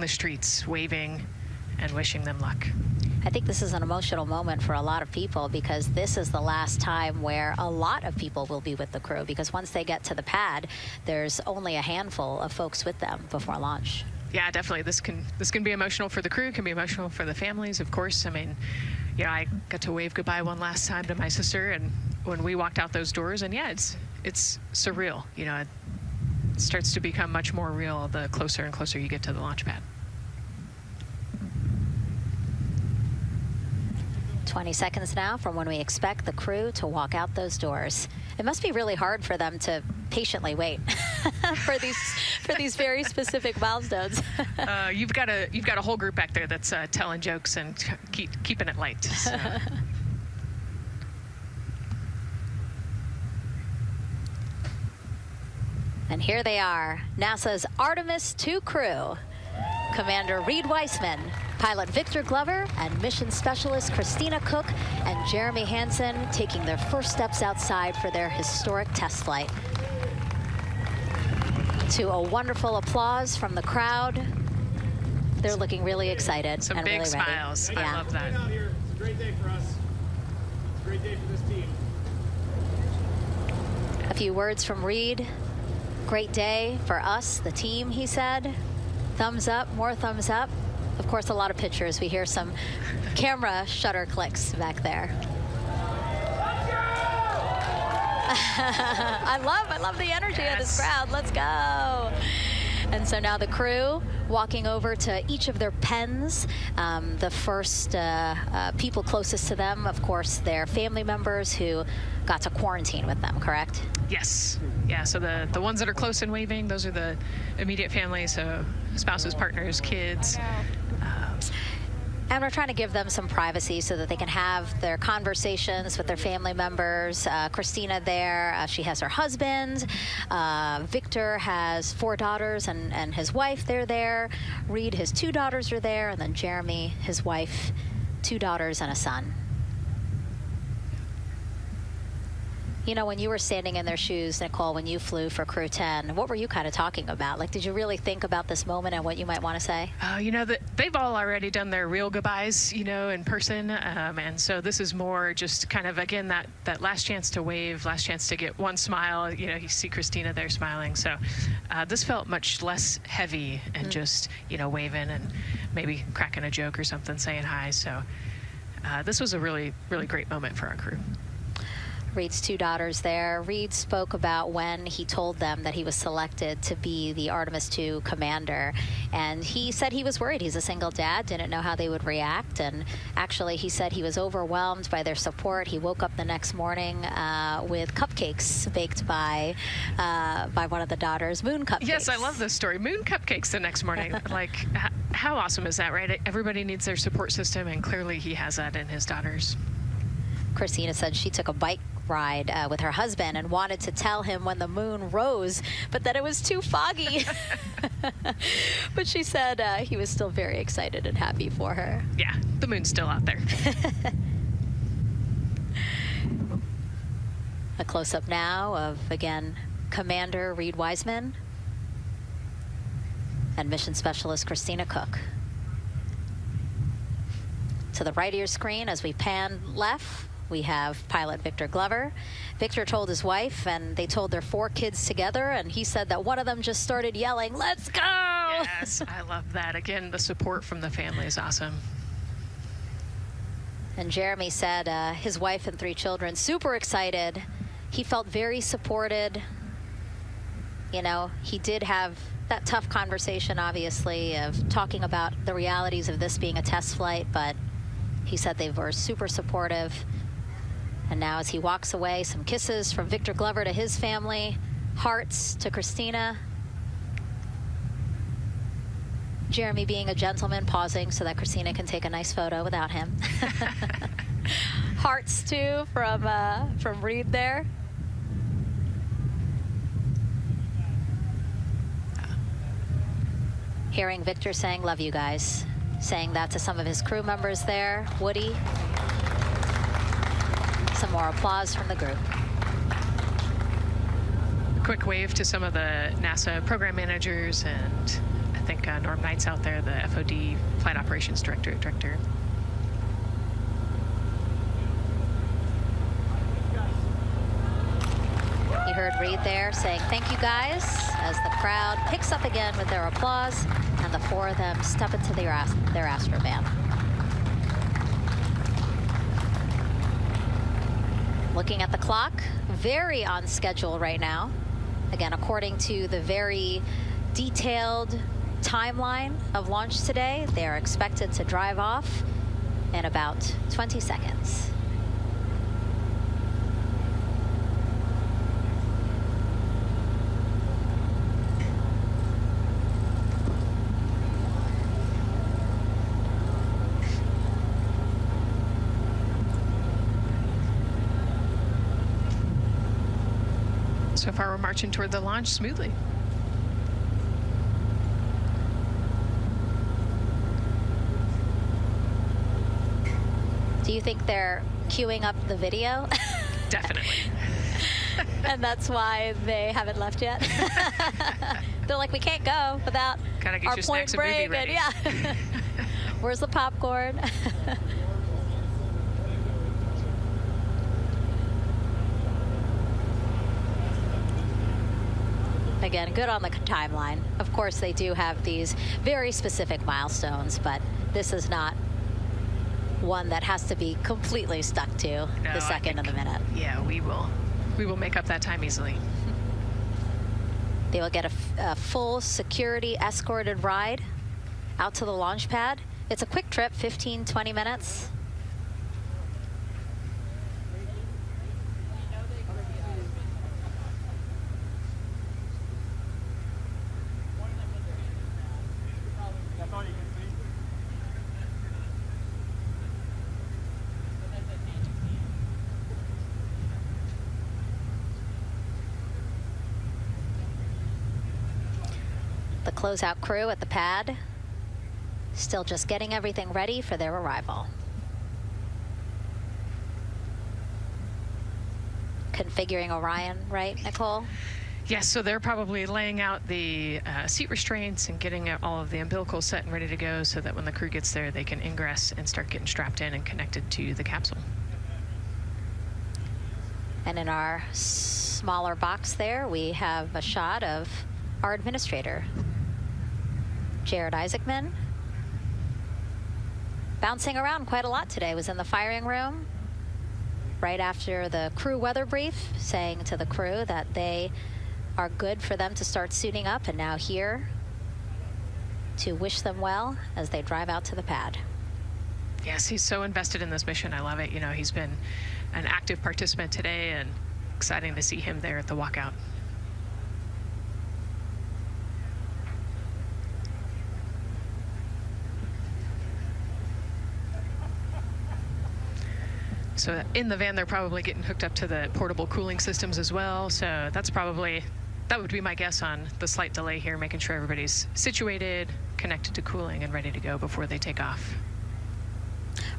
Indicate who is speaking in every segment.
Speaker 1: the streets, waving and wishing them luck.
Speaker 2: I think this is an emotional moment for a lot of people because this is the last time where a lot of people will be with the crew, because once they get to the pad, there's only a handful of folks with them before launch.
Speaker 1: Yeah, definitely. This can be emotional for the crew, can be emotional for the families, of course. I mean, you know, I got to wave goodbye one last time to my sister, and when we walked out those doors, and yeah, it's surreal. You know, it starts to become much more real the closer and closer you get to the launch pad.
Speaker 2: 20 seconds now from when we expect the crew to walk out those doors. It must be really hard for them to patiently wait for these very specific milestones.
Speaker 1: You've got a whole group back there that's telling jokes and keeping it light. So.
Speaker 2: And here they are, NASA's Artemis II crew. Commander Reed Weissman, pilot Victor Glover, and mission specialist Christina Cook and Jeremy Hansen taking their first steps outside for their historic test flight. To a wonderful applause from the crowd. They're looking really excited.
Speaker 1: Some
Speaker 2: and
Speaker 1: big
Speaker 2: really
Speaker 1: smiles.
Speaker 2: Ready.
Speaker 1: I love that.
Speaker 3: It's a great day for us. It's a great day for this team.
Speaker 2: A few words from Reed. Great day for us, the team, he said. Thumbs up, more thumbs up. Of course, a lot of pictures. We hear some camera shutter clicks back there. I love the energy of this crowd. Let's go. And so now the crew walking over to each of their pens. The first people closest to them, of course, their family members who got to quarantine with them, correct?
Speaker 1: Yes. Yeah, so the ones that are close and waving, those are the immediate family, so spouses, partners, kids.
Speaker 2: And we're trying to give them some privacy so that they can have their conversations with their family members. Christina there, she has her husband. Victor has 4 daughters and his wife, they're there. Reed, his 2 daughters are there. And then Jeremy, his wife, 2 daughters and a son. You know, when you were standing in their shoes, Nicole, when you flew for Crew 10, what were you kind of talking about? Like, did you really think about this moment and what you might want to say?
Speaker 1: You know, they've all already done their real goodbyes, you know, in person. And so this is more just kind of, again, that last chance to wave, last chance to get one smile. You know, you see Christina there smiling. So this felt much less heavy and just, you know, waving and maybe cracking a joke or something, saying hi. So this was a really, really great moment for our crew.
Speaker 2: Reed's 2 daughters there. Reed spoke about when he told them that he was selected to be the Artemis II commander. And he said he was worried. He's a single dad, didn't know how they would react. And actually, he said he was overwhelmed by their support. He woke up the next morning with cupcakes baked by one of the daughters, moon cupcakes.
Speaker 1: Yes, I love this story. Moon cupcakes the next morning. Like, how awesome is that, right? Everybody needs their support system, and clearly he has that in his daughters.
Speaker 2: Christina said she took a bike ride with her husband and wanted to tell him when the moon rose, but that it was too foggy. But she said he was still very excited and happy for her.
Speaker 1: Yeah, the moon's still out there.
Speaker 2: A close-up now of, again, Commander Reed Weissman and Mission Specialist Christina Cook. To the right of your screen, as we pan left, we have pilot Victor Glover. Victor told his wife, and they told their 4 kids together, and he said that one of them just started yelling, "Let's go!"
Speaker 1: Yes, I love that. Again, the support from the family is awesome.
Speaker 2: And Jeremy said his wife and 3 children, super excited. He felt very supported. You know, he did have that tough conversation, obviously, of talking about the realities of this being a test flight, but he said they were super supportive. And now as he walks away, some kisses from Victor Glover to his family, hearts to Christina. Jeremy being a gentleman, pausing so that Christina can take a nice photo without him. Hearts too from Reed there. Hearing Victor saying, "Love you guys." Saying that to some of his crew members there. Woody. Some more applause from the group.
Speaker 1: Quick wave to some of the NASA program managers, and I think Norm Knight's out there, the FOD Flight Operations Director.
Speaker 2: You heard Reed there saying, "Thank you guys," as the crowd picks up again with their applause, and the four of them step into their astrovan. Looking at the clock, very on schedule right now. Again, according to the very detailed timeline of launch today, they are expected to drive off in about 20 seconds.
Speaker 1: So far, we're marching toward the launch smoothly.
Speaker 2: Do you think they're queuing up the video?
Speaker 1: Definitely.
Speaker 2: And that's why they haven't left yet? They're like, we can't go without
Speaker 1: Gotta get
Speaker 2: our
Speaker 1: your
Speaker 2: point
Speaker 1: snacks and
Speaker 2: break.
Speaker 1: movie ready.
Speaker 2: Yeah. Where's the popcorn? Again, good on the timeline. Of course, they do have these very specific milestones, but this is not one that has to be completely stuck to the second and the minute.
Speaker 1: Yeah, we will make up that time easily.
Speaker 2: They will get a full security escorted ride out to the launch pad. It's a quick trip, 15, 20 minutes. The closeout crew at the pad still just getting everything ready for their arrival. Configuring Orion, right, Nicole?
Speaker 1: Yes, so they're probably laying out the seat restraints and getting all of the umbilicals set and ready to go so that when the crew gets there, they can ingress and start getting strapped in and connected to the capsule.
Speaker 2: And in our smaller box there, we have a shot of our administrator, Jared Isaacman, bouncing around quite a lot today. Was in the firing room right after the crew weather brief, saying to the crew that they are good for them to start suiting up, and now here to wish them well as they drive out to the pad.
Speaker 1: Yes, he's so invested in this mission. I love it. You know, he's been an active participant today, and exciting to see him there at the walkout. So in the van, they're probably getting hooked up to the portable cooling systems as well. So that would be my guess on the slight delay here, making sure everybody's situated, connected to cooling, and ready to go before they take off.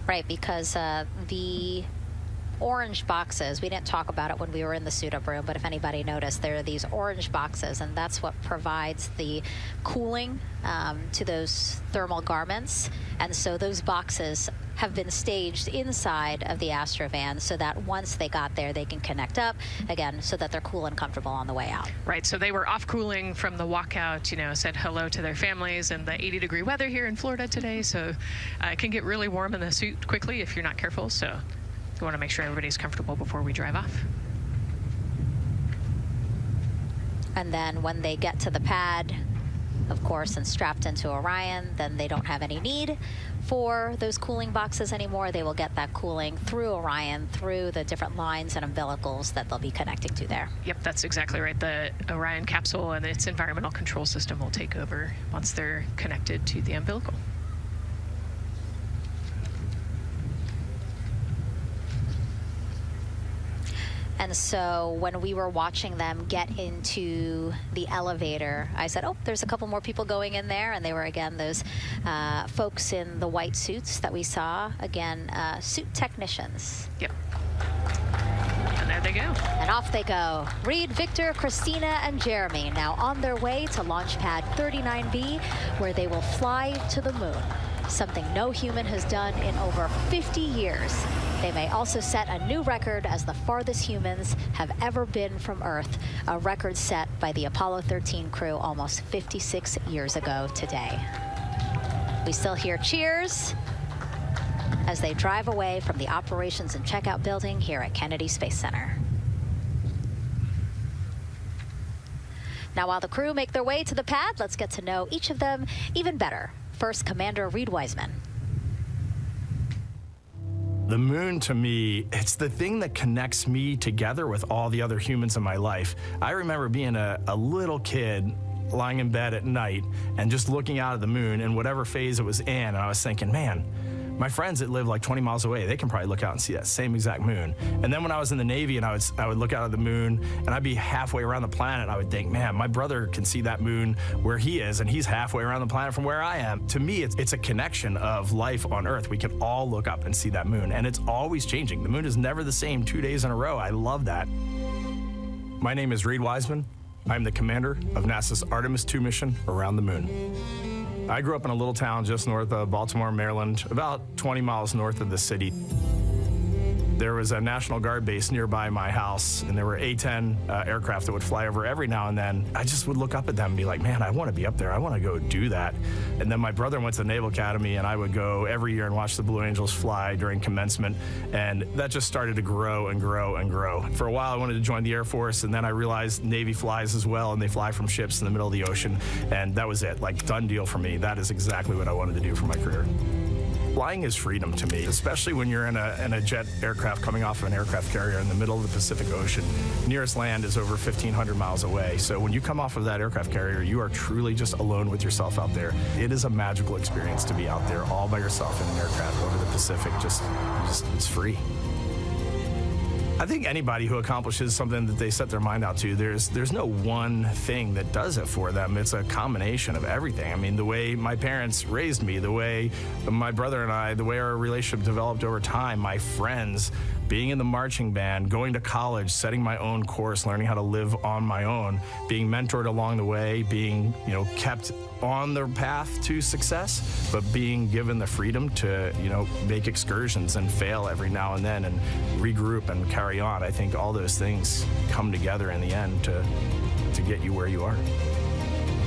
Speaker 2: Right, because the orange boxes, we didn't talk about it when we were in the suit-up room, but if anybody noticed, there are these orange boxes, and that's what provides the cooling to those thermal garments. And so those boxes have been staged inside of the Astrovan so that once they got there, they can connect up again so that they're cool and comfortable on the way out.
Speaker 1: Right, so they were off cooling from the walkout, you know, said hello to their families and the 80-degree weather here in Florida today. So it can get really warm in the suit quickly if you're not careful. So we want to make sure everybody's comfortable before we drive off.
Speaker 2: And then when they get to the pad, of course, and strapped into Orion, then they don't have any need for those cooling boxes anymore. They will get that cooling through Orion, through the different lines and umbilicals that they'll be connecting to there.
Speaker 1: Yep, that's exactly right. The Orion capsule and its environmental control system will take over once they're connected to the umbilical.
Speaker 2: And so when we were watching them get into the elevator, I said, oh, there's a couple more people going in there. And they were, again, those folks in the white suits that we saw. Again, suit technicians.
Speaker 1: Yep. And there they go.
Speaker 2: And off they go. Reed, Victor, Christina, and Jeremy now on their way to Launchpad 39B, where they will fly to the moon, something no human has done in over 50 years. They may also set a new record as the farthest humans have ever been from Earth, a record set by the Apollo 13 crew almost 56 years ago today. We still hear cheers as they drive away from the operations and checkout building here at Kennedy Space Center. Now, while the crew make their way to the pad, let's get to know each of them even better. First, Commander Reed Wiseman.
Speaker 4: The moon, to me, it's the thing that connects me together with all the other humans in my life. I remember being a little kid lying in bed at night and just looking out at the moon in whatever phase it was in, and I was thinking, man, my friends that live like 20 miles away, they can probably look out and see that same exact moon. And then when I was in the Navy and I would look out at the moon and I'd be halfway around the planet, I would think, man, my brother can see that moon where he is and he's halfway around the planet from where I am. To me, it's a connection of life on Earth. We can all look up and see that moon, and it's always changing. The moon is never the same 2 days in a row. I love that. My name is Reed Wiseman. I'm the commander of NASA's Artemis II mission around the moon. I grew up in a little town just north of Baltimore, Maryland, about 20 miles north of the city. There was a National Guard base nearby my house, and there were A-10 aircraft that would fly over every now and then. I just would look up at them and be like, man, I want to be up there. I want to go do that. And then my brother went to the Naval Academy, and I would go every year and watch the Blue Angels fly during commencement. And that just started to grow and grow and grow. For a while, I wanted to join the Air Force, and then I realized Navy flies as well, and they fly from ships in the middle of the ocean. And that was it, like, done deal for me. That is exactly what I wanted to do for my career. Flying is freedom to me, especially when you're in a jet aircraft coming off of an aircraft carrier in the middle of the Pacific Ocean. Nearest land is over 1,500 miles away. So when you come off of that aircraft carrier, you are truly just alone with yourself out there. It is a magical experience to be out there all by yourself in an aircraft over the Pacific. Just it's free. I think anybody who accomplishes something that they set their mind out to, there's no one thing that does it for them. It's a combination of everything. I mean, the way my parents raised me, the way my brother and I, the way our relationship developed over time, my friends, being in the marching band, going to college, setting my own course, learning how to live on my own, being mentored along the way, being, kept on the path to success, but being given the freedom to, make excursions and fail every now and then and regroup and carry on. I think all those things come together in the end to get you where you are.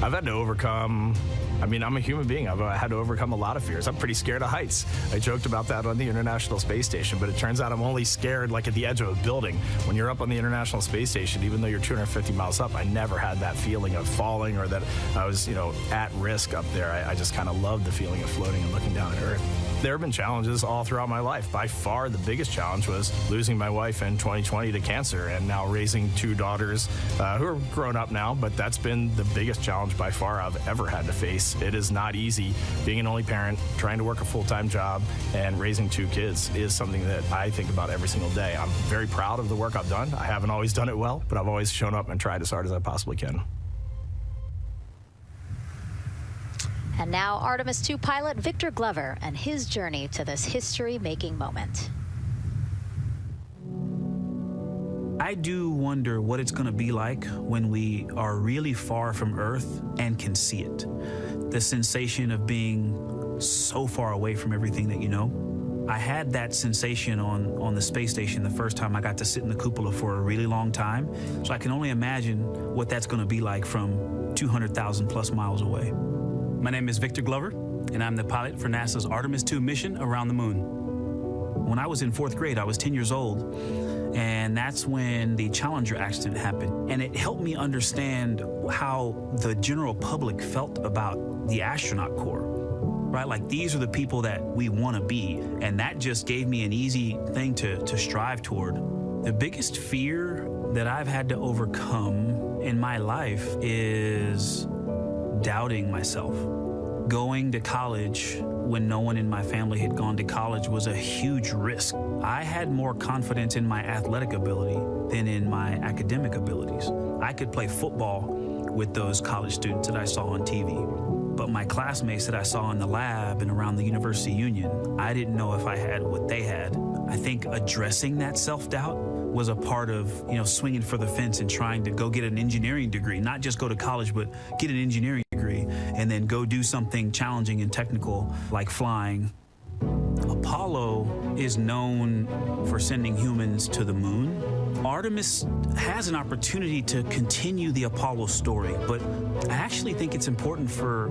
Speaker 4: I've had to overcome, I'm a human being. I've had to overcome a lot of fears. I'm pretty scared of heights. I joked about that on the International Space Station, but it turns out I'm only scared like at the edge of a building. When you're up on the International Space Station, even though you're 250 miles up, I never had that feeling of falling or that I was, at risk up there. I just kind of loved the feeling of floating and looking down at Earth. There have been challenges all throughout my life. By far, the biggest challenge was losing my wife in 2020 to cancer and now raising two daughters who are grown up now, but that's been the biggest challenge by far I've ever had to face. It is not easy. Being an only parent, trying to work a full-time job, and raising two kids is something that I think about every single day. I'm very proud of the work I've done. I haven't always done it well, but I've always shown up and tried as hard as I possibly can.
Speaker 2: And now Artemis II pilot Victor Glover and his journey to this history-making moment.
Speaker 5: I do wonder what it's going to be like when we are really far from Earth and can see it. The sensation of being so far away from everything that you know. I had that sensation on the space station the first time I got to sit in the cupola for a really long time. So I can only imagine what that's going to be like from 200,000 plus miles away. My name is Victor Glover, and I'm the pilot for NASA's Artemis II mission around the moon. When I was in 4th grade, I was 10 years old, and that's when the Challenger accident happened. And it helped me understand how the general public felt about the astronaut corps, right? Like, these are the people that we want to be, and that just gave me an easy thing to strive toward. The biggest fear that I've had to overcome in my life is doubting myself. Going to college when no one in my family had gone to college was a huge risk. I had more confidence in my athletic ability than in my academic abilities. I could play football with those college students that I saw on TV, but my classmates that I saw in the lab and around the University Union, I didn't know if I had what they had. I think addressing that self-doubt was a part of, swinging for the fence and trying to go get an engineering degree, not just go to college, but get an engineering degree and then go do something challenging and technical like flying. Apollo is known for sending humans to the moon. Artemis has an opportunity to continue the Apollo story, but I actually think it's important for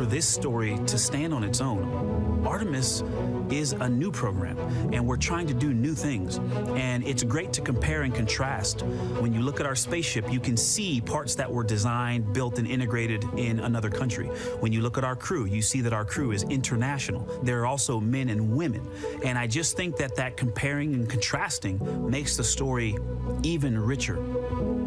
Speaker 5: this story to stand on its own. Artemis is a new program, and we're trying to do new things. And it's great to compare and contrast. When you look at our spaceship, you can see parts that were designed, built, and integrated in another country. When you look at our crew, you see that our crew is international. There are also men and women. And I just think that comparing and contrasting makes the story even richer.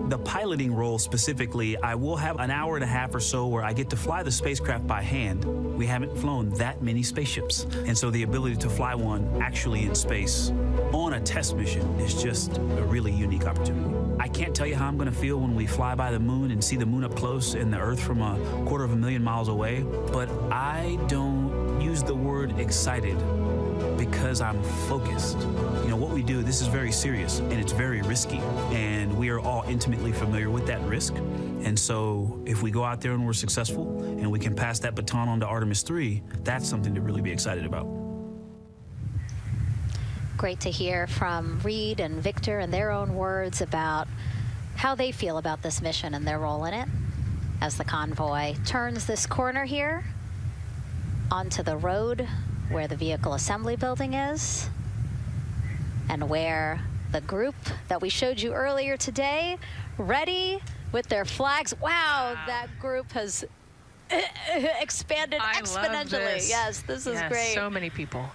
Speaker 5: The piloting role specifically, I will have an hour and a half or so where I get to fly the spacecraft by hand. We haven't flown that many spaceships. And so the ability to fly one actually in space on a test mission is just a really unique opportunity. I can't tell you how I'm going to feel when we fly by the moon and see the moon up close and the Earth from 250,000 miles away, but I don't use the word excited because I'm focused. What we do, this is very serious and it's very risky, and we are all intimately familiar with that risk. And so if we go out there and we're successful and we can pass that baton on to Artemis II, that's something to really be excited about.
Speaker 2: Great to hear from Reed and Victor in their own words about how they feel about this mission and their role in it as the convoy turns this corner here onto the road where the vehicle assembly building is and where the group that we showed you earlier today, ready with their flags. Wow, that group has expanded exponentially.
Speaker 1: Love this.
Speaker 2: Yes, this is great.
Speaker 1: So many people.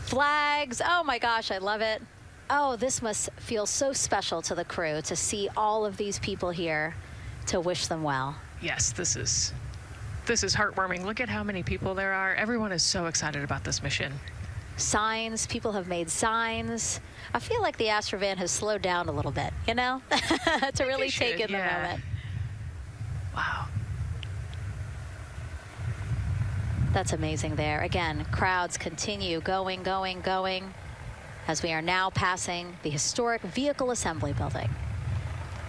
Speaker 2: Flags, oh my gosh, I love it. Oh, this must feel so special to the crew to see all of these people here to wish them well.
Speaker 1: Yes, this is heartwarming. Look at how many people there are. Everyone is so excited about this mission.
Speaker 2: Signs, people have made signs. I feel like the Astrovan has slowed down a little bit, to really take in the moment.
Speaker 1: Wow.
Speaker 2: That's amazing there. Again, crowds continue going as we are now passing the historic vehicle assembly building.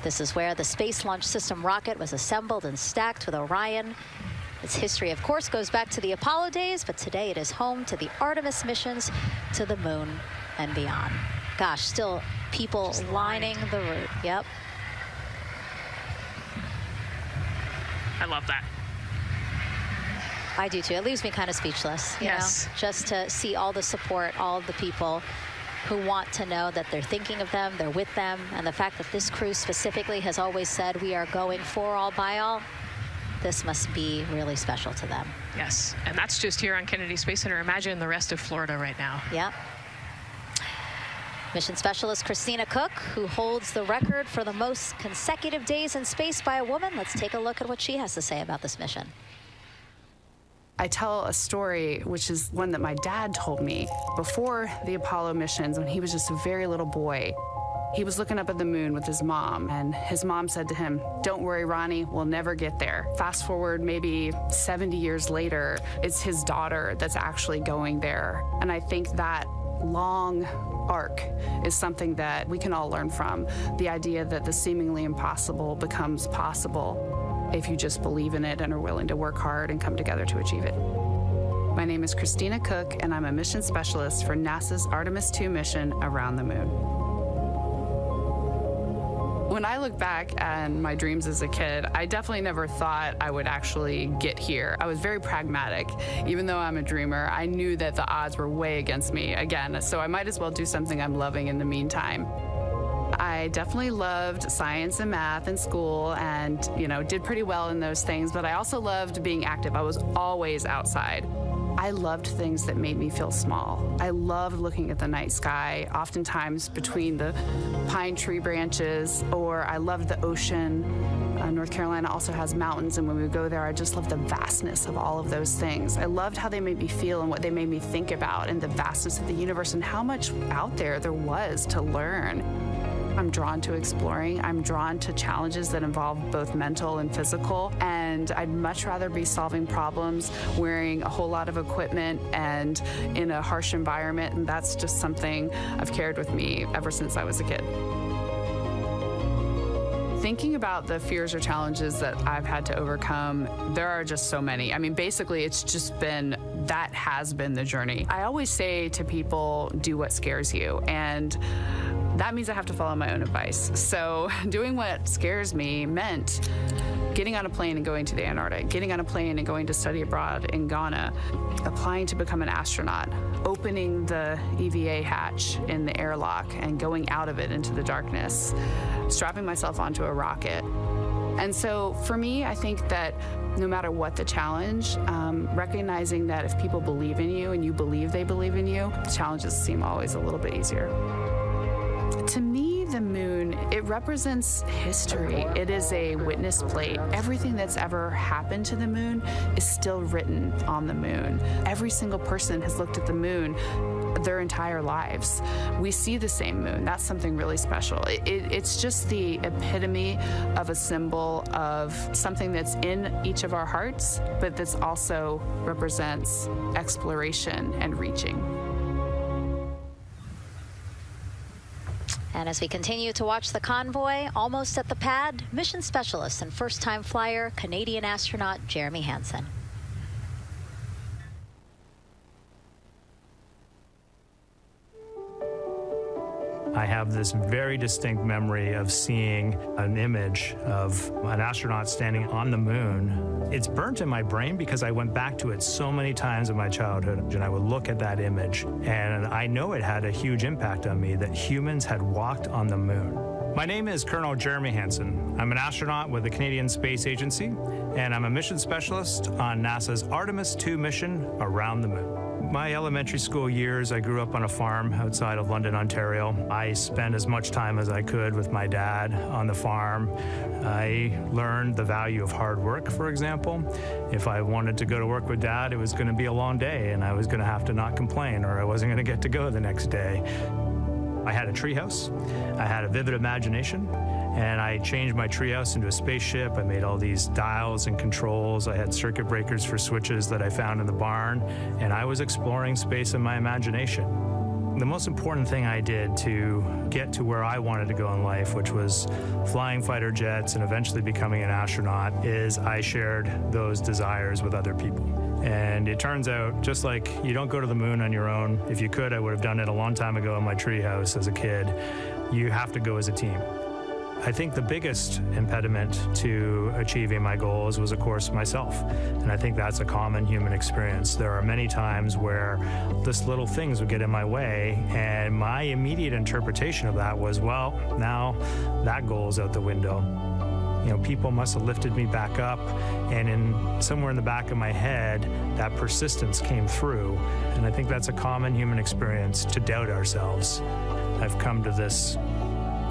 Speaker 2: This is where the Space Launch System rocket was assembled and stacked with Orion. Its history, of course, goes back to the Apollo days, but today it is home to the Artemis missions to the moon and beyond. Gosh, still people lining the route. Yep.
Speaker 1: I love that.
Speaker 2: I do too. It leaves me kind of speechless, you know, just to see all the support, all of the people who want to know that they're thinking of them, they're with them, and the fact that this crew specifically has always said we are going for all by all. This must be really special to them.
Speaker 1: Yes, and that's just here on Kennedy Space Center. Imagine the rest of Florida right now.
Speaker 2: Yep. Mission specialist Christina Cook, who holds the record for the most consecutive days in space by a woman. Let's take a look at what she has to say about this mission.
Speaker 6: I tell a story, which is one that my dad told me before the Apollo missions when he was just a very little boy. He was looking up at the moon with his mom, and his mom said to him, "Don't worry, Ronnie, we'll never get there." Fast forward maybe 70 years later, it's his daughter that's actually going there. And I think that long arc is something that we can all learn from. The idea that the seemingly impossible becomes possible if you just believe in it and are willing to work hard and come together to achieve it. My name is Christina Cook, and I'm a mission specialist for NASA's Artemis II mission around the moon. When I look back at my dreams as a kid, I definitely never thought I would actually get here. I was very pragmatic. Even though I'm a dreamer, I knew that the odds were way against me again, so I might as well do something I'm loving in the meantime. I definitely loved science and math in school and, did pretty well in those things, but I also loved being active. I was always outside. I loved things that made me feel small. I loved looking at the night sky, oftentimes between the pine tree branches, or I loved the ocean. North Carolina also has mountains, and when we go there, I just loved the vastness of all of those things. I loved how they made me feel and what they made me think about, and the vastness of the universe and how much out there was to learn. I'm drawn to exploring. I'm drawn to challenges that involve both mental and physical, and I'd much rather be solving problems wearing a whole lot of equipment and in a harsh environment, and that's just something I've carried with me ever since I was a kid. Thinking about the fears or challenges that I've had to overcome, there are just so many. I mean, basically, it's just been, that has been the journey. I always say to people, do what scares you, and that means I have to follow my own advice. So doing what scares me meant getting on a plane and going to the Antarctic, getting on a plane and going to study abroad in Ghana, applying to become an astronaut, opening the EVA hatch in the airlock and going out of it into the darkness, strapping myself onto a rocket. And so for me, I think that no matter what the challenge, recognizing that if people believe in you and you believe they believe in you, challenges seem always a little bit easier. To me, the moon, it represents history. It is a witness plate. Everything that's ever happened to the moon is still written on the moon. Every single person has looked at the moon their entire lives. We see the same moon. That's something really special. It's just the epitome of a symbol of something that's in each of our hearts, but that's also represents exploration and reaching.
Speaker 2: And as we continue to watch the convoy, almost at the pad, mission specialist and first-time flyer, Canadian astronaut Jeremy Hansen.
Speaker 4: I have this very distinct memory of seeing an image of an astronaut standing on the moon. It's burnt in my brain because I went back to it so many times in my childhood, and I would look at that image, and I know it had a huge impact on me that humans had walked on the moon. My name is Colonel Jeremy Hansen. I'm an astronaut with the Canadian Space Agency, and I'm a mission specialist on NASA's Artemis II mission around the moon. My elementary school years, I grew up on a farm outside of London, Ontario. I spent as much time as I could with my dad on the farm. I learned the value of hard work, for example. If I wanted to go to work with Dad, it was going to be a long day, and I was going to have to not complain, or I wasn't going to get to go the next day. I had a treehouse. I had a vivid imagination. And I changed my treehouse into a spaceship. I made all these dials and controls. I had circuit breakers for switches that I found in the barn. And I was exploring space in my imagination. The most important thing I did to get to where I wanted to go in life, which was flying fighter jets and eventually becoming an astronaut, is I shared those desires with other people. And it turns out, just like you don't go to the moon on your own, if you could, I would have done it a long time ago in my treehouse as a kid, you have to go as a team. I think the biggest impediment to achieving my goals was, of course, myself. And I think that's a common human experience. There are many times where just little things would get in my way, and my immediate interpretation of that was, well, now that goal's out the window. You know, people must have lifted me back up, and somewhere in the back of my head, that persistence came through. And I think that's a common human experience, to doubt ourselves. I've come to this,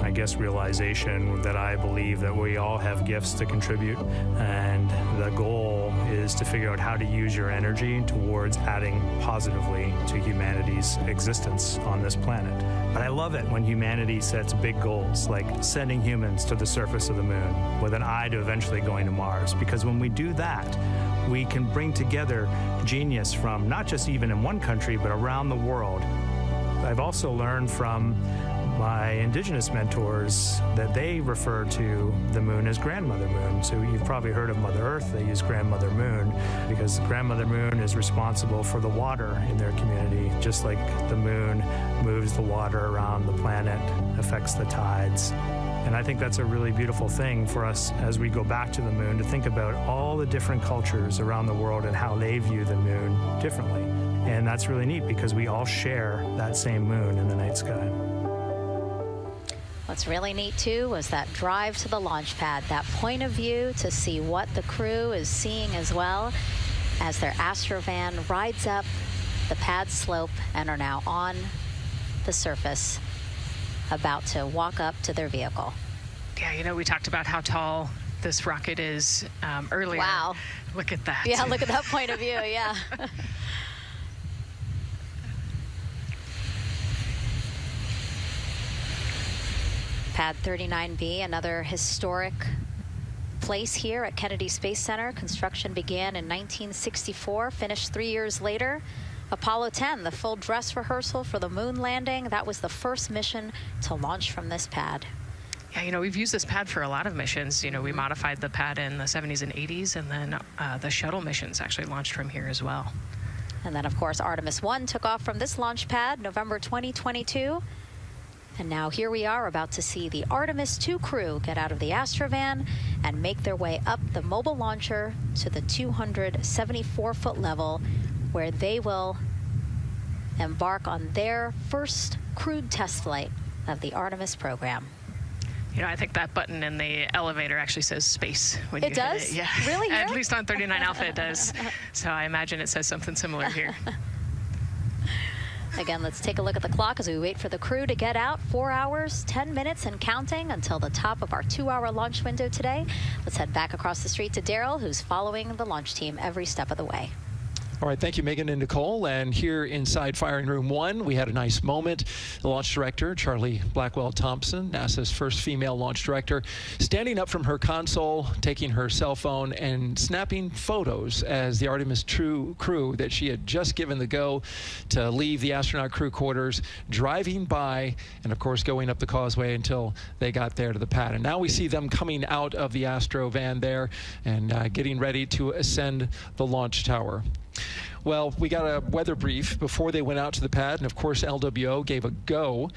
Speaker 4: I guess, realization that I believe that we all have gifts to contribute, and the goal is to figure out how to use your energy towards adding positively to humanity's existence on this planet. But I love it when humanity sets big goals, like sending humans to the surface of the moon with an eye to eventually going to Mars, because when we do that, we can bring together genius from not just even in one country, but around the world. I've also learned from my indigenous mentors that they refer to the moon as Grandmother Moon. So you've probably heard of Mother Earth. They use Grandmother Moon because Grandmother Moon is responsible for the water in their community, just like the moon moves the water around the planet, affects the tides. And I think that's a really beautiful thing for us as we go back to the moon, to think about all the different cultures around the world and how they view the moon differently. And that's really neat because we all share that same moon in the night sky.
Speaker 2: What's really neat, too, was that drive to the launch pad, that point of view to see what the crew is seeing as well as their astrovan rides up the pad slope and are now on the surface, about to walk up to their vehicle.
Speaker 1: Yeah, you know, we talked about how tall this rocket is earlier.
Speaker 2: Wow.
Speaker 1: Look at that.
Speaker 2: Yeah, look at that point of view, yeah. Pad 39B, another historic place here at Kennedy Space Center. Construction began in 1964, finished 3 years later. Apollo 10, the full dress rehearsal for the moon landing. That was the first mission to launch from this pad.
Speaker 1: Yeah, you know, we've used this pad for a lot of missions. You know, we modified the pad in the 70s and 80s, and then the shuttle missions actually launched from here as well.
Speaker 2: And then, of course, Artemis I took off from this launch pad, November 2022. And now here we are about to see the Artemis II crew get out of the astrovan and make their way up the mobile launcher to the 274-foot level, where they will embark on their first crewed test flight of the Artemis program.
Speaker 1: You know, I think that button in the elevator actually says space when you
Speaker 2: hit it.
Speaker 1: It. Yeah.
Speaker 2: Really?
Speaker 1: At least on 39 Alpha it does. So I imagine it says something similar here.
Speaker 2: Again, let's take a look at the clock as we wait for the crew to get out. 4 hours, 10 minutes and counting until the top of our 2-hour launch window today. Let's head back across the street to Daryl, who's following the launch team every step of the way.
Speaker 7: All right, thank you, Megan and Nicole. And here inside Firing Room 1, we had a nice moment. The launch director, Charlie Blackwell-Thompson, NASA's first female launch director, standing up from her console, taking her cell phone and snapping photos as the Artemis II crew that she had just given the go to leave the astronaut crew quarters, driving by, and of course going up the causeway until they got there to the pad. And now we see them coming out of the astro van there and getting ready to ascend the launch tower. Well, we got a weather brief before they went out to the pad, and of course LWO gave a go.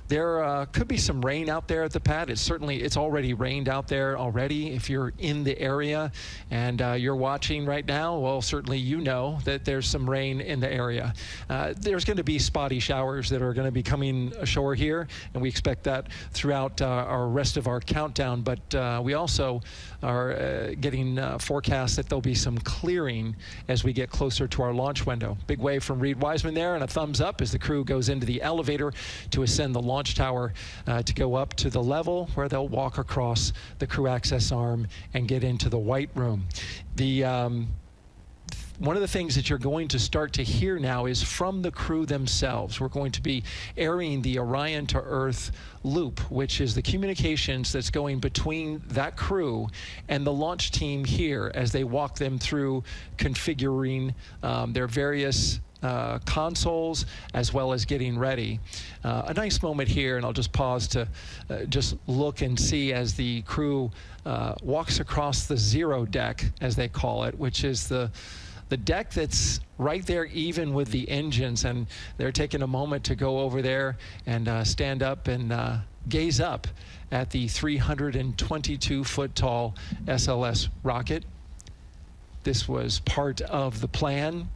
Speaker 7: There could be some rain out there at the pad. It's already rained out there already. If you're in the area and you're watching right now, well, certainly you know that there's some rain in the area. There's going to be spotty showers that are going to be coming ashore here, and we expect that throughout our rest of our countdown. But we also are getting forecasts that there'll be some clearing as we get closer to our launch window. Big wave from Reed Wiseman there, and a thumbs up as the crew goes into the elevator to ascend the launch tower to go up to the level where they'll walk across the crew access arm and get into the white room. One of the things that you're going to start to hear now is from the crew themselves. We're going to be airing the Orion to Earth loop, which is the communications that's going between that crew and the launch team here as they walk them through configuring their various consoles as well as getting ready. A nice moment here, and I'll just pause to just look and see as the crew walks across the zero deck, as they call it, which is the deck that's right there even with the engines, and they're taking a moment to go over there and stand up and gaze up at the 322-foot tall SLS rocket. This was part of the plan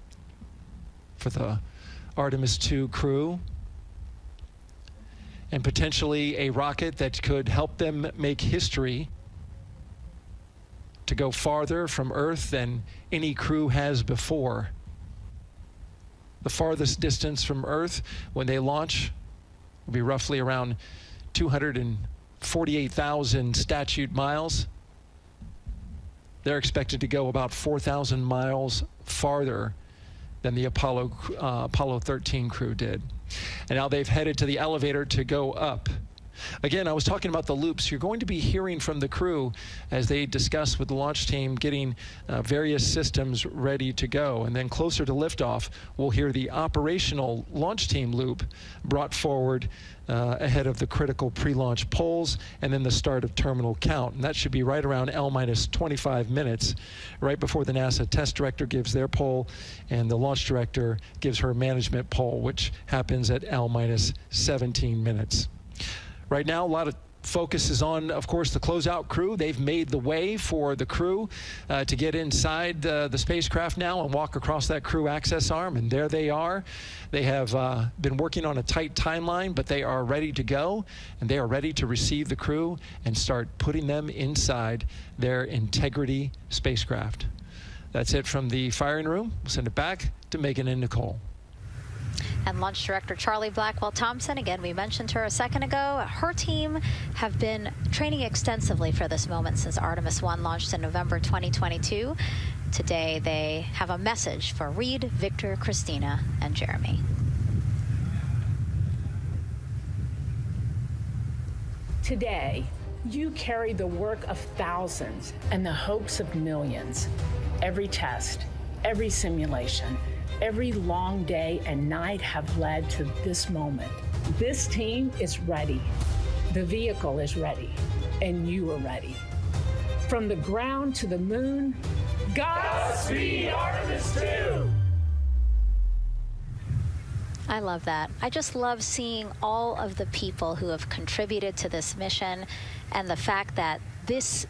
Speaker 7: for the Artemis II crew, and potentially a rocket that could help them make history to go farther from Earth than any crew has before. The farthest distance from Earth when they launch will be roughly around 248,000 statute miles. They're expected to go about 4,000 miles farther than the Apollo 13 crew did. And now they've headed to the elevator to go up. Again, I was talking about the loops. You're going to be hearing from the crew as they discuss with the launch team getting various systems ready to go. And then closer to liftoff, we'll hear the operational launch team loop brought forward ahead of the critical pre-launch polls and then the start of terminal count. And that should be right around L-25 minutes, right before the NASA test director gives their poll and the launch director gives her management poll, which happens at L-17 minutes. Right now, a lot of focus is on, of course, the closeout crew. They've made the way for the crew to get inside the spacecraft now and walk across that crew access arm, and there they are. They have been working on a tight timeline, but they are ready to go, and they are ready to receive the crew and start putting them inside their Integrity spacecraft. That's it from the firing room. We'll send it back to Megan and Nicole.
Speaker 2: And Launch Director Charlie Blackwell-Thompson, again, we mentioned her a second ago. Her team have been training extensively for this moment since Artemis I launched in November 2022. Today, they have a message for Reed, Victor, Christina, and Jeremy.
Speaker 8: Today, you carry the work of thousands and the hopes of millions. Every test, every simulation, every long day and night have led to this moment. This team is ready. The vehicle is ready, and you are ready. From the ground to the moon, Godspeed, Artemis II!
Speaker 2: I love that. I just love seeing all of the people who have contributed to this mission and the fact that this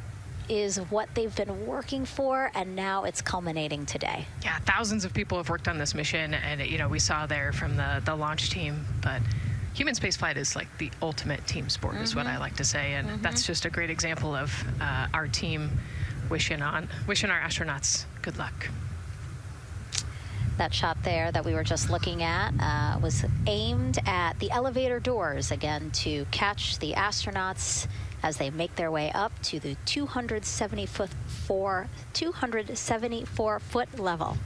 Speaker 2: is what they've been working for, and now it's culminating today.
Speaker 1: Yeah, thousands of people have worked on this mission, and we saw there from the launch team, but human spaceflight is like the ultimate team sport, is what I like to say, and that's just a great example of our team wishing our astronauts good luck.
Speaker 2: That shot there that we were just looking at was aimed at the elevator doors, again, to catch the astronauts as they make their way up to the 274-foot level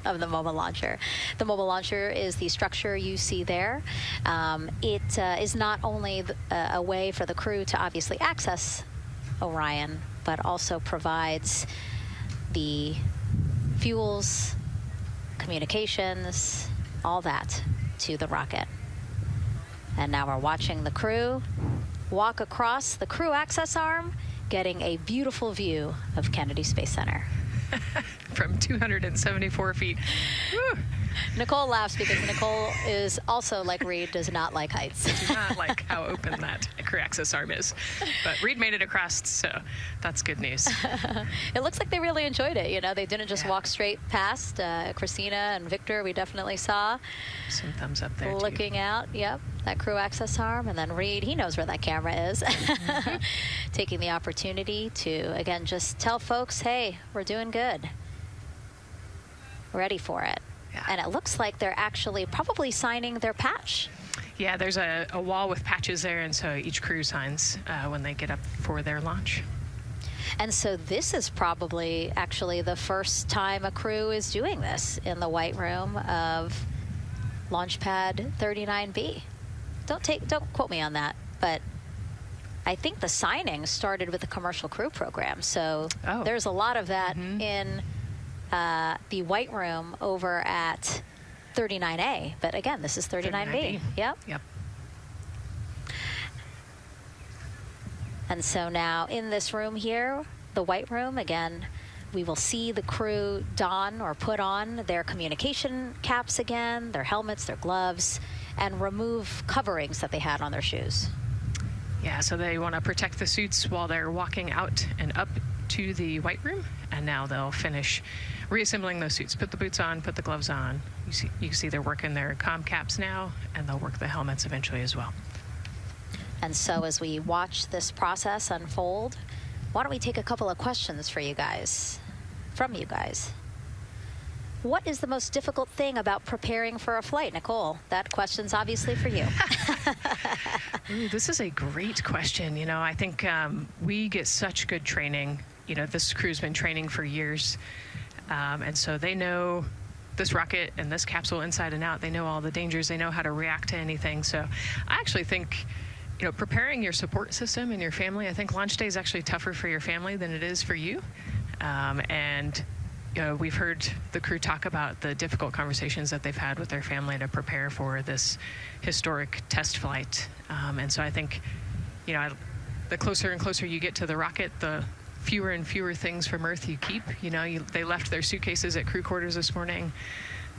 Speaker 2: of the mobile launcher. The mobile launcher is the structure you see there. It is not only a way for the crew to obviously access Orion, but also provides the fuels, communications, all that to the rocket. And now we're watching the crew walk across the crew access arm, getting a beautiful view of Kennedy Space Center.
Speaker 1: From 274 feet. Woo.
Speaker 2: Nicole laughs because Nicole is also, like Reed, does not like heights.
Speaker 1: Do not like how open that crew access arm is. But Reed made it across, so that's good news.
Speaker 2: It looks like they really enjoyed it. You know, they didn't just walk straight past. Christina and Victor, we definitely saw.
Speaker 1: Some thumbs up there,
Speaker 2: looking out, yep, that crew access arm. And then Reed, he knows where that camera is. Taking the opportunity to, again, just tell folks, hey, we're doing good. Ready for it. Yeah. And it looks like they're actually probably signing their patch.
Speaker 1: Yeah, there's a wall with patches there, and so each crew signs when they get up for their launch.
Speaker 2: And so this is probably actually the first time a crew is doing this in the White Room of Launchpad 39B. Don't quote me on that, but I think the signing started with the commercial crew program. So there's a lot of that in the White Room over at 39A, but again, this is 39B. Yep. And so now in this room here, the White Room, again, we will see the crew don or put on their communication caps again, their helmets, their gloves, and remove coverings that they had on their shoes.
Speaker 1: Yeah, so they want to protect the suits while they're walking out and up to the White Room, and now they'll finish reassembling those suits. Put the boots on, put the gloves on. You can see they're working their comm caps now, and they'll work the helmets eventually as well.
Speaker 2: And so as we watch this process unfold, why don't we take a couple of questions from you guys? What is the most difficult thing about preparing for a flight? Nicole, that question's obviously for you.
Speaker 1: Ooh, this is a great question. You know, I think we get such good training. You know, this crew's been training for years. And so they know this rocket and this capsule inside and out. They know all the dangers. They know how to react to anything. So I actually think, you know, preparing your support system and your family, I think launch day is actually tougher for your family than it is for you. And you know, we've heard the crew talk about the difficult conversations that they've had with their family to prepare for this historic test flight. And so I think, you know, the closer and closer you get to the rocket, the fewer and fewer things from Earth you keep. You know, they left their suitcases at crew quarters this morning.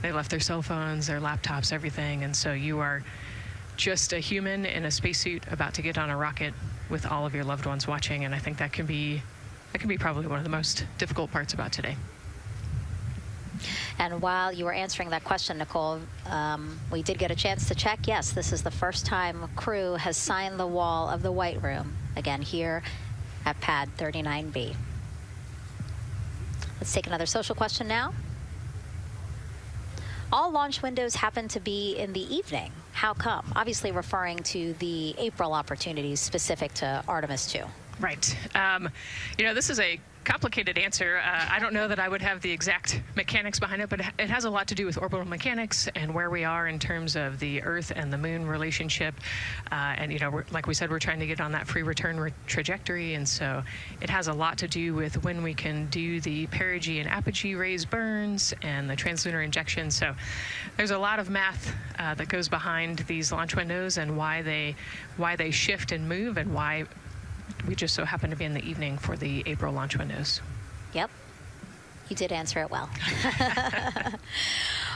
Speaker 1: They left their cell phones, their laptops, everything. And so you are just a human in a spacesuit about to get on a rocket with all of your loved ones watching. And I think that can be probably one of the most difficult parts about today.
Speaker 2: And while you were answering that question, Nicole, we did get a chance to check. Yes, this is the first time crew has signed the wall of the White Room, again, here at pad 39B. Let's take another social question now. All launch windows happen to be in the evening. How come? Obviously referring to the April opportunities specific to Artemis II.
Speaker 1: Right. You know, this is a complicated answer. I don't know that I would have the exact mechanics behind it, but it has a lot to do with orbital mechanics and where we are in terms of the Earth and the Moon relationship. And, you know, like we said, we're trying to get on that free return trajectory. And so it has a lot to do with when we can do the perigee and apogee raised burns and the translunar injection. So there's a lot of math that goes behind these launch windows and why they shift and move, and why we just so happen to be in the evening for the April launch windows.
Speaker 2: Yep. You did answer it well.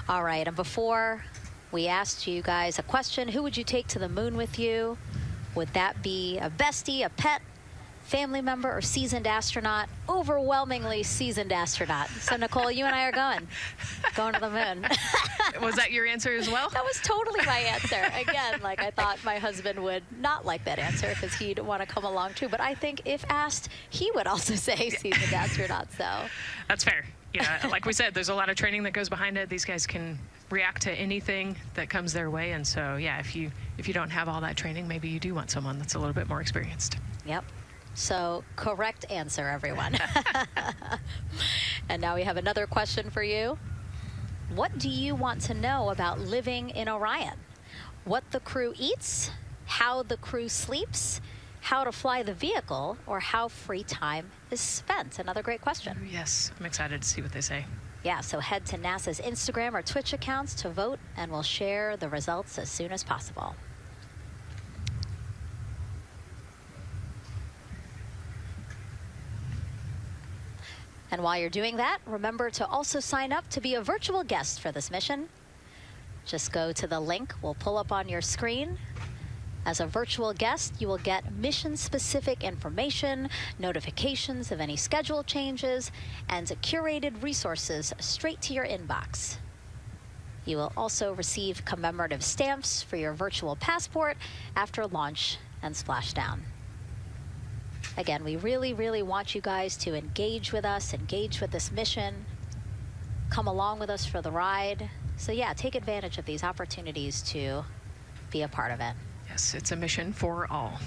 Speaker 2: All right. And before we asked you guys a question, who would you take to the moon with you? Would that be a bestie, a pet, family member, or seasoned astronaut? Overwhelmingly seasoned astronaut. So, Nicole, you and I are going to the moon.
Speaker 1: Was that your answer as well?
Speaker 2: That was totally my answer. Again, like, I thought my husband would not like that answer because he'd want to come along too. But I think if asked, he would also say seasoned astronaut. So
Speaker 1: that's fair. You know, like we said, there's a lot of training that goes behind it. These guys can react to anything that comes their way. And so, yeah, if you don't have all that training, maybe you do want someone that's a little bit more experienced.
Speaker 2: Yep. So, correct answer, everyone. And now we have another question for you. What do you want to know about living in Orion? What the crew eats, how the crew sleeps, how to fly the vehicle, or how free time is spent? Another great question.
Speaker 1: Yes, I'm excited to see what they say.
Speaker 2: Yeah, so head to NASA's Instagram or Twitch accounts to vote, and we'll share the results as soon as possible. And while you're doing that, remember to also sign up to be a virtual guest for this mission. Just go to the link we'll pull up on your screen. As a virtual guest, you will get mission-specific information, notifications of any schedule changes, and curated resources straight to your inbox. You will also receive commemorative stamps for your virtual passport after launch and splashdown. Again, we really, really want you guys to engage with us, engage with this mission, come along with us for the ride. So yeah, take advantage of these opportunities to be a part of it.
Speaker 1: Yes, it's a mission for all.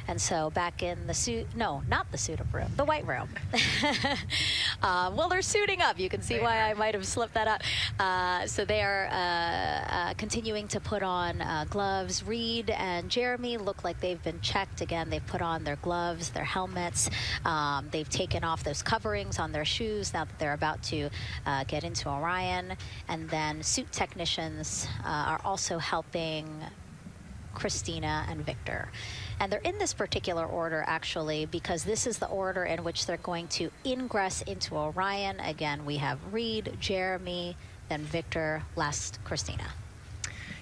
Speaker 2: And so back in the suit, no, not the suit-up room, the white room. Well, they're suiting up. You can see why I might have slipped that up. So they are continuing to put on gloves. Reed and Jeremy look like they've been checked. Again, they've put on their gloves, their helmets. They've taken off those coverings on their shoes now that they're about to get into Orion. And then suit technicians are also helping Christina and Victor. And they're in this particular order, actually, because this is the order in which they're going to ingress into Orion. Again, we have Reed, Jeremy, then Victor, last Christina.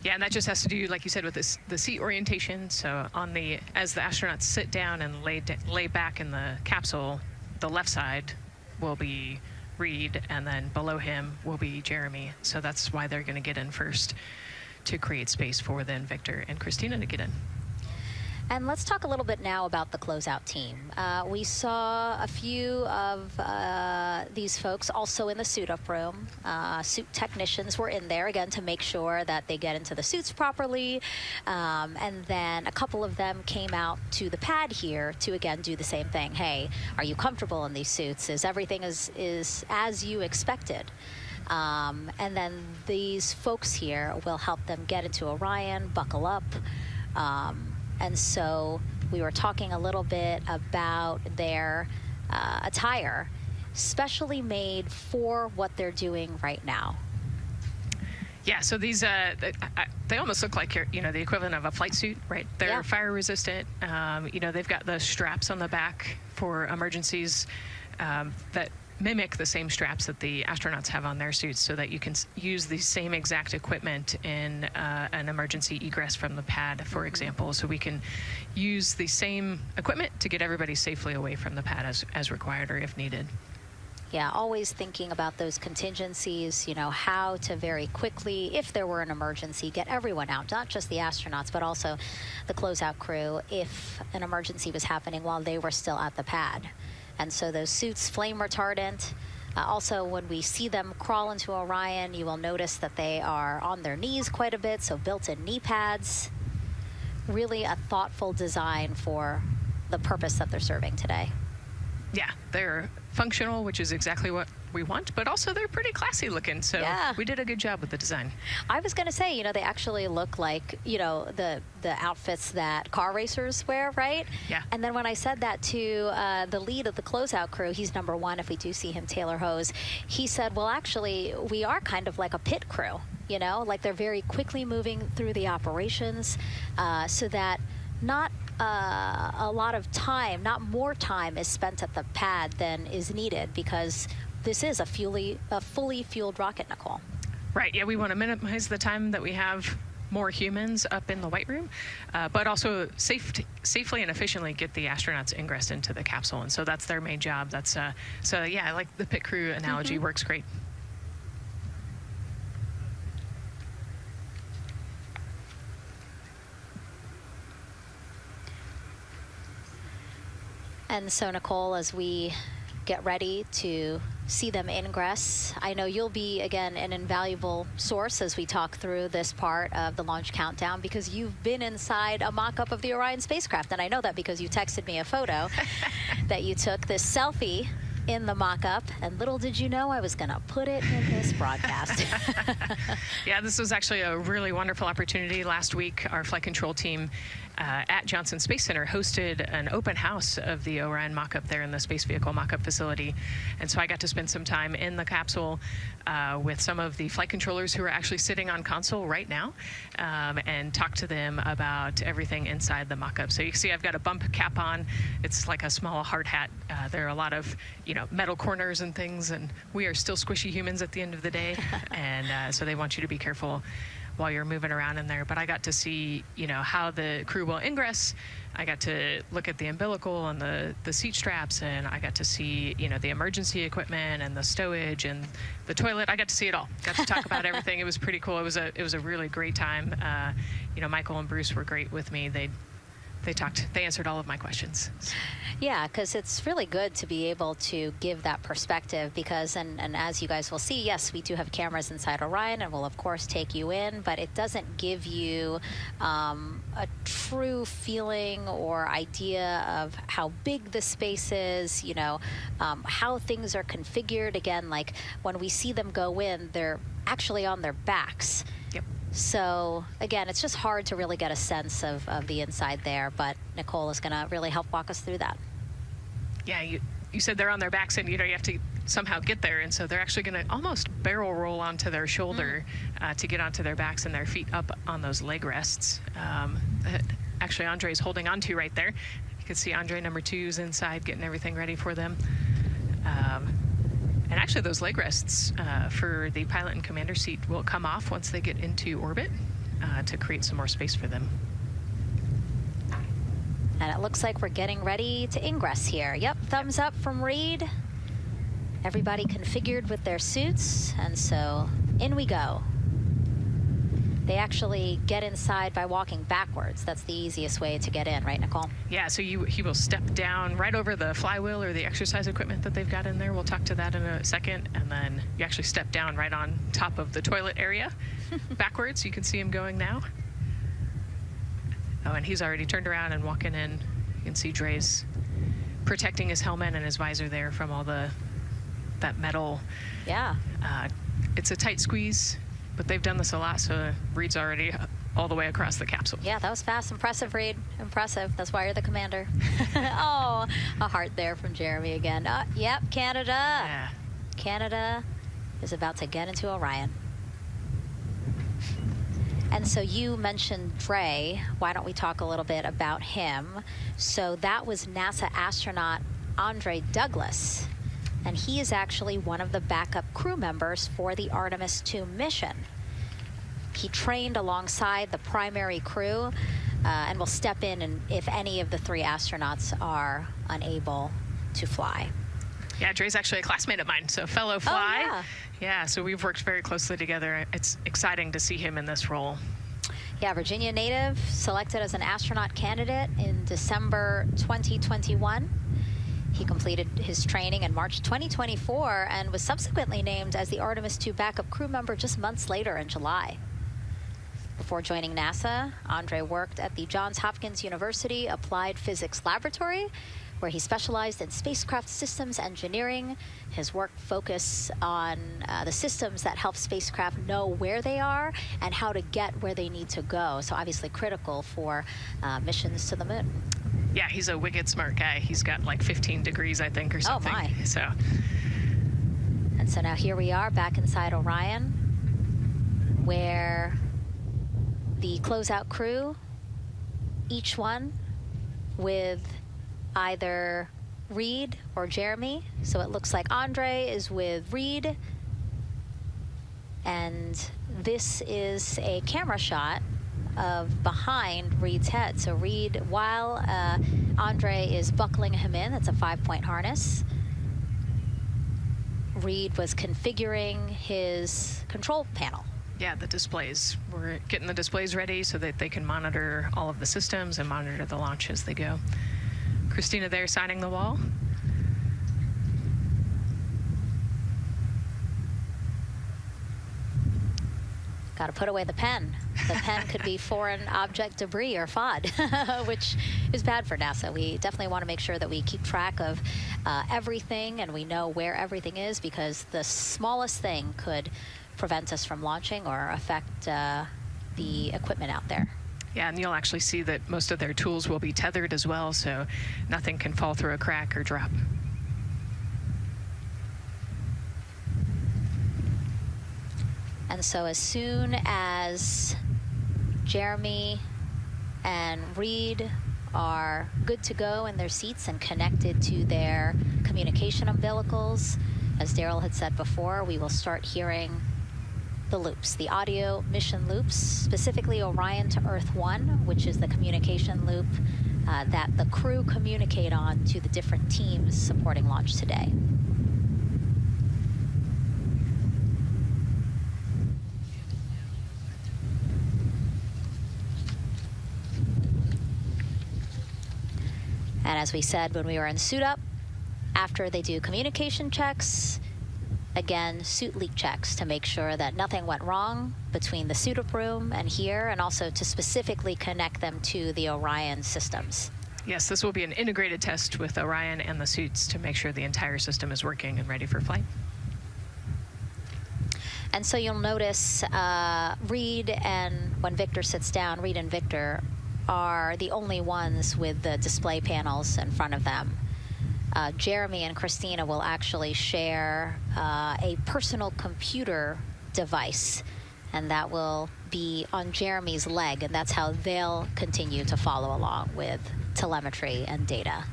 Speaker 1: Yeah, and that just has to do, like you said, with the seat orientation. So as the astronauts sit down and lay back in the capsule, the left side will be Reed, and then below him will be Jeremy. So that's why they're going to get in first, to create space for then Victor and Christina to get in.
Speaker 2: And let's talk a little bit now about the closeout team. We saw a few of these folks also in the suit-up room. Suit technicians were in there, again, to make sure that they get into the suits properly. And then a couple of them came out to the pad here to, again, do the same thing. Hey, are you comfortable in these suits? Is everything is as you expected? And then these folks here will help them get into Orion, buckle up. And so we were talking a little bit about their attire, specially made for what they're doing right now.
Speaker 1: Yeah, so these, they almost look like, you know, the equivalent of a flight suit, right? They're fire resistant. You know, they've got the straps on the back for emergencies that mimic the same straps that the astronauts have on their suits, so that you can use the same exact equipment in an emergency egress from the pad, for example. So we can use the same equipment to get everybody safely away from the pad as required or if needed.
Speaker 2: Yeah, always thinking about those contingencies, you know, how to very quickly, if there were an emergency, get everyone out, not just the astronauts, but also the closeout crew if an emergency was happening while they were still at the pad. And so those suits, flame retardant. Also, when we see them crawl into Orion, you will notice that they are on their knees quite a bit, so built-in knee pads. Really a thoughtful design for the purpose that they're serving today.
Speaker 1: Yeah, they're functional, which is exactly what we want, but also they're pretty classy looking. So
Speaker 2: Yeah.
Speaker 1: we did a good job with the design.
Speaker 2: I was going to say, you know, they actually look like, you know, the outfits that car racers wear, right?
Speaker 1: Yeah.
Speaker 2: And then when I said that to the lead of the closeout crew, he's number one if we do see him tailor hose, he said, well, actually, we are kind of like a pit crew, you know, like they're very quickly moving through the operations so that not a lot of time, not more time is spent at the pad than is needed, because this is a fully fueled rocket, Nicole.
Speaker 1: Right, yeah, we want to minimize the time that we have more humans up in the White Room, but also safely and efficiently get the astronauts ingress into the capsule. And so that's their main job. That's so yeah, I like the pit crew analogy, works great.
Speaker 2: And so, Nicole, as we get ready to see them ingress, I know you'll be, again, an invaluable source as we talk through this part of the launch countdown, because you've been inside a mock-up of the Orion spacecraft. And I know that because you texted me a photo that you took, this selfie in the mock-up, and little did you know I was going to put it in this broadcast.
Speaker 1: Yeah, this was actually a really wonderful opportunity. Last week, our flight control team at Johnson Space Center hosted an open house of the Orion mock-up there in the space vehicle mock-up facility. And so I got to spend some time in the capsule with some of the flight controllers who are actually sitting on console right now and talk to them about everything inside the mock-up. So you can see I've got a bump cap on. It's like a small hard hat. There are a lot of, you know, metal corners and things, and we are still squishy humans at the end of the day. And so they want you to be careful while you're moving around in there. But I got to see, you know, how the crew will ingress. I got to look at the umbilical and the seat straps, and I got to see, you know, the emergency equipment and the stowage and the toilet. I got to see it all. Got to talk about everything. It was pretty cool. It was a really great time. You know, Michael and Bruce were great with me. They answered all of my questions.
Speaker 2: Yeah, because it's really good to be able to give that perspective, because, and as you guys will see, yes, we do have cameras inside Orion and we'll of course take you in, but it doesn't give you a true feeling or idea of how big the space is, you know, how things are configured. Again, like when we see them go in, they're actually on their backs.
Speaker 1: Yep.
Speaker 2: So again, it's just hard to really get a sense of the inside there, but Nicole is going to really help walk us through that.
Speaker 1: Yeah, you said they're on their backs, and you know you have to somehow get there, and so they're actually going to almost barrel roll onto their shoulder to get onto their backs, and their feet up on those leg rests. Actually, Andre's holding onto right there. You can see Andre number 2's inside getting everything ready for them. And actually, those leg rests for the pilot and commander seat will come off once they get into orbit to create some more space for them.
Speaker 2: And it looks like we're getting ready to ingress here. Yep, thumbs up from Reed. Everybody configured with their suits, and so in we go. They actually get inside by walking backwards. That's the easiest way to get in, right, Nicole?
Speaker 1: Yeah, so he will step down right over the flywheel or the exercise equipment that they've got in there. We'll talk to that in a second. And then you actually step down right on top of the toilet area backwards. You can see him going now. Oh, and he's already turned around and walking in. You can see Dre's protecting his helmet and his visor there from all that metal.
Speaker 2: Yeah.
Speaker 1: It's a tight squeeze, but they've done this a lot, so Reed's already all the way across the capsule.
Speaker 2: Yeah, that was fast. Impressive, Reed. Impressive. That's why you're the commander. Oh, a heart there from Jeremy again. Yep, Canada.
Speaker 1: Yeah.
Speaker 2: Canada is about to get into Orion. And so you mentioned Dre. Why don't we talk a little bit about him? So that was NASA astronaut Andre Douglas. And he is actually one of the backup crew members for the Artemis II mission. He trained alongside the primary crew and will step in and if any of the 3 astronauts are unable to fly.
Speaker 1: Yeah, Dre's actually a classmate of mine, so fellow fly.
Speaker 2: Oh, yeah.
Speaker 1: Yeah, so we've worked very closely together. It's exciting to see him in this role.
Speaker 2: Yeah, Virginia native, selected as an astronaut candidate in December 2021. He completed his training in March 2024 and was subsequently named as the Artemis II backup crew member just months later in July. Before joining NASA, Andre worked at the Johns Hopkins University Applied Physics Laboratory, where he specialized in spacecraft systems engineering. His work focused on the systems that help spacecraft know where they are and how to get where they need to go. So obviously critical for missions to the moon.
Speaker 1: Yeah, he's a wicked smart guy. He's got like 15 degrees, I think, or something.
Speaker 2: Oh, my.
Speaker 1: So.
Speaker 2: And so now here we are back inside Orion, where the closeout crew, each one with either Reed or Jeremy. So it looks like Andre is with Reed. And this is a camera shot of behind Reed's head. So Reed, while Andre is buckling him in, it's a 5-point harness, Reed was configuring his control panel.
Speaker 1: Yeah, the displays. We're getting the displays ready so that they can monitor all of the systems and monitor the launch as they go. Christina there signing the wall.
Speaker 2: Got to put away the pen. The pen could be foreign object debris or FOD, which is bad for NASA. We definitely want to make sure that we keep track of everything and we know where everything is, because the smallest thing could prevent us from launching or affect the equipment out there.
Speaker 1: Yeah, and you'll actually see that most of their tools will be tethered as well, so nothing can fall through a crack or drop.
Speaker 2: And so as soon as Jeremy and Reed are good to go in their seats and connected to their communication umbilicals, as Daryl had said before, we will start hearing the loops, the audio mission loops, specifically Orion to Earth 1, which is the communication loop that the crew communicate on to the different teams supporting launch today. And as we said when we were in suit up, after they do communication checks, again, suit leak checks to make sure that nothing went wrong between the suit up room and here, and also to specifically connect them to the Orion systems.
Speaker 1: Yes, this will be an integrated test with Orion and the suits to make sure the entire system is working and ready for flight.
Speaker 2: And so you'll notice Reed and when Victor sits down, Reed and Victor are the only ones with the display panels in front of them. Jeremy and Christina will actually share a personal computer device, and that will be on Jeremy's leg, and that's how they'll continue to follow along with telemetry and data.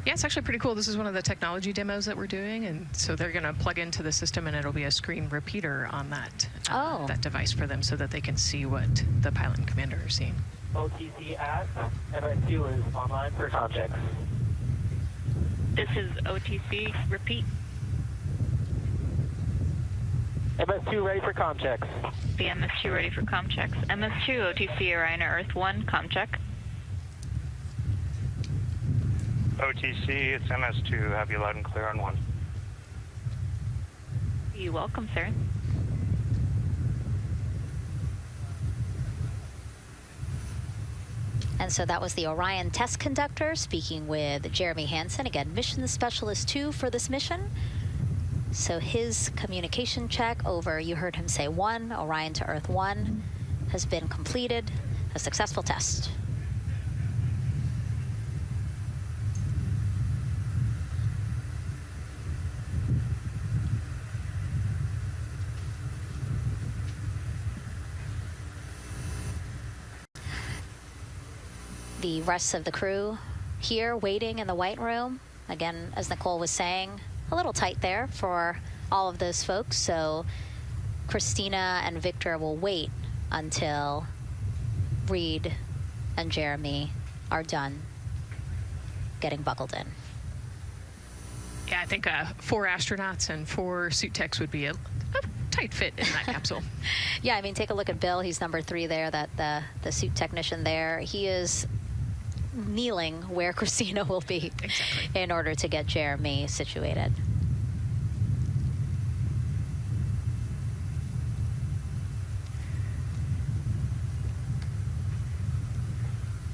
Speaker 1: Yeah, it's actually pretty cool. This is one of the technology demos that we're doing, and so they're going to plug into the system, and it'll be a screen repeater on that, that device for them so that they can see what the pilot and commander are seeing.
Speaker 9: OTC at MS2 is online for context.
Speaker 10: This is OTC. Repeat.
Speaker 9: MS2 ready for comm checks.
Speaker 10: The MS2 ready for comm checks. MS2 OTC Orion Earth 1 comm check.
Speaker 11: OTC, it's MS2. Have you loud and clear on 1.
Speaker 10: You're welcome, sir.
Speaker 2: And so that was the Orion test conductor speaking with Jeremy Hansen, again, mission specialist 2 for this mission. So his communication check over, you heard him say 1, Orion to Earth 1, has been completed, a successful test. The rest of the crew here waiting in the white room. Again, as Nicole was saying, a little tight there for all of those folks. So Christina and Victor will wait until Reed and Jeremy are done getting buckled in.
Speaker 1: Yeah, I think 4 astronauts and 4 suit techs would be a tight fit in that capsule.
Speaker 2: Yeah, I mean, take a look at Bill. He's number 3 there, that the suit technician there. He is kneeling where Christina will be in order to get Jeremy situated.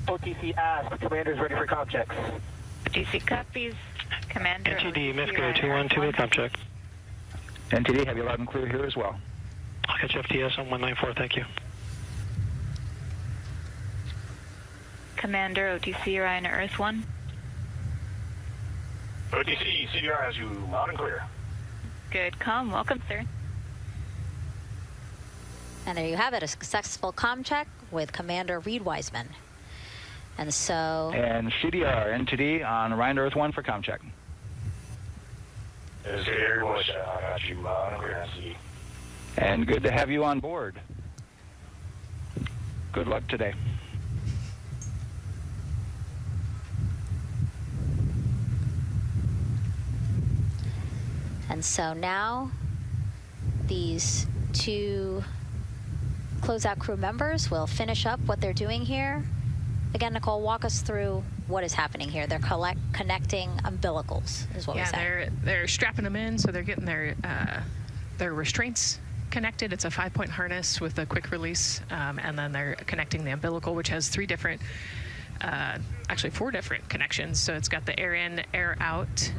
Speaker 9: OTC ask, commander's ready for comm checks.
Speaker 10: OTC copies. Commander.
Speaker 9: NTD, Mexico 212, com check.
Speaker 12: NTD, have you loud and clear here as well.
Speaker 9: I'll catch FTS on 194, thank you.
Speaker 10: Commander, OTC Orion Earth 1.
Speaker 11: OTC, CDR has you loud and clear.
Speaker 10: Good comm, welcome, sir.
Speaker 2: And there you have it, a successful comm check with Commander Reed Wiseman. And so...
Speaker 12: And CDR, NTD on Orion Earth 1 for comm check.
Speaker 11: I got you loud and clear, NTD.
Speaker 12: And good to have you on board. Good luck today.
Speaker 2: And so now these two closeout crew members will finish up what they're doing here. Again, Nicole, walk us through what is happening here. They're connecting umbilicals, is what we said.
Speaker 1: Yeah, they're strapping them in, so they're getting their restraints connected. It's a 5-point harness with a quick release, and then they're connecting the umbilical, which has actually 4 different connections. So it's got the air in, air out,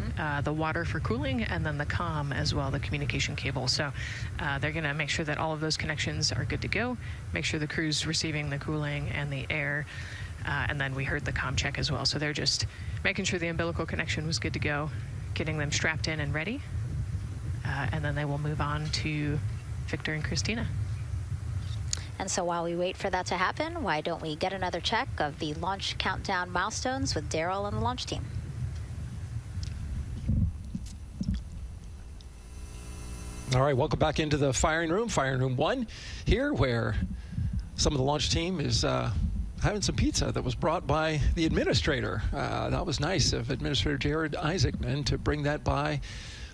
Speaker 1: the water for cooling, and then the comm as well, the communication cable. So they're going to make sure that all of those connections are good to go, make sure the crew's receiving the cooling and the air, and then we heard the comm check as well. So they're just making sure the umbilical connection was good to go, getting them strapped in and ready, and then they will move on to Victor and Christina.
Speaker 2: And so while we wait for that to happen, why don't we get another check of the launch countdown milestones with Daryl and the launch team?
Speaker 7: All right, welcome back into the firing room 1 here, where some of the launch team is having some pizza that was brought by the administrator. That was nice of Administrator Jared Isaacman to bring that by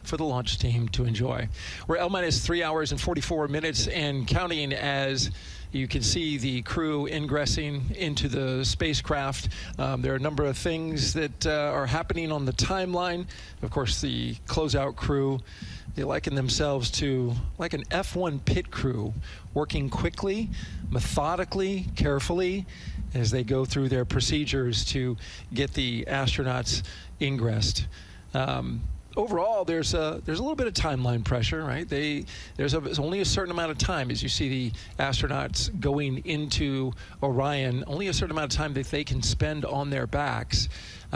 Speaker 7: for the launch team to enjoy. We're L-3 hours and 44 minutes and counting as you can see the crew ingressing into the spacecraft. There are a number of things that are happening on the timeline. Of course, the closeout crew, they liken themselves to like an F1 pit crew, working quickly, methodically, carefully, as they go through their procedures to get the astronauts ingressed. Overall, there's a little bit of timeline pressure, right? There's only a certain amount of time, as you see the astronauts going into Orion, only a certain amount of time that they can spend on their backs.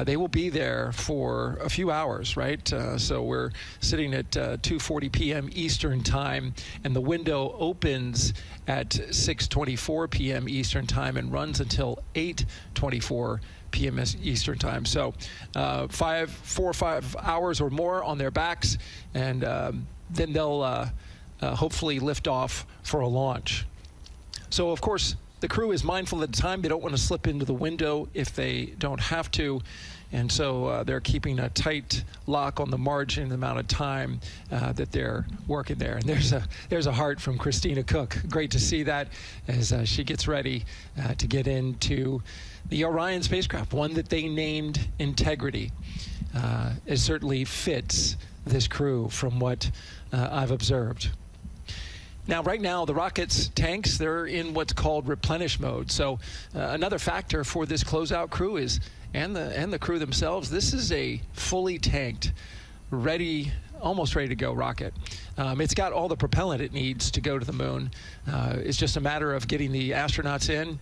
Speaker 7: They will be there for a few hours, right? So we're sitting at 2:40 p.m. Eastern time, and the window opens at 6:24 p.m. Eastern time and runs until 8:24 p.m. Eastern time. So 4 or 5 hours or more on their backs, and then they'll hopefully lift off for a launch. So of course the crew is mindful at the time. They don't want to slip into the window if they don't have to, and so they're keeping a tight lock on the margin, the amount of time that they're working there. And there's a heart from Christina Cook. Great to see that as she gets ready to get into the Orion spacecraft, one that they named Integrity. It certainly fits this crew from what I've observed. Now, right now, the rocket's tanks, they're in what's called replenish mode. So another factor for this closeout crew is, and the crew themselves, this is a fully tanked, almost ready to go rocket. It's got all the propellant it needs to go to the moon. It's just a matter of getting the astronauts in,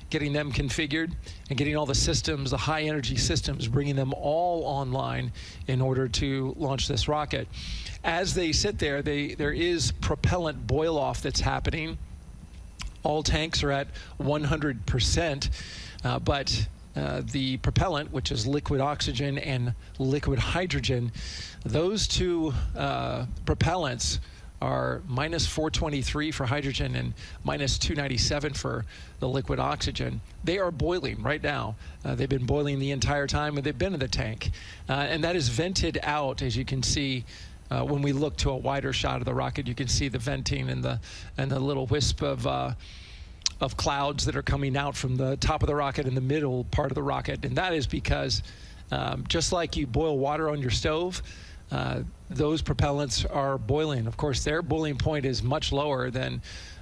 Speaker 7: getting them configured, and getting all the systems, the high energy systems, bringing them all online in order to launch this rocket. As they sit there, there is propellant boil off that's happening. All tanks are at 100%, but the propellant, which is liquid oxygen and liquid hydrogen, those two propellants are minus 423 for hydrogen and minus 297 for the liquid oxygen. They are boiling right now. They've been boiling the entire time when they've been in the tank. And that is vented out, as you can see. When we look to a wider shot of the rocket, you can see the venting and the little wisp of clouds that are coming out from the top of the rocket and the middle part of the rocket. And that is because just like you boil water on your stove, those propellants are boiling. Of course, their boiling point is much lower than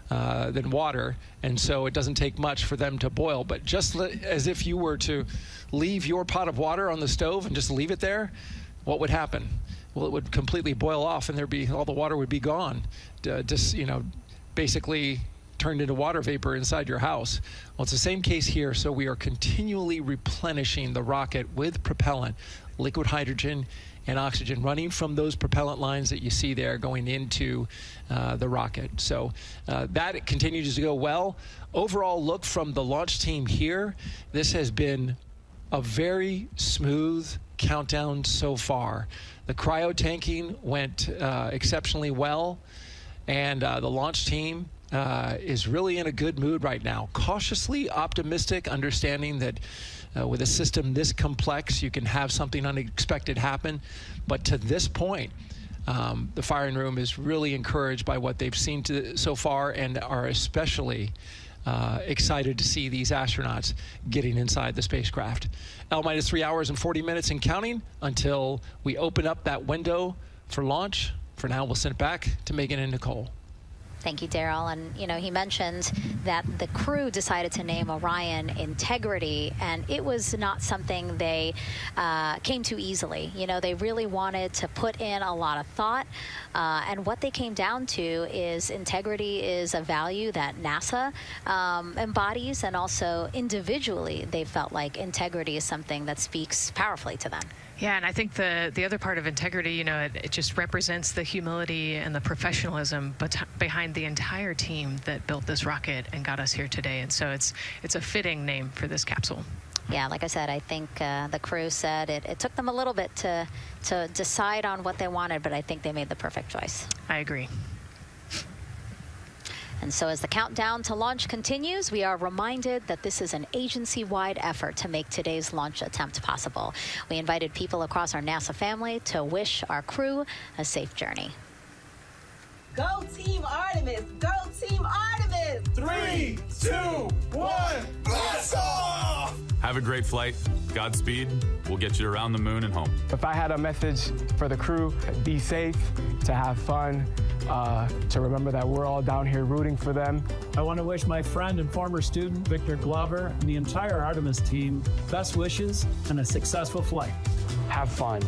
Speaker 7: than water, and so it doesn't take much for them to boil. But just as if you were to leave your pot of water on the stove and just leave it there, what would happen? Well, it would completely boil off, and all the water would be gone. Just, you know, basically turned into water vapor inside your house. Well, it's the same case here. So we are continually replenishing the rocket with propellant, liquid hydrogen and oxygen, running from those propellant lines that you see there going into the rocket. So that continues to go well. Overall look from the launch team here, this has been a very smooth countdown so far. The cryo tanking went exceptionally well, and the launch team is really in a good mood right now. Cautiously optimistic, understanding that with a system this complex, you can have something unexpected happen. But to this point, the firing room is really encouraged by what they've seen so far, and are especially excited to see these astronauts getting inside the spacecraft. L-minus 3 hours and 40 minutes and counting until we open up that window for launch. For now, we'll send it back to Megan and Nicole.
Speaker 2: Thank you, Daryl. And, you know, he mentioned that the crew decided to name Orion Integrity, and it was not something they came to easily. You know, they really wanted to put in a lot of thought, and what they came down to is integrity is a value that NASA embodies, and also individually they felt like integrity is something that speaks powerfully to them.
Speaker 1: Yeah, and I think the other part of integrity, you know, it just represents the humility and the professionalism behind the entire team that built this rocket and got us here today. And so it's a fitting name for this capsule.
Speaker 2: Yeah, like I said, I think the crew said it took them a little bit to decide on what they wanted, but I think they made the perfect choice.
Speaker 1: I agree.
Speaker 2: And so as the countdown to launch continues, we are reminded that this is an agency-wide effort to make today's launch attempt possible. We invited people across our NASA family to wish our crew a safe journey.
Speaker 13: Go Team Artemis! Go Team Artemis!
Speaker 14: 3, 2, 1, blast off!
Speaker 15: Have a great flight. Godspeed. We'll get you around the moon and home.
Speaker 16: If I had a message for the crew, be safe, to have fun, to remember that we're all down here rooting for them.
Speaker 17: I want to wish my friend and former student, Victor Glover, and the entire Artemis team best wishes and a successful flight.
Speaker 16: Have fun.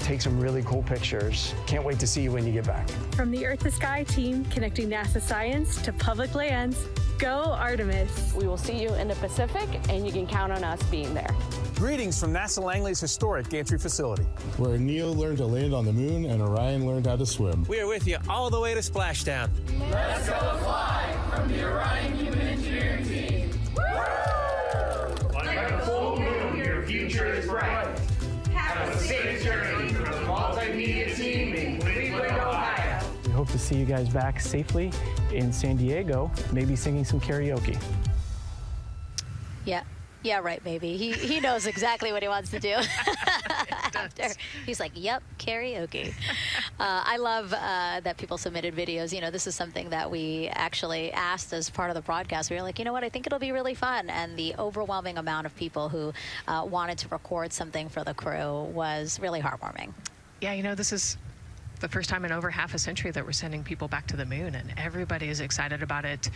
Speaker 16: Take some really cool pictures. Can't wait to see you when you get back.
Speaker 18: From the Earth to Sky team, connecting NASA science to public lands, go Artemis.
Speaker 19: We will see you in the Pacific, and you can count on us being there.
Speaker 20: Greetings from NASA Langley's historic gantry facility,
Speaker 21: where Neil learned to land on the moon and Orion learned how to swim.
Speaker 22: We are with you all the way to splashdown.
Speaker 14: Let's go fly from the Orion Human Engineering Team. Woo! Like a full moon, your future is bright. Have a safe journey from the multimedia team in Cleveland, Ohio.
Speaker 16: We hope to see you guys back safely in San Diego, maybe singing some karaoke.
Speaker 2: Yeah, right, maybe. He knows exactly what he wants to do. After, he's like, yep, karaoke. I love that people submitted videos. You know, this is something that we actually asked as part of the broadcast. We were like, you know what, I think it'll be really fun. And the overwhelming amount of people who wanted to record something for the crew was really heartwarming.
Speaker 1: Yeah, you know, this is the first time in over half a century that we're sending people back to the moon, and everybody is excited about it.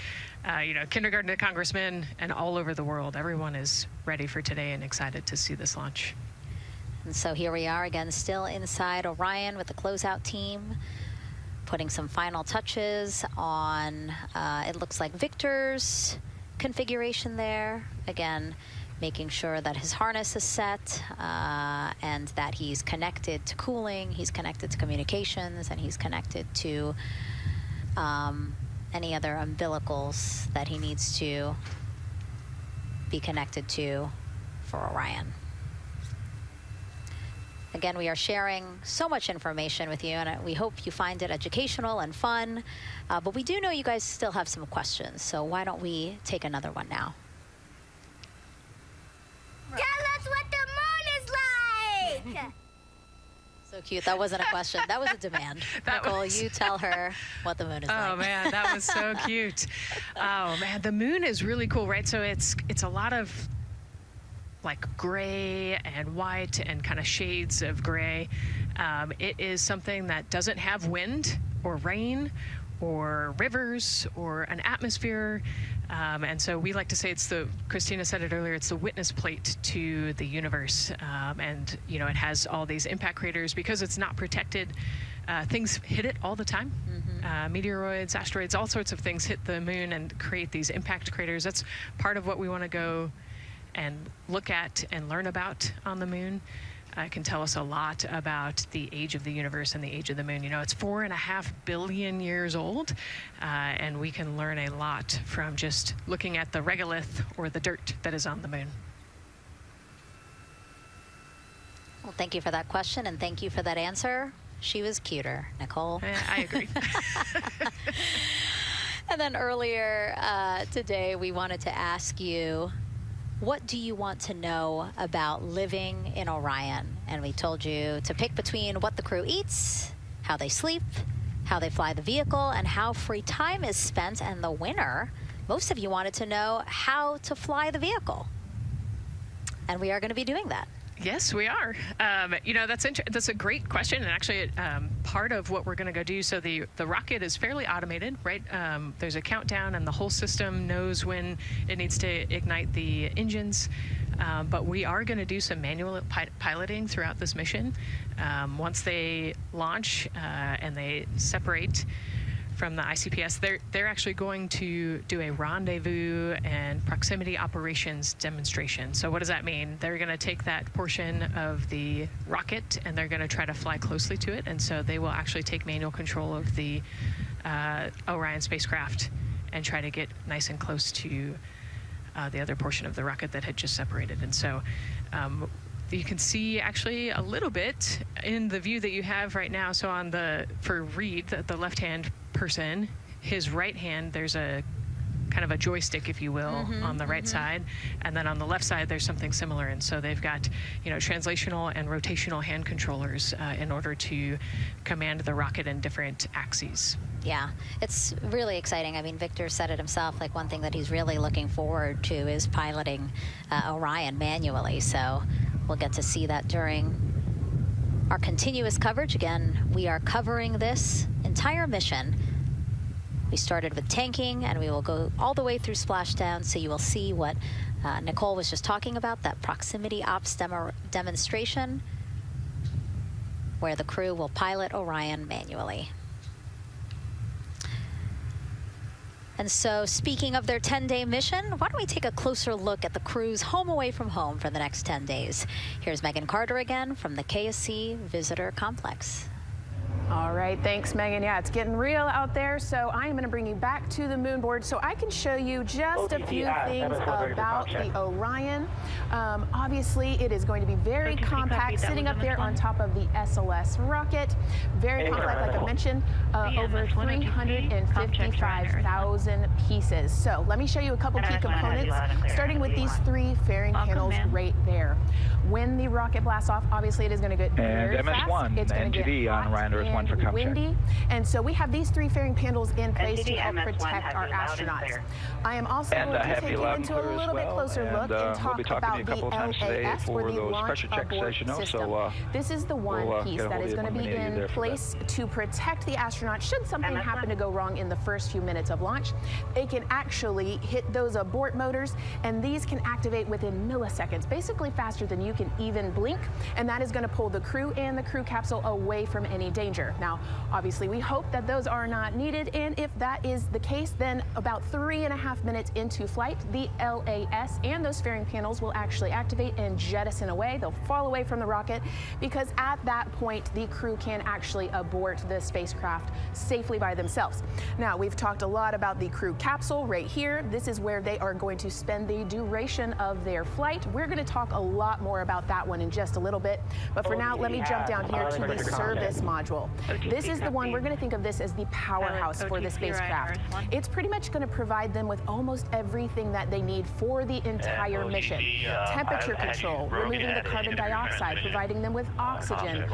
Speaker 1: You know, kindergarten to congressmen and all over the world, everyone is ready for today and excited to see this launch.
Speaker 2: And so here we are again, still inside Orion with the closeout team, putting some final touches on, it looks like Victor's configuration there. Again, making sure that his harness is set and that he's connected to cooling, he's connected to communications, and he's connected to any other umbilicals that he needs to be connected to for Orion. Again, we are sharing so much information with you, and we hope you find it educational and fun. But we do know you guys still have some questions, so why don't we take another one now?
Speaker 23: Tell us what the moon is like!
Speaker 2: So cute. That wasn't a question. That was a demand. Nicole, you tell her what the moon is like.
Speaker 1: Oh, man, that was so cute. Oh, man, the moon is really cool, right? So it's a lot of like gray and white and kind of shades of gray. It is something that doesn't have wind or rain or rivers or an atmosphere. And so we like to say it's Christina said it earlier, it's the witness plate to the universe. And, you know, it has all these impact craters because it's not protected. Things hit it all the time. Meteoroids, asteroids, all sorts of things hit the moon and create these impact craters. That's part of what we want to go and look at and learn about on the moon. It can tell us a lot about the age of the universe and the age of the moon. You know, it's 4.5 billion years old, and we can learn a lot from just looking at the regolith or the dirt that is on the moon.
Speaker 2: Well, thank you for that question, and thank you for that answer. She was cuter, Nicole.
Speaker 1: I agree.
Speaker 2: And then earlier today, we wanted to ask you, what do you want to know about living in Orion? And we told you to pick between what the crew eats, how they sleep, how they fly the vehicle, and how free time is spent. And the winner, most of you wanted to know how to fly the vehicle. And we are going to be doing that.
Speaker 1: Yes, we are. You know, that's a great question, and actually part of what we're going to go do. So the rocket is fairly automated, right? There's a countdown, and the whole system knows when it needs to ignite the engines. But we are going to do some manual piloting throughout this mission. Once they launch and they separate from the ICPS, they're actually going to do a rendezvous and proximity operations demonstration. So what does that mean? They're going to take that portion of the rocket and they're going to try to fly closely to it. And so they will actually take manual control of the Orion spacecraft and try to get nice and close to the other portion of the rocket that had just separated. And so you can see actually a little bit in the view that you have right now. So on for Reed, the left-hand person, his right hand, there's a kind of a joystick, if you will, on the right side, and then on the left side there's something similar. And so they've got, you know, translational and rotational hand controllers in order to command the rocket in different axes.
Speaker 2: Yeah, it's really exciting. I mean, Victor said it himself, like one thing that he's really looking forward to is piloting Orion manually. So we'll get to see that during our continuous coverage. Again, we are covering this entire mission. We started with tanking, and we will go all the way through splashdown, so you will see what Nicole was just talking about, that proximity ops demonstration, where the crew will pilot Orion manually. And so, speaking of their 10-day mission, why don't we take a closer look at the crew's home away from home for the next 10 days. Here's Megan Carter again from the KSC Visitor Complex.
Speaker 3: All right, thanks, Megan. Yeah, it's getting real out there, so I am going to bring you back to the moon board so I can show you just a few things about the Orion. Obviously, it is going to be very compact, sitting up there on top of the SLS rocket. Very compact, like I mentioned, over 355,000 pieces. So let me show you a couple key components, starting with these three fairing panels right there. When the rocket blasts off, obviously it is going to get very fast.
Speaker 12: MS1
Speaker 3: it's going to get hot
Speaker 12: on Ryan Earth 1 for
Speaker 3: windy, and so we have these three fairing panels in place to help protect our astronauts. I am also going to take you into a little bit closer look and talk about the LAS, or the Launch Abort System. This is the one piece that is going to be in place to protect the astronauts should something happen to go wrong in the first few minutes of launch. They can actually hit those abort motors, and these can activate within milliseconds, basically faster than you can even blink, and that is going to pull the crew and the crew capsule away from any danger. Now, obviously, we hope that those are not needed, and if that is the case, then about 3.5 minutes into flight, the LAS and those fairing panels will actually activate and jettison away. They'll fall away from the rocket, because at that point, the crew can actually abort the spacecraft safely by themselves. Now, we've talked a lot about the crew capsule right here. This is where they are going to spend the duration of their flight. We're going to talk a lot more about that one in just a little bit, but for now, let me jump down here to the service module. This is the one, we're going to think of this as the powerhouse for the spacecraft. It's pretty much going to provide them with almost everything that they need for the entire mission. Temperature control, removing the carbon dioxide, providing them with oxygen,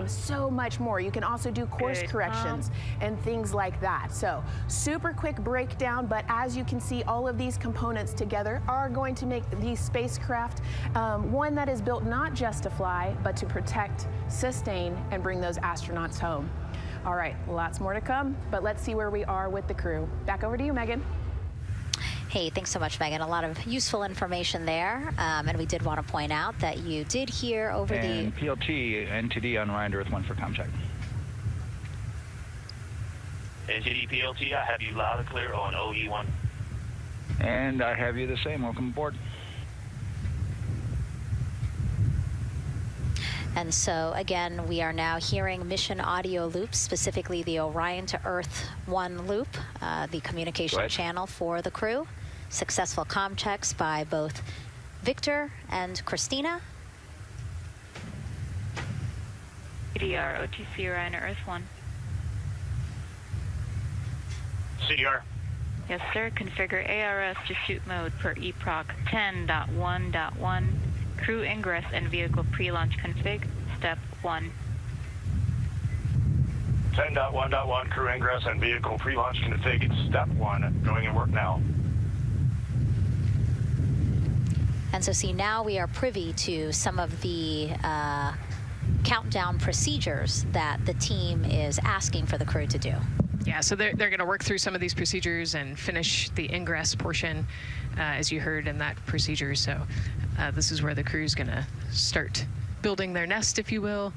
Speaker 3: so much more. You can also do course corrections and things like that. So super quick breakdown, but as you can see, all of these components together are going to make the spacecraft one that is built not just to fly, but to protect, sustain, and bring those astronauts home. All right, lots more to come, but let's see where we are with the crew. Back over to you, Megan.
Speaker 2: Hey, thanks so much, Megan. A lot of useful information there. And we did want to point out that you did hear over
Speaker 12: and the... PLT, NTD on Orion to Earth 1 for comm check.
Speaker 9: NTD PLT, I have you loud and clear on OE1.
Speaker 12: And I have you the same. Welcome aboard.
Speaker 2: And so, again, we are now hearing mission audio loops, specifically the Orion to Earth 1 loop, the communication channel for the crew. Successful comm checks by both Victor and Christina.
Speaker 10: CDR, OTC Orion to Earth 1.
Speaker 9: CDR.
Speaker 10: Yes, sir. Configure ARS to shoot mode per EPROC 10.1.1. Crew ingress and vehicle pre-launch config, step 1.
Speaker 9: 10.1.1, crew ingress and vehicle pre-launch config, step 1. Going in work now.
Speaker 2: And so see, now we are privy to some of the countdown procedures that the team is asking for the crew to do.
Speaker 1: Yeah, so they're going to work through some of these procedures and finish the ingress portion, as you heard in that procedure. So this is where the crew is going to start building their nest, if you will,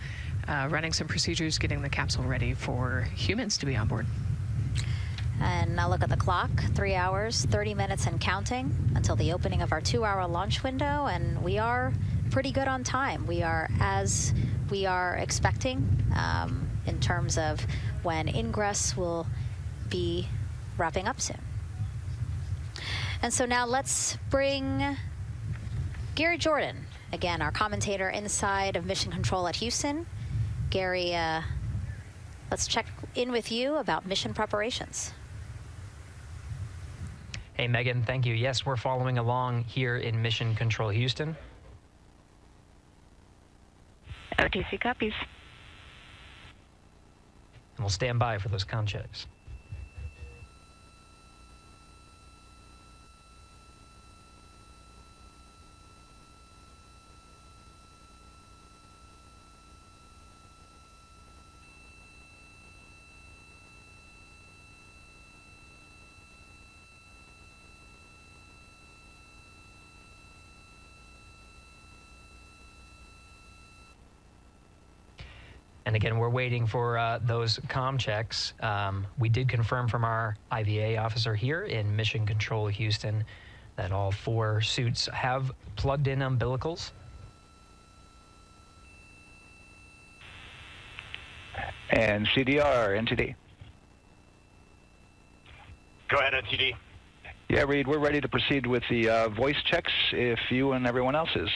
Speaker 1: running some procedures, getting the capsule ready for humans to be on board.
Speaker 2: And now look at the clock, 3 hours, 30 minutes and counting until the opening of our 2-hour launch window, and we are pretty good on time. We are as we are expecting in terms of when ingress will be wrapping up soon. And so now let's bring Gary Jordan, again, our commentator inside of Mission Control at Houston. Gary, let's check in with you about mission preparations.
Speaker 4: Hey, Megan, thank you. Yes, we're following along here in Mission Control Houston.
Speaker 10: OTC copies.
Speaker 4: And we'll stand by for those comm checks. And again, we're waiting for those comm checks. We did confirm from our IVA officer here in Mission Control Houston that all 4 suits have plugged in umbilicals.
Speaker 12: And CDR, NTD.
Speaker 9: Go ahead, NTD.
Speaker 12: Yeah, Reed, we're ready to proceed with the voice checks if you and everyone else is.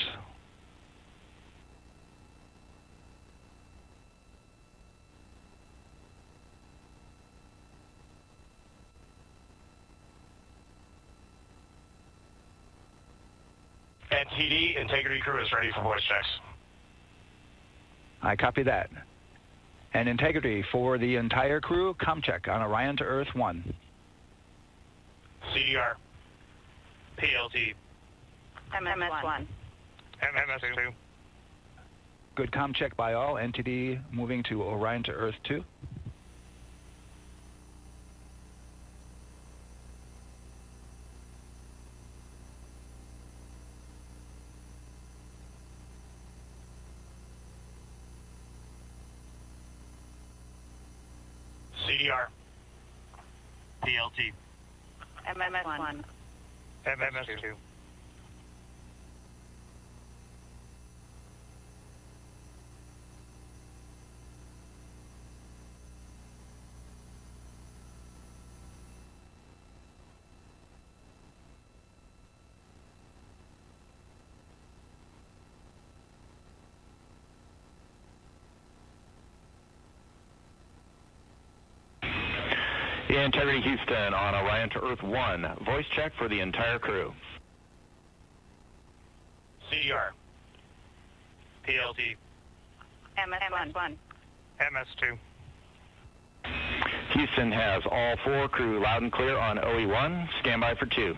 Speaker 9: NTD, integrity crew is ready for voice checks.
Speaker 12: I copy that. And integrity for the entire crew, comm check on Orion to Earth 1.
Speaker 9: CDR. PLT.
Speaker 10: MS1.
Speaker 9: MS2.
Speaker 12: Good comm check by all. NTD moving to Orion to Earth 2.
Speaker 9: CDR. PLT.
Speaker 10: MS1.
Speaker 9: MS2.
Speaker 12: Integrity Houston on Orion to Earth 1. Voice check for the entire crew.
Speaker 9: CDR. PLT.
Speaker 10: MS1.
Speaker 9: MS2.
Speaker 12: Houston has all 4 crew loud and clear on OE1. Stand by for 2.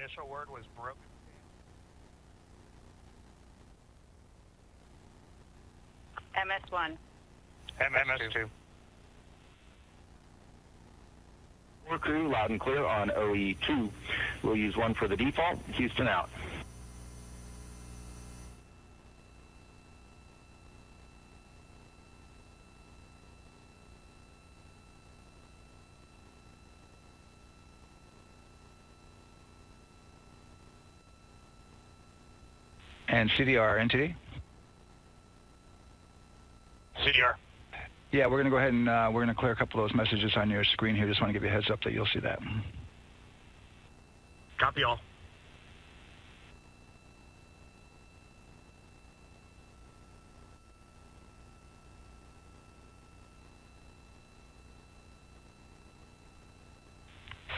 Speaker 9: initial word was broken.
Speaker 10: MS1.
Speaker 11: MS2.
Speaker 5: Four crew, loud and clear on OE2. We'll use 1 for the default. Houston out.
Speaker 12: And CDR, NTD?
Speaker 9: CDR.
Speaker 12: Yeah, we're going to go ahead and we're going to clear a couple of those messages on your screen here. Just want to give you a heads up that you'll see that.
Speaker 9: Copy all.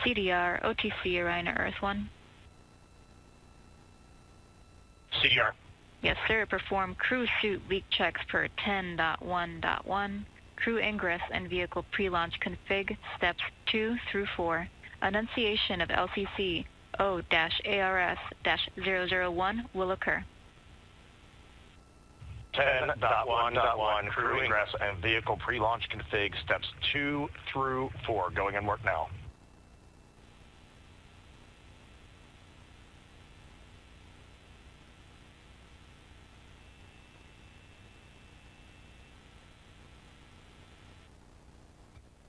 Speaker 10: CDR, OTC, Orion Earth 1.
Speaker 9: CDR.
Speaker 10: Yes, sir. Perform crew suit leak checks per 10.1.1. Crew ingress and vehicle pre-launch config steps 2 through 4. Annunciation of LCC O-ARS-001 will occur.
Speaker 9: 10.1.1 crew ingress and vehicle pre-launch config steps 2 through 4. Going in work now.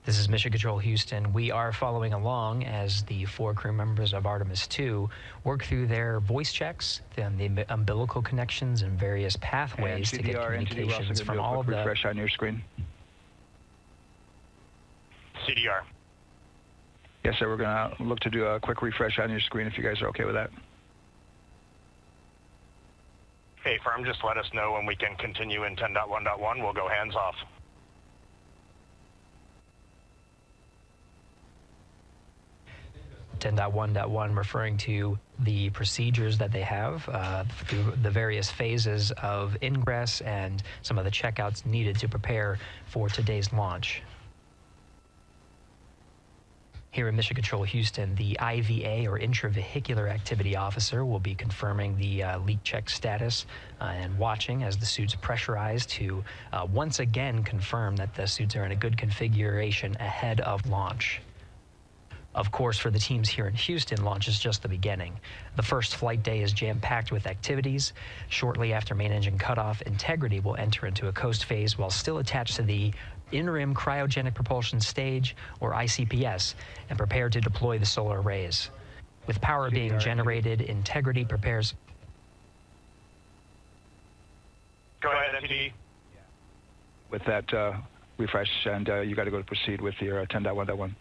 Speaker 4: This is Mission Control Houston. We are following along as the 4 crew members of Artemis II work through their voice checks, then the umbilical connections and various pathways to get communications from all of the...
Speaker 12: refresh on your screen.
Speaker 9: CDR.
Speaker 12: Yes, sir. We're going to look to do a quick refresh on your screen if you guys are okay with that.
Speaker 9: Hey, firm, just let us know when we can continue in 10.1.1. We'll go hands off.
Speaker 4: .1.1 referring to the procedures that they have through the various phases of ingress and some of the checkouts needed to prepare for today's launch. Here in Mission Control Houston, the IVA or intravehicular activity officer will be confirming the leak check status and watching as the suits pressurize to once again confirm that the suits are in a good configuration ahead of launch. Of course, for the teams here in Houston, launch is just the beginning. The first flight day is jam-packed with activities. Shortly after main engine cutoff, Integrity will enter into a coast phase while still attached to the in-rim cryogenic propulsion stage, or ICPS, and prepare to deploy the solar arrays. With power being generated, Integrity prepares...
Speaker 9: Go ahead, NTD.
Speaker 12: With that refresh, and you got to go to proceed with your 10.1.1.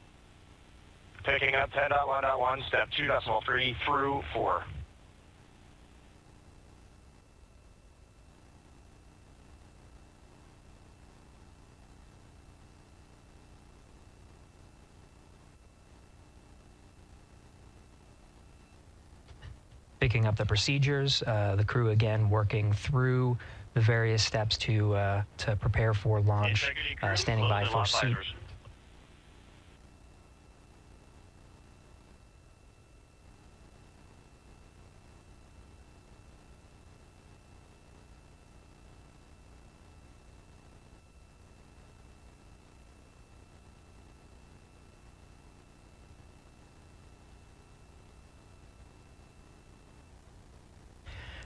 Speaker 9: Picking up 10.1.1, step 2.3 through 4.
Speaker 4: Picking up the procedures, the crew again working through the various steps to prepare for launch, standing by for seat.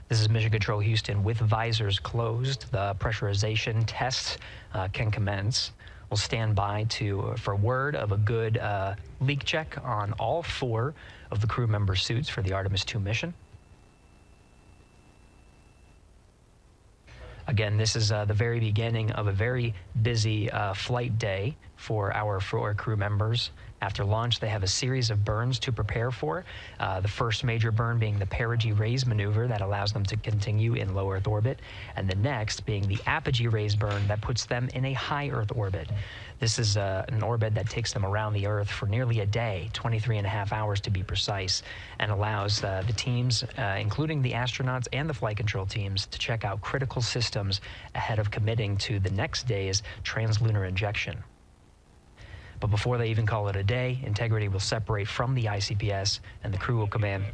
Speaker 4: This is Mission Control Houston. With visors closed, the pressurization tests can commence. We'll stand by for word of a good leak check on all 4 of the crew member suits for the Artemis II mission. Again, this is the very beginning of a very busy flight day for our 4 crew members. After launch, they have a series of burns to prepare for. The first major burn being the perigee raise maneuver that allows them to continue in low Earth orbit, and the next being the apogee raise burn that puts them in a high Earth orbit. This is an orbit that takes them around the Earth for nearly a day, 23.5 hours to be precise, and allows the teams, including the astronauts and the flight control teams, to check out critical systems ahead of committing to the next day's translunar injection. But before they even call it a day, Integrity will separate from the ICPS, and the crew will command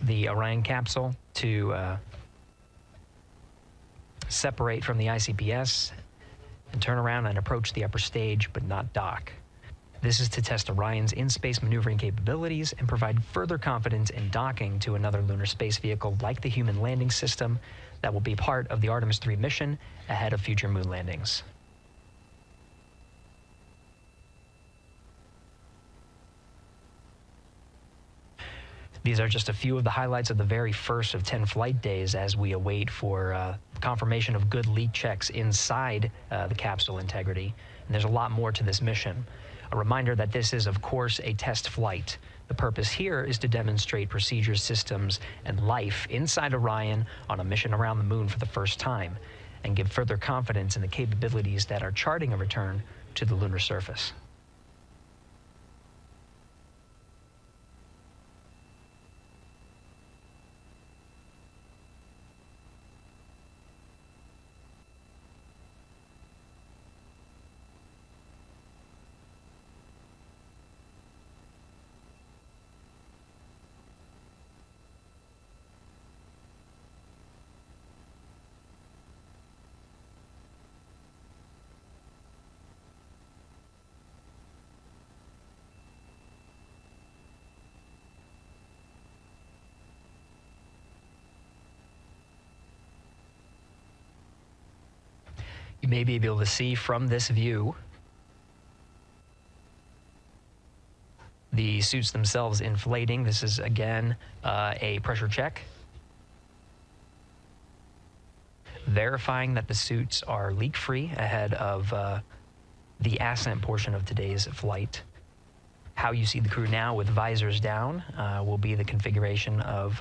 Speaker 4: the Orion capsule to separate from the ICPS and turn around and approach the upper stage, but not dock. This is to test Orion's in-space maneuvering capabilities and provide further confidence in docking to another lunar space vehicle like the Human Landing System that will be part of the Artemis II mission ahead of future moon landings. These are just a few of the highlights of the very first of 10 flight days as we await for confirmation of good leak checks inside the capsule Integrity. And there's a lot more to this mission. A reminder that this is, of course, a test flight. The purpose here is to demonstrate procedures, systems, and life inside Orion on a mission around the moon for the first time, and give further confidence in the capabilities that are charting a return to the lunar surface. You may be able to see from this view the suits themselves inflating. This is, again, a pressure check, verifying that the suits are leak-free ahead of the Ascent portion of today's flight. How you see the crew now with visors down will be the configuration of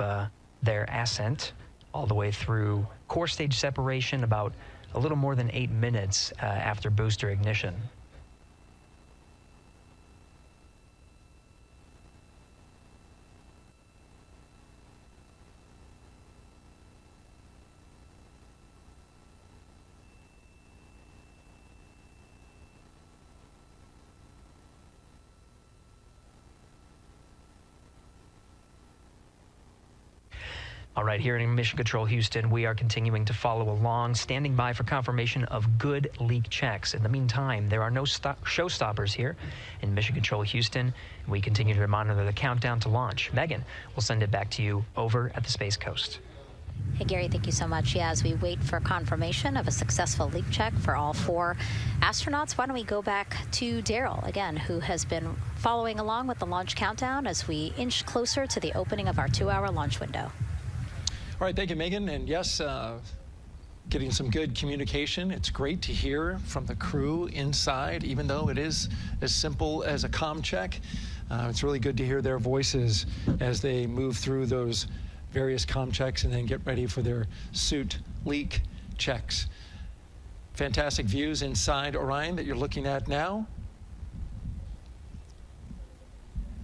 Speaker 4: their Ascent all the way through core stage separation, about a little more than 8 minutes after booster ignition. All right, here in Mission Control Houston, we are continuing to follow along, standing by for confirmation of good leak checks. In the meantime, there are no showstoppers here in Mission Control Houston. We continue to monitor the countdown to launch. Megan, we'll send it back to you over at the Space Coast.
Speaker 2: Hey, Gary, thank you so much. Yeah, as we wait for confirmation of a successful leak check for all 4 astronauts, why don't we go back to Daryl, again, who has been following along with the launch countdown as we inch closer to the opening of our 2-hour launch window.
Speaker 6: All right, thank you, Megan. And yes, getting some good communication. It's great to hear from the crew inside, even though it is as simple as a comm check. It's really good to hear their voices as they move through those various comm checks and then get ready for their suit leak checks. Fantastic views inside Orion that you're looking at now.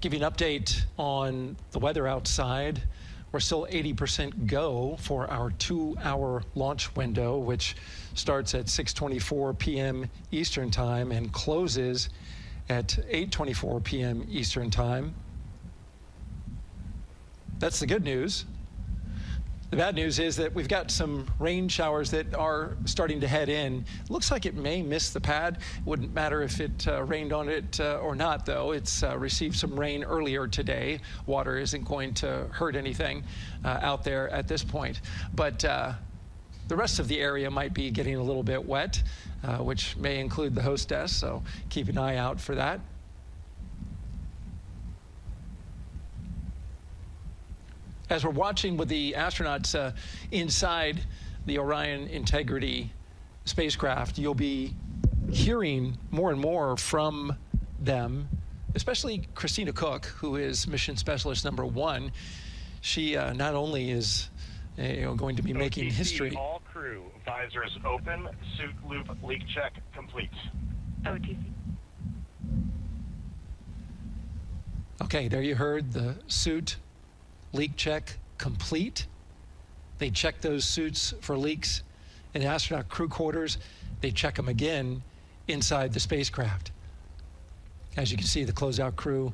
Speaker 6: Give you an update on the weather outside. We're still 80% go for our 2-hour launch window, which starts at 6:24 p.m. Eastern Time and closes at 8:24 p.m. Eastern Time. That's the good news. The bad news is that we've got some rain showers that are starting to head in. Looks like it may miss the pad. It wouldn't matter if it rained on it or not, though. It's received some rain earlier today. Water isn't going to hurt anything out there at this point. But the rest of the area might be getting a little bit wet, which may include the hostess, so keep an eye out for that. As we're watching with the astronauts inside the Orion Integrity spacecraft, you'll be hearing more and more from them, especially Christina Cook, who is mission specialist number 1. She not only is going to be making history.
Speaker 9: All crew, visors open, suit loop leak check complete.
Speaker 10: OTC.
Speaker 6: Okay, there you heard the suit leak check complete. They checked those suits for leaks in the astronaut crew quarters. They check them again inside the spacecraft. As you can see, the closeout crew,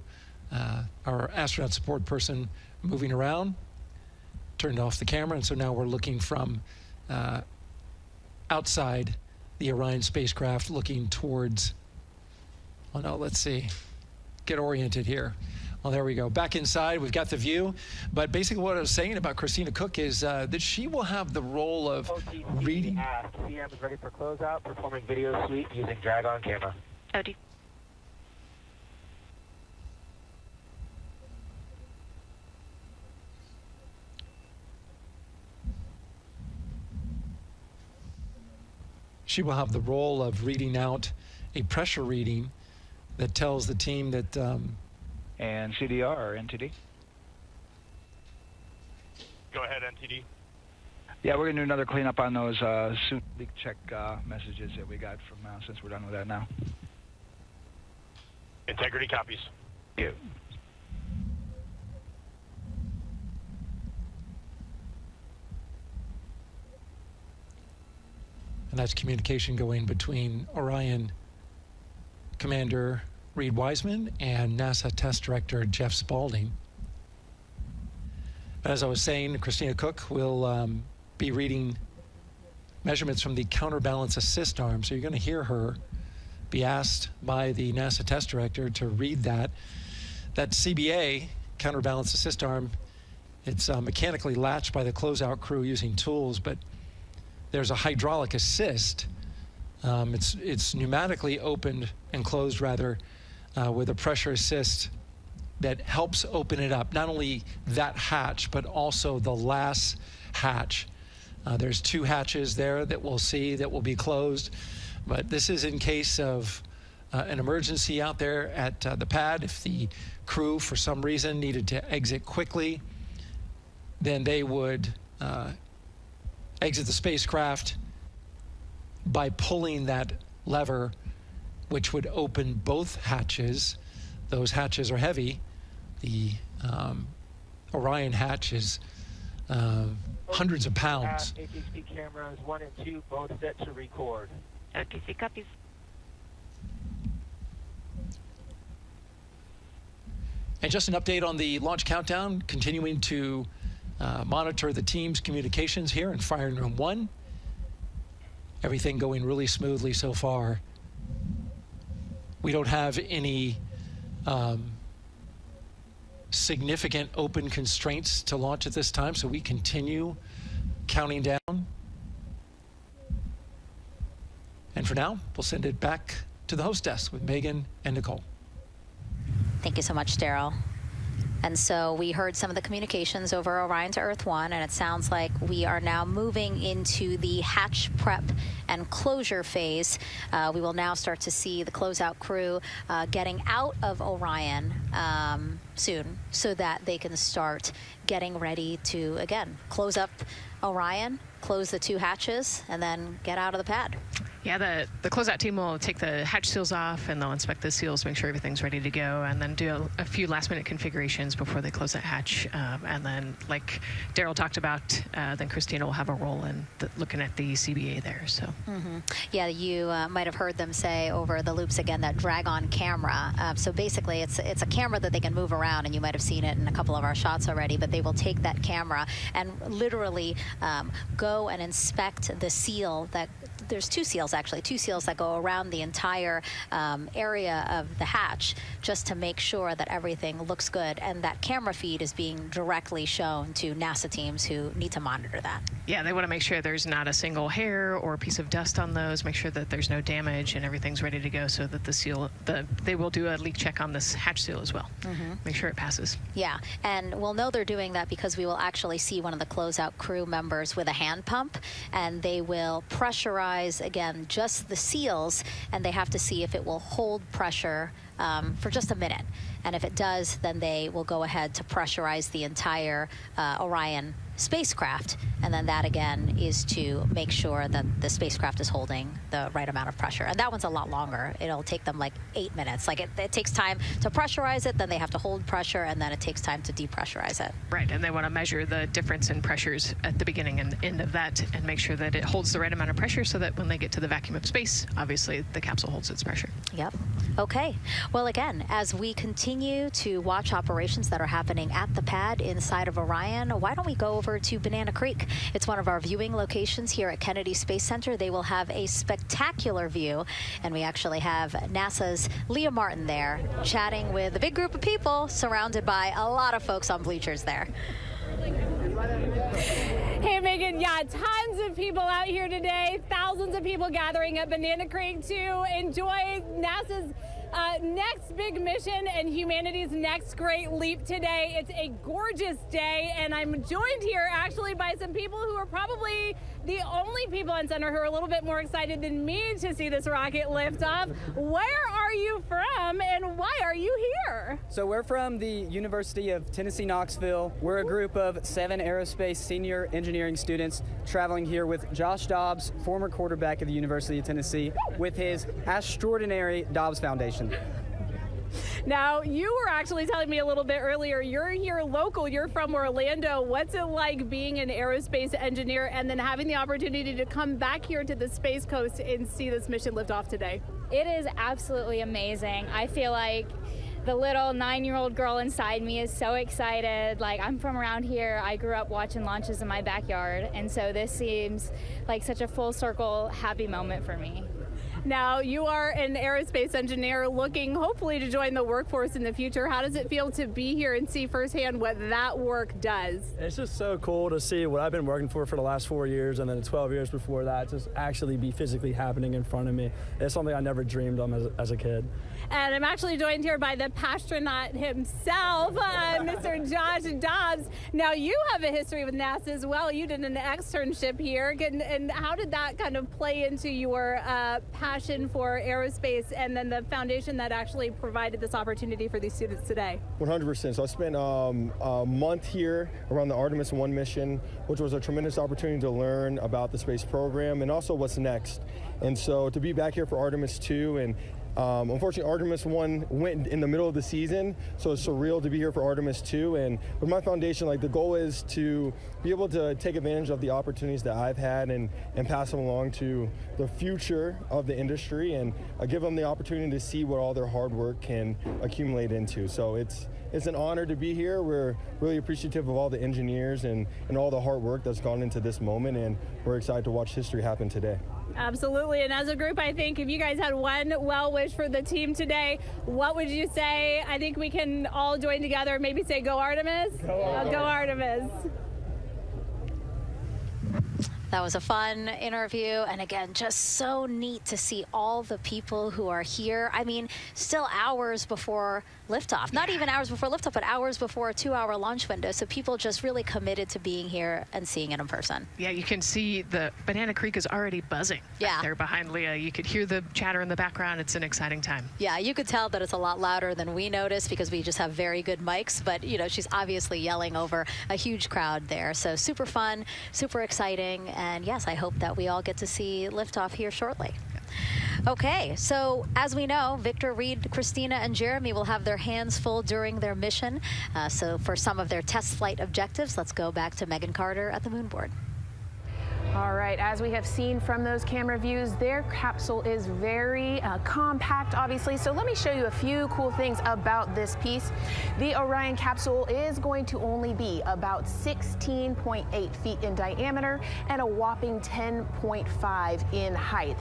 Speaker 6: our astronaut support person moving around, turned off the camera, and so now we're looking from outside the Orion spacecraft, looking towards, oh no, let's see, get oriented here. Well, there we go. Back inside, we've got the view. But basically what I was saying about Christina Cook is that she will have the role of reading.
Speaker 7: CM is ready for closeout, performing video sweep using drag-on camera.
Speaker 10: OT.
Speaker 6: She will have the role of reading out a pressure reading that tells the team that...
Speaker 12: and CDR or NTD?
Speaker 9: Go ahead, NTD.
Speaker 12: Yeah, we're going to do another cleanup on those suit leak check messages that we got from since we're done with that now.
Speaker 9: Integrity copies.
Speaker 12: Yeah.
Speaker 6: And that's communication going between Orion Commander Reed Wiseman and NASA Test Director Jeff Spaulding. As I was saying, Christina Cook will be reading measurements from the counterbalance assist arm. So you're going to hear her be asked by the NASA Test Director to read that. That CBA, counterbalance assist arm, it's mechanically latched by the closeout crew using tools, but there's a hydraulic assist. It's pneumatically opened and closed, rather, with a pressure assist that helps open it up. Not only that hatch, but also the last hatch. There's 2 hatches there that we'll see that will be closed. But this is in case of an emergency out there at the pad. If the crew, for some reason, needed to exit quickly, then they would exit the spacecraft by pulling that lever, which would open both hatches. Those hatches are heavy. The Orion hatch is hundreds of pounds.
Speaker 7: ATC cameras 1 and 2 both set to record.
Speaker 10: OTC copies.
Speaker 6: And just an update on the launch countdown, continuing to monitor the team's communications here in firing room 1. Everything going really smoothly so far. We don't have any significant open constraints to launch at this time, so we continue counting down. And for now, we'll send it back to the host desk with Megan and Nicole.
Speaker 2: Thank you so much, Daryl. And so we heard some of the communications over Orion to Earth 1, and it sounds like we are now moving into the hatch prep and closure phase. We will now start to see the closeout crew getting out of Orion soon, so that they can start getting ready to, again, close up Orion, close the 2 hatches, and then get out of the pad.
Speaker 1: Yeah, the closeout team will take the hatch seals off, and they'll inspect the seals, make sure everything's ready to go, and then do a few last-minute configurations before they close that hatch. And then, like Daryl talked about, then Christina will have a role in looking at the CBA there. So.
Speaker 2: Yeah, you might have heard them say over the loops again that drag-on camera. So basically, it's a camera that they can move around, and you might have seen it in a couple of our shots already. But they will take that camera and literally go and inspect the seal that. There's 2 seals, actually, 2 seals that go around the entire area of the hatch, just to make sure that everything looks good. And that camera feed is being directly shown to NASA teams who need to monitor that.
Speaker 1: Yeah, they want to make sure there's not a single hair or piece of dust on those, make sure that there's no damage and everything's ready to go, so that the seal, they will do a leak check on this hatch seal as well. Make sure it passes.
Speaker 2: Yeah, and we'll know they're doing that because we will actually see one of the closeout crew members with a hand pump, and they will pressurize, again, just the seals, and they have to see if it will hold pressure for just a minute. And if it does, then they will go ahead to pressurize the entire Orion spacecraft, and then that again is to make sure that the spacecraft is holding the right amount of pressure. And that one's a lot longer. It'll take them like 8 minutes. Like it takes time to pressurize it, then they have to hold pressure, and then it takes time to depressurize it.
Speaker 1: Right, and they want to measure the difference in pressures at the beginning and end of that and make sure that it holds the right amount of pressure so that when they get to the vacuum of space, obviously the capsule holds its pressure.
Speaker 2: Yep. Okay. Well, again, as we continue to watch operations that are happening at the pad inside of Orion, why don't we go over to Banana Creek? It's one of our viewing locations here at Kennedy Space Center. They will have a spectacular view, and we actually have NASA's Leah Martin there chatting with a big group of people surrounded by a lot of folks on bleachers there.
Speaker 8: Hey, Megan, yeah, tons of people out here today, thousands of people gathering at Banana Creek to enjoy NASA's next big mission and humanity's next great leap today. It's a gorgeous day, and I'm joined here actually by some people who are probably the only people on center who are a little bit more excited than me to see this rocket lift off. Where are you from, and why are you here?
Speaker 13: So we're from the University of Tennessee, Knoxville. We're a group of 7 aerospace senior engineering students traveling here with Josh Dobbs, former quarterback of the University of Tennessee, with his extraordinary Dobbs Foundation.
Speaker 8: Now, you were actually telling me a little bit earlier, you're here local, you're from Orlando. What's it like being an aerospace engineer and then having the opportunity to come back here to the Space Coast and see this mission lift off today?
Speaker 15: It is absolutely amazing. I feel like the little 9-year-old girl inside me is so excited. Like, I'm from around here. I grew up watching launches in my backyard, and so this seems like such a full circle happy moment for me.
Speaker 8: Now, you are an aerospace engineer looking hopefully to join the workforce in the future. How does it feel to be here and see firsthand what that work does?
Speaker 24: It's just so cool to see what I've been working for the last 4 years and then the 12 years before that just actually be physically happening in front of me. It's something I never dreamed of as a kid.
Speaker 8: And I'm actually joined here by the pastronaut himself, Mr. Josh Dobbs. Now, you have a history with NASA as well. You did an externship here. And how did that kind of play into your passion for aerospace and then the foundation that actually provided this opportunity for these students today?
Speaker 21: 100%. So I spent a month here around the Artemis I mission, which was a tremendous opportunity to learn about the space program and also what's next. And so to be back here for Artemis II, and unfortunately, Artemis 1 went in the middle of the season, so it's surreal to be here for Artemis 2. And with my foundation, like, the goal is to be able to take advantage of the opportunities that I've had and pass them along to the future of the industry and give them the opportunity to see what all their hard work can accumulate into. So it's an honor to be here. We're really appreciative of all the engineers and all the hard work that's gone into this moment, and we're excited to watch history happen today.
Speaker 8: Absolutely, and as a group, I think if you guys had one well wish for the team today, what would you say? I think we can all join together and maybe say, go Artemis. Go Artemis.
Speaker 2: That was a fun interview, and again, just so neat to see all the people who are here. I mean, still hours before liftoff. Not even hours before liftoff, but hours before a 2-hour launch window. So people just really committed to being here and seeing it in person.
Speaker 1: Yeah, you can see the Banana Creek is already buzzing.
Speaker 2: Yeah.
Speaker 1: There behind Leah. You could hear the chatter in the background. It's an exciting time.
Speaker 2: Yeah, you could tell that it's a lot louder than we noticed because we just have very good mics. But, you know, she's obviously yelling over a huge crowd there. So super fun, super exciting. And yes, I hope that we all get to see liftoff here shortly. Okay, so as we know, Victor, Reed, Christina, and Jeremy will have their hands full during their mission. So for some of their test flight objectives, let's go back to Megan Carter at the moon board.
Speaker 3: All right, as we have seen from those camera views, their capsule is very compact, obviously. So let me show you a few cool things about this piece. The Orion capsule is going to only be about 16.8 feet in diameter and a whopping 10.5 in height.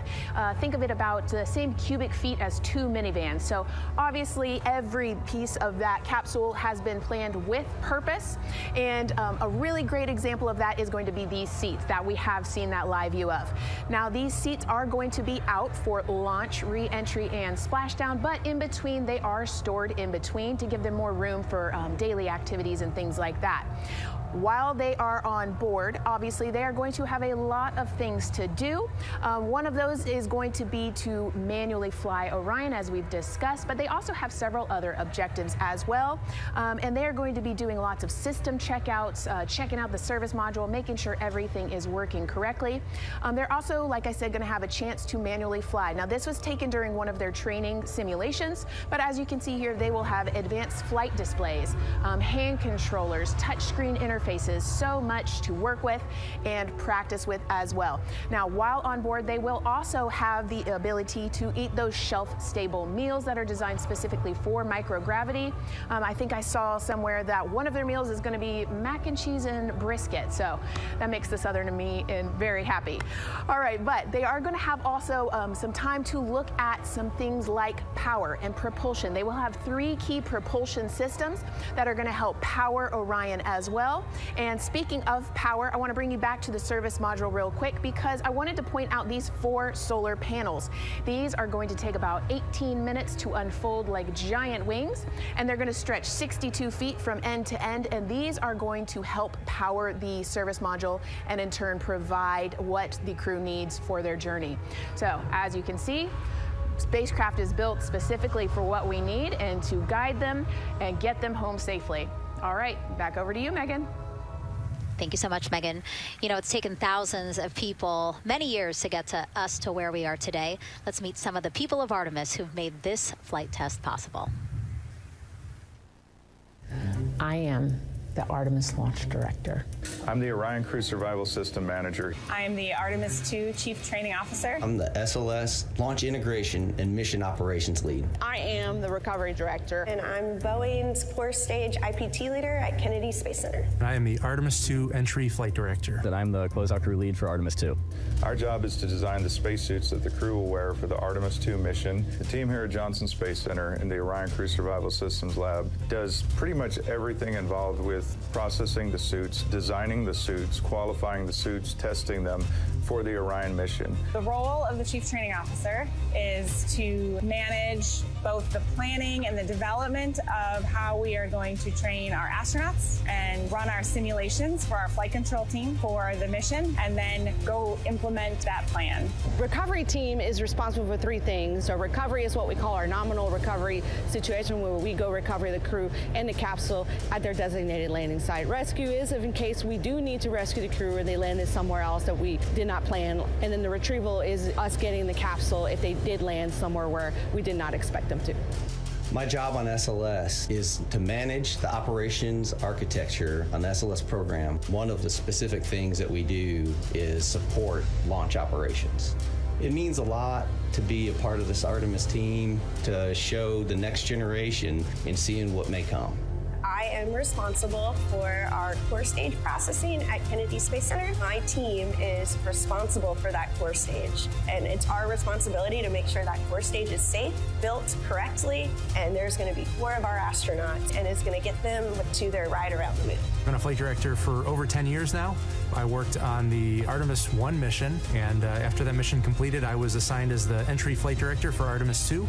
Speaker 3: Think of it about the same cubic feet as 2 minivans. So obviously every piece of that capsule has been planned with purpose. And a really great example of that is going to be these seats that we have seen that live view of. Now, these seats are going to be out for launch, re-entry, and splashdown, but in between, they are stored in between to give them more room for daily activities and things like that. while they are on board, obviously they are going to have a lot of things to do. One of those is going to be to manually fly Orion, as we've discussed, but they also have several other objectives as well. And they are going to be doing lots of system checkouts, checking out the service module, making sure everything is working correctly. They're also, like I said, going to have a chance to manually fly. Now, this was taken during one of their training simulations, but as you can see here, they will have advanced flight displays, hand controllers, touchscreen interfaces, so much to work with and practice with as well. Now, while on board, they will also have the ability to eat those shelf-stable meals that are designed specifically for microgravity. I think I saw somewhere that one of their meals is going to be mac and cheese and brisket, so that makes the Southern in me very happy. All right, but they are going to have also some time to look at some things like power and propulsion. They will have 3 key propulsion systems that are going to help power Orion as well. And speaking of power, I want to bring you back to the service module real quick because I wanted to point out these 4 solar panels. These are going to take about 18 minutes to unfold like giant wings, and they're going to stretch 62 feet from end to end, and these are going to help power the service module and in turn provide what the crew needs for their journey. So as you can see, spacecraft is built specifically for what we need and to guide them and get them home safely. All right, back over to you, Megan.
Speaker 2: Thank you so much, Megan. You know, it's taken thousands of people many years to get to us to where we are today. Let's meet some of the people of Artemis who've made this flight test possible.
Speaker 17: I am the Artemis launch director.
Speaker 18: I'm the Orion Crew Survival System Manager.
Speaker 19: I am the Artemis II Chief Training Officer.
Speaker 20: I'm the SLS Launch Integration and Mission Operations Lead.
Speaker 25: I am the Recovery Director.
Speaker 26: And I'm Boeing's Core Stage IPT Leader at Kennedy Space Center.
Speaker 27: I am the Artemis II Entry Flight Director.
Speaker 28: And I'm the Closeout Crew Lead for Artemis II.
Speaker 18: Our job is to design the spacesuits that the crew will wear for the Artemis II mission. The team here at Johnson Space Center in the Orion Crew Survival Systems Lab does pretty much everything involved with processing the suits, designing the suits, qualifying the suits, testing them for the Orion mission.
Speaker 19: The role of the Chief Training Officer is to manage both the planning and the development of how we are going to train our astronauts and run our simulations for our flight control team for the mission, and then go implement that plan.
Speaker 25: Recovery team is responsible for 3 things. So recovery is what we call our nominal recovery situation, where we go recover the crew and the capsule at their designated landing site. Rescue is in case we do need to rescue the crew or they landed somewhere else that we did not plan. And then the retrieval is us getting the capsule if they did land somewhere where we did not expect them to.
Speaker 20: My job on SLS is to manage the operations architecture on the SLS program. One of the specific things that we do is support launch operations. It means a lot to be a part of this Artemis team, to show the next generation and seeing what may come.
Speaker 26: I am responsible for our core stage processing at Kennedy Space Center. My team is responsible for that core stage, and it's our responsibility to make sure that core stage is safe, built correctly, and there's going to be 4 of our astronauts, and it's going to get them to their ride around the moon.
Speaker 27: I've been a flight director for over 10 years now. I worked on the Artemis I mission, and after that mission completed, I was assigned as the entry flight director for Artemis II.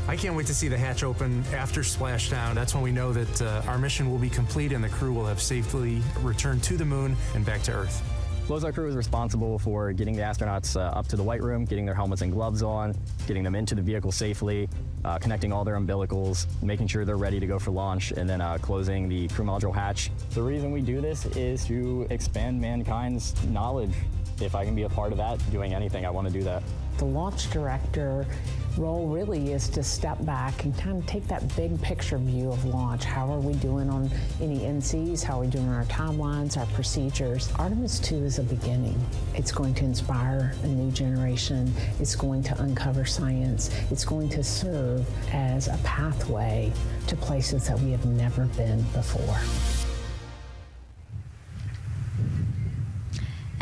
Speaker 27: I can't wait to see the hatch open after splashdown. That's when we know that our mission will be complete and the crew will have safely returned to the moon and back to Earth.
Speaker 28: Closeout Crew is responsible for getting the astronauts up to the white room, getting their helmets and gloves on, getting them into the vehicle safely, connecting all their umbilicals, making sure they're ready to go for launch, and then closing the crew module hatch. The reason we do this is to expand mankind's knowledge. If I can be a part of that, doing anything, I want to do that.
Speaker 17: The launch director role really is to step back and kind of take that big picture view of launch. How are we doing on any NCs? How are we doing on our timelines, our procedures? Artemis II is a beginning. It's going to inspire a new generation. It's going to uncover science. It's going to serve as a pathway to places that we have never been before.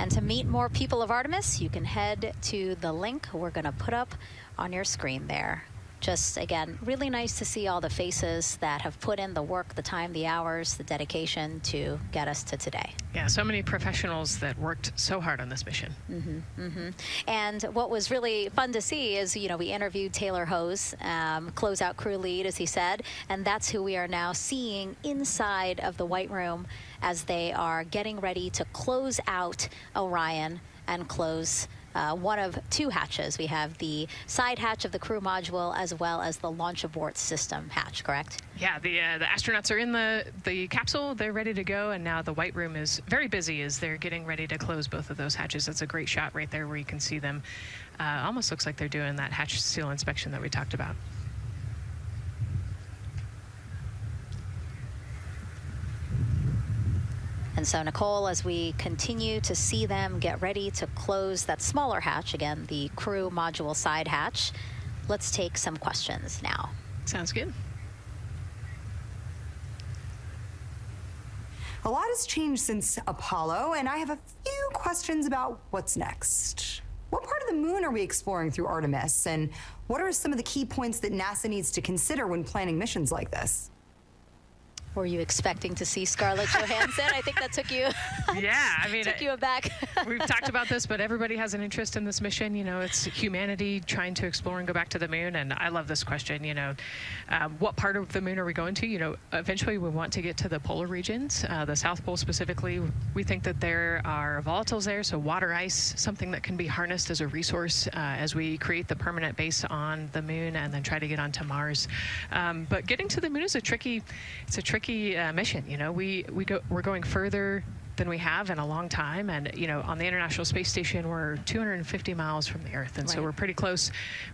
Speaker 2: And to meet more people of Artemis, you can head to the link we're going to put up on your screen there. Just, again, really nice to see all the faces that have put in the work, the time, the hours, the dedication to get us to today.
Speaker 1: Yeah, so many professionals that worked so hard on this mission.
Speaker 2: And what was really fun to see is, you know, we interviewed Taylor Hose, closeout crew lead, as he said, and that's who we are now seeing inside of the White Room as they are getting ready to close out Orion and close one of two hatches. We have the side hatch of the crew module as well as the launch abort system hatch, correct?
Speaker 1: Yeah, the astronauts are in the capsule. They're ready to go, and now the white room is very busy as they're getting ready to close both of those hatches. That's a great shot right there where you can see them. Almost looks like they're doing that hatch seal inspection that we talked about.
Speaker 2: And so, Nicole, as we continue to see them get ready to close that smaller hatch, again, the crew module side hatch, let's take some questions now.
Speaker 1: Sounds good.
Speaker 4: A lot has changed since Apollo, and I have a few questions about what's next. What part of the moon are we exploring through Artemis, and what are some of the key points that NASA needs to consider when planning missions like this?
Speaker 2: Were you expecting to see Scarlett Johansson? I think that took you.
Speaker 1: Yeah, I mean,
Speaker 2: took you aback.
Speaker 1: We've talked about this, but everybody has an interest in this mission. You know, it's humanity trying to explore and go back to the moon. And I love this question. You know, what part of the moon are we going to? You know, eventually we want to get to the polar regions, the South Pole specifically. We think that there are volatiles there, so water ice, something that can be harnessed as a resource as we create the permanent base on the moon and then try to get onto Mars. But getting to the moon is a tricky mission. You know, we're going further than we have in a long time, and you know, on the International Space Station we're 250 miles from the Earth, and so we're pretty close.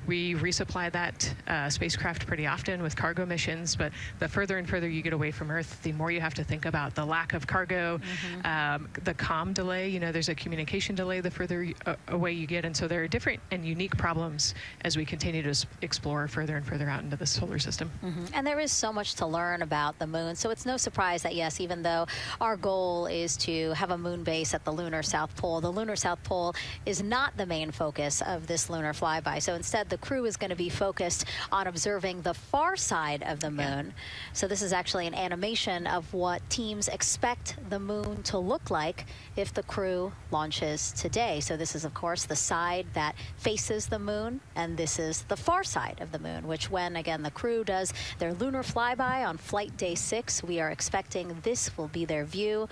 Speaker 1: We resupply that spacecraft pretty often with cargo missions, but the further and further you get away from Earth, the more you have to think about the lack of cargo, the comm delay. You know, there's a communication delay the further away you get, and so there are different and unique problems as we continue to explore further and further out into the solar system.
Speaker 2: And there is so much to learn about the moon, so it's no surprise that yes, even though our goal is to have a moon base at the lunar South Pole, the lunar South Pole is not the main focus of this lunar flyby. So instead, the crew is going to be focused on observing the far side of the moon. So this is actually an animation of what teams expect the moon to look like if the crew launches today. So this is, of course, the side that faces the moon, and this is the far side of the moon, which when, again, the crew does their lunar flyby on flight day 6, we are expecting this will be their view.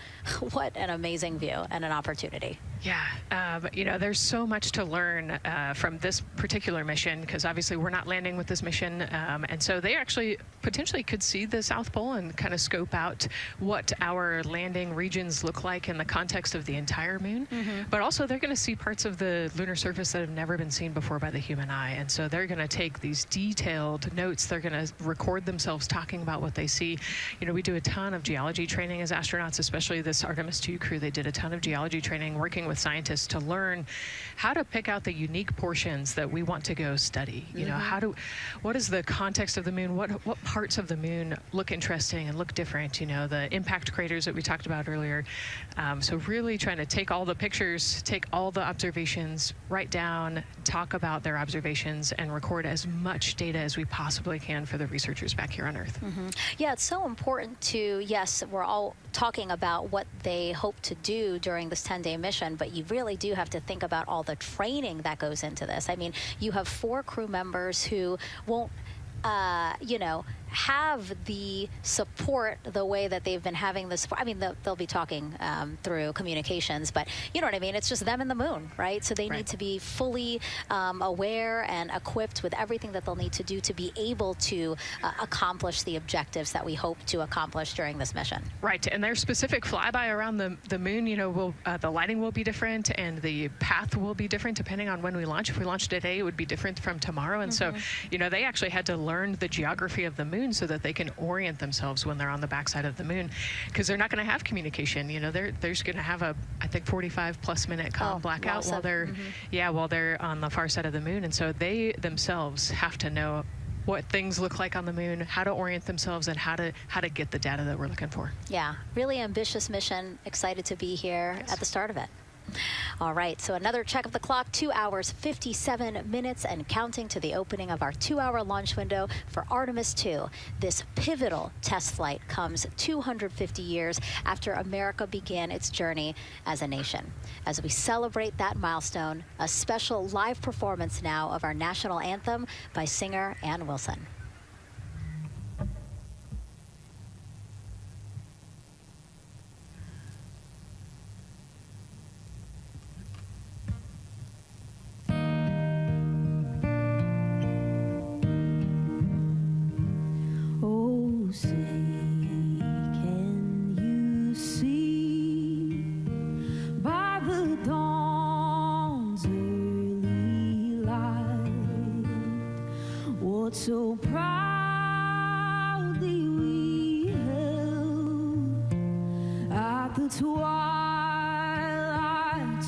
Speaker 2: What an amazing view and an opportunity.
Speaker 1: Yeah, you know, there's so much to learn from this particular mission, because obviously we're not landing with this mission, and so they actually potentially could see the South Pole and kind of scope out what our landing regions look like in the context of the entire moon. But also they're going to see parts of the lunar surface that have never been seen before by the human eye, and so they're going to take these detailed notes. They're going to record themselves talking about what they see. You know, we do a ton of geology training as astronauts, especially this Artemis II crew. They did a ton of geology training working with scientists to learn how to pick out the unique portions that we want to go study. You know, what is the context of the moon? What parts of the moon look interesting and look different? You know, the impact craters that we talked about earlier. So really trying to take all the pictures, take all the observations, write down, talk about their observations, and record as much data as we possibly can for the researchers back here on Earth.
Speaker 2: Yeah, it's so important to, yes, we're all talking about what they hope to do during this 10-day mission, but you really do have to think about all the training that goes into this. I mean, you have 4 crew members who won't, you know, have the support the way that they've been having the support. I mean, they'll be talking through communications, but you know what I mean? It's just them and the moon, right? So they need to be fully aware and equipped with everything that they'll need to do to be able to accomplish the objectives that we hope to accomplish during this mission.
Speaker 1: Right, and their specific flyby around the moon, you know, the lighting will be different and the path will be different depending on when we launch. If we launch today, it would be different from tomorrow. And so, you know, they actually had to learn the geography of the moon so that they can orient themselves when they're on the backside of the moon, because they're not going to have communication. You know, they're just going to have a, I think, 45+ minute comm blackout while they're while they're on the far side of the moon. And so they themselves have to know what things look like on the moon, how to orient themselves, and how to get the data that we're looking for.
Speaker 2: Yeah, really ambitious mission. Excited to be here at the start of it. All right, so another check of the clock, 2 hours, 57 minutes and counting to the opening of our 2-hour launch window for Artemis II. This pivotal test flight comes 250 years after America began its journey as a nation. As we celebrate that milestone, a special live performance now of our national anthem by singer Ann Wilson.
Speaker 5: what so proudly we held at the twilight's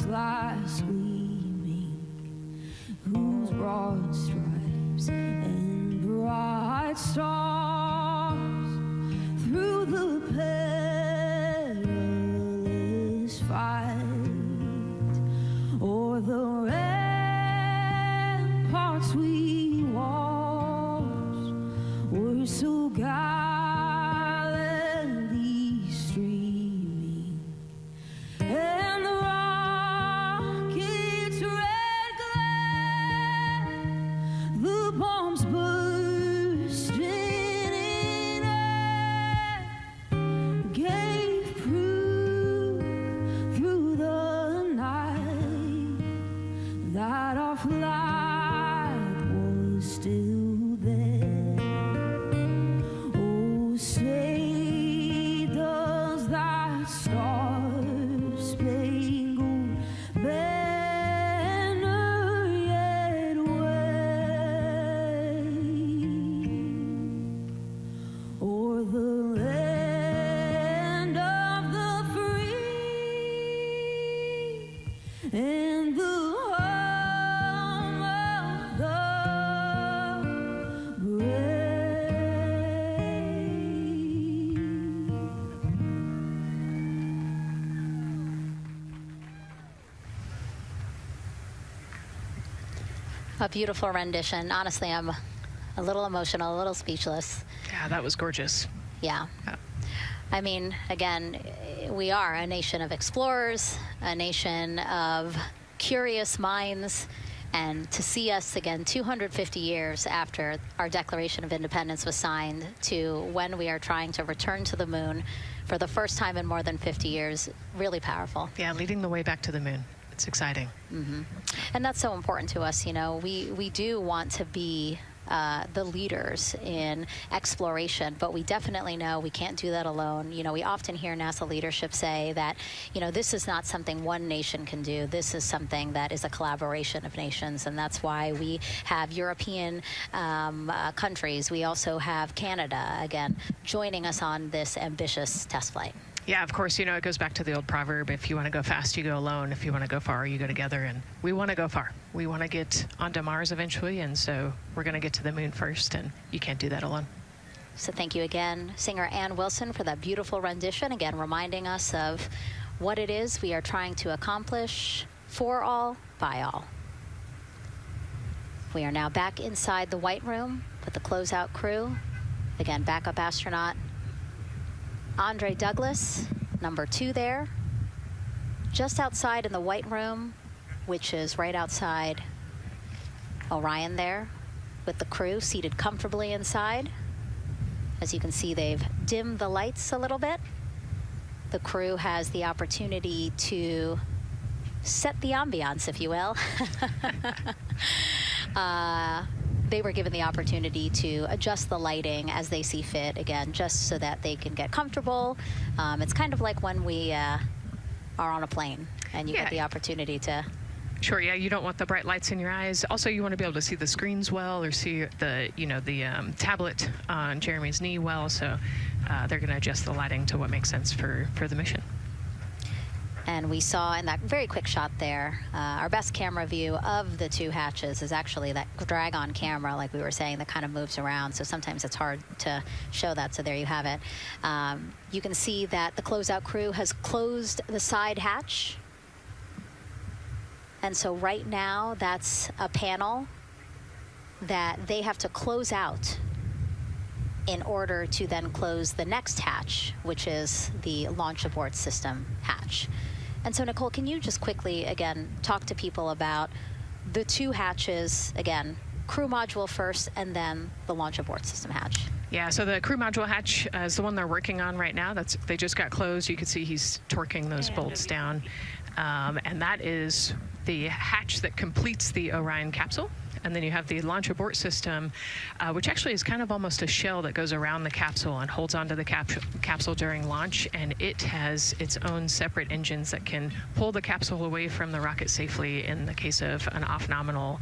Speaker 5: last gleaming, whose broad stripes and bright stars through the perilous fight o'er the ramparts we watched were so gallantly streaming, and the rocket's red glare, the bombs bursting in air, gave proof through the night that our flag was still there. Oh, say does that star-spangled banner yet wave o'er the land of the free and the home of the
Speaker 2: A beautiful rendition. Honestly, I'm a little emotional, a little speechless.
Speaker 1: Yeah, that was gorgeous.
Speaker 2: Yeah. I mean, again, we are a nation of explorers, a nation of curious minds, and to see us again 250 years after our Declaration of Independence was signed to when we are trying to return to the moon for the first time in more than 50 years, really powerful.
Speaker 1: Yeah, leading the way back to the moon. It's exciting.
Speaker 2: Mm-hmm. And that's so important to us. You know, we do want to be the leaders in exploration, but we definitely know we can't do that alone. You know, we often hear NASA leadership say that, you know, this is not something one nation can do. This is something that is a collaboration of nations, and that's why we have European countries. We also have Canada, again, joining us on this ambitious test flight.
Speaker 1: Yeah, of course, you know, it goes back to the old proverb, if you want to go fast, you go alone. If you want to go far, you go together. And we want to go far. We want to get onto Mars eventually, and so we're going to get to the moon first, and you can't do that alone.
Speaker 2: So thank you again, singer Ann Wilson, for that beautiful rendition, again reminding us of what it is we are trying to accomplish for all, by all. We are now back inside the White Room with the closeout crew. Again, backup astronaut Andre Douglas, number 2 there, just outside in the White Room, which is right outside Orion there, with the crew seated comfortably inside. As you can see, they've dimmed the lights a little bit. The crew has the opportunity to set the ambiance, if you will. They were given the opportunity to adjust the lighting as they see fit, again, just so that they can get comfortable. It's kind of like when we are on a plane and you get the opportunity to...
Speaker 1: Sure, yeah, you don't want the bright lights in your eyes. Also, you want to be able to see the screens well, or see the, you know, the tablet on Jeremy's knee well, so they're going to adjust the lighting to what makes sense for the mission.
Speaker 2: And we saw in that very quick shot there, our best camera view of the 2 hatches is actually that drag-on camera, like we were saying, that kind of moves around. So sometimes it's hard to show that. So there you have it. You can see that the closeout crew has closed the side hatch. And so right now, that's a panel that they have to close out in order to then close the next hatch, which is the launch abort system hatch. And so, Nicole, can you just quickly, again, talk to people about the 2 hatches, again, crew module first, and then the launch abort system hatch?
Speaker 1: Yeah, so the crew module hatch is the one they're working on right now. They just got closed. You can see he's torquing those bolts down. And that is the hatch that completes the Orion capsule. And then you have the launch abort system, which actually is kind of almost a shell that goes around the capsule and holds onto the capsule during launch. And it has its own separate engines that can pull the capsule away from the rocket safely in the case of an off-nominal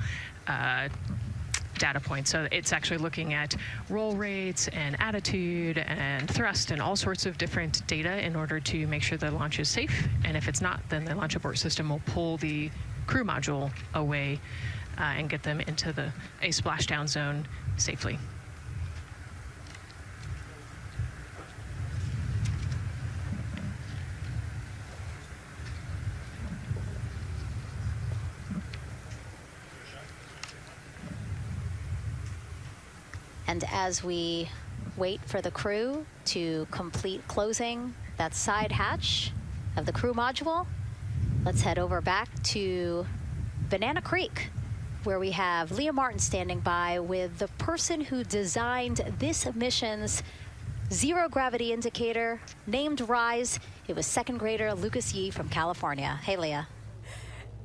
Speaker 1: data points. So it's actually looking at roll rates and attitude and thrust and all sorts of different data in order to make sure the launch is safe. And if it's not, then the launch abort system will pull the crew module away and get them into a splashdown zone safely.
Speaker 2: And as we wait for the crew to complete closing that side hatch of the crew module, let's head over back to Banana Creek, where we have Leah Martin standing by with the person who designed this mission's zero gravity indicator, named RISE. It was second grader Lucas Yee from California. Hey, Leah.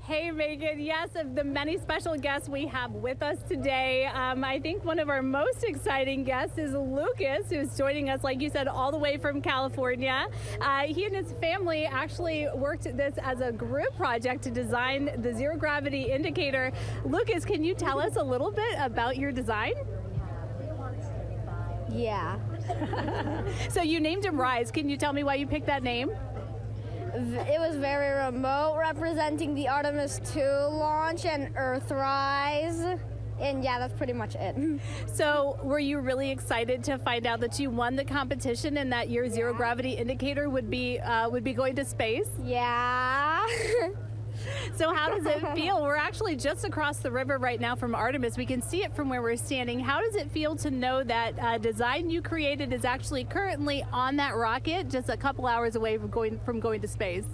Speaker 8: Hey, Megan. Yes, of the many special guests we have with us today, I think one of our most exciting guests is Lucas, who's joining us, like you said, all the way from California. He and his family actually worked this as a group project to design the zero gravity indicator. Lucas, can you tell us a little bit about your design?
Speaker 7: Yeah.
Speaker 8: So you named him RISE. Can you tell me why you picked that name?
Speaker 7: It was very remote, representing the Artemis II launch and Earthrise. And yeah, that's pretty much it.
Speaker 8: So were you really excited to find out that you won the competition and that your zero gravity indicator would be going to space?
Speaker 7: Yeah.
Speaker 8: So how does it feel? We're actually just across the river right now from Artemis. We can see it from where we're standing. How does it feel to know that design you created is actually currently on that rocket just a couple hours away from going to space?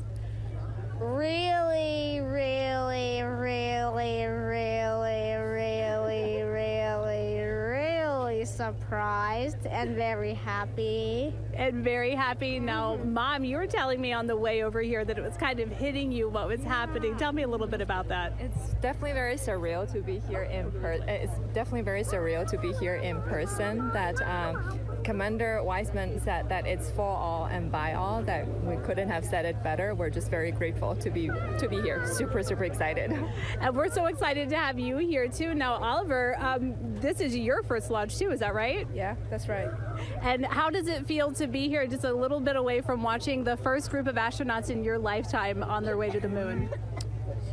Speaker 7: Really, really, really, really, really, really, really surprised and very happy.
Speaker 8: And very happy. Now, Mom, you were telling me on the way over here that it was kind of hitting you what was happening. Tell me a little bit about that.
Speaker 9: It's definitely very surreal to be here in person. That Commander Weissman said that it's for all and by all. That we couldn't have said it better. We're just very grateful to be here. Super, super excited.
Speaker 8: And we're so excited to have you here too. Now, Oliver, this is your first launch too. Is that right?
Speaker 9: Yeah, that's right.
Speaker 8: And how does it feel to be here just a little bit away from watching the first group of astronauts in your lifetime on their way to the moon?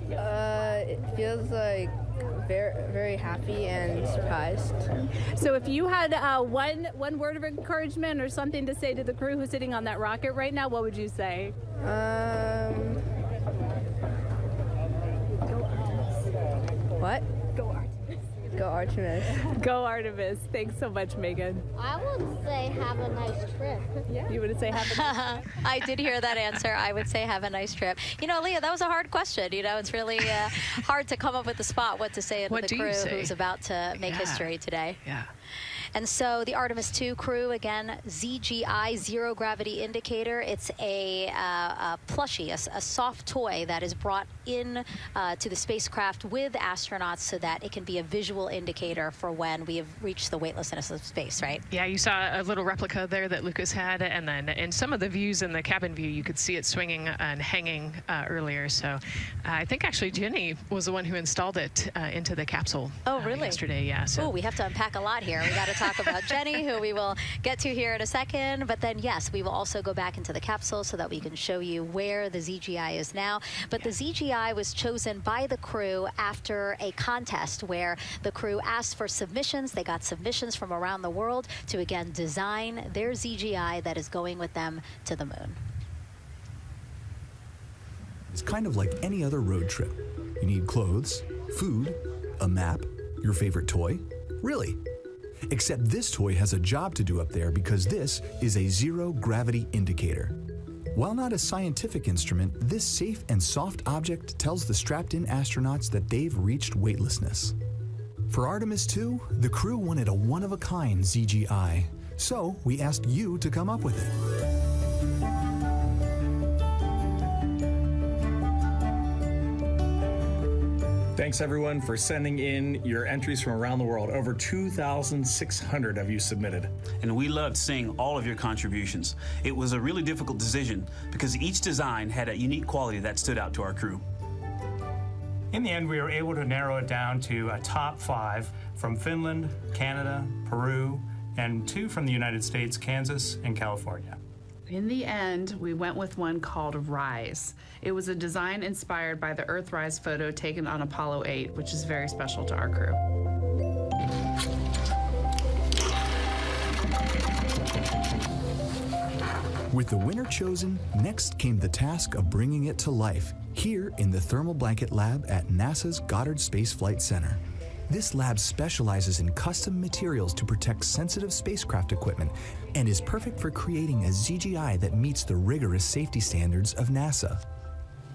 Speaker 9: It feels like very, very happy and surprised.
Speaker 8: So if you had one word of encouragement or something to say to the crew who's sitting on that rocket right now, what would you say?
Speaker 9: What? Go Artemis.
Speaker 8: Go Artemis. Thanks so much, Megan.
Speaker 7: I would say have a nice trip.
Speaker 8: Yeah. You would say have a nice trip?
Speaker 2: I did hear that answer. I would say have a nice trip. You know, Leah, that was a hard question. You know, it's really hard to come up with the spot what to say to the crew who's about to make history today.
Speaker 1: Yeah.
Speaker 2: And so the Artemis II crew, again, ZGI, zero gravity indicator. It's a plushie, a soft toy that is brought in to the spacecraft with astronauts so that it can be a visual indicator for when we have reached the weightlessness of space, right?
Speaker 1: Yeah, you saw a little replica there that Lucas had, and then in some of the views in the cabin view, you could see it swinging and hanging earlier. So I think actually Jenny was the one who installed it into the capsule.
Speaker 2: Oh, really?
Speaker 1: Yesterday, yeah. So.
Speaker 2: Oh, we have to unpack a lot here. We got to talk about Jenny, who we will get to here in a second. But then, yes, we will also go back into the capsule so that we can show you where the ZGI is now. But the ZGI was chosen by the crew after a contest where the crew asked for submissions. They got submissions from around the world to, again, design their ZGI that is going with them to the moon.
Speaker 11: It's kind of like any other road trip. You need clothes, food, a map, your favorite toy. Really. Except this toy has a job to do up there because this is a zero gravity indicator. While not a scientific instrument, this safe and soft object tells the strapped-in astronauts that they've reached weightlessness. For Artemis II, the crew wanted a one-of-a-kind ZGI, so we asked you to come up with it.
Speaker 12: Thanks everyone for sending in your entries from around the world. Over 2,600 of you submitted.
Speaker 14: And we loved seeing all of your contributions. It was a really difficult decision because each design had a unique quality that stood out to our crew.
Speaker 6: In the end, we were able to narrow it down to a top 5 from Finland, Canada, Peru, and 2 from the United States, Kansas and California.
Speaker 10: In the end, we went with one called Rise. It was a design inspired by the Earthrise photo taken on Apollo 8, which is very special to our crew.
Speaker 11: With the winner chosen, next came the task of bringing it to life here in the Thermal Blanket Lab at NASA's Goddard Space Flight Center. This lab specializes in custom materials to protect sensitive spacecraft equipment and is perfect for creating a ZGI that meets the rigorous safety standards of NASA.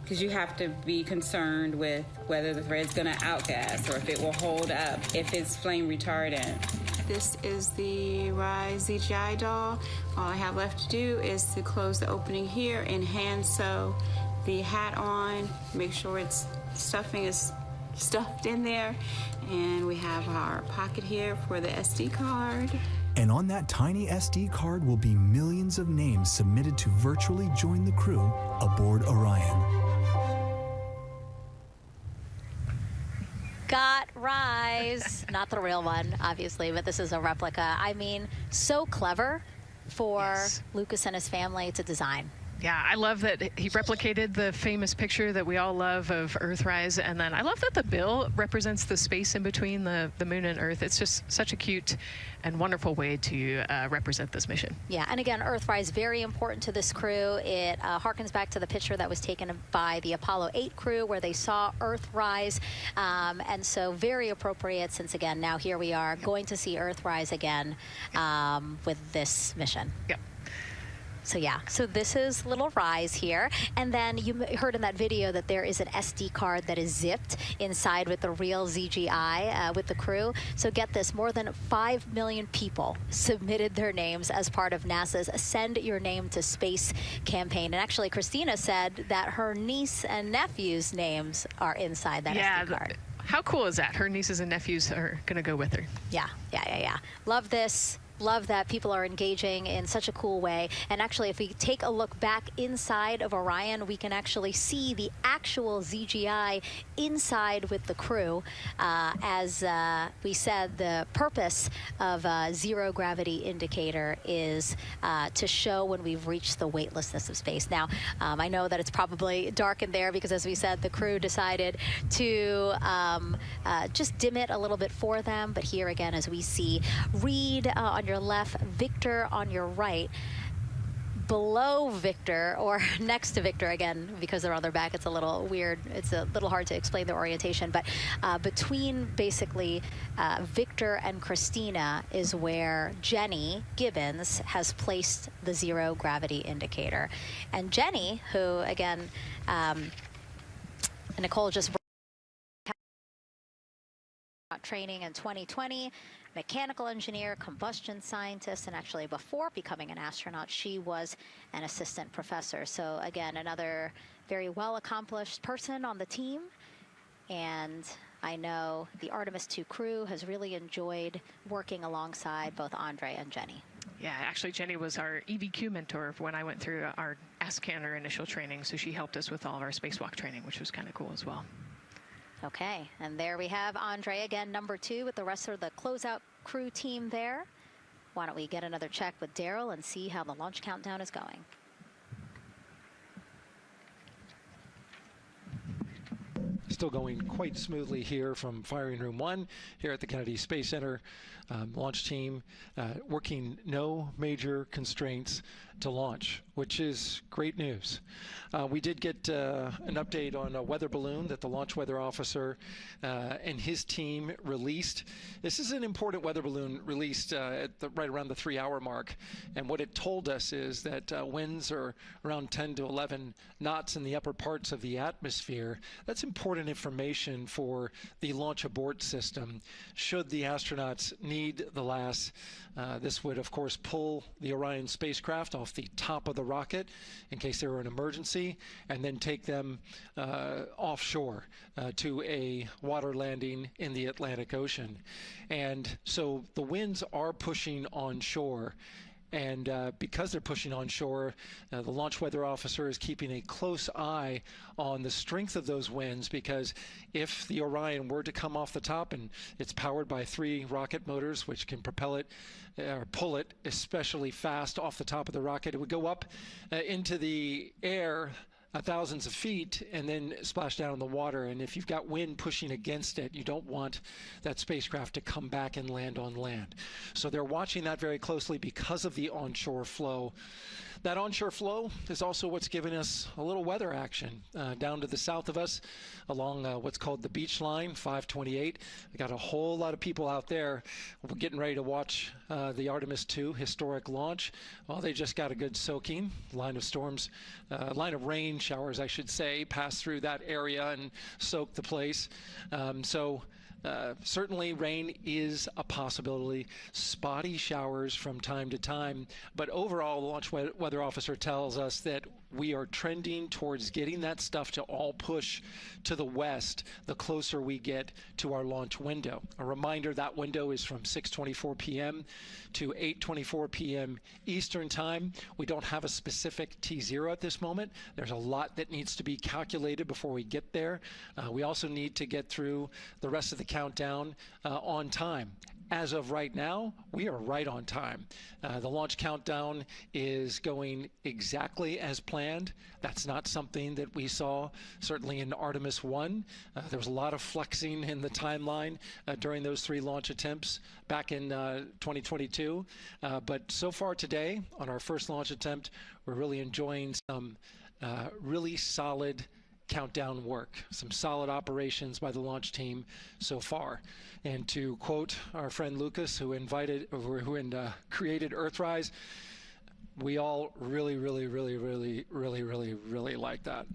Speaker 13: Because you have to be concerned with whether the thread's going to outgas or if it will hold up, if it's flame retardant.
Speaker 15: This is the Rise ZGI doll. All I have left to do is to close the opening here and hand sew the hat on, make sure its stuffing is stuffed in there, and we have our pocket here for the SD card.
Speaker 11: And on that tiny SD card will be millions of names submitted to virtually join the crew aboard Orion.
Speaker 2: Got Rise. Not the real one, obviously, but this is a replica. I mean, so clever for Lucas and his family to design.
Speaker 1: Yeah, I love that he replicated the famous picture that we all love of Earthrise, and then I love that the bill represents the space in between the moon and Earth. It's just such a cute and wonderful way to represent this mission.
Speaker 2: Yeah, and again, Earthrise, very important to this crew. It harkens back to the picture that was taken by the Apollo 8 crew where they saw Earthrise, and so very appropriate since, again, now here we are going to see Earthrise again with this mission.
Speaker 1: Yep.
Speaker 2: So yeah, so this is little Rise here. And then you heard in that video that there is an SD card that is zipped inside with the real ZGI with the crew. So get this, more than 5 million people submitted their names as part of NASA's Send Your Name to Space campaign. And actually, Christina said that her niece and nephew's names are inside that SD card.
Speaker 1: How cool is that? Her nieces and nephews are going to go with her.
Speaker 2: Yeah. Love this. Love that people are engaging in such a cool way. And actually, if we take a look back inside of Orion, we can actually see the actual ZGI inside with the crew. As we said, the purpose of a zero gravity indicator is to show when we've reached the weightlessness of space. Now, I know that it's probably dark in there because, as we said, the crew decided to just dim it a little bit for them. But here again, as we see, Reed on your left, Victor on your right. Below Victor, or next to Victor, again, because they're on their back, it's a little weird. It's a little hard to explain the orientation. But between basically Victor and Christina is where Jenny Gibbons has placed the zero gravity indicator. And Jenny, who, again, Nicole just training in 2020, mechanical engineer, combustion scientist, and actually before becoming an astronaut, she was an assistant professor. So again, another very well accomplished person on the team. And I know the Artemis II crew has really enjoyed working alongside both Andre and Jenny.
Speaker 1: Yeah, actually, Jenny was our EVQ mentor when I went through our Ascent initial training, so she helped us with all of our spacewalk training, which was kind of cool as well.
Speaker 2: Okay, and there we have Andre again, number 2, with the rest of the closeout crew team there. Why don't we get another check with Daryl and see how the launch countdown is going.
Speaker 16: Still going quite smoothly here from firing room 1 here at the Kennedy Space Center. Launch team working no major constraints to launch, which is great news. We did get an update on a weather balloon that the launch weather officer and his team released. This is an important weather balloon released at right around the 3-hour mark. And what it told us is that winds are around 10 to 11 knots in the upper parts of the atmosphere. That's important information for the launch abort system. Should the astronauts need the LAS, this would, of course, pull the Orion spacecraft off the top of the rocket in case there were an emergency, and then take them offshore to a water landing in the Atlantic Ocean. And so the winds are pushing onshore. And because they're pushing onshore, the launch weather officer is keeping a close eye on the strength of those winds, because if the Orion were to come off the top, and it's powered by 3 rocket motors which can propel it or pull it especially fast off the top of the rocket, it would go up into the air thousands of feet and then splash down in the water. And if you've got wind pushing against it, you don't want that spacecraft to come back and land on land. So they're watching that very closely because of the onshore flow. That onshore flow is also what's giving us a little weather action down to the south of us along what's called the beach line, 528. We got a whole lot of people out there. We're getting ready to watch the Artemis II historic launch. Well, they just got a good soaking. Line of rain showers, I should say, passed through that area and soaked the place. Certainly rain is a possibility, spotty showers from time to time, but overall the launch weather officer tells us that we are trending towards getting that stuff to all push to the west the closer we get to our launch window. A reminder, that window is from 6:24 p.m. to 8:24 p.m. Eastern Time. We don't have a specific T0 at this moment. There's a lot that needs to be calculated before we get there. We also need to get through the rest of the countdown on time. As of right now, we are right on time. The launch countdown is going exactly as planned. That's not something that we saw certainly in Artemis I. There was a lot of flexing in the timeline during those 3 launch attempts back in 2022. But so far today, on our first launch attempt, we're really enjoying some really solid countdown work, some solid operations by the launch team so far. And to quote our friend Lucas, who created Earthrise, we all really like that.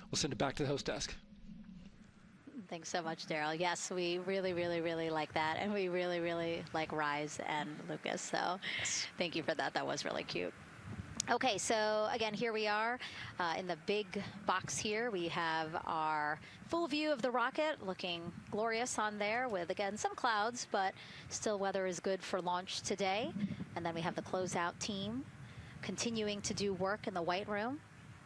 Speaker 16: We'll send it back to the host desk.
Speaker 2: Thanks so much, Daryl. Yes, we really like that, and we really like Rise and Lucas. So thank you for that. That was really cute. Okay, so again, here we are in the big box here. We have our full view of the rocket, looking glorious on there with, again, some clouds, but still weather is good for launch today. And then we have the closeout team continuing to do work in the White Room.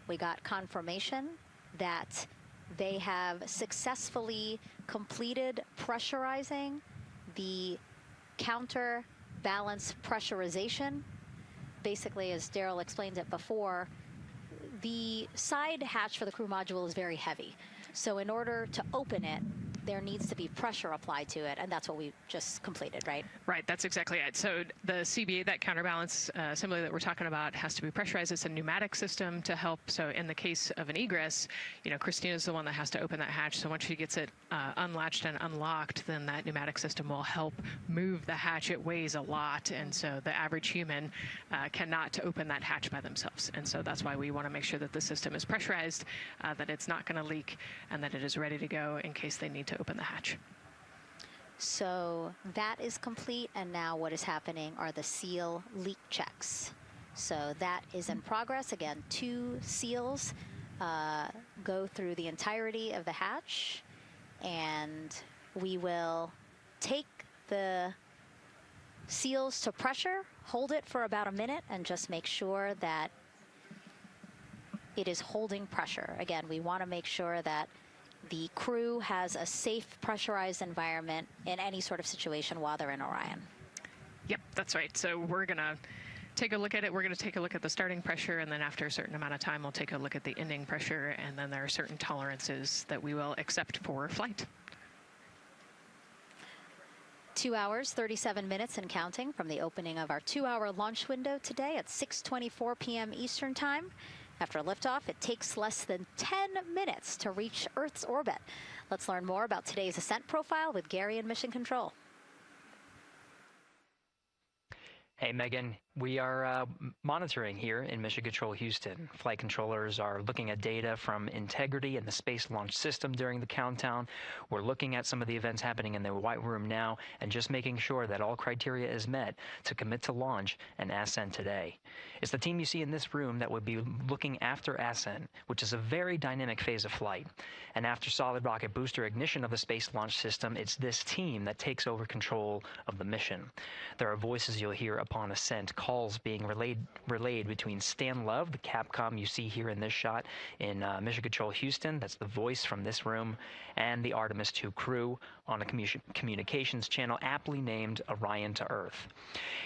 Speaker 2: We got confirmation that they have successfully completed pressurizing the counterbalance pressurization. Basically, as Daryl explained it before, the side hatch for the crew module is very heavy. So in order to open it, there needs to be pressure applied to it, and that's what we just completed, right?
Speaker 1: Right, that's exactly it. So the CBA, that counterbalance assembly that we're talking about, has to be pressurized. It's a pneumatic system to help. So in the case of an egress, Christina's the one that has to open that hatch. So once she gets it unlatched and unlocked, then that pneumatic system will help move the hatch. It weighs a lot, and so the average human cannot open that hatch by themselves. And so that's why we want to make sure that the system is pressurized, that it's not going to leak, and that it is ready to go in case they need to open the hatch.
Speaker 2: So that is complete, and now what is happening are the seal leak checks. So that is in progress. Again, 2 seals go through the entirety of the hatch, and we will take the seals to pressure, hold it for about a minute, and just make sure that it is holding pressure. Again, we want to make sure that the crew has a safe, pressurized environment in any sort of situation while they're in Orion.
Speaker 1: Yep, that's right. So we're going to take a look at it. We're going to take a look at the starting pressure, and then after a certain amount of time, we'll take a look at the ending pressure, and then there are certain tolerances that we will accept for flight.
Speaker 2: 2 hours, 37 minutes and counting from the opening of our 2-hour launch window today at 6:24 p.m. Eastern Time. After liftoff, it takes less than 10 minutes to reach Earth's orbit. Let's learn more about today's ascent profile with Gary in Mission Control.
Speaker 3: Hey, Megan. We are monitoring here in Mission Control Houston. Flight controllers are looking at data from integrity in the Space Launch System during the countdown. We're looking at some of the events happening in the White Room now and just making sure that all criteria is met to commit to launch and Ascent today. It's the team you see in this room that would be looking after Ascent, which is a very dynamic phase of flight. And after solid rocket booster ignition of the Space Launch System, it's this team that takes over control of the mission. There are voices you'll hear upon ascent calls being relayed between Stan Love, the Capcom you see here in this shot in Mission Control Houston, that's the voice from this room, and the Artemis II crew on a communications channel aptly named Orion to Earth.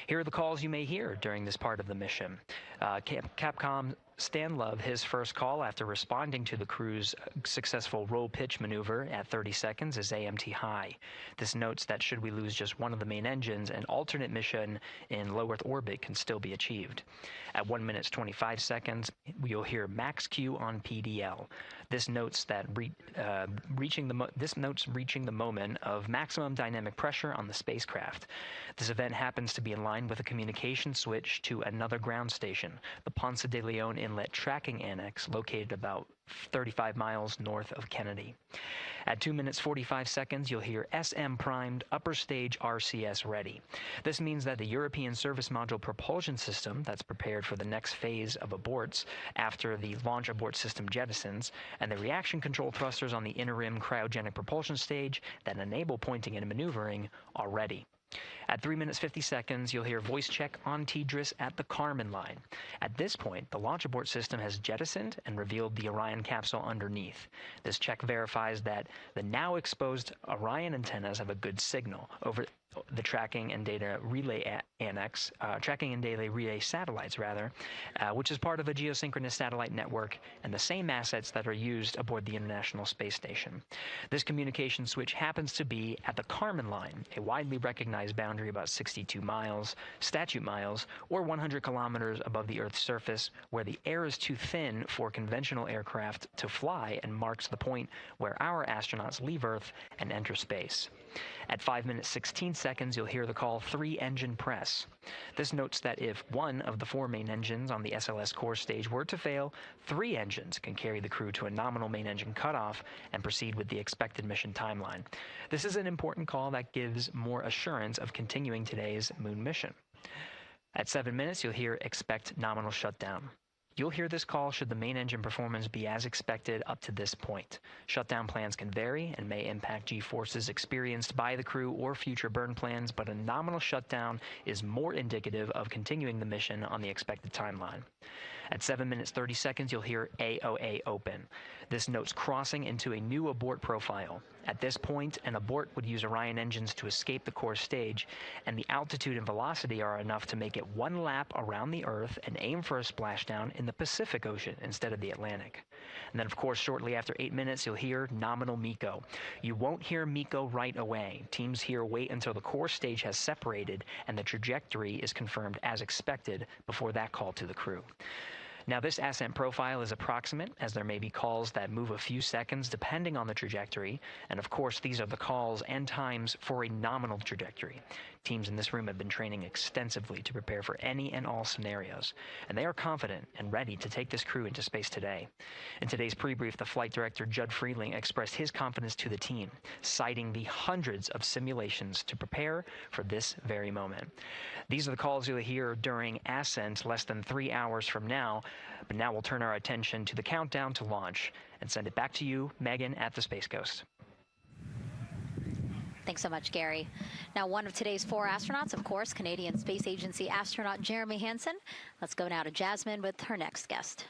Speaker 3: Here are the calls you may hear during this part of the mission. Capcom Stan Love, his first call after responding to the crew's successful roll pitch maneuver at 30 seconds is AMT high. This notes that should we lose just one of the main engines, an alternate mission in low Earth orbit can still be achieved. At 1 minute 25 seconds, you'll hear max Q on PDL. This notes that reaching the moment of maximum dynamic pressure on the spacecraft. This event happens to be in line with a communication switch to another ground station, the Ponce de Leon Inlet Tracking Annex, located about 35 miles north of Kennedy. At 2 minutes 45 seconds, you'll hear SM primed, upper stage RCS ready. This means that the European Service Module propulsion system that's prepared for the next phase of aborts after the launch abort system jettisons, and the reaction control thrusters on the inner rim cryogenic propulsion stage that enable pointing and maneuvering are ready. At 3 minutes 50 seconds, you'll hear voice check on TDRS at the Kármán line. At this point, the launch abort system has jettisoned and revealed the Orion capsule underneath. This check verifies that the now exposed Orion antennas have a good signal over the tracking and data relay annex, tracking and data relay satellites which is part of a geosynchronous satellite network and the same assets that are used aboard the International Space Station. This communication switch happens to be at the Kármán line, a widely recognized boundary about 62 miles, statute miles, or 100 kilometers above the Earth's surface, where the air is too thin for conventional aircraft to fly and marks the point where our astronauts leave Earth and enter space. At 5 minutes 16 seconds, you'll hear the call 3-engine press. This notes that if one of the 4 main engines on the SLS core stage were to fail, 3 engines can carry the crew to a nominal main engine cutoff and proceed with the expected mission timeline. This is an important call that gives more assurance of continuing today's moon mission. At 7 minutes, you'll hear expect nominal shutdown. You'll hear this call should the main engine performance be as expected up to this point. Shutdown plans can vary and may impact G-forces experienced by the crew or future burn plans, but a nominal shutdown is more indicative of continuing the mission on the expected timeline. At 7 minutes 30 seconds, you'll hear AOA open. This notes crossing into a new abort profile. At this point, an abort would use Orion engines to escape the core stage, and the altitude and velocity are enough to make it 1 lap around the Earth and aim for a splashdown in the Pacific Ocean instead of the Atlantic. And then, of course, shortly after 8 minutes, you'll hear nominal MECO. You won't hear MECO right away. Teams here wait until the core stage has separated and the trajectory is confirmed as expected before that call to the crew. Now, this ascent profile is approximate, as there may be calls that move a few seconds depending on the trajectory, and of course these are the calls and times for a nominal trajectory. Teams in this room have been training extensively to prepare for any and all scenarios, and they are confident and ready to take this crew into space today. In today's pre-brief, the flight director, Judd Freeling, expressed his confidence to the team, citing the hundreds of simulations to prepare for this very moment. These are the calls you'll hear during Ascent less than 3 hours from now, but now we'll turn our attention to the countdown to launch and send it back to you, Megan, at the Space Coast.
Speaker 2: Thanks so much, Gary. Now, one of today's 4 astronauts, of course, Canadian Space Agency astronaut Jeremy Hansen. Let's go now to Jasmine with her next guest.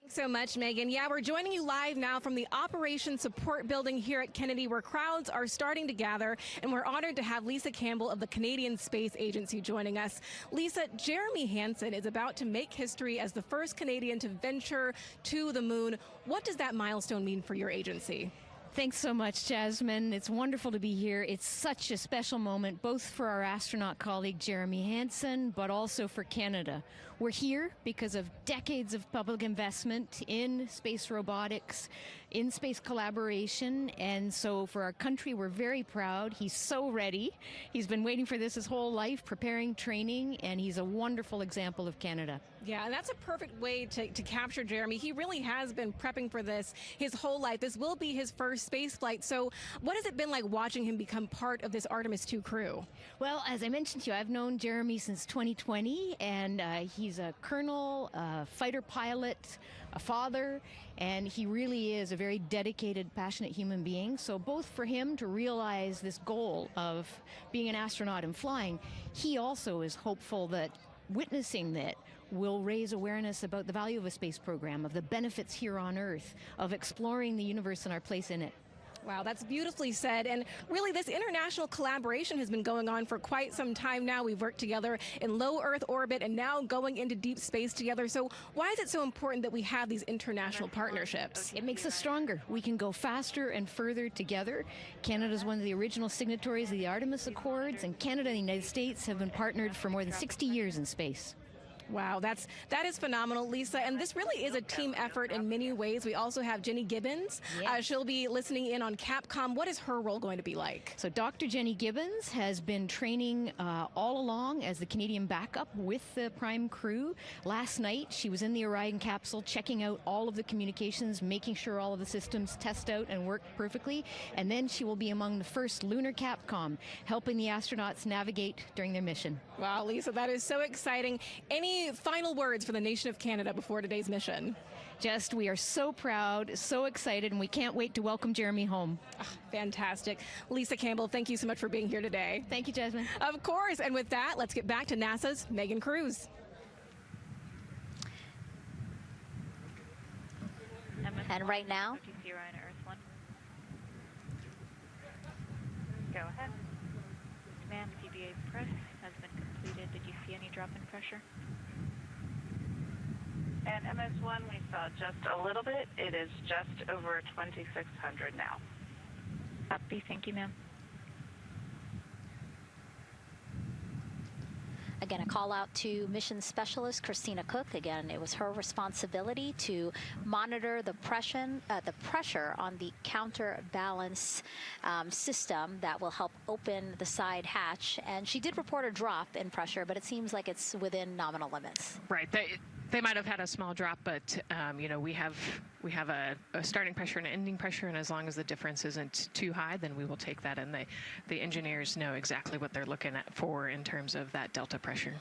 Speaker 8: Thanks so much, Megan. Yeah, we're joining you live now from the Operations Support Building here at Kennedy, where crowds are starting to gather, and we're honored to have Lisa Campbell of the Canadian Space Agency joining us. Lisa, Jeremy Hansen is about to make history as the first Canadian to venture to the moon. What does that milestone mean for your agency?
Speaker 18: Thanks so much, Jasmine. It's wonderful to be here. It's such a special moment, both for our astronaut colleague Jeremy Hansen, but also for Canada. We're here because of decades of public investment in space robotics, in space collaboration, and so for our country, we're very proud. He's so ready. He's been waiting for this his whole life, preparing, training, and he's a wonderful example of Canada.
Speaker 8: Yeah, and that's a perfect way to capture Jeremy. He really has been prepping for this his whole life. This will be his first space flight. So what has it been like watching him become part of this Artemis II crew?
Speaker 18: Well, as I mentioned to you, I've known Jeremy since 2020, and he's a colonel, a fighter pilot, a father, and he really is a very dedicated, passionate human being. So both for him to realize this goal of being an astronaut and flying, he also is hopeful that witnessing that will raise awareness about the value of a space program, of the benefits here on Earth, of exploring the universe and our place in it.
Speaker 19: Wow, that's beautifully said. And really, this international collaboration has been going on for quite some time now. We've worked together in low Earth orbit and now going into deep space together. So why is it so important that we have these international partnerships?
Speaker 18: It makes us stronger. We can go faster and further together. Canada is one of the original signatories of the Artemis Accords, and Canada and the United States have been partnered for more than 60 years in space.
Speaker 19: Wow, that is phenomenal, Lisa. And this really is a team effort in many ways. We also have Jenny Gibbons.
Speaker 18: Yes.
Speaker 19: She'll be listening in on Capcom. What is her role going to be like?
Speaker 18: So Dr. Jenny Gibbons has been training all along as the Canadian backup with the prime crew. Last night, she was in the Orion capsule checking out all of the communications, making sure all of the systems test out and work perfectly. And then she will be among the first lunar Capcom, helping the astronauts navigate during their mission.
Speaker 19: Wow, Lisa, that is so exciting. Any final words for the nation of Canada before today's mission?
Speaker 18: Just, we are so proud, so excited, and we can't wait to welcome Jeremy home.
Speaker 19: Fantastic. Lisa Campbell, thank you so much for being here today.
Speaker 18: Thank you, Jasmine.
Speaker 19: Of course. And with that, let's get back to NASA's Megan Cruz.
Speaker 2: And right now,
Speaker 20: Orion Earth 1. Go ahead. Ma'am, CBA press has been completed. Did you see any drop in pressure?
Speaker 21: And MS1, we saw just a little bit. It is just over 2,600 now.
Speaker 20: Copy. Thank you, ma'am.
Speaker 2: again, a call out to mission specialist Christina Cook. Again, it was her responsibility to monitor the pressure on the counterbalance system that will help open the side hatch. And she did report a drop in pressure, but it seems like it's within nominal limits.
Speaker 1: Right. They might have had a small drop, but you know, we have a starting pressure and an ending pressure, and as long as the difference isn't too high, then we will take that. And the engineers know exactly what they're looking for in terms of that delta pressure.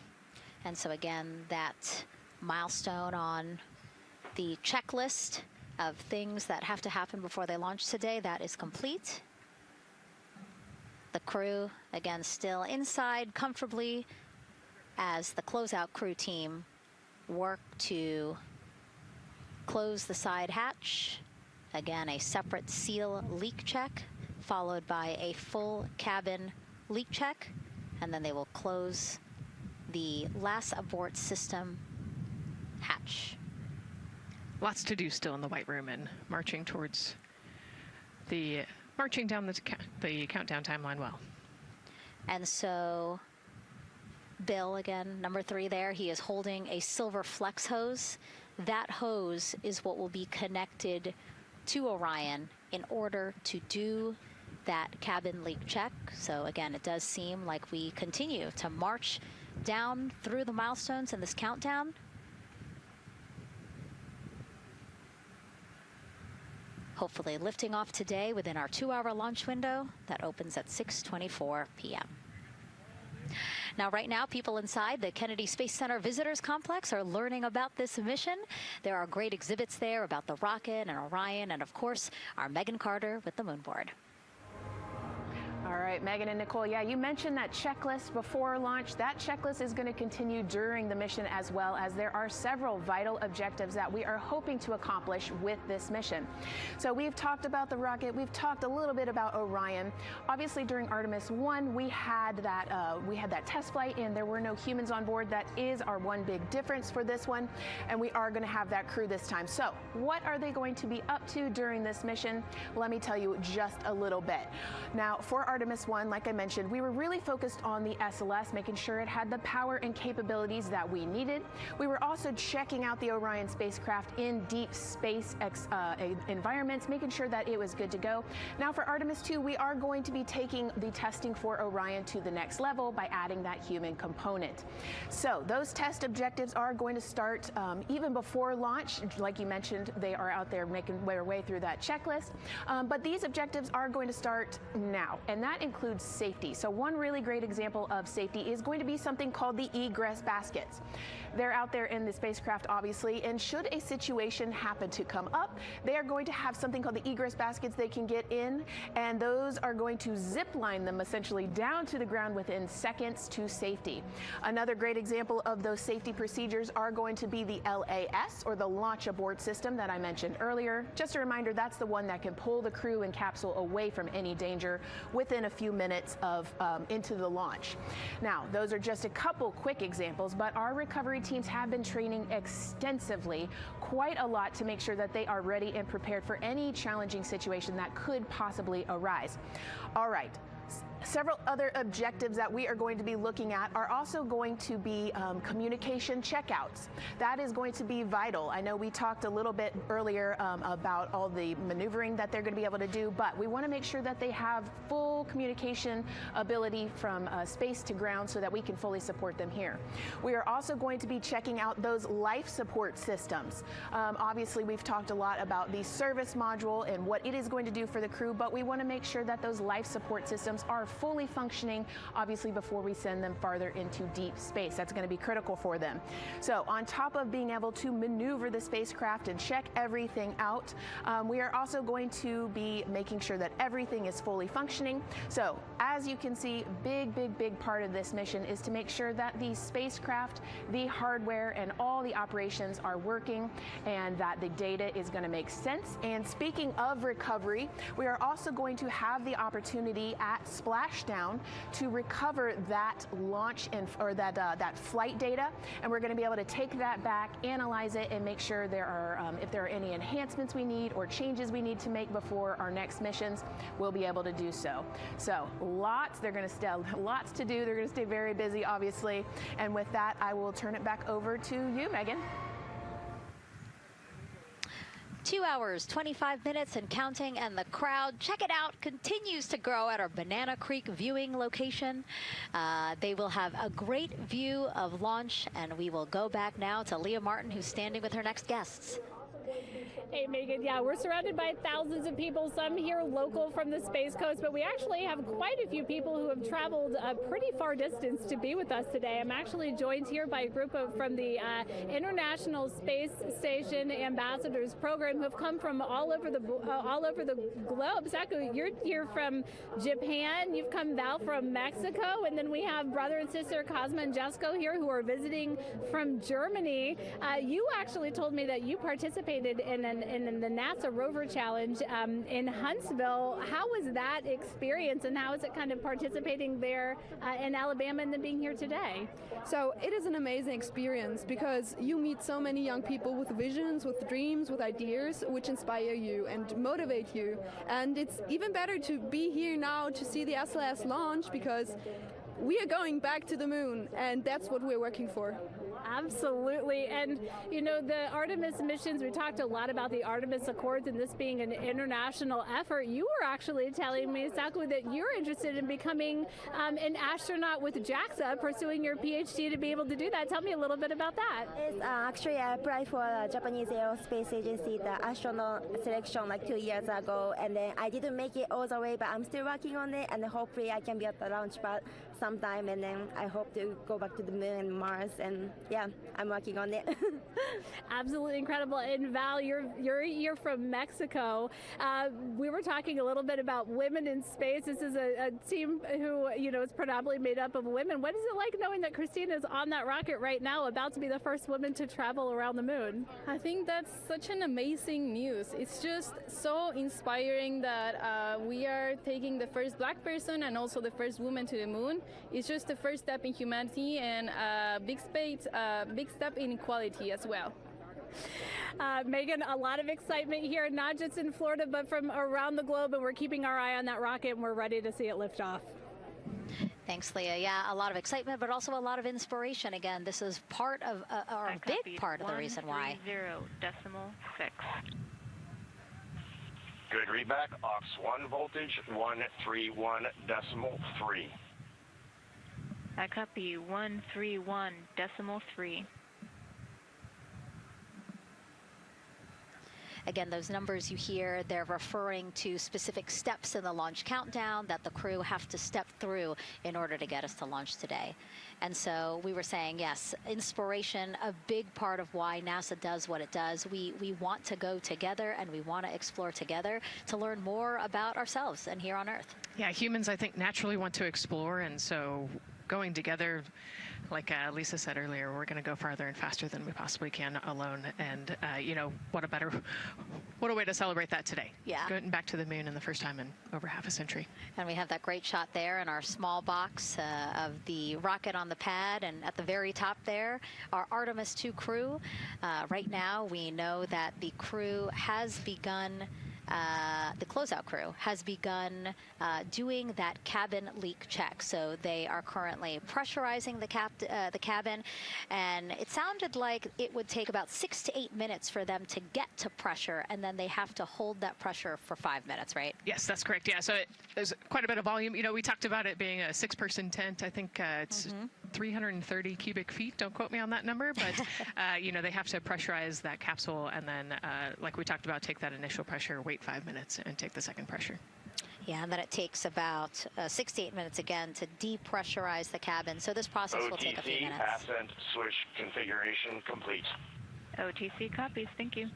Speaker 2: And so again, that milestone on the checklist of things that have to happen before they launch today, that is complete. The crew, again, still inside comfortably as the closeout crew team work to close the side hatch. Again, a separate seal leak check, followed by a full cabin leak check, and then they will close the last abort system hatch.
Speaker 1: Lots to do still in the White Room and marching down the countdown timeline well.
Speaker 2: And so Bill, again, number 3 there, he is holding a silver flex hose. That hose is what will be connected to Orion in order to do that cabin leak check. So again, it does seem like we continue to march down through the milestones in this countdown. Hopefully lifting off today within our 2-hour launch window that opens at 6:24 p.m. Now, right now, people inside the Kennedy Space Center Visitors Complex are learning about this mission. There are great exhibits there about the rocket and Orion, and of course, our Megan Carter with the moon board.
Speaker 22: All right, Megan and Nicole, yeah, you mentioned that checklist before launch. That checklist is going to continue during the mission, as well as there are several vital objectives that we are hoping to accomplish with this mission. So we've talked about the rocket. We've talked a little bit about Orion. Obviously, during Artemis I, we had that test flight, and there were no humans on board. That is our one big difference for this one, and we are going to have that crew this time. So what are they going to be up to during this mission? Let me tell you just a little bit. Now, for Artemis I, like I mentioned, we were really focused on the SLS, making sure it had the power and capabilities that we needed. We were also checking out the Orion spacecraft in deep space environments, making sure that it was good to go. Now for Artemis II, we are going to be taking the testing for Orion to the next level by adding that human component. So those test objectives are going to start even before launch. Like you mentioned, they are out there making their way through that checklist. But these objectives are going to start now, and that includes safety. So one really great example of safety is going to be something called the egress baskets. They're out there in the spacecraft, obviously, and should a situation happen to come up, they are going to have something called the egress baskets they can get in, and those are going to zip line them essentially down to the ground within seconds to safety. Another great example of those safety procedures are going to be the LAS, or the launch abort system that I mentioned earlier. Just a reminder, that's the one that can pull the crew and capsule away from any danger within a few minutes of into the launch. Now, those are just a couple quick examples, but our recovery teams have been training extensively, quite a lot, to make sure that they are ready and prepared for any challenging situation that could possibly arise. All right. Several other objectives that we are going to be looking at are also going to be communication checkouts. That is going to be vital. I know we talked a little bit earlier about all the maneuvering that they're going to be able to do, but we want to make sure that they have full communication ability from space to ground so that we can fully support them here. We are also going to be checking out those life support systems. Obviously, we've talked a lot about the service module and what it is going to do for the crew, but we want to make sure that those life support systems are fully functioning, obviously, before we send them farther into deep space. That's going to be critical for them. So on top of being able to maneuver the spacecraft and check everything out, we are also going to be making sure that everything is fully functioning. So as you can see, big part of this mission is to make sure that the spacecraft, the hardware, and all the operations are working, and that the data is going to make sense. And speaking of recovery, we are also going to have the opportunity at splashdown to recover that launch or that flight data, and we're going to be able to take that back, analyze it, and make sure there are if there are any enhancements we need or changes we need to make before our next missions, we'll be able to do so. So lots to do. They're going to stay very busy, obviously. And with that, I will turn it back over to you, Megan.
Speaker 2: 2 hours, 25 minutes and counting, and the crowd, check it out, continues to grow at our Banana Creek viewing location. They will have a great view of launch, and we will go back now to Leah Martin, who's standing with her next guests.
Speaker 8: Hey, Megan, yeah, we're surrounded by thousands of people, some here local from the Space Coast, but we actually have quite a few people who have traveled a pretty far distance to be with us today. I'm actually joined here by a group from the International Space Station Ambassadors Program who have come from all over the globe. Saku, you're here from Japan, you've come, Val, from Mexico, and then we have brother and sister Cosma and Jessica here who are visiting from Germany. You actually told me that you participated in the NASA Rover Challenge in Huntsville. How was that experience, and how is it kind of participating there in Alabama and then being here today?
Speaker 4: So it is an amazing experience because you meet so many young people with visions, with dreams, with ideas which inspire you and motivate you. And it's even better to be here now to see the SLS launch because we are going back to the moon, and that's what we're working for.
Speaker 8: Absolutely. And, you know, the Artemis missions, we talked a lot about the Artemis Accords and this being an international effort. You were actually telling me, Saku, that you're interested in becoming an astronaut with JAXA, pursuing your PhD to be able to do that. Tell me a little bit about that.
Speaker 17: Yes, actually, I applied for the Japanese Aerospace Agency, the astronaut selection like 2 years ago, and then I didn't make it all the way, but I'm still working on it, and hopefully I can be at the launchpad sometime, and then I hope to go back to the moon and Mars, and yeah, I'm working on it.
Speaker 8: Absolutely incredible. And Val, you're from Mexico. We were talking a little bit about women in space. This is a team who, you know, is predominantly made up of women. What is it like knowing that Christina is on that rocket right now, about to be the first woman to travel around the moon?
Speaker 23: I think that's such an amazing news. It's just so inspiring that we are taking the first black person and also the first woman to the moon. It's just the first step in humanity and a big step in equality as well.
Speaker 8: Megan, a lot of excitement here, not just in Florida, but from around the globe, and we're keeping our eye on that rocket, and we're ready to see it lift off.
Speaker 2: Thanks, Leah. Yeah, a lot of excitement, but also a lot of inspiration. Again, this is part of, or a big part of the reason why.
Speaker 20: 130.6.
Speaker 24: Good readback. Aux 1 voltage, 131.3.
Speaker 20: I copy 131.3.
Speaker 2: Again, those numbers you hear, they're referring to specific steps in the launch countdown that the crew have to step through in order to get us to launch today. And so we were saying, yes, inspiration, a big part of why NASA does what it does. We want to go together and we want to explore together to learn more about ourselves and here on Earth.
Speaker 1: Yeah, humans, I think, naturally want to explore, and so going together, like Lisa said earlier, we're going to go farther and faster than we possibly can alone. And, you know, what a way to celebrate that today.
Speaker 2: Yeah.
Speaker 1: Going back to the moon in the first time in over half a century.
Speaker 2: And we have that great shot there in our small box of the rocket on the pad, and at the very top there, our Artemis II crew. Right now, we know that the crew has begun the closeout crew has begun doing that cabin leak check. So they are currently pressurizing the cabin, and it sounded like it would take about 6 to 8 minutes for them to get to pressure, and then they have to hold that pressure for 5 minutes, right?
Speaker 1: Yes, that's correct. Yeah, so there's quite a bit of volume. You know, we talked about it being a 6-person tent. I think it's 330 cubic feet. Don't quote me on that number, but you know, they have to pressurize that capsule, and then, like we talked about, take that initial pressure, wait 5 minutes, and take the second pressure.
Speaker 2: Yeah, and then it takes about 6 to 8 minutes again to depressurize the cabin. So this process will take a few minutes.
Speaker 21: Ascent switch configuration complete.
Speaker 20: OTC copies. Thank you.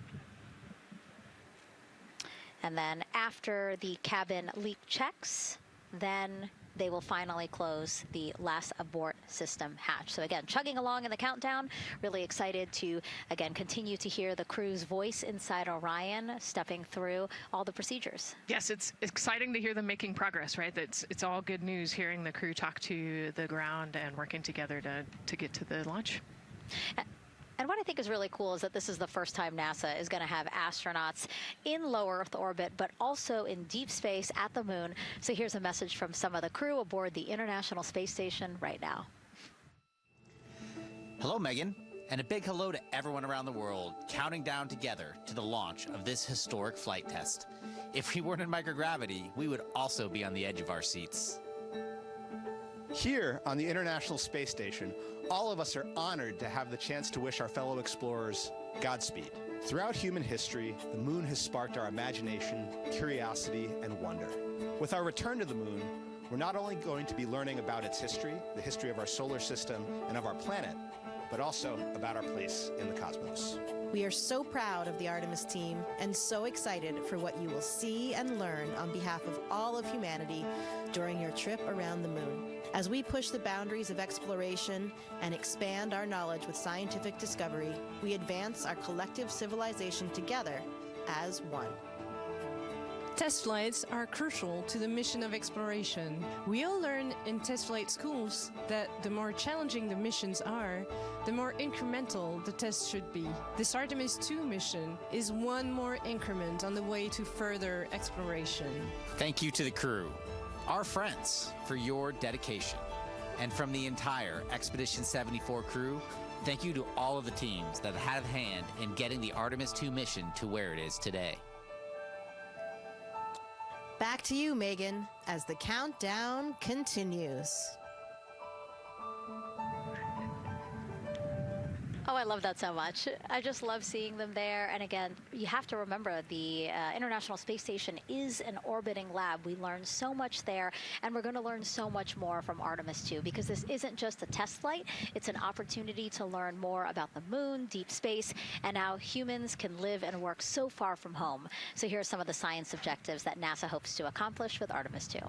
Speaker 2: And then after the cabin leak checks, then they will finally close the last abort system hatch. So again, chugging along in the countdown, really excited to, again, continue to hear the crew's voice inside Orion, stepping through all the procedures.
Speaker 1: Yes, it's exciting to hear them making progress, right? It's all good news hearing the crew talk to the ground and working together to get to the launch.
Speaker 2: And what I think is really cool is that this is the first time NASA is going to have astronauts in low Earth orbit, but also in deep space at the moon. So here's a message from some of the crew aboard the International Space Station right now.
Speaker 5: Hello, Megan, and a big hello to everyone around the world counting down together to the launch of this historic flight test. If we weren't in microgravity, we would also be on the edge of our seats.
Speaker 7: Here on the International Space Station, all of us are honored to have the chance to wish our fellow explorers Godspeed. Throughout human history, the moon has sparked our imagination, curiosity, and wonder. With our return to the moon, we're not only going to be learning about its history, the history of our solar system and of our planet, but also about our place in the cosmos.
Speaker 9: We are so proud of the Artemis team and so excited for what you will see and learn on behalf of all of humanity during your trip around the moon. As we push the boundaries of exploration and expand our knowledge with scientific discovery, we advance our collective civilization together as one.
Speaker 12: Test flights are crucial to the mission of exploration. We all learn in test flight schools that the more challenging the missions are, the more incremental the tests should be. This Artemis II mission is one more increment on the way to further exploration.
Speaker 5: Thank you to the crew, our friends, for your dedication. And from the entire Expedition 74 crew, thank you to all of the teams that had a hand in getting the Artemis II mission to where it is today.
Speaker 9: Back to you, Megan, as the countdown continues.
Speaker 2: Oh, I love that so much. I just love seeing them there. And again, you have to remember the International Space Station is an orbiting lab. We learn so much there, and we're going to learn so much more from Artemis II, because this isn't just a test flight. It's an opportunity to learn more about the moon, deep space, and how humans can live and work so far from home. So here are some of the science objectives that NASA hopes to accomplish with Artemis II.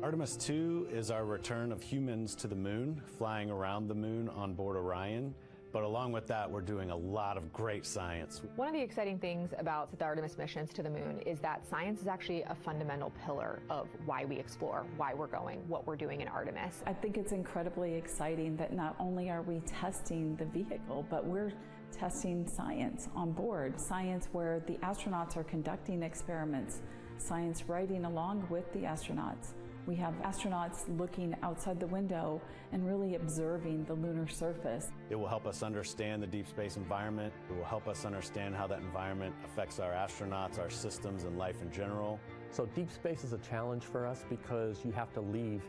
Speaker 25: Artemis II is our return of humans to the moon, flying around the moon on board Orion. But along with that, we're doing a lot of great science.
Speaker 26: One of the exciting things about the Artemis missions to the moon is that science is actually a fundamental pillar of why we explore, why we're going, what we're doing in Artemis.
Speaker 27: I think it's incredibly exciting that not only are we testing the vehicle, but we're testing science on board. Science where the astronauts are conducting experiments, science riding along with the astronauts. We have astronauts looking outside the window and really observing the lunar surface.
Speaker 25: It will help us understand the deep space environment. It will help us understand how that environment affects our astronauts, our systems, and life in general.
Speaker 28: So deep space is a challenge for us because you have to leave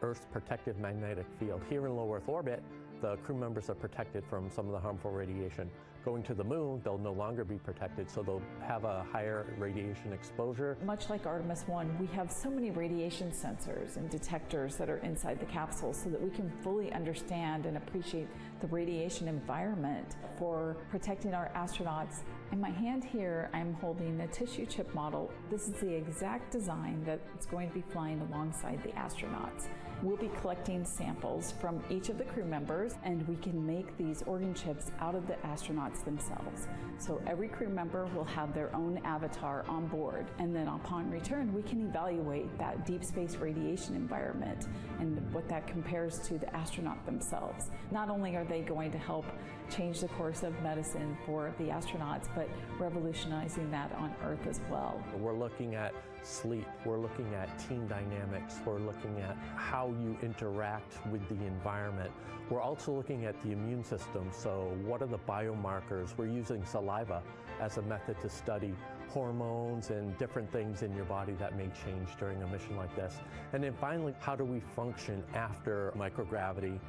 Speaker 28: Earth's protective magnetic field. Here in low Earth orbit, the crew members are protected from some of the harmful radiation. going to the moon, they'll no longer be protected, so they'll have a higher radiation exposure.
Speaker 27: Much like Artemis I, we have so many radiation sensors and detectors that are inside the capsule so that we can fully understand and appreciate the radiation environment for protecting our astronauts. In my hand here, I'm holding a tissue chip model. This is the exact design that's going to be flying alongside the astronauts. We'll be collecting samples from each of the crew members, and we can make these organ chips out of the astronauts themselves. So every crew member will have their own avatar on board, and then upon return, we can evaluate that deep space radiation environment and what that compares to the astronaut themselves. Not only are they going to help change the course of medicine for the astronauts, but revolutionizing that on Earth as well.
Speaker 28: We're looking at sleep, we're looking at team dynamics, we're looking at how you interact with the environment. We're also looking at the immune system, so what are the biomarkers? We're using saliva as a method to study hormones and different things in your body that may change during a mission like this. And then finally, how do we function after microgravity,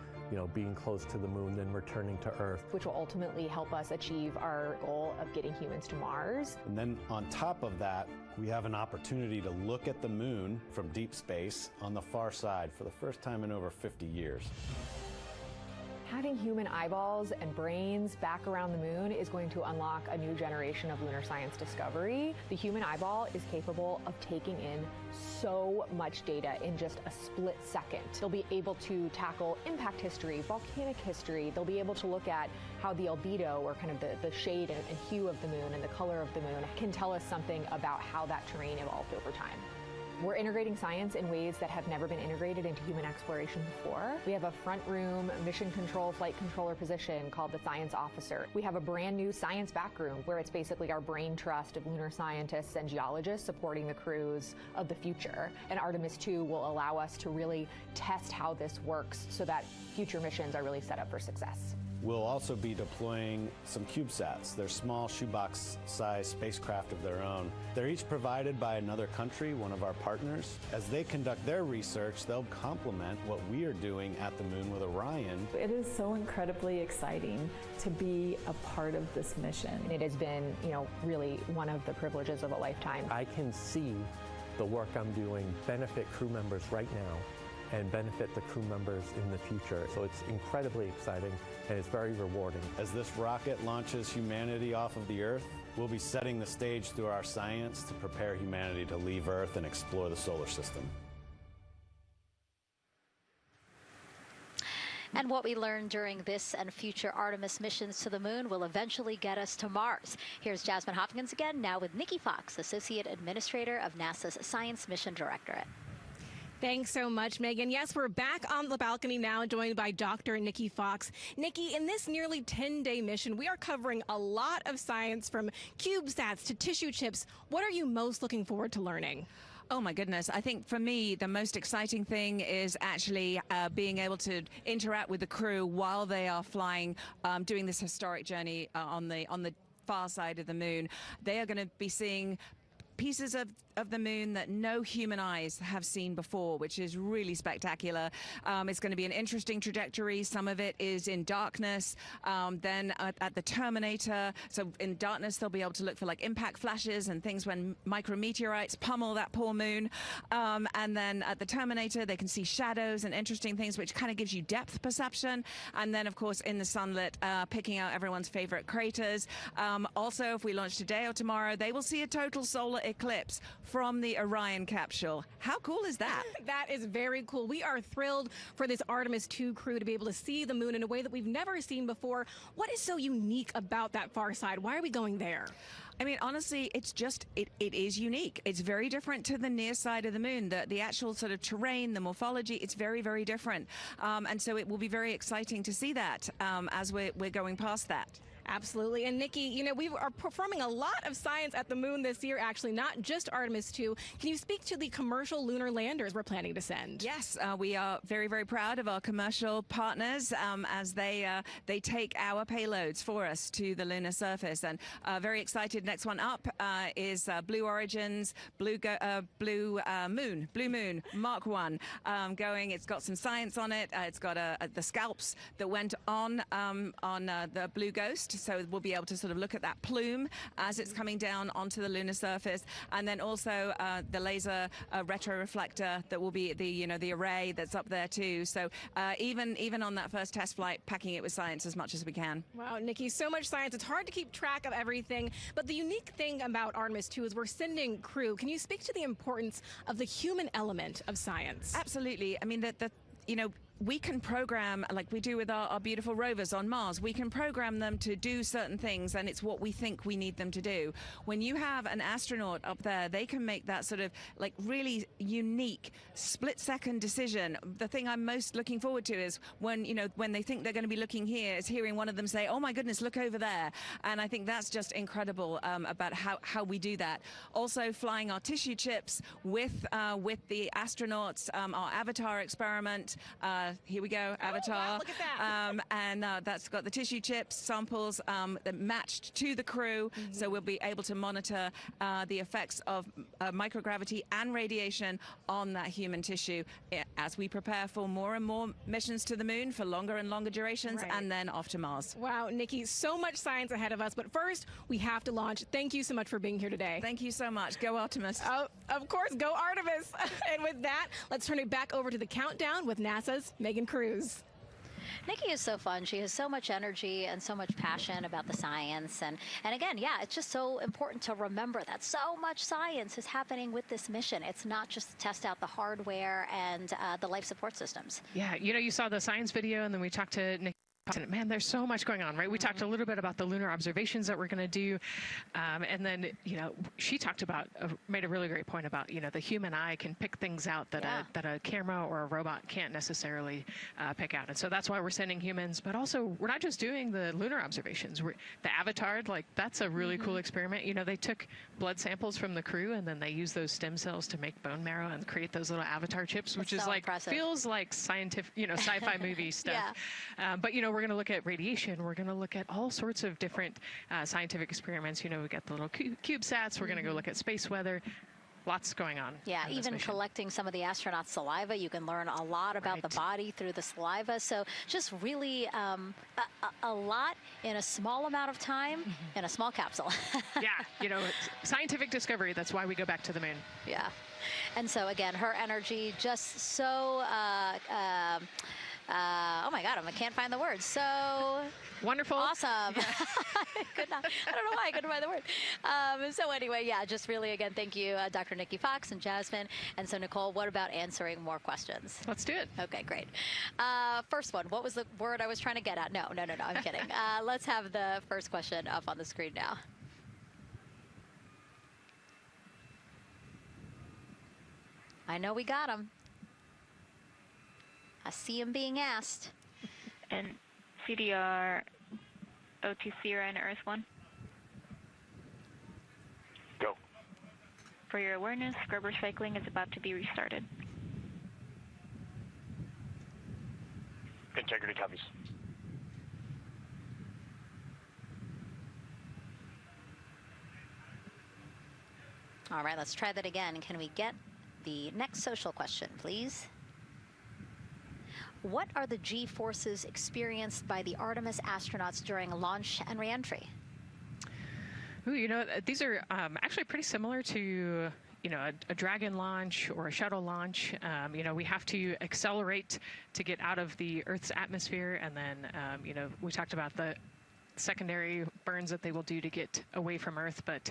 Speaker 28: being close to the moon, then returning to Earth.
Speaker 26: Which will ultimately help us achieve our goal of getting humans to Mars.
Speaker 25: And then on top of that, we have an opportunity to look at the moon from deep space on the far side for the first time in over 50 years.
Speaker 26: Having human eyeballs and brains back around the moon is going to unlock a new generation of lunar science discovery. The human eyeball is capable of taking in so much data in just a split second. They'll be able to tackle impact history, volcanic history. They'll be able to look at how the albedo, or kind of the shade and hue of the moon and the color of the moon, can tell us something about how that terrain evolved over time. We're integrating science in ways that have never been integrated into human exploration before. We have a front room mission control flight controller position called the Science Officer. We have a brand new science back room where it's basically our brain trust of lunar scientists and geologists supporting the crews of the future. And Artemis II will allow us to really test how this works so that future missions are really set up for success.
Speaker 25: We'll also be deploying some CubeSats. They're small shoebox-sized spacecraft of their own. They're each provided by another country, one of our partners. As they conduct their research, they'll complement what we are doing at the moon with Orion.
Speaker 27: It is so incredibly exciting to be a part of this mission.
Speaker 26: It has been, really one of the privileges of a lifetime.
Speaker 28: I can see the work I'm doing benefit crew members right now and benefit the crew members in the future. So it's incredibly exciting and it's very rewarding.
Speaker 25: As this rocket launches humanity off of the Earth, we'll be setting the stage through our science to prepare humanity to leave Earth and explore the solar system.
Speaker 2: And what we learned during this and future Artemis missions to the moon will eventually get us to Mars. Here's Jasmine Hopkins again, now with Nikki Fox, Associate Administrator of NASA's Science Mission Directorate.
Speaker 19: Thanks so much, Megan. Yes, we're back on the balcony now, joined by Dr. Nikki Fox. Nikki, in this nearly 10-day mission, we are covering a lot of science from CubeSats to tissue chips. What are you most looking forward to learning?
Speaker 3: Oh my goodness. I think for me, the most exciting thing is actually being able to interact with the crew while they are flying, doing this historic journey on the far side of the moon. They are going to be seeing pieces of the moon that no human eyes have seen before, which is really spectacular. It's going to be an interesting trajectory. Some of it is in darkness. Then at the terminator, so in darkness, they'll be able to look for like impact flashes and things when micrometeorites pummel that poor moon. And then at the terminator, they can see shadows and interesting things, which kind of gives you depth perception. And then, of course, in the sunlit, picking out everyone's favorite craters. Also, if we launch today or tomorrow, they will see a total solar eclipse from the Orion capsule. How cool is that?
Speaker 19: That is very cool. We are thrilled for this Artemis II crew to be able to see the moon in a way that we've never seen before. What is so unique about that far side? Why are we going there?
Speaker 3: I mean, honestly, it's just, it is unique. It's very different to the near side of the moon. The actual sort of terrain, the morphology, it's very, very different. And so it will be very exciting to see that as we're going past that.
Speaker 19: Absolutely. And Nikki, we are performing a lot of science at the moon this year, actually, not just Artemis II. Can you speak to the commercial lunar landers we're planning to send?
Speaker 3: Yes, we are very, very proud of our commercial partners as they take our payloads for us to the lunar surface. And very excited. Next one up is Blue Origin's Blue Moon Mark 1 going. It's got some science on it. It's got the scalps that went on the Blue Ghost. so we'll be able to sort of look at that plume as it's coming down onto the lunar surface, and then also the laser retroreflector that will be the array that's up there too. So even on that first test flight, packing it with science as much as we can.
Speaker 19: Wow, Nikki, so much science. It's hard to keep track of everything. But the unique thing about Artemis II is we're sending crew. Can you speak to the importance of the human element of science?
Speaker 3: Absolutely. I mean, we can program, like we do with our beautiful rovers on Mars, we can program them to do certain things, and it's what we think we need them to do. When you have an astronaut up there, they can make that sort of like really unique split-second decision. The thing I'm most looking forward to is when they think they're going to be looking here, is hearing one of them say, "Oh my goodness, look over there." And I think that's just incredible about how we do that. Also, flying our tissue chips with the astronauts, our Avatar experiment. Here we go, Avatar.
Speaker 19: Wow, look at that.
Speaker 3: And that's got the tissue chips samples that matched to the crew, so we'll be able to monitor the effects of microgravity and radiation on that human tissue as we prepare for more and more missions to the moon for longer and longer durations, and then off to Mars.
Speaker 19: Wow, Nikki, so much science ahead of us, but first we have to launch. Thank you so much for being here today.
Speaker 3: Thank you so much. Go Artemis.
Speaker 19: Oh, of course, go Artemis. And with that, let's turn it back over to the countdown with NASA's Megan Cruz.
Speaker 2: Nikki is so fun. She has so much energy and so much passion about the science. And again, yeah, it's just so important to remember that so much science is happening with this mission. It's not just to test out the hardware and the life support systems.
Speaker 1: Yeah, you saw the science video, and then we talked to Nikki. Man, there's so much going on, right? We talked a little bit about the lunar observations that we're going to do, and then she talked about made a really great point about the human eye can pick things out that a camera or a robot can't necessarily pick out, and so that's why we're sending humans. But also, we're not just doing the lunar observations. The Avatar, that's a really cool experiment. They took blood samples from the crew, and then they used those stem cells to make bone marrow and create those little Avatar chips, which is
Speaker 2: so
Speaker 1: like
Speaker 2: impressive.
Speaker 1: Feels like scientific, sci-fi movie stuff. But we're going to look at radiation. We're going to look at all sorts of different scientific experiments. We got the little CubeSats. We're going to go look at space weather. Lots going on.
Speaker 2: Yeah, even collecting some of the astronauts' saliva. You can learn a lot about the body through the saliva. So just really a lot in a small amount of time in a small capsule.
Speaker 1: Yeah, scientific discovery. That's why we go back to the moon.
Speaker 2: Yeah. And so again, her energy just so oh my God, I can't find the words. So
Speaker 1: wonderful.
Speaker 2: Awesome. Yeah. I don't know why I couldn't find the word. So anyway, yeah, just really, again, thank you, Dr. Nikki Fox and Jasmine. And so, Nicole, what about answering more questions?
Speaker 1: Let's do it.
Speaker 2: Okay, great. First one, what was the word I was trying to get at? No, I'm kidding. Let's have the first question up on the screen now. I know we got him. I see him being asked.
Speaker 20: And CDR OTC Orion Earth 1.
Speaker 24: Go.
Speaker 20: For your awareness, scrubber cycling is about to be restarted.
Speaker 24: Integrity copies.
Speaker 2: All right, let's try that again. Can we get the next social question, please? What are the G-forces experienced by the Artemis astronauts during launch and reentry?
Speaker 1: Ooh, these are actually pretty similar to a Dragon launch or a shuttle launch. We have to accelerate to get out of the Earth's atmosphere, and then we talked about the secondary burns that they will do to get away from Earth. But,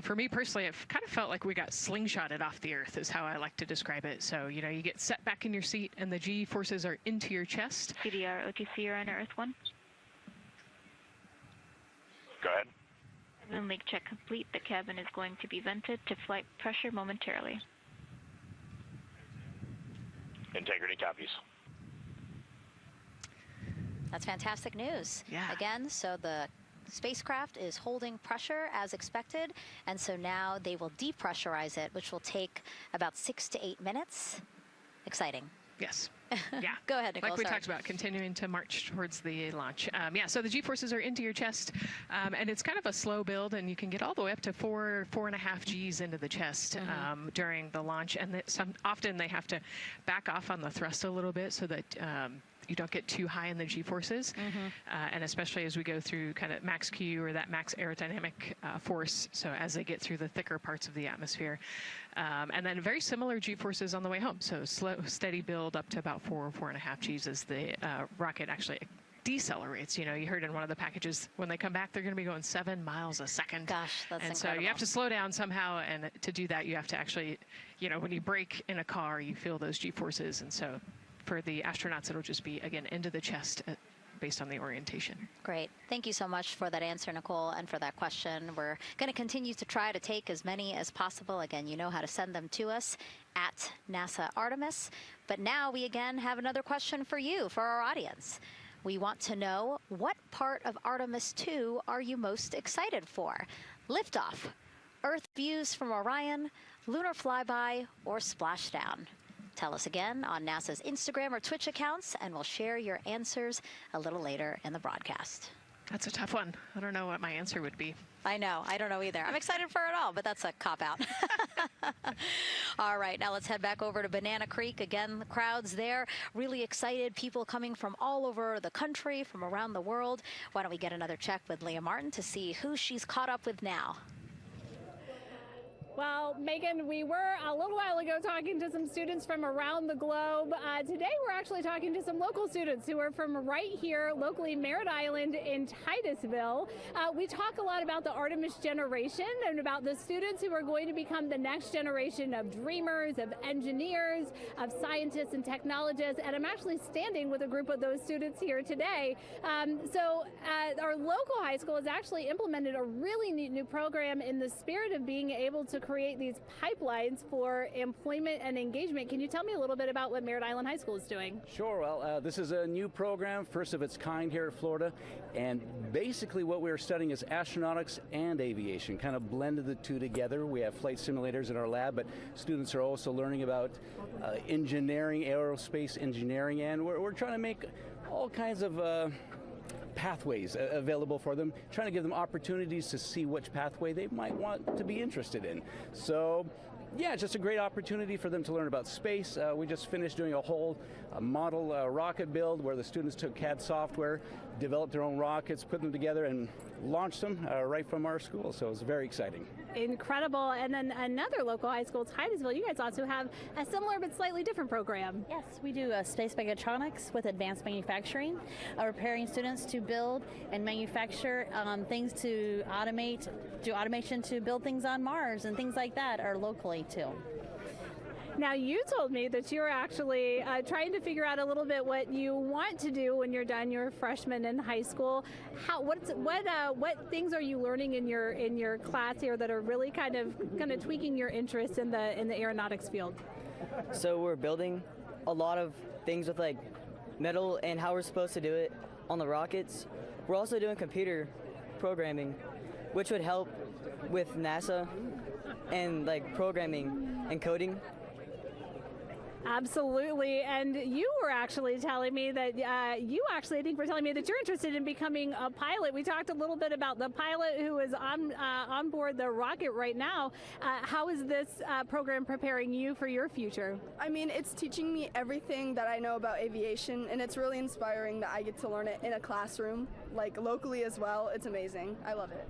Speaker 1: for me personally, it kind of felt like we got slingshotted off the Earth is how I like to describe it. So, you get set back in your seat and the G-forces are into your chest.
Speaker 20: CDR OTC Orion Earth 1.
Speaker 24: Go ahead.
Speaker 20: When leak check complete, the cabin is going to be vented to flight pressure momentarily.
Speaker 24: Integrity copies.
Speaker 2: That's fantastic news.
Speaker 1: Yeah.
Speaker 2: Again, so the spacecraft is holding pressure as expected, and so now they will depressurize it, which will take about 6 to 8 minutes. Exciting.
Speaker 1: Yes. Yeah.
Speaker 2: Go ahead, Nicole.
Speaker 1: Like we
Speaker 2: sorry.
Speaker 1: talked about, continuing to march towards the launch. So the G-forces are into your chest, and it's kind of a slow build, and you can get all the way up to 4.5 Gs into the chest during the launch. And often they have to back off on the thrust a little bit so that you don't get too high in the G-forces, and especially as we go through kind of max Q or that max aerodynamic force, so as they get through the thicker parts of the atmosphere. And then very similar G-forces on the way home, so slow, steady build up to about 4.5 Gs as the rocket actually decelerates. You know, you heard in one of the packages, when they come back, they're going to be going 7 miles a second.
Speaker 2: Gosh, that's
Speaker 1: and
Speaker 2: incredible.
Speaker 1: So you have to slow down somehow, and to do that, you have to actually, you know, when you brake in a car, you feel those G-forces, and so for the astronauts, it'll just be, again, into the chest based on the orientation.
Speaker 2: Great. Thank you so much for that answer, Nicole, and for that question. We're going to continue to try to take as many as possible. Again, you know how to send them to us at NASA Artemis. But now we again have another question for you, for our audience. We want to know, what part of Artemis II are you most excited for? Liftoff, Earth views from Orion, lunar flyby, or splashdown? Tell us again on NASA's Instagram or Twitch accounts, and we'll share your answers a little later in the broadcast.
Speaker 1: That's a tough one. I don't know what my answer would be.
Speaker 2: I know. I don't know either. I'm excited for it all, but that's a cop-out. All right, now let's head back over to Banana Creek. Again, the crowds there, really excited. People coming from all over the country, from around the world. Why don't we get another check with Leah Martin to see who she's caught up with now.
Speaker 8: Well, Megan, we were a little while ago talking to some students from around the globe. Today, we're actually talking to some local students who are from right here, locally, Merritt Island in Titusville. We talk a lot about the Artemis generation and about the students who are going to become the next generation of dreamers, of engineers, of scientists and technologists. And I'm actually standing with a group of those students here today. Our local high school has actually implemented a really neat new program in the spirit of being able to create these pipelines for employment and engagement. Can you tell me a little bit about what Merritt Island High School is doing?
Speaker 6: Sure. Well, this is a new program, first of its kind here in Florida, and basically what we're studying is astronautics and aviation, kind of blended the two together. We have flight simulators in our lab, but students are also learning about engineering, aerospace engineering, and we're trying to make all kinds of pathways available for them, trying to give them opportunities to see which pathway they might want to be interested in. So yeah, it's just a great opportunity for them to learn about space. We just finished doing a whole model rocket build where the students took CAD software, developed their own rockets, put them together, and launched them right from our school. So it was very exciting.
Speaker 8: Incredible. And then another local high school, Titusville, you guys also have a similar but slightly different program.
Speaker 10: Yes, we do space mechatronics with advanced manufacturing, preparing students to build and manufacture things to automate, do automation to build things on Mars and things like that, or locally too.
Speaker 8: Now, you told me that you're actually trying to figure out a little bit what you want to do when you're done. You're a freshman in high school. What things are you learning in your class here that are really kind of tweaking your interest in the aeronautics field?
Speaker 11: So we're building a lot of things with like metal and how we're supposed to do it on the rockets. We're also doing computer programming, which would help with NASA and like programming and coding.
Speaker 8: Absolutely. And you were actually telling me that I think were telling me that you're interested in becoming a pilot. We talked a little bit about the pilot who is on board the rocket right now. How is this program preparing you for your future?
Speaker 4: I mean, it's teaching me everything that I know about aviation, and it's really inspiring that I get to learn it in a classroom, like locally as well. It's amazing. I love it.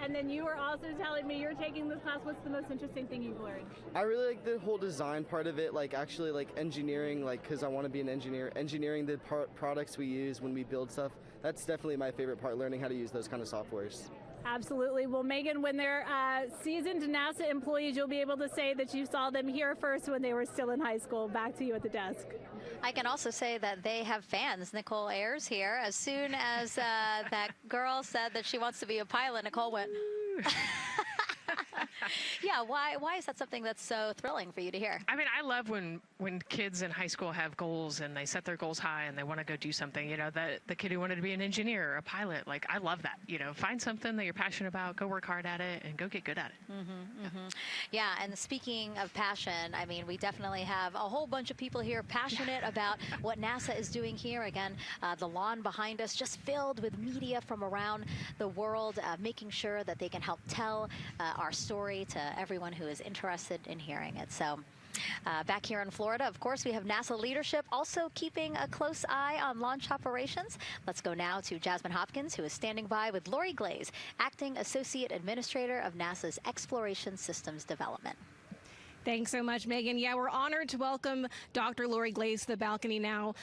Speaker 8: And then you were also telling me you're taking this class. What's the most interesting thing you've learned?
Speaker 13: I really like the whole design part of it, like actually like engineering, like because I want to be an engineer. Engineering the products we use when we build stuff, that's definitely my favorite part, learning how to use those kind of softwares.
Speaker 8: Absolutely. Well, Megan, when they're seasoned NASA employees, you'll be able to say that you saw them here first when they were still in high school. Back to you at the desk.
Speaker 2: I can also say that they have fans. Nicole Ayers here. As soon as that girl said that she wants to be a pilot, Nicole went, yeah, why is that something that's so thrilling for you to hear?
Speaker 1: I mean, I love when kids in high school have goals and they set their goals high and they want to go do something. You know, the kid who wanted to be an engineer or a pilot, like, I love that. You know, find something that you're passionate about, go work hard at it, and go get good at it.
Speaker 2: Yeah, and speaking of passion, I mean, we definitely have a whole bunch of people here passionate about what NASA is doing here. Again, the lawn behind us just filled with media from around the world, making sure that they can help tell our story to everyone everyone who is interested in hearing it. So back here in Florida, of course, we have NASA leadership also keeping a close eye on launch operations. Let's go now to Jasmine Hopkins, who is standing by with Lori Glaze, Acting Associate Administrator of NASA's Exploration Systems Development.
Speaker 19: Thanks so much, Megan. Yeah, we're honored to welcome Dr. Lori Glaze to the balcony now.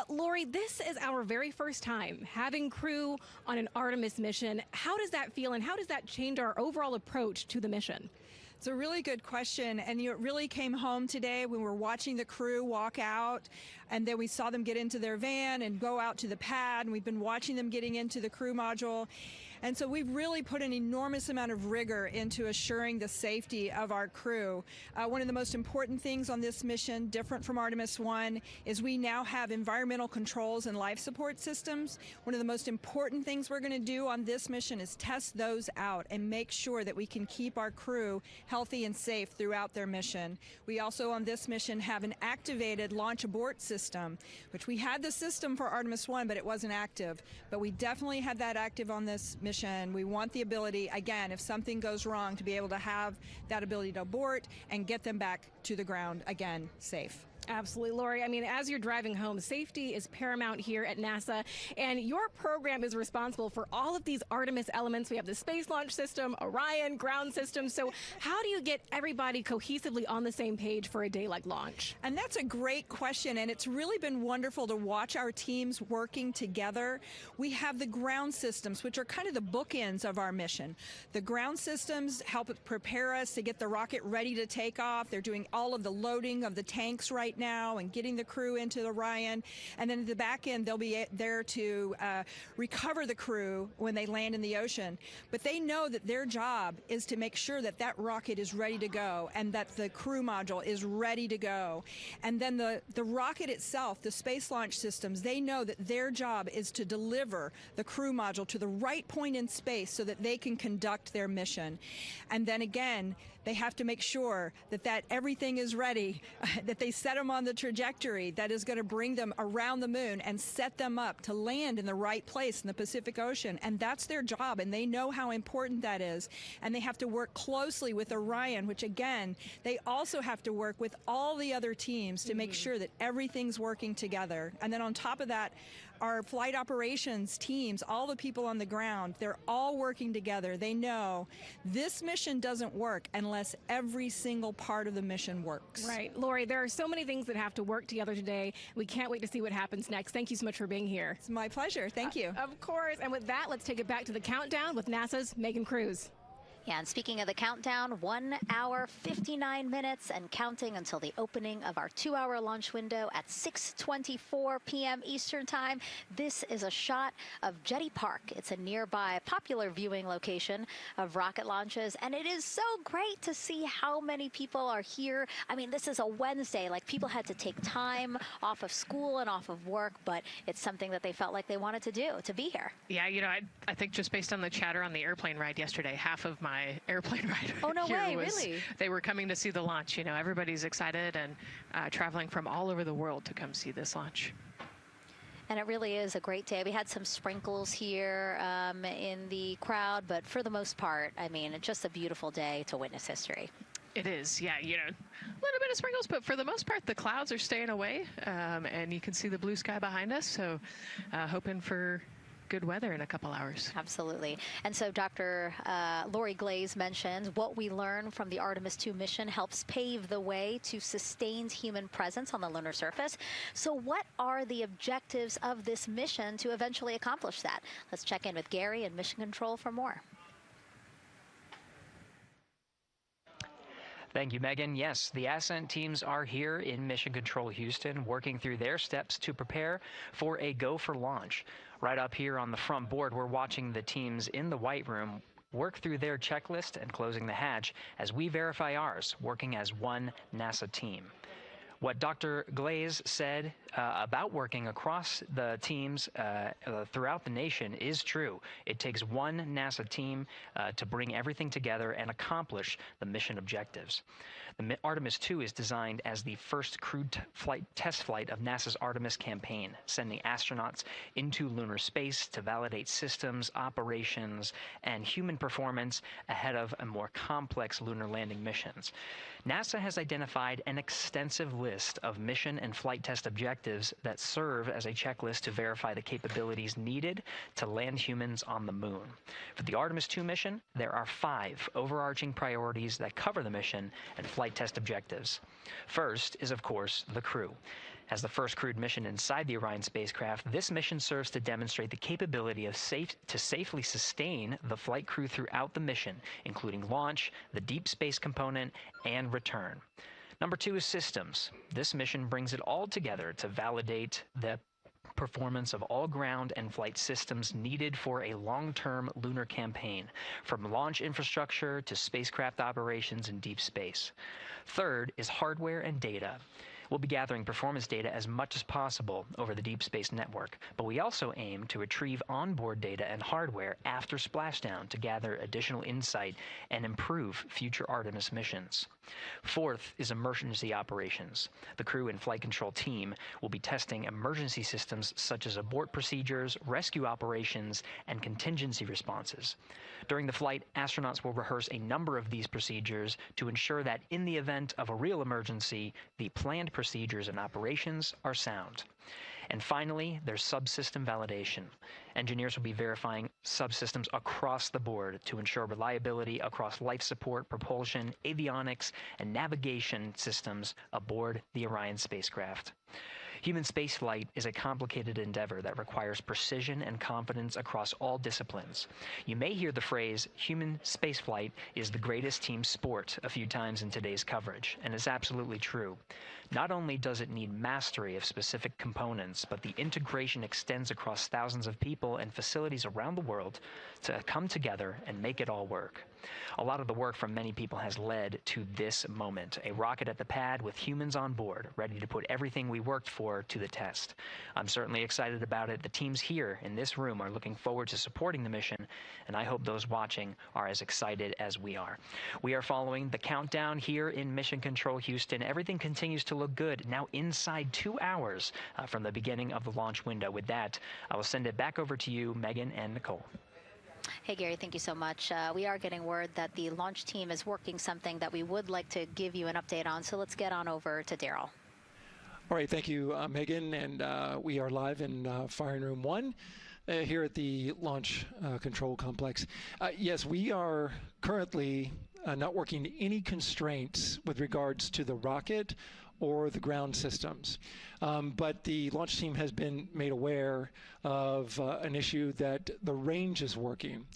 Speaker 19: Lori, this is our very first time having crew on an Artemis mission. How does that feel, and how does that change our overall approach to the mission?
Speaker 14: It's a really good question, and it really came home today when we were watching the crew walk out, and then we saw them get into their van and go out to the pad, and we've been watching them getting into the crew module. And so we've really put an enormous amount of rigor into assuring the safety of our crew. One of the most important things on this mission, different from Artemis I, is we now have environmental controls and life support systems. One of the most important things we're going to do on this mission is test those out and make sure that we can keep our crew healthy and safe throughout their mission. We also on this mission have an activated launch abort system, which we had the system for Artemis I, but it wasn't active. But we definitely have that active on this mission. We want the ability, again, if something goes wrong, to be able to have that ability to abort and get them back to the ground again safe.
Speaker 19: Absolutely, Lori. I mean, as you're driving home, safety is paramount here at NASA, and your program is responsible for all of these Artemis elements. We have the Space Launch System, Orion, ground system. So how do you get everybody cohesively on the same page for a day like launch?
Speaker 14: And that's a great question, and it's really been wonderful to watch our teams working together. We have the ground systems, which are kind of the bookends of our mission. The ground systems help prepare us to get the rocket ready to take off. They're doing all of the loading of the tanks right now and getting the crew into the Orion, and then at the back end they'll be there to recover the crew when they land in the ocean. But they know that their job is to make sure that that rocket is ready to go and that the crew module is ready to go. And then the rocket itself, the space launch systems, they know that their job is to deliver the crew module to the right point in space so that they can conduct their mission. And then again, they have to make sure that everything is ready, that they set them on the trajectory that is going to bring them around the moon and set them up to land in the right place in the Pacific Ocean. And that's their job, and they know how important that is. And they have to work closely with Orion, which again, they also have to work with all the other teams to make sure that everything's working together. And then on top of that, our flight operations teams, all the people on the ground, they're all working together. They know this mission doesn't work unless every single part of the mission works.
Speaker 19: Right. Lori, there are so many things that have to work together today. We can't wait to see what happens next. Thank you so much for being here.
Speaker 14: It's my pleasure. Thank you.
Speaker 19: Of course. And with that, let's take it back to the countdown with NASA's Megan Cruz.
Speaker 2: Yeah, and speaking of the countdown, 1 hour, 59 minutes and counting until the opening of our 2-hour launch window at 6:24 p.m. Eastern Time. This is a shot of Jetty Park. It's a nearby popular viewing location of rocket launches, and it is so great to see how many people are here. I mean, this is a Wednesday. Like, people had to take time off of school and off of work, but it's something that they felt like they wanted to do, to be here.
Speaker 1: Yeah, you know, I think just based on the chatter on the airplane ride yesterday, half of my airplane ride
Speaker 2: oh, no
Speaker 1: here
Speaker 2: way,
Speaker 1: was,
Speaker 2: really?
Speaker 1: They were coming to see the launch. You know, everybody's excited and traveling from all over the world to come see this launch.
Speaker 2: And it really is a great day. We had some sprinkles here in the crowd, but for the most part, I mean, it's just a beautiful day to witness history.
Speaker 1: It is, yeah, you know, a little bit of sprinkles, but for the most part, the clouds are staying away, and you can see the blue sky behind us, so hoping for good weather in a couple hours.
Speaker 2: Absolutely. And so Dr. Lori Glaze mentioned what we learned from the Artemis II mission helps pave the way to sustained human presence on the lunar surface. So what are the objectives of this mission to eventually accomplish that? Let's check in with Gary in Mission Control for more.
Speaker 15: Thank you, Megan. Yes, the Ascent teams are here in Mission Control Houston, working through their steps to prepare for a go for launch. Right up here on the front board, we're watching the teams in the White Room work through their checklist and closing the hatch as we verify ours, working as one NASA team. What Dr. Glaze said about working across the teams throughout the nation is true. It takes one NASA team to bring everything together and accomplish the mission objectives. The Artemis II is designed as the first crewed test flight of NASA's Artemis campaign, sending astronauts into lunar space to validate systems, operations, and human performance ahead of a more complex lunar landing missions. NASA has identified an extensive list of mission and flight test objectives that serve as a checklist to verify the capabilities needed to land humans on the moon. For the Artemis II mission, there are 5 overarching priorities that cover the mission and flight test objectives. First is, of course, the crew. As the first crewed mission inside the Orion spacecraft, this mission serves to demonstrate the capability of safely sustain the flight crew throughout the mission, including launch, the deep space component, and return. Number 2 is systems. This mission brings it all together to validate the performance of all ground and flight systems needed for a long-term lunar campaign, from launch infrastructure to spacecraft operations in deep space. Third is hardware and data. We'll be gathering performance data as much as possible over the Deep Space Network, but we also aim to retrieve onboard data and hardware after splashdown to gather additional insight and improve future Artemis missions. Fourth is emergency operations. The crew and flight control team will be testing emergency systems such as abort procedures, rescue operations, and contingency responses. During the flight, astronauts will rehearse a number of these procedures to ensure that in the event of a real emergency, the planned procedures and operations are sound. And finally, there's subsystem validation. Engineers will be verifying subsystems across the board to ensure reliability across life support, propulsion, avionics, and navigation systems aboard the Orion spacecraft. Human spaceflight is a complicated endeavor that requires precision and confidence across all disciplines. You may hear the phrase, human spaceflight is the greatest team sport, a few times in today's coverage, and it's absolutely true. Not only does it need mastery of specific components, but the integration extends across thousands of people and facilities around the world to come together and make it all work. A lot of the work from many people has led to this moment, a rocket at the pad with humans on board, ready to put everything we worked for to the test. I'm certainly excited about it. The teams here in this room are looking forward to supporting the mission, and I hope those watching are as excited as we are. We are following the countdown here in Mission Control Houston. Everything continues to look good, now inside 2 hours from the beginning of the launch window. With that, I will send it back over to you, Megan and Nicole.
Speaker 2: Hey, Gary, thank you so much. We are getting word that the launch team is working something that we would like to give you an update on, so let's get on over to Daryl.
Speaker 7: All right, thank you, Megan, and we are live in Firing Room 1 here at the Launch Control Complex. Yes, we are currently not working any constraints with regards to the rocket or the ground systems. But the launch team has been made aware of an issue that the range is working.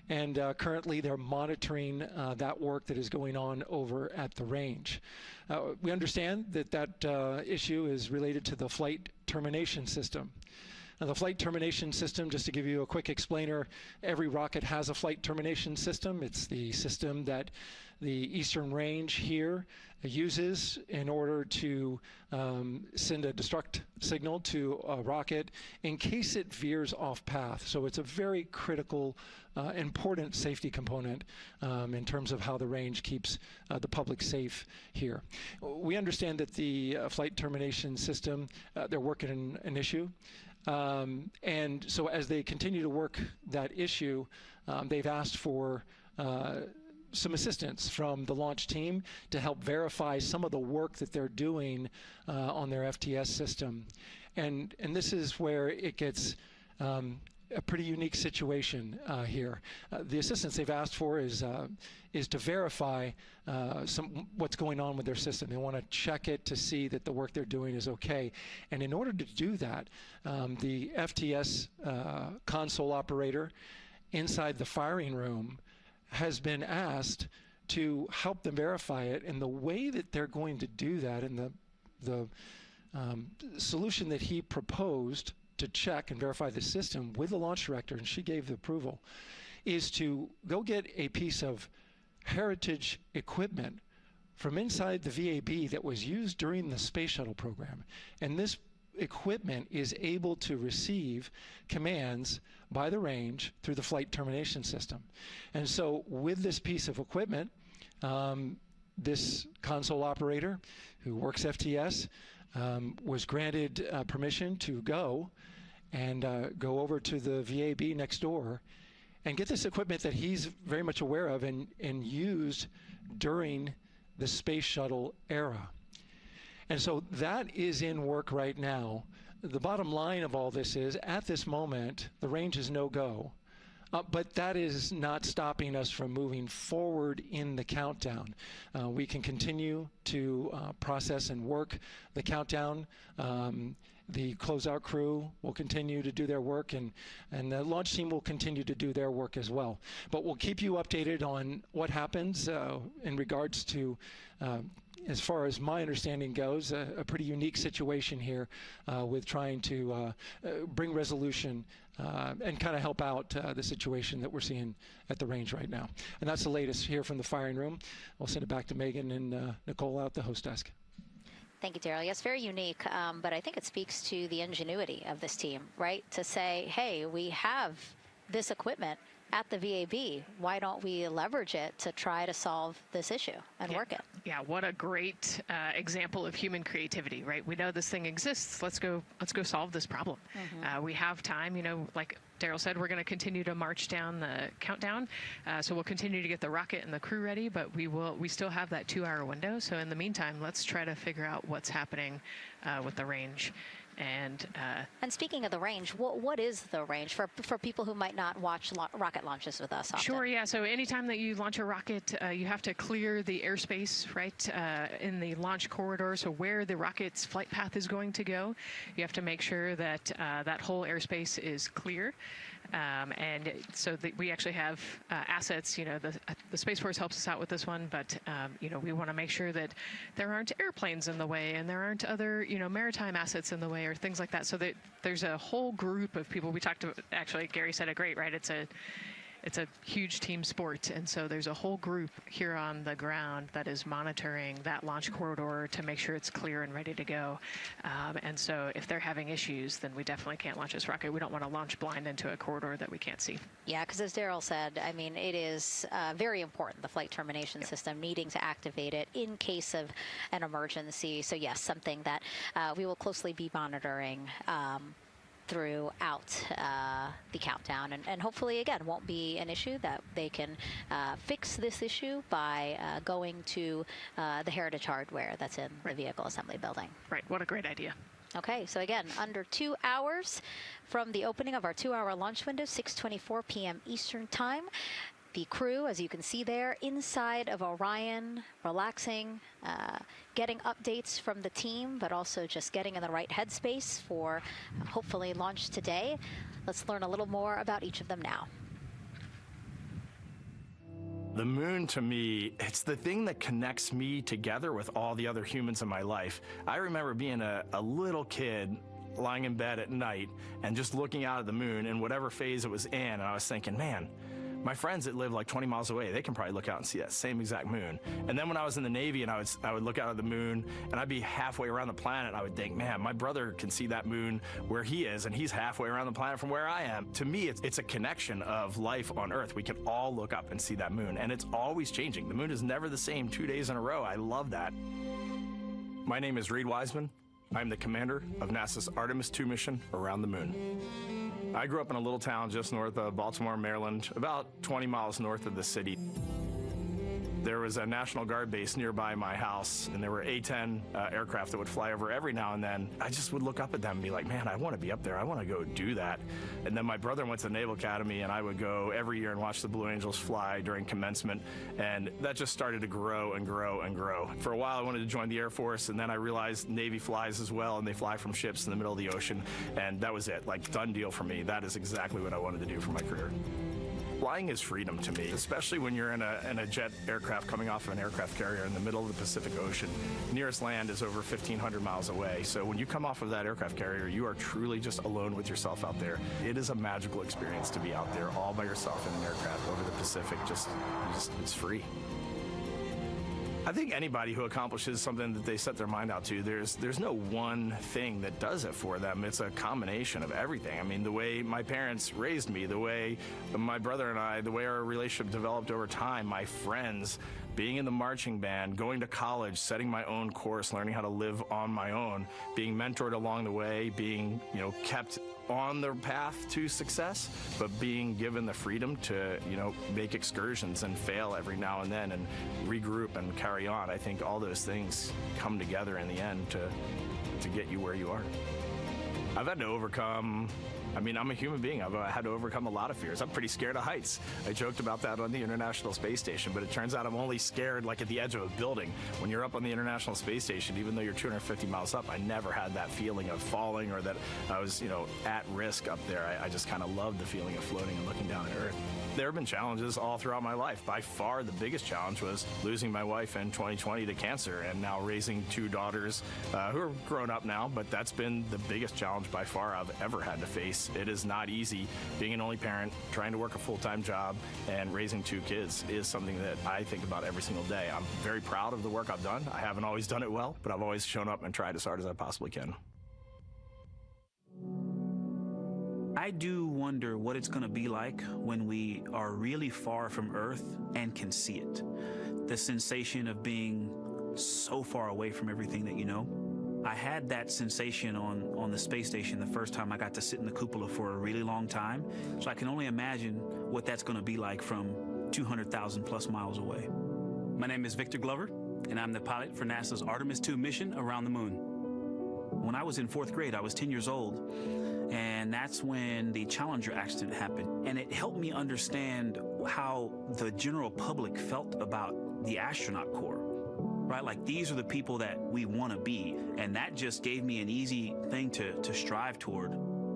Speaker 7: And currently they're monitoring that work that is going on over at the range. We understand that that issue is related to the flight termination system. Now, the flight termination system, just to give you a quick explainer, every rocket has a flight termination system. It's the system that the Eastern Range here uses in order to send a destruct signal to a rocket in case it veers off path. So it's a very critical, important safety component in terms of how the range keeps the public safe here. We understand that the flight termination system, they're working an issue. And so as they continue to work that issue, they've asked for some assistance from the launch team to help verify some of the work that they're doing on their FTS system. And this is where it gets a pretty unique situation here. The assistance they've asked for is to verify what's going on with their system. They want to check it to see that the work they're doing is okay. And in order to do that, the FTS console operator inside the firing room has been asked to help them verify it. And the way that they're going to do that, and the solution that he proposed to check and verify the system with the launch director, and she gave the approval, is to go get a piece of heritage equipment from inside the VAB that was used during the space shuttle program. And this equipment is able to receive commands by the range through the flight termination system. And so with this piece of equipment, this console operator who works FTS was granted permission to go over to the VAB next door and get this equipment that he's very much aware of and used during the space shuttle era. And so that is in work right now. The bottom line of all this is, at this moment, the range is no-go. But that is not stopping us from moving forward in the countdown. We can continue to process and work the countdown. The closeout crew will continue to do their work, and the launch team will continue to do their work as well. But we'll keep you updated on what happens in regards to, as far as my understanding goes, a pretty unique situation here with trying to bring resolution and kind of help out the situation that we're seeing at the range right now. And that's the latest here from the firing room. I'll send it back to Megan and Nicole out the host desk.
Speaker 2: Thank you, Daryl. Yes, very unique, but I think it speaks to the ingenuity of this team, right? To say, hey, we have this equipment at the VAB. Why don't we leverage it to try to solve this issue and work it?
Speaker 1: Yeah, what a great example of human creativity, right? We know this thing exists. Let's go solve this problem. We have time, you know, like Daryl said, we're going to continue to march down the countdown. So we'll continue to get the rocket and the crew ready, but we still have that 2-hour window. So in the meantime, let's try to figure out what's happening with the range. And
Speaker 2: speaking of the range, what is the range for people who might not watch rocket launches with us often?
Speaker 1: Sure, yeah. So anytime that you launch a rocket, you have to clear the airspace, right, in the launch corridor. So where the rocket's flight path is going to go, you have to make sure that that whole airspace is clear. And so we actually have assets, you know, the Space Force helps us out with this one, but, you know, we want to make sure that there aren't airplanes in the way and there aren't other, you know, maritime assets in the way or things like that. So that there's a whole group of people. We talked to, actually, Gary said it great, right? It's a huge team sport, and so there's a whole group here on the ground that is monitoring that launch corridor to make sure it's clear and ready to go. And so if they're having issues, then we definitely can't launch this rocket. We don't want to launch blind into a corridor that we can't see.
Speaker 2: Yeah, because as Daryl said, I mean, it is very important, the flight termination system, needing to activate it in case of an emergency. So yes, something that we will closely be monitoring throughout the countdown, and hopefully again won't be an issue, that they can fix this issue by going to the heritage hardware that's in the vehicle assembly building.
Speaker 1: Right, what a great idea.
Speaker 2: Okay, so again, under 2 hours from the opening of our 2-hour launch window, 6:24 p.m. Eastern Time. The crew, as you can see there, inside of Orion, relaxing, getting updates from the team, but also just getting in the right headspace for hopefully launch today. Let's learn a little more about each of them now.
Speaker 5: The moon, to me, it's the thing that connects me together with all the other humans in my life. I remember being a little kid lying in bed at night and just looking out at the moon in whatever phase it was in, and I was thinking, man, my friends that live like 20 miles away, they can probably look out and see that same exact moon. And then when I was in the Navy and I would look out at the moon and I'd be halfway around the planet, and I would think, man, my brother can see that moon where he is, and he's halfway around the planet from where I am. To me, it's a connection of life on Earth. We can all look up and see that moon, and it's always changing. The moon is never the same 2 days in a row. I love that. My name is Reed Wiseman. I'm the commander of NASA's Artemis II mission around the moon. I grew up in a little town just north of Baltimore, Maryland, about 20 miles north of the city. There was a National Guard base nearby my house, and there were A-10 aircraft that would fly over every now and then. I just would look up at them and be like, man, I want to be up there. I want to go do that. And then my brother went to the Naval Academy, and I would go every year and watch the Blue Angels fly during commencement, and that just started to grow and grow and grow. For a while, I wanted to join the Air Force, and then I realized Navy flies as well, and they fly from ships in the middle of the ocean, and that was it. Like, done deal for me. That is exactly what I wanted to do for my career. Flying is freedom to me, especially when you're in a jet aircraft coming off of an aircraft carrier in the middle of the Pacific Ocean. Nearest land is over 1,500 miles away. So when you come off of that aircraft carrier, you are truly just alone with yourself out there. It is a magical experience to be out there all by yourself in an aircraft over the Pacific. It's free. I think anybody who accomplishes something that they set their mind out to, there's no one thing that does it for them. It's a combination of everything. I mean, the way my parents raised me, the way my brother and I, the way our relationship developed over time, my friends, being in the marching band, going to college, setting my own course, learning how to live on my own, being mentored along the way, being, kept on the path to success, but being given the freedom to, make excursions and fail every now and then and regroup and carry on. I think all those things come together in the end to get you where you are. I've had to overcome, I'm a human being. I've had to overcome a lot of fears. I'm pretty scared of heights. I joked about that on the International Space Station, but it turns out I'm only scared like at the edge of a building. When you're up on the International Space Station, even though you're 250 miles up, I never had that feeling of falling or that I was, at risk up there. I just kind of loved the feeling of floating and looking down at Earth. There have been challenges all throughout my life. By far, the biggest challenge was losing my wife in 2020 to cancer and now raising two daughters who are grown up now, but that's been the biggest challenge by far I've ever had to face. It is not easy. Being an only parent, trying to work a full-time job, and raising two kids is something that I think about every single day. I'm very proud of the work I've done. I haven't always done it well, but I've always shown up and tried as hard as I possibly can.
Speaker 9: I do wonder what it's going to be like when we are really far from Earth and can see it. The sensation of being so far away from everything that you know. I had that sensation on the space station the first time I got to sit in the cupola for a really long time. So I can only imagine what that's going to be like from 200,000 plus miles away. My name is Victor Glover, and I'm the pilot for NASA's Artemis II mission around the moon. When I was in 4th grade, I was 10 years old, and that's when the Challenger accident happened. And it helped me understand how the general public felt about the astronaut corps. Right? Like, these are the people that we want to be. And that just gave me an easy thing to strive toward.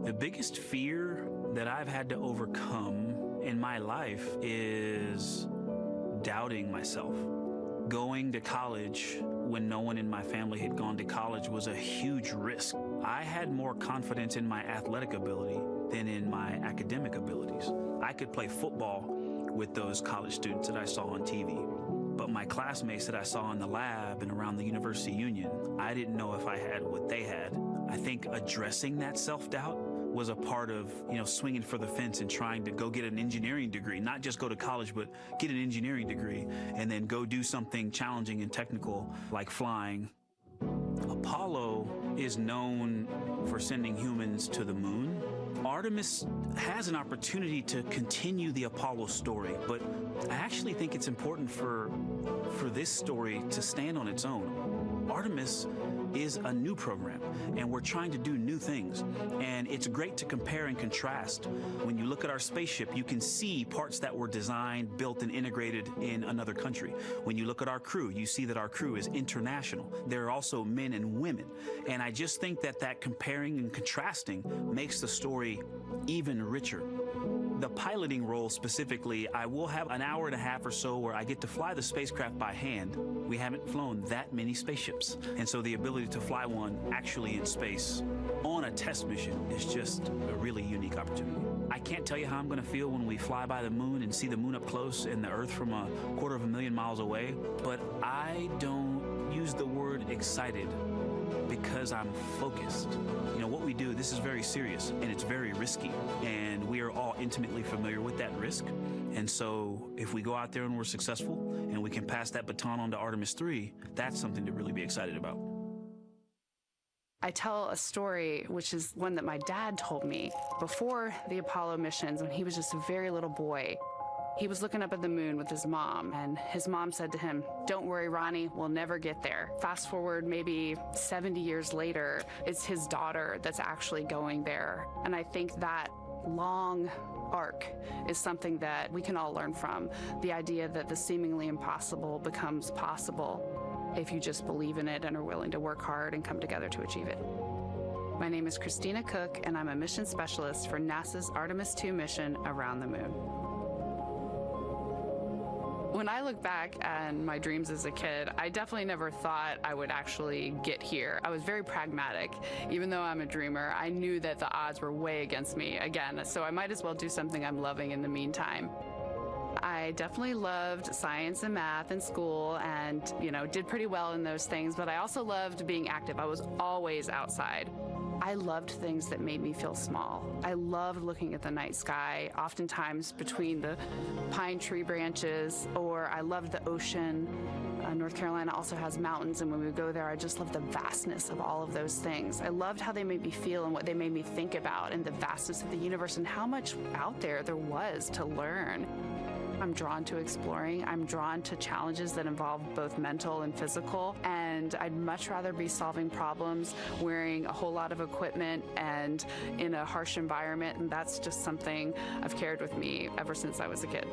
Speaker 9: The biggest fear that I've had to overcome in my life is doubting myself. Going to college when no one in my family had gone to college was a huge risk. I had more confidence in my athletic ability than in my academic abilities. I could play football with those college students that I saw on TV. But my classmates that I saw in the lab and around the University Union, I didn't know if I had what they had. I think addressing that self-doubt was a part of, swinging for the fence and trying to go get an engineering degree, not just go to college, but get an engineering degree and then go do something challenging and technical like flying. Apollo is known for sending humans to the moon. Artemis has an opportunity to continue the Apollo story, but I actually think it's important for this story to stand on its own. Artemis is a new program, and we're trying to do new things. And it's great to compare and contrast. When you look at our spaceship, you can see parts that were designed, built, and integrated in another country. When you look at our crew, you see that our crew is international. There are also men and women. And I just think that comparing and contrasting makes the story even richer. The piloting role specifically, I will have an hour and a half or so where I get to fly the spacecraft by hand. We haven't flown that many spaceships. And so the ability to fly one actually in space on a test mission is just a really unique opportunity. I can't tell you how I'm going to feel when we fly by the moon and see the moon up close and the Earth from 250,000 miles away, but I don't use the word excited because I'm focused. What we do, this is very serious and it's very risky, and we are all intimately familiar with that risk. And so if we go out there and we're successful and we can pass that baton on to Artemis II, that's something to really be excited about.
Speaker 12: I tell a story, which is one that my dad told me before the Apollo missions when he was just a very little boy. He was looking up at the moon with his mom, and his mom said to him, "Don't worry, Ronnie, we'll never get there." Fast forward maybe 70 years later, it's his daughter that's actually going there. And I think that long arc is something that we can all learn from. The idea that the seemingly impossible becomes possible if you just believe in it and are willing to work hard and come together to achieve it. My name is Christina Cook, and I'm a mission specialist for NASA's Artemis II mission around the moon. When I look back at my dreams as a kid, I definitely never thought I would actually get here. I was very pragmatic. Even though I'm a dreamer, I knew that the odds were way against me again, so I might as well do something I'm loving in the meantime. I I definitely loved science and math in school and, did pretty well in those things, but I also loved being active. I was always outside. I loved things that made me feel small. I loved looking at the night sky, oftentimes between the pine tree branches, or I loved the ocean. North Carolina also has mountains, and when we would go there, I just loved the vastness of all of those things. I loved how they made me feel and what they made me think about, and the vastness of the universe and how much out there was to learn. I'm drawn to exploring. I'm drawn to challenges that involve both mental and physical, and I'd much rather be solving problems wearing a whole lot of equipment and in a harsh environment, and that's just something I've carried with me ever since I was a kid.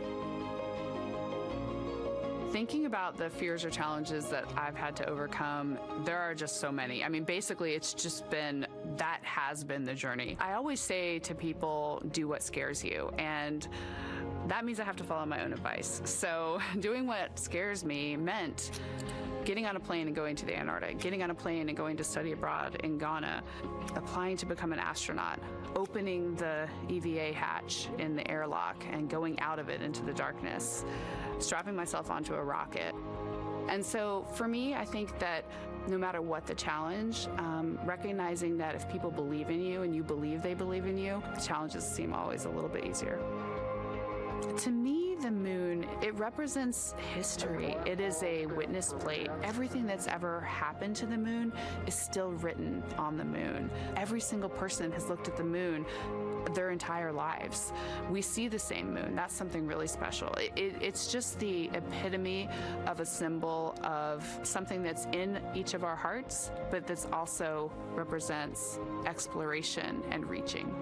Speaker 12: Thinking about the fears or challenges that I've had to overcome, there are just so many. I mean, basically, that has been the journey. I always say to people, do what scares you, and that means I have to follow my own advice. So doing what scares me meant getting on a plane and going to the Antarctic, getting on a plane and going to study abroad in Ghana, applying to become an astronaut, opening the EVA hatch in the airlock and going out of it into the darkness, strapping myself onto a rocket. And so for me, I think that no matter what the challenge, recognizing that if people believe in you and you believe they believe in you, the challenges seem always a little bit easier. To me, the moon, it represents history. It is a witness plate. Everything that's ever happened to the moon is still written on the moon. Every single person has looked at the moon their entire lives. We see the same moon. That's something really special. It's just the epitome of a symbol of something that's in each of our hearts, but that's also represents exploration and reaching.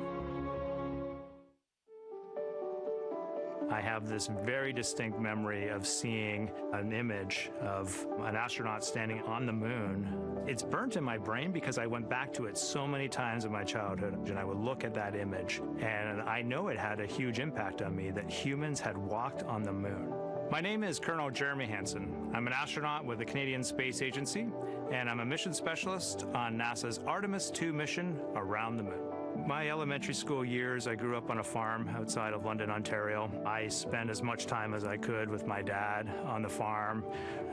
Speaker 16: I have this very distinct memory of seeing an image of an astronaut standing on the moon. It's burnt in my brain because I went back to it so many times in my childhood, and I would look at that image, and I know it had a huge impact on me that humans had walked on the moon. My name is Colonel Jeremy Hansen. I'm an astronaut with the Canadian Space Agency, and I'm a mission specialist on NASA's Artemis II mission around the moon. My elementary school years, I grew up on a farm outside of London, Ontario. I spent as much time as I could with my dad on the farm.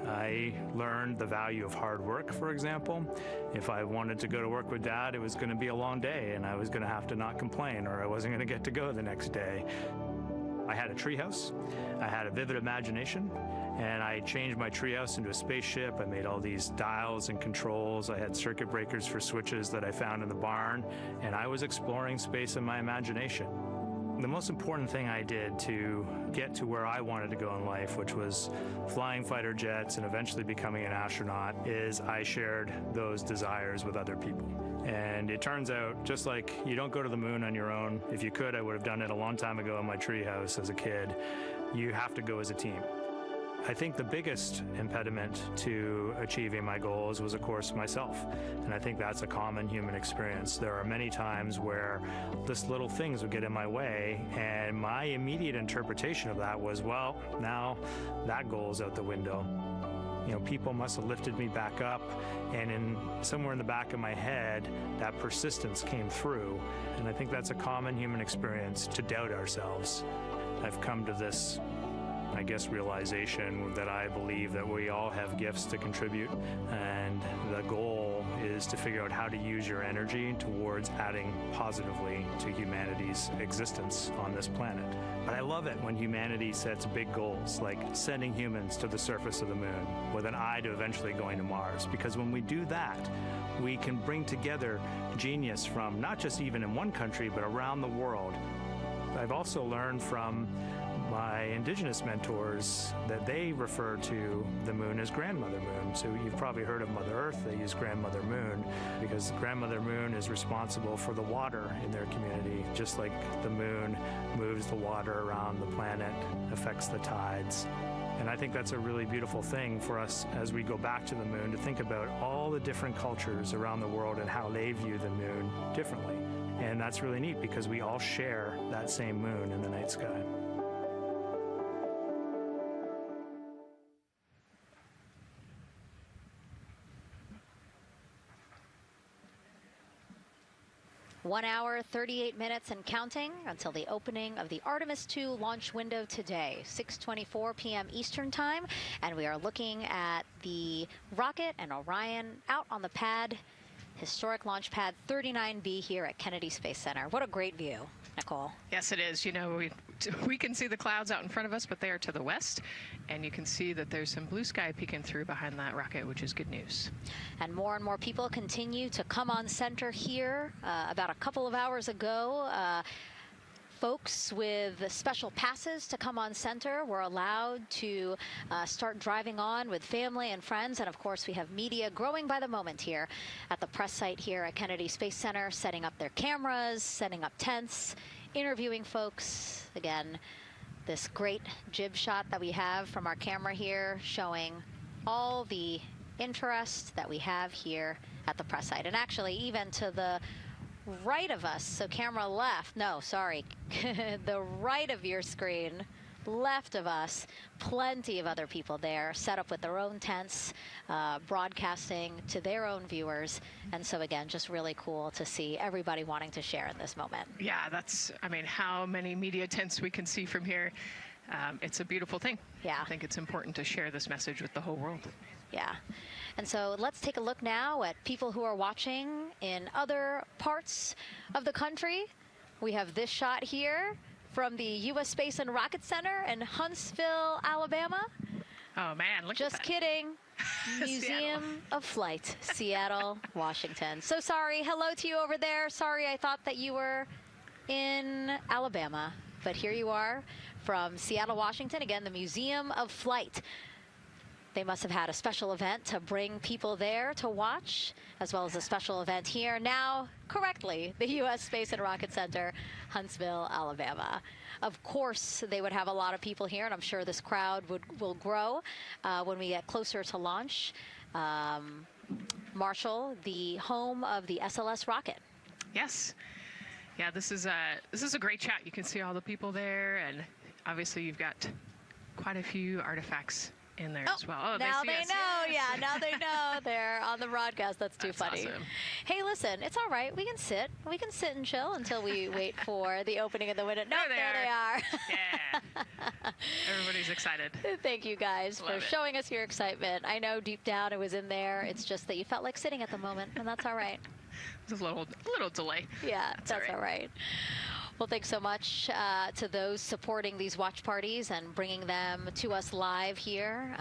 Speaker 16: I learned the value of hard work, for example. If I wanted to go to work with Dad, it was going to be a long day, and I was going to have to not complain, or I wasn't going to get to go the next day. I had a treehouse. I had a vivid imagination, and I changed my treehouse into a spaceship. I made all these dials and controls. I had circuit breakers for switches that I found in the barn, and I was exploring space in my imagination. The most important thing I did to get to where I wanted to go in life, which was flying fighter jets and eventually becoming an astronaut, is I shared those desires with other people. And it turns out, just like you don't go to the moon on your own, if you could, I would have done it a long time ago in my treehouse as a kid, you have to go as a team. I think the biggest impediment to achieving my goals was, of course, myself. And I think that's a common human experience. There are many times where just little things would get in my way, and my immediate interpretation of that was, well, now that goal's out the window. You know, people must have lifted me back up, and somewhere in the back of my head, that persistence came through. And I think that's a common human experience, to doubt ourselves. I've come to this, I guess, realization that I believe that we all have gifts to contribute, and the goal is to figure out how to use your energy towards adding positively to humanity's existence on this planet. But I love it when humanity sets big goals, like sending humans to the surface of the moon with an eye to eventually going to Mars, because when we do that, we can bring together genius from not just even in one country, but around the world. I've also learned from my indigenous mentors that they refer to the moon as Grandmother Moon. So you've probably heard of Mother Earth. They use Grandmother Moon because Grandmother Moon is responsible for the water in their community. Just like the moon moves the water around the planet, affects the tides. And I think that's a really beautiful thing for us as we go back to the moon, to think about all the different cultures around the world and how they view the moon differently. And that's really neat because we all share that same moon in the night sky.
Speaker 2: 1 hour, 38 minutes and counting until the opening of the Artemis II launch window today, 6:24 p.m. Eastern Time. And we are looking at the rocket and Orion out on the pad, historic launch pad 39B here at Kennedy Space Center. What a great view, Nicole.
Speaker 1: Yes, it is. You know, we can see the clouds out in front of us, but they are to the west. And you can see that there's some blue sky peeking through behind that rocket, which is good news.
Speaker 2: And more people continue to come on center here. About a couple of hours ago, folks with special passes to come on center were allowed to start driving on with family and friends. And of course, we have media growing by the moment here at the press site here at Kennedy Space Center, setting up their cameras, setting up tents, interviewing folks. Again, this great jib shot that we have from our camera here showing all the interest that we have here at the press site. And actually, even to the right of us, so camera left, no, sorry, the right of your screen, left of us, plenty of other people there, set up with their own tents, broadcasting to their own viewers. And so again, just really cool to see everybody wanting to share in this moment.
Speaker 1: Yeah, that's, I mean, how many media tents we can see from here. It's a beautiful thing.
Speaker 2: Yeah.
Speaker 1: I think it's important to share this message with the whole world.
Speaker 2: Yeah. And so let's take a look now at people who are watching in other parts of the country. We have this shot here from the U.S. Space and Rocket Center in Huntsville, Alabama.
Speaker 1: Oh, man, look
Speaker 2: Just
Speaker 1: at that.
Speaker 2: kidding. Museum of Flight, Seattle, Washington. So sorry. Hello to you over there. Sorry, I thought that you were in Alabama. But here you are from Seattle, Washington. Again, the Museum of Flight. They must have had a special event to bring people there to watch, as well as a special event here. Now, correctly, the U.S. Space and Rocket Center, Huntsville, Alabama. Of course, they would have a lot of people here, and I'm sure this crowd will grow when we get closer to launch. Marshall, the home of the SLS rocket.
Speaker 1: Yes. Yeah, this is a great shot. You can see all the people there, and obviously you've got quite a few artifacts in there as well. Oh,
Speaker 2: now they
Speaker 1: us.
Speaker 2: know.
Speaker 1: Yes.
Speaker 2: Yeah, now they know. They're on the broadcast. That's too funny.
Speaker 1: Awesome.
Speaker 2: Hey, listen, it's all right. We can sit. We can sit and chill until we wait for the opening of the window. No, there they are.
Speaker 1: Yeah. Everybody's excited.
Speaker 2: Thank you guys for showing us your excitement. I know deep down it was in there. It's just that you felt like sitting at the moment, and that's all right.
Speaker 1: There's a little delay.
Speaker 2: Yeah, that's all right. Well, thanks so much to those supporting these watch parties and bringing them to us live here.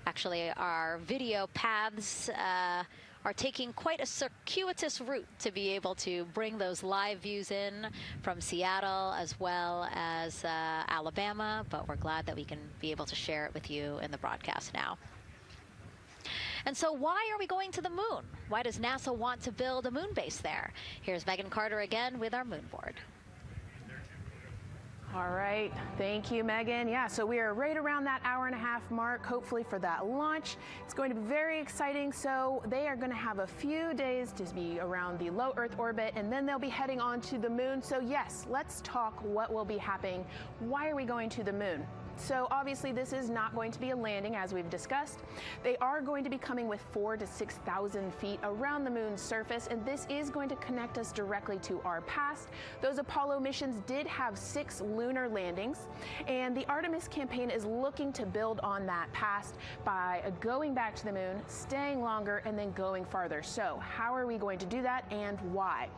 Speaker 2: Actually, our video paths are taking quite a circuitous route to be able to bring those live views in from Seattle as well as Alabama, but we're glad that we can be able to share it with you in the broadcast now. And so why are we going to the moon? Why does NASA want to build a moon base there? Here's Megan Carter again with our moon board.
Speaker 17: All right, thank you, Megan. Yeah, so we are right around that hour-and-a-half mark, hopefully for that launch. It's going to be very exciting. So they are going to have a few days to be around the low Earth orbit, and then they'll be heading on to the moon. So yes, let's talk what will be happening. Why are we going to the moon? So obviously this is not going to be a landing, as we've discussed. They are going to be coming with 4,000 to 6,000 feet around the moon's surface, and this is going to connect us directly to our past. Those Apollo missions did have 6 lunar landings, and the Artemis campaign is looking to build on that past by going back to the moon, staying longer, and then going farther. So how are we going to do that, and why?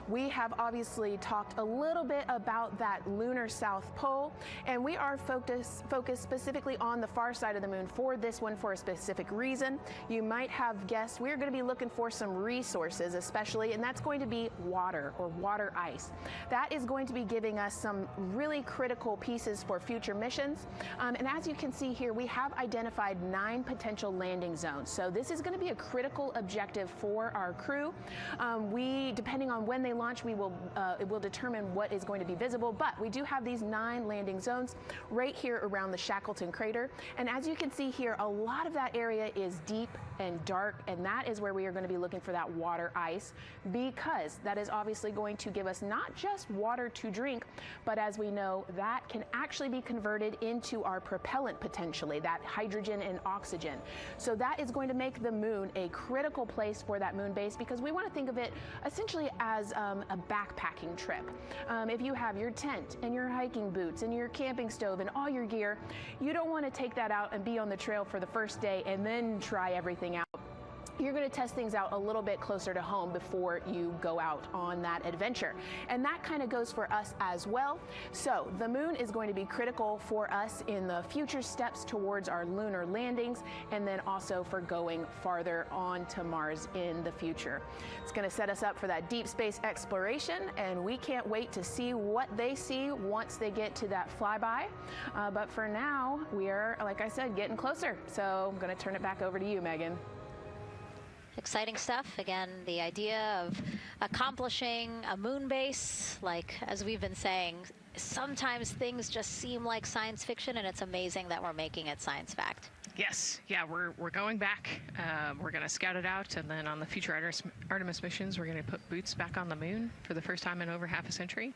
Speaker 17: We have obviously talked a little bit about that lunar South Pole, and we are focused specifically on the far side of the moon for this one for a specific reason. You might have guessed we're going to be looking for some resources especially, and that's going to be water or water ice. That is going to be giving us some really critical pieces for future missions. And as you can see here, we have identified 9 potential landing zones. So this is going to be a critical objective for our crew. Depending on when they launch, it will determine what is going to be visible, but we do have these 9 landing zones right here around the Shackleton crater. And as you can see here, a lot of that area is deep and dark, and that is where we are going to be looking for that water ice, because that is obviously going to give us not just water to drink, but as we know, that can actually be converted into our propellant potentially, that hydrogen and oxygen. So that is going to make the moon a critical place for that moon base, because we want to think of it essentially as a backpacking trip. If you have your tent and your hiking boots and your camping stove and all your gear, you don't want to take that out and be on the trail for the first day and then try everything out. You're going to test things out a little bit closer to home before you go out on that adventure. And that kind of goes for us as well. So the moon is going to be critical for us in the future steps towards our lunar landings, and then also for going farther on to Mars in the future. It's going to set us up for that deep space exploration, and we can't wait to see what they see once they get to that flyby. But for now, we are, like I said, getting closer. So I'm going to turn it back over to you, Megan.
Speaker 2: Exciting stuff. Again, the idea of accomplishing a moon base, like as we've been saying, sometimes things just seem like science fiction, and it's amazing that we're making it science fact.
Speaker 1: Yes, yeah, we're going back. We're going to scout it out, and then on the future Artemis missions, we're going to put boots back on the moon for the first time in over half a century.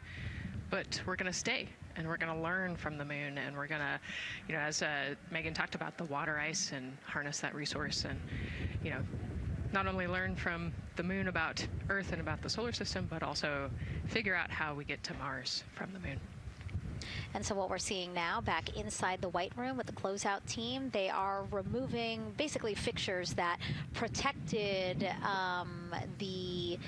Speaker 1: But we're going to stay, and we're going to learn from the moon, and we're going to, you know, as Megan talked about, the water ice, and harness that resource, and, you know, not only learn from the moon about Earth and about the solar system, but also figure out how we get to Mars from the moon.
Speaker 2: And so what we're seeing now back inside the White Room with the closeout team, they are removing basically fixtures that protected the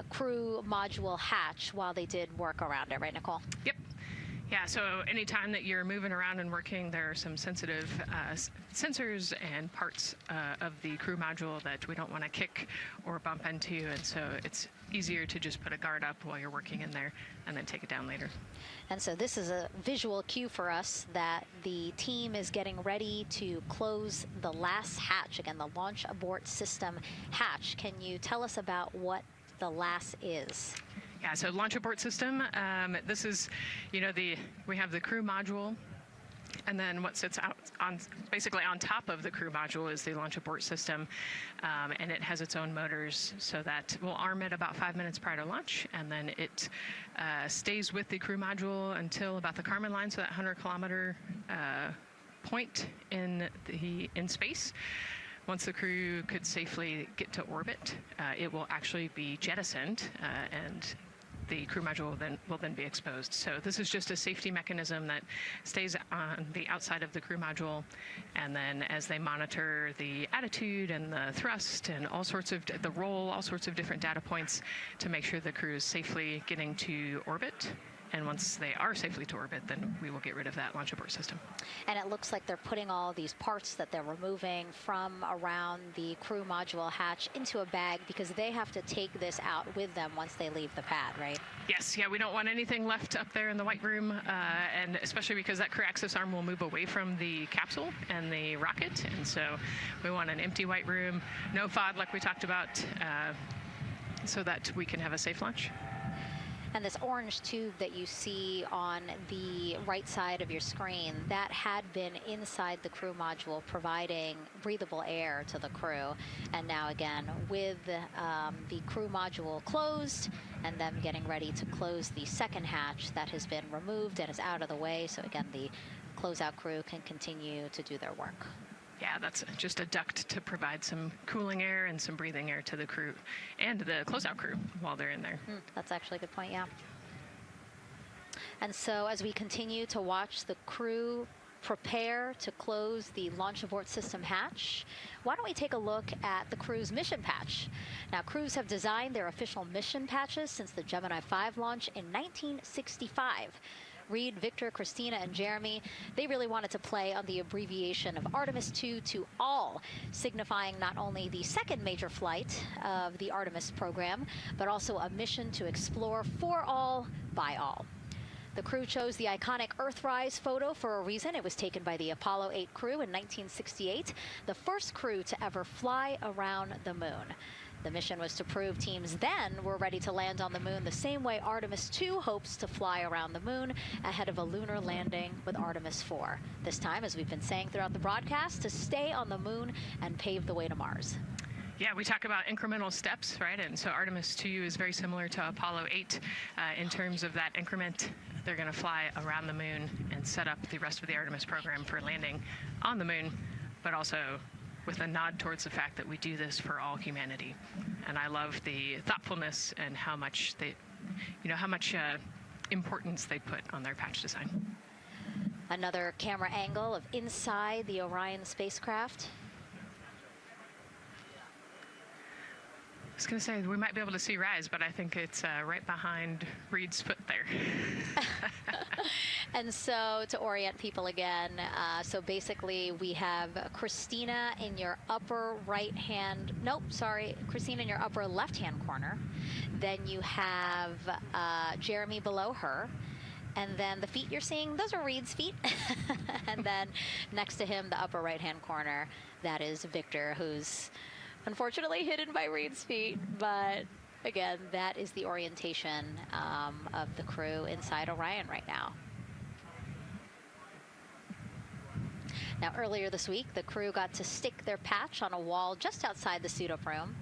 Speaker 2: crew module hatch while they did work around it, right, Nicole?
Speaker 1: Yep. Yeah, so anytime that you're moving around and working, there are some sensitive sensors and parts of the crew module that we don't want to kick or bump into, and so it's easier to just put a guard up while you're working in there and then take it down later.
Speaker 2: And so this is a visual cue for us that the team is getting ready to close the last hatch, again, the launch abort system hatch. Can you tell us about what the last is?
Speaker 1: Yeah, so launch abort system, this is, you know, we have the crew module, and then what sits out basically on top of the crew module is the launch abort system, and it has its own motors, so that we'll arm it about 5 minutes prior to launch, and then it stays with the crew module until about the Kármán line, so that 100-kilometer point in space. Once the crew could safely get to orbit, it will actually be jettisoned, and the crew module will then be exposed. So this is just a safety mechanism that stays on the outside of the crew module, and then as they monitor the attitude and the thrust and all sorts of the roll, all sorts of different data points to make sure the crew is safely getting to orbit. And once they are safely to orbit, then we will get rid of that launch abort system.
Speaker 2: And it looks like they're putting all these parts that they're removing from around the crew module hatch into a bag, because they have to take this out with them once they leave the pad, right?
Speaker 1: Yes, yeah, we don't want anything left up there in the White Room, and especially because that crew access arm will move away from the capsule and the rocket, and so we want an empty White Room, no FOD like we talked about, so that we can have a safe launch.
Speaker 2: And this orange tube that you see on the right side of your screen, that had been inside the crew module providing breathable air to the crew. And now again, with the crew module closed and them getting ready to close the second hatch that has been removed and is out of the way. So again, the closeout crew can continue to do their work.
Speaker 1: Yeah, that's just a duct to provide some cooling air and some breathing air to the crew and the closeout crew while they're in there.
Speaker 2: That's actually a good point, yeah. And so as we continue to watch the crew prepare to close the launch abort system hatch, why don't we take a look at the crew's mission patch? Now, crews have designed their official mission patches since the Gemini 5 launch in 1965. Reed, Victor, Christina, and Jeremy, they really wanted to play on the abbreviation of Artemis II to all, signifying not only the second major flight of the Artemis program, but also a mission to explore for all, by all. The crew chose the iconic Earthrise photo for a reason. It was taken by the Apollo 8 crew in 1968, the first crew to ever fly around the moon. The mission was to prove teams then were ready to land on the moon the same way Artemis II hopes to fly around the moon ahead of a lunar landing with Artemis IV. This time, as we've been saying throughout the broadcast, to stay on the moon and pave the way to Mars.
Speaker 1: Yeah, we talk about incremental steps, right? And so Artemis II is very similar to Apollo 8 in terms of that increment. They're going to fly around the moon and set up the rest of the Artemis program for landing on the moon, but also with a nod towards the fact that we do this for all humanity. And I love the thoughtfulness and how much they, how much importance they put on their patch design.
Speaker 2: Another camera angle of inside the Orion spacecraft.
Speaker 1: I was going to say we might be able to see Rise, but I think it's right behind Reed's foot there.
Speaker 2: And so to orient people again, so basically we have Christina in your upper right hand, Christina in your upper left hand corner. Then you have Jeremy below her. And then the feet you're seeing, those are Reed's feet. And then next to him, the upper right hand corner, that is Victor, who's unfortunately hidden by Reed's feet, but again, that is the orientation of the crew inside Orion right now. Now, earlier this week, the crew got to stick their patch on a wall just outside the suit-up room.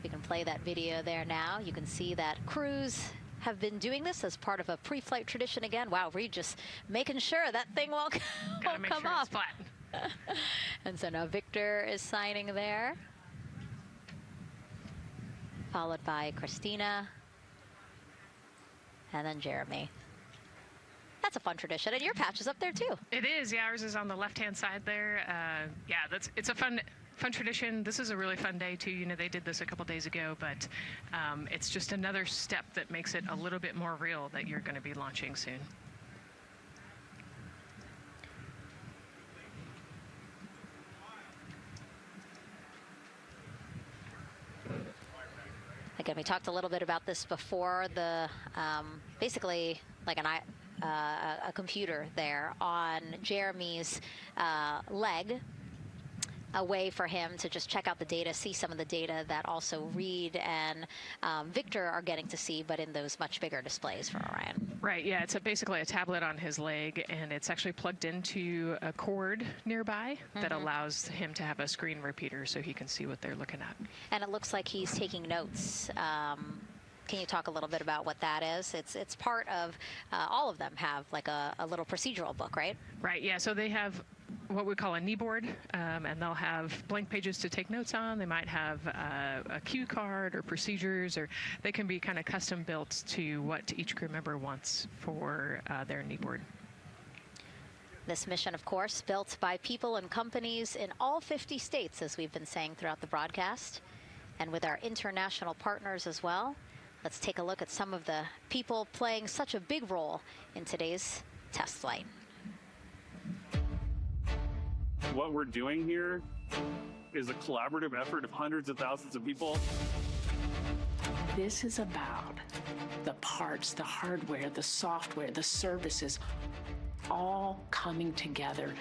Speaker 2: You can play that video there now. You can see that crews have been doing this as part of a pre-flight tradition again. Wow, Reed just making sure that thing won't come off.
Speaker 1: It's flat.
Speaker 2: And so now Victor is signing there, followed by Christina, and then Jeremy. That's a fun tradition, and your patch is up there too.
Speaker 1: It is, yeah, ours is on the left-hand side there. Yeah, it's a fun tradition. This is a really fun day too. They did this a couple days ago, but it's just another step that makes it a little bit more real that you're going to be launching soon.
Speaker 2: Again, we talked a little bit about this before. The basically like a computer there on Jeremy's leg, a way for him to just check out the data, see some of the data that also Reed and Victor are getting to see, but in those much bigger displays for Orion.
Speaker 1: Right, yeah, it's basically a tablet on his leg, and it's actually plugged into a cord nearby that allows him to have a screen repeater so he can see what they're looking at.
Speaker 2: And it looks like he's taking notes. Can you talk a little bit about what that is? It's part of, all of them have like a little procedural book, right?
Speaker 1: Right, yeah, so they have what we call a knee board, and they'll have blank pages to take notes on. They might have a cue card or procedures, or they can be kind of custom built to what each crew member wants for their knee board.
Speaker 2: This mission, of course, built by people and companies in all 50 states, as we've been saying throughout the broadcast, and with our international partners as well. Let's take a look at some of the people playing such a big role in today's test flight.
Speaker 18: What we're doing here is a collaborative effort of hundreds of thousands of people.
Speaker 21: This is about the parts, the hardware, the software, the services, all coming together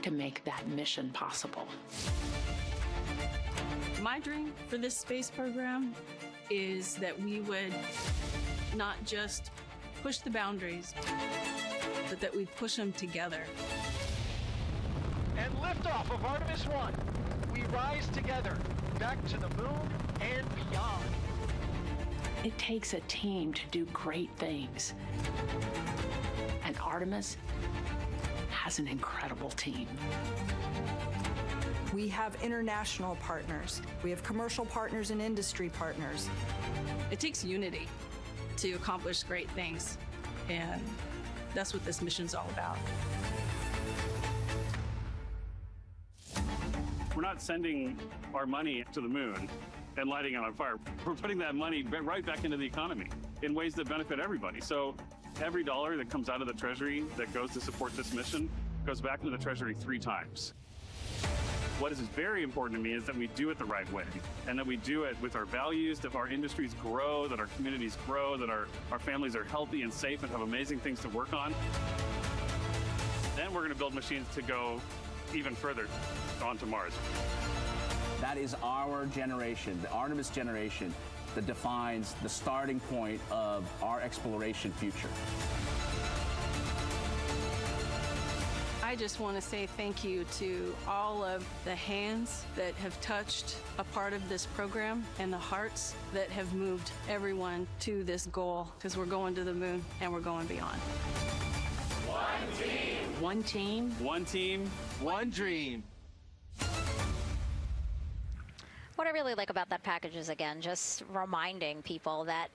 Speaker 21: to make that mission possible.
Speaker 22: My dream for this space program is that we would not just push the boundaries, but that we push them together.
Speaker 23: And liftoff of Artemis I. We rise together, back to the moon and beyond.
Speaker 21: It takes a team to do great things. And Artemis has an incredible team.
Speaker 14: We have international partners. We have commercial partners and industry partners.
Speaker 22: It takes unity to accomplish great things, and that's what this mission's all about.
Speaker 18: We're not sending our money to the moon and lighting it on fire. We're putting that money right back into the economy in ways that benefit everybody. So every dollar that comes out of the Treasury that goes to support this mission goes back into the Treasury 3 times. What is very important to me is that we do it the right way, and that we do it with our values, that our industries grow, that our communities grow, that our families are healthy and safe and have amazing things to work on. Then we're going to build machines to go even further onto Mars.
Speaker 3: That is our generation, the Artemis generation, that defines the starting point of our exploration future.
Speaker 22: I just want to say thank you to all of the hands that have touched a part of this program and the hearts that have moved everyone to this goal, because we're going to the moon and we're going beyond.
Speaker 21: One team. One team.
Speaker 3: One team. One dream.
Speaker 2: What I really like about that package is, again, just reminding people that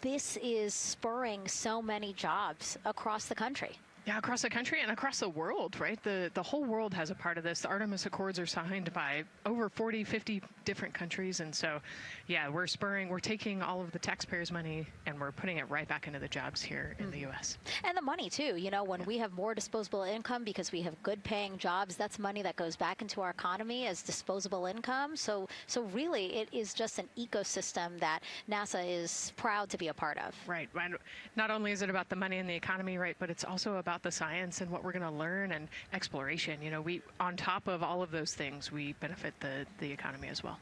Speaker 2: this is spurring so many jobs across the country.
Speaker 1: Yeah, across the country and across the world, right? The whole world has a part of this. The Artemis Accords are signed by over 40, 50 different countries. And so, yeah, we're taking all of the taxpayers' money and we're putting it right back into the jobs here in the U.S.
Speaker 2: And the money, too. You know, when we have more disposable income because we have good paying jobs, that's money that goes back into our economy as disposable income. So really, it is just an ecosystem that NASA is proud to be a part of.
Speaker 1: Right. Not only is it about the money and the economy, right, but it's also about the science and what we're going to learn and exploration. You know, we, on top of all of those things, we benefit the economy as well.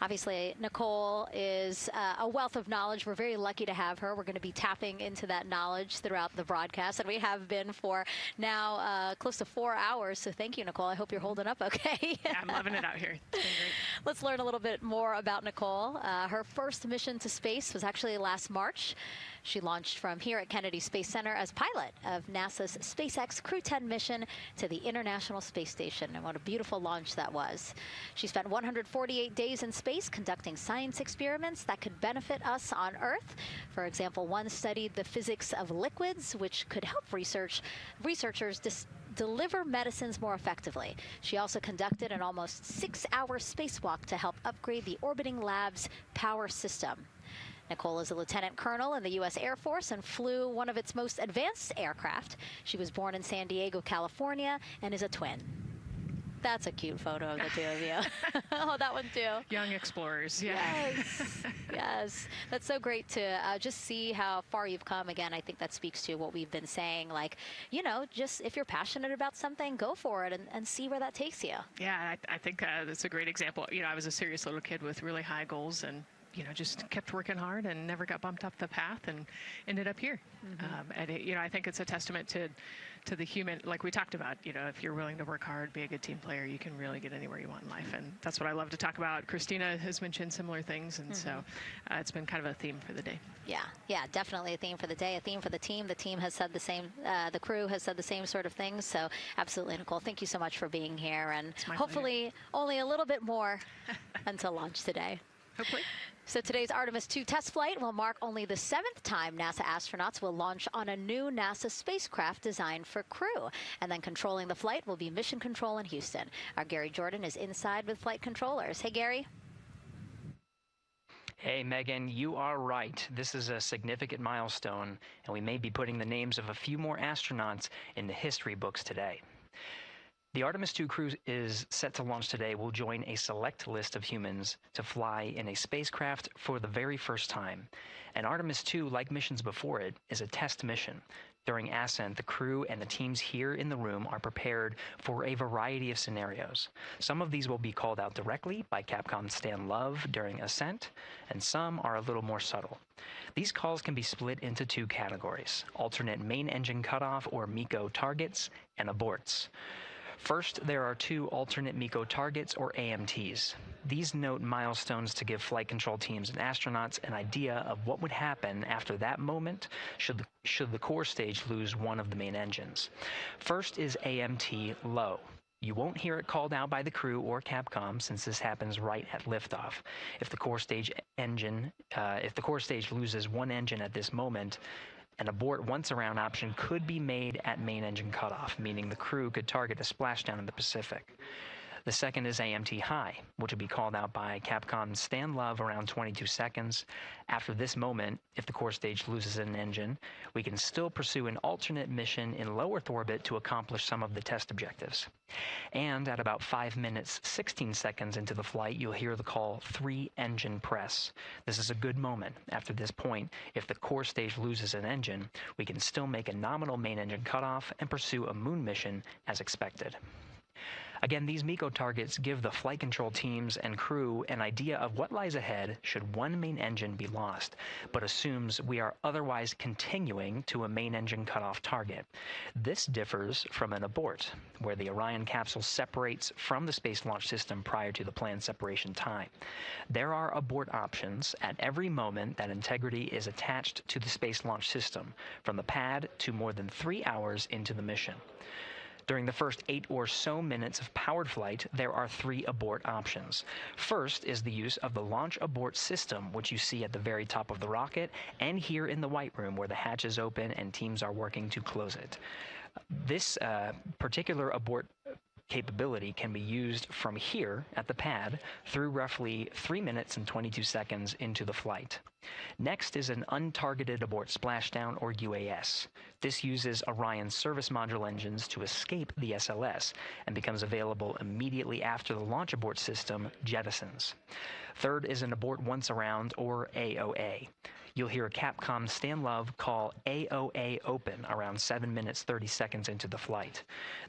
Speaker 2: Obviously, Nicole is a wealth of knowledge. We're very lucky to have her. We're going to be tapping into that knowledge throughout the broadcast, and we have been for now close to 4 hours. So thank you, Nicole. I hope you're holding up okay.
Speaker 1: Yeah, I'm loving it out here. It's been great.
Speaker 2: Let's learn a little bit more about Nicole. Her first mission to space was actually last March. She launched from here at Kennedy Space Center as pilot of NASA's SpaceX Crew 10 mission to the International Space Station. And what a beautiful launch that was. She spent 148 days in space conducting science experiments that could benefit us on Earth. For example, one studied the physics of liquids, which could help researchers deliver medicines more effectively. She also conducted an almost 6-hour spacewalk to help upgrade the orbiting lab's power system. Nicole is a lieutenant colonel in the U.S. Air Force and flew one of its most advanced aircraft. She was born in San Diego, California, and is a twin. That's a cute photo of the two of you. Oh, that one too.
Speaker 1: Young explorers, yeah.
Speaker 2: Yes, yes. That's so great to just see how far you've come. Again, I think that speaks to what we've been saying. Like, you know, just if you're passionate about something, go for it and see where that takes you.
Speaker 1: Yeah, I think that's a great example. You know, I was a serious little kid with really high goals and, you know, just kept working hard and never got bumped up the path and ended up here. And, you know, I think it's a testament to the human, like we talked about, you know, if you're willing to work hard, be a good team player, you can really get anywhere you want in life. And that's what I love to talk about. Christina has mentioned similar things. And so it's been kind of a theme for the day.
Speaker 2: Yeah, definitely a theme for the day, a theme for the team. The team has said the same, the crew has said the same sort of things. So absolutely, Nicole, thank you so much for being here. And hopefully only a little bit more until launch today.
Speaker 1: Hopefully.
Speaker 2: So today's Artemis II test flight will mark only the 7th time NASA astronauts will launch on a new NASA spacecraft designed for crew. And then controlling the flight will be Mission Control in Houston. Our Gary Jordan is inside with flight controllers. Hey, Gary.
Speaker 15: Hey, Megan, you are right. This is a significant milestone, and we may be putting the names of a few more astronauts in the history books today. The Artemis II crew is set to launch today will join a select list of humans to fly in a spacecraft for the very first time. And Artemis II, like missions before it, is a test mission. During Ascent, the crew and the teams here in the room are prepared for a variety of scenarios. Some of these will be called out directly by Capcom Stan Love during Ascent, and some are a little more subtle. These calls can be split into 2 categories: alternate main engine cutoff or MECO targets and aborts. First, there are 2 alternate MECO targets, or AMTs. These note milestones to give flight control teams and astronauts an idea of what would happen after that moment should the core stage lose one of the main engines. First is AMT low. You won't hear it called out by the crew or Capcom since this happens right at liftoff. If the core stage loses one engine at this moment, an abort once around option could be made at main engine cutoff, meaning the crew could target a splashdown in the Pacific. The second is AMT high, which will be called out by Capcom's Stan Love around 22 seconds. After this moment, if the core stage loses an engine, we can still pursue an alternate mission in low Earth orbit to accomplish some of the test objectives. And at about 5 minutes, 16 seconds into the flight, you'll hear the call 3-engine press. This is a good moment. After this point, if the core stage loses an engine, we can still make a nominal main engine cutoff and pursue a moon mission as expected. Again, these MECO targets give the flight control teams and crew an idea of what lies ahead should one main engine be lost, but assumes we are otherwise continuing to a main engine cutoff target. This differs from an abort, where the Orion capsule separates from the Space Launch System prior to the planned separation time. There are abort options at every moment that integrity is attached to the Space Launch System, from the pad to more than 3 hours into the mission. During the first 8 or so minutes of powered flight, there are 3 abort options. First is the use of the launch abort system, which you see at the very top of the rocket, and here in the White Room where the hatch is open and teams are working to close it. This particular abort capability can be used from here at the pad through roughly 3 minutes and 22 seconds into the flight. Next is an untargeted abort splashdown, or UAS. This uses Orion's service module engines to escape the SLS and becomes available immediately after the launch abort system jettisons. Third is an abort once around, or AOA. You'll hear a Capcom Stan Love call AOA open around 7 minutes 30 seconds into the flight.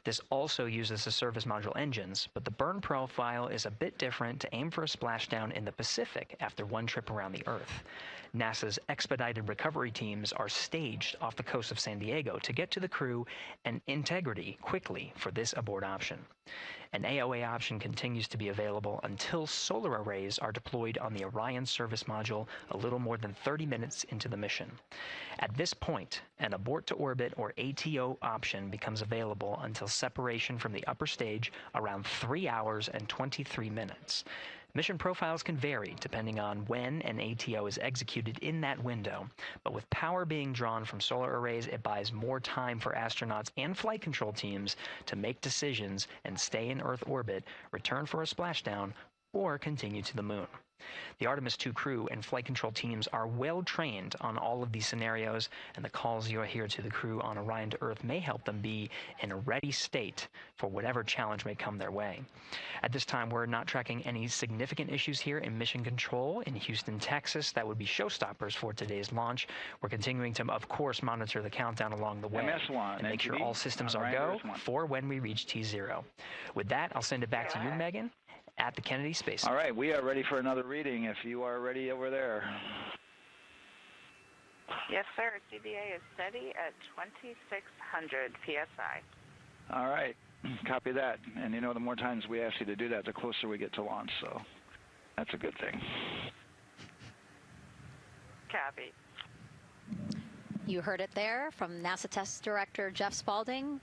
Speaker 15: This also uses the service module engines, but the burn profile is a bit different to aim for a splashdown in the Pacific after one trip around the Earth. NASA's expedited recovery teams are staged off the coast of San Diego to get to the crew and integrity quickly for this abort option. An AOA option continues to be available until solar arrays are deployed on the Orion service module a little more than 30 minutes into the mission. At this point, an abort to orbit, or ATO option, becomes available until separation from the upper stage around 3 hours and 23 minutes. Mission profiles can vary depending on when an ATO is executed in that window, but with power being drawn from solar arrays, it buys more time for astronauts and flight control teams to make decisions and stay in Earth orbit, return for a splashdown, or continue to the moon. The Artemis II crew and flight control teams are well trained on all of these scenarios, and the calls you hear to the crew on Orion to Earth may help them be in a ready state for whatever challenge may come their way. At this time, we're not tracking any significant issues here in mission control in Houston, Texas. That would be showstoppers for today's launch. We're continuing to, of course, monitor the countdown along the way and make sure all systems are go for when we reach T0. With that, I'll send it back to you, Megan, at the Kennedy Space Center.
Speaker 6: All right, we are ready for another reading if you are ready over there.
Speaker 10: Yes, sir. CBA is steady at 2,600 PSI.
Speaker 6: All right, copy that. And you know, the more times we ask you to do that, the closer we get to launch, so that's a good thing.
Speaker 10: Copy.
Speaker 2: You heard it there from NASA Test Director Jeff Spaulding.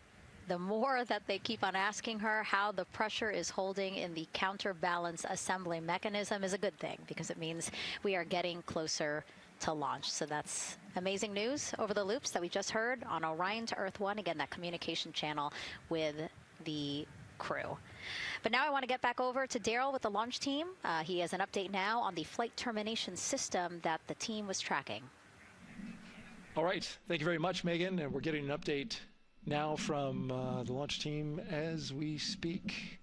Speaker 2: The more that they keep on asking her how the pressure is holding in the counterbalance assembly mechanism is a good thing, because it means we are getting closer to launch. So that's amazing news over the loops that we just heard on Orion to Earth 1. Again, that communication channel with the crew. But now I want to get back over to Daryl with the launch team. He has an update now on the flight termination system that the team was tracking.
Speaker 7: All right. Thank you very much, Megan. And we're getting an update now from the launch team as we speak.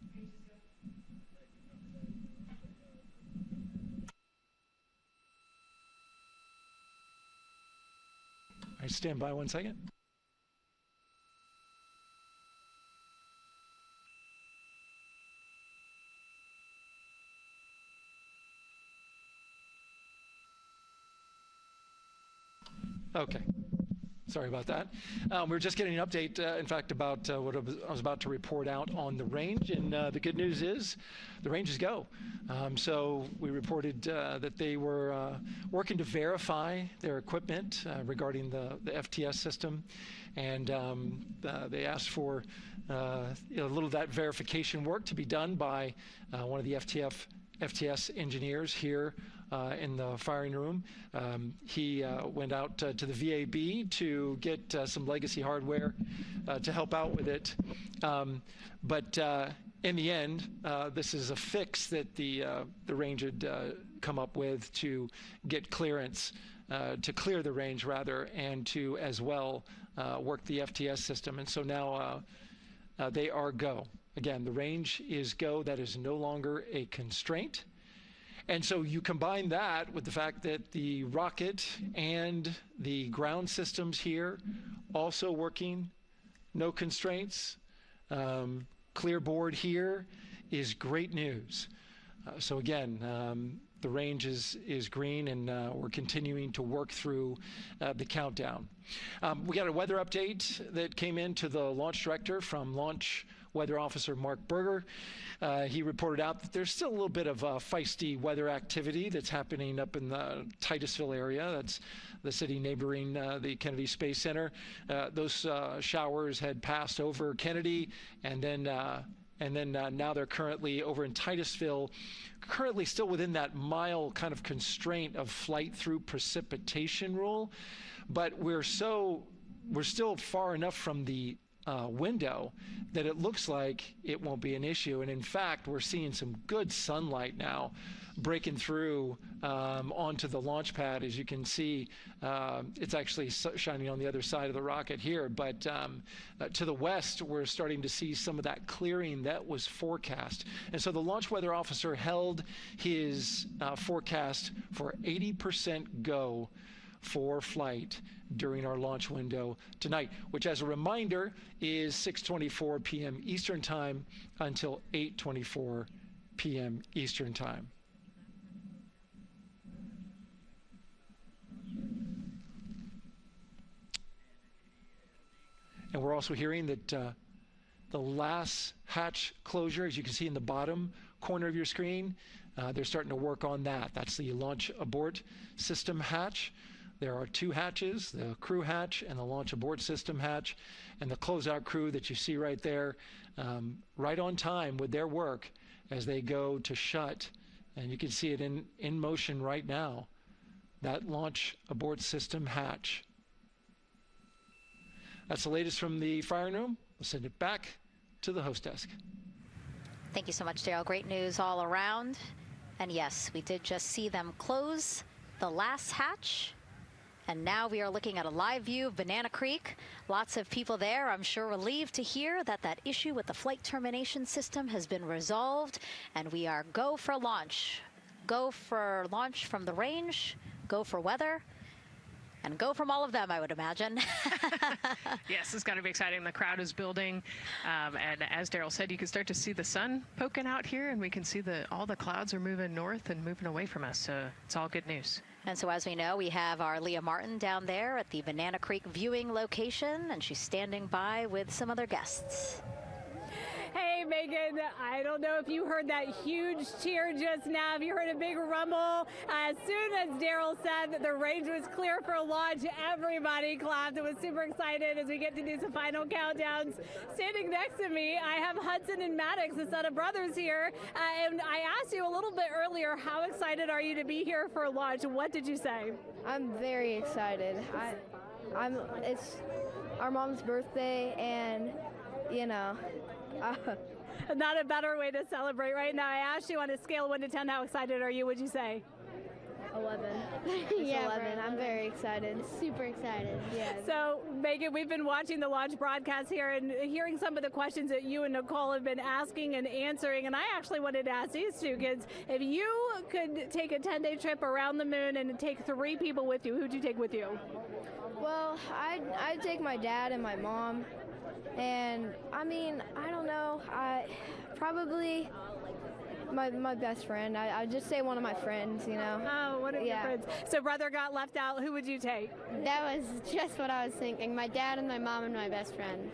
Speaker 7: All right, stand by 1 second. Okay. Sorry about that. We're just getting an update, in fact, about what I was about to report out on the range. And the good news is the range is go. So we reported that they were working to verify their equipment regarding the FTS system. And they asked for a little of that verification work to be done by one of the FTS engineers here in the firing room. He went out to the VAB to get some legacy hardware to help out with it. But in the end, this is a fix that the range had come up with to get clearance, to clear the range rather, and to as well work the FTS system. And so now they are go. Again, the range is go. That is no longer a constraint. And so you combine that with the fact that the rocket and the ground systems here also working, no constraints. clear board here is great news. So again, the range is green, and we're continuing to work through the countdown. We got a weather update that came in to the launch director from Launch Weather Officer Mark Berger. He reported out that there's still a little bit of feisty weather activity that's happening up in the Titusville area. That's the city neighboring the Kennedy Space Center. Those showers had passed over Kennedy, and then now they're currently over in Titusville, currently still within that mile kind of constraint of flight through precipitation rule. But we're still far enough from the window that it looks like it won't be an issue. And in fact, we're seeing some good sunlight now breaking through onto the launch pad. As you can see, it's actually shining on the other side of the rocket here, but to the west we're starting to see some of that clearing that was forecast. And so the launch weather officer held his forecast for 80% go for flight during our launch window tonight, which, as a reminder, is 6:24 p.m. Eastern Time until 8:24 p.m. Eastern Time. And we're also hearing that the last hatch closure, as you can see in the bottom corner of your screen, they're starting to work on that. That's the launch abort system hatch. There are two hatches, the crew hatch and the launch abort system hatch, and the closeout crew that you see right there, right on time with their work as they go to shut. And you can see it in motion right now, that launch abort system hatch. That's the latest from the firing room. We'll send it back to the host desk.
Speaker 2: Thank you so much, Daryl. Great news all around. And yes, we did just see them close the last hatch. And now we are looking at a live view of Banana Creek. Lots of people there, I'm sure, relieved to hear that that issue with the flight termination system has been resolved. And we are go for launch. Go for launch from the range, go for weather, and go from all of them, I would imagine.
Speaker 1: Yes, it's got to be exciting. The crowd is building. And as Daryl said, you can start to see the sun poking out here, and we can see all the clouds are moving north and moving away from us. So it's all good news.
Speaker 2: And so as we know, we have our Leah Martin down there at the Banana Creek viewing location, and she's standing by with some other guests.
Speaker 8: Hey, Megan, I don't know if you heard that huge cheer just now. If you heard a big rumble, as soon as Daryl said that the range was clear for launch, everybody clapped. It was super excited as we get to do some final countdowns. Standing next to me, I have Hudson and Maddox, the son of brothers here. And I asked you a little bit earlier, how excited are you to be here for launch? What did you say?
Speaker 4: I'm very excited. It's our mom's birthday, and, you know,
Speaker 8: not a better way to celebrate right now. I asked you on a scale of 1 to 10, how excited are you? Would you say?
Speaker 4: 11. Yeah, 11. I'm very excited. Super excited. Yeah.
Speaker 8: So, Megan, we've been watching the launch broadcast here and hearing some of the questions that you and Nicole have been asking and answering. And I actually wanted to ask these two kids, if you could take a 10-day trip around the moon and take 3 people with you, who'd you take with you?
Speaker 4: Well, I'd take my dad and my mom. And I mean, I don't know, probably my best friend. I'd just say one of my friends, you know.
Speaker 8: Oh, one of your friends. So brother got left out. Who would you take?
Speaker 4: That was just what I was thinking. My dad and my mom and my best friend.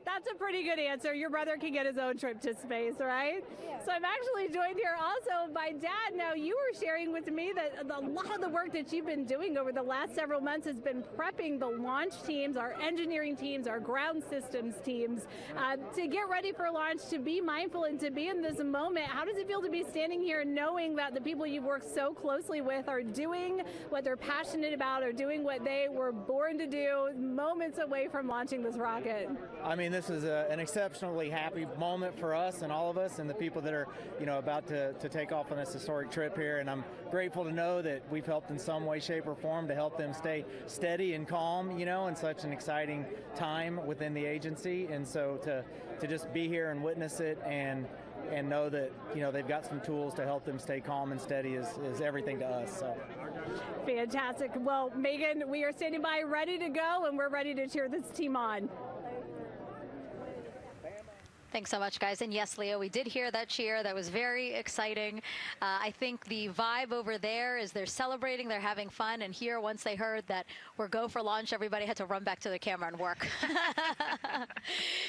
Speaker 8: That's a pretty good answer. Your brother can get his own trip to space, right? Yeah. So I'm actually joined here also by Dad. Now, you were sharing with me that a lot of the work that you've been doing over the last several months has been prepping the launch teams, our engineering teams, our ground systems teams, to get ready for launch, to be mindful and to be in this moment. How does it feel to be standing here knowing that the people you've worked so closely with are doing what they're passionate about, or doing what they were born to do, moments away from launching this rocket?
Speaker 11: I mean, this is an exceptionally happy moment for us and all of us and the people that are, you know, about to take off on this historic trip here. And I'm grateful to know that we've helped in some way, shape, or form to help them stay steady and calm, you know, in such an exciting time within the agency. And so to just be here and witness it and know that, you know, they've got some tools to help them stay calm and steady is everything to us. So.
Speaker 8: Fantastic. Well, Megan, we are standing by ready to go, and we're ready to cheer this team on.
Speaker 2: Thanks so much, guys. And yes, Leo, we did hear that cheer. That was very exciting. I think the vibe over there is they're celebrating, they're having fun. And here, once they heard that we're go for launch, everybody had to run back to the camera and work.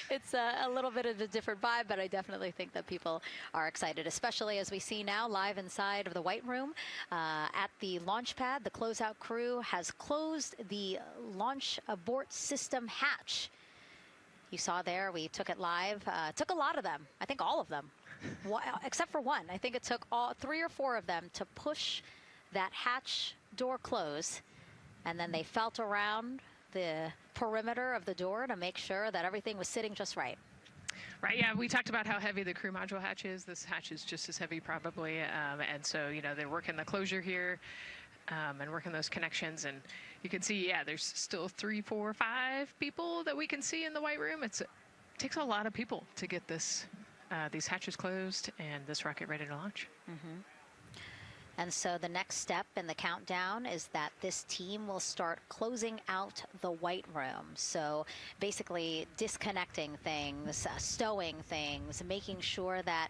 Speaker 2: It's a little bit of a different vibe, but I definitely think that people are excited, especially as we see now live inside of the White Room at the launch pad. The closeout crew has closed the launch abort system hatch. You saw there, we took it live. Took a lot of them, I think all of them, except for one. I think it took all 3 or 4 of them to push that hatch door close. And then they felt around the perimeter of the door to make sure that everything was sitting just right.
Speaker 1: Right, yeah, we talked about how heavy the crew module hatch is. This hatch is just as heavy probably. And so, you know, they're working the closure here and working those connections. And you can see, yeah, there's still 3, 4, 5 people that we can see in the White Room. It takes a lot of people to get this these hatches closed and this rocket ready to launch.
Speaker 2: Mm-hmm. And so the next step in the countdown is that this team will start closing out the White Room. So basically disconnecting things, stowing things, making sure that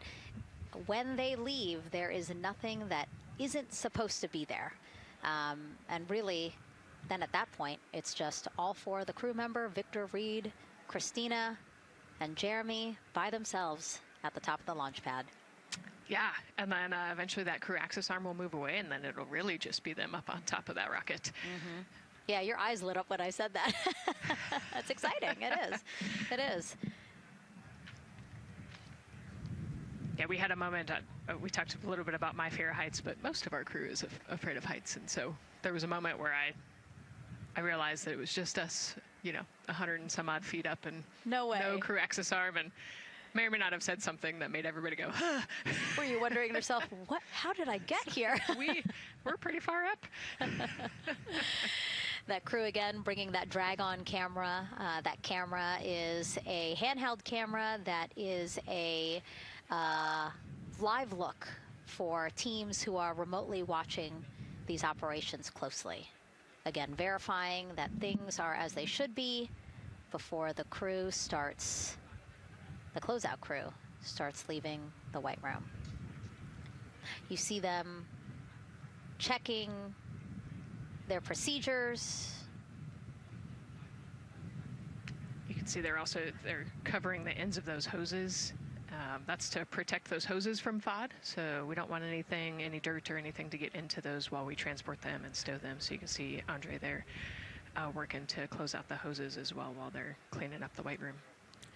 Speaker 2: when they leave, there is nothing that isn't supposed to be there. And really, then at that point, it's just all 4 of the crew member, Victor, Reed, Christina, and Jeremy by themselves at the top of the launch pad.
Speaker 1: Yeah, and then eventually that crew access arm will move away, and then it'll really just be them up on top of that rocket.
Speaker 2: Mm-hmm. Yeah, your eyes lit up when I said that. That's exciting. It is. It is.
Speaker 1: Yeah, we had a moment, we talked a little bit about my fear of heights, but most of our crew is afraid of heights. And so there was a moment where I realized that it was just us, you know, 100 and some odd feet up and
Speaker 2: no way.
Speaker 1: No crew access arm, and may or may not have said something that made everybody go, huh.
Speaker 2: Were you wondering to yourself, what? How did I get here?
Speaker 1: We're pretty far up.
Speaker 2: That crew again bringing that drag-on camera. That camera is a handheld camera that is a live look for teams who are remotely watching these operations closely. Again, verifying that things are as they should be before the crew starts, the closeout crew starts leaving the White Room. You see them checking their procedures.
Speaker 1: You can see they're covering the ends of those hoses. That's to protect those hoses from FOD, so we don't want any dirt or anything to get into those while we transport them and stow them. So you can see Andre there working to close out the hoses as well while they're cleaning up the White Room.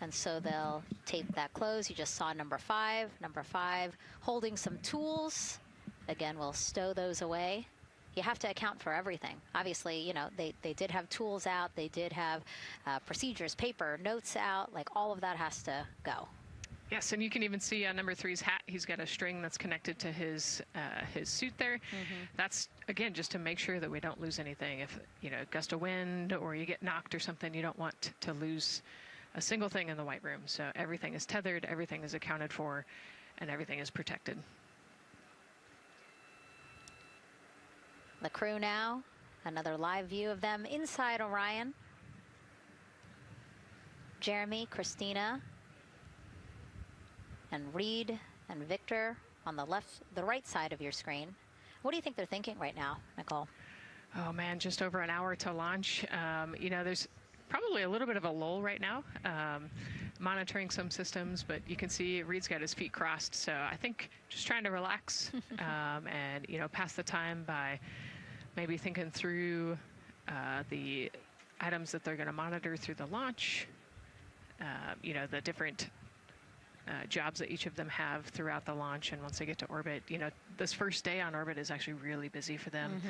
Speaker 2: And so they'll tape that close. You just saw number 5. Number 5 holding some tools. Again, we'll stow those away. You have to account for everything. Obviously, you know, they did have tools out. They did have procedures, paper, notes out. Like, all of that has to go.
Speaker 1: Yes, and you can even see on number 3's hat, he's got a string that's connected to his suit there. Mm-hmm. That's, again, just to make sure that we don't lose anything. If, you know, gust of wind or you get knocked or something, you don't want to lose a single thing in the White Room. So everything is tethered, everything is accounted for, and everything is protected.
Speaker 2: The crew now, another live view of them inside Orion. Jeremy, Christina, and Reed and Victor on the right side of your screen. What do you think they're thinking right now, Nicole?
Speaker 1: Oh man, just over an hour to launch. You know, there's probably a little bit of a lull right now, monitoring some systems, but you can see Reed's got his feet crossed. So I think just trying to relax and, you know, pass the time by maybe thinking through the items that they're going to monitor through the launch, you know, the different jobs that each of them have throughout the launch. And once they get to orbit, you know, this first day on orbit is actually really busy for them.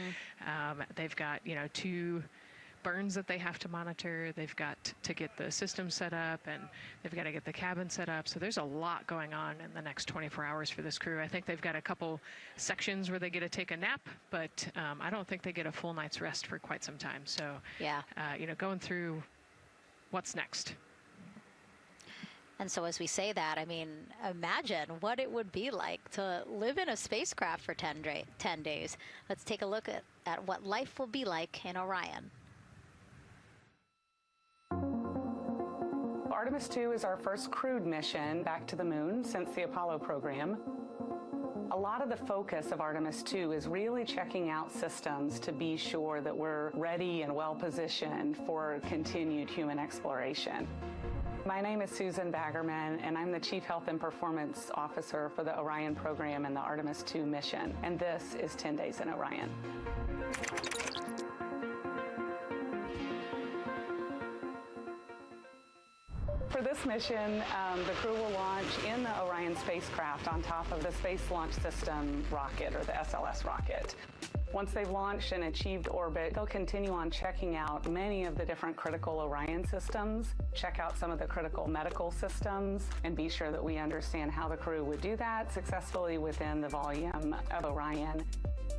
Speaker 1: Mm-hmm. They've got, you know, 2 burns that they have to monitor. They've got to get the system set up, and they've got to get the cabin set up. So there's a lot going on in the next 24 hours for this crew. I think they've got a couple sections where they get to take a nap, but I don't think they get a full night's rest for quite some time. So,
Speaker 2: yeah,
Speaker 1: you know, going through what's next.
Speaker 2: And so as we say that, I mean, imagine what it would be like to live in a spacecraft for 10 days. Let's take a look at what life will be like in Orion.
Speaker 13: Artemis II is our first crewed mission back to the moon since the Apollo program. A lot of the focus of Artemis II is really checking out systems to be sure that we're ready and well positioned for continued human exploration. My name is Susan Baggerman, and I'm the Chief Health and Performance Officer for the Orion program and the Artemis II mission, and this is 10 Days in Orion. For this mission, the crew will launch in the Orion spacecraft on top of the Space Launch System rocket, or the SLS rocket. Once they've launched and achieved orbit, they'll continue on checking out many of the different critical Orion systems, check out some of the critical medical systems, and be sure that we understand how the crew would do that successfully within the volume of Orion.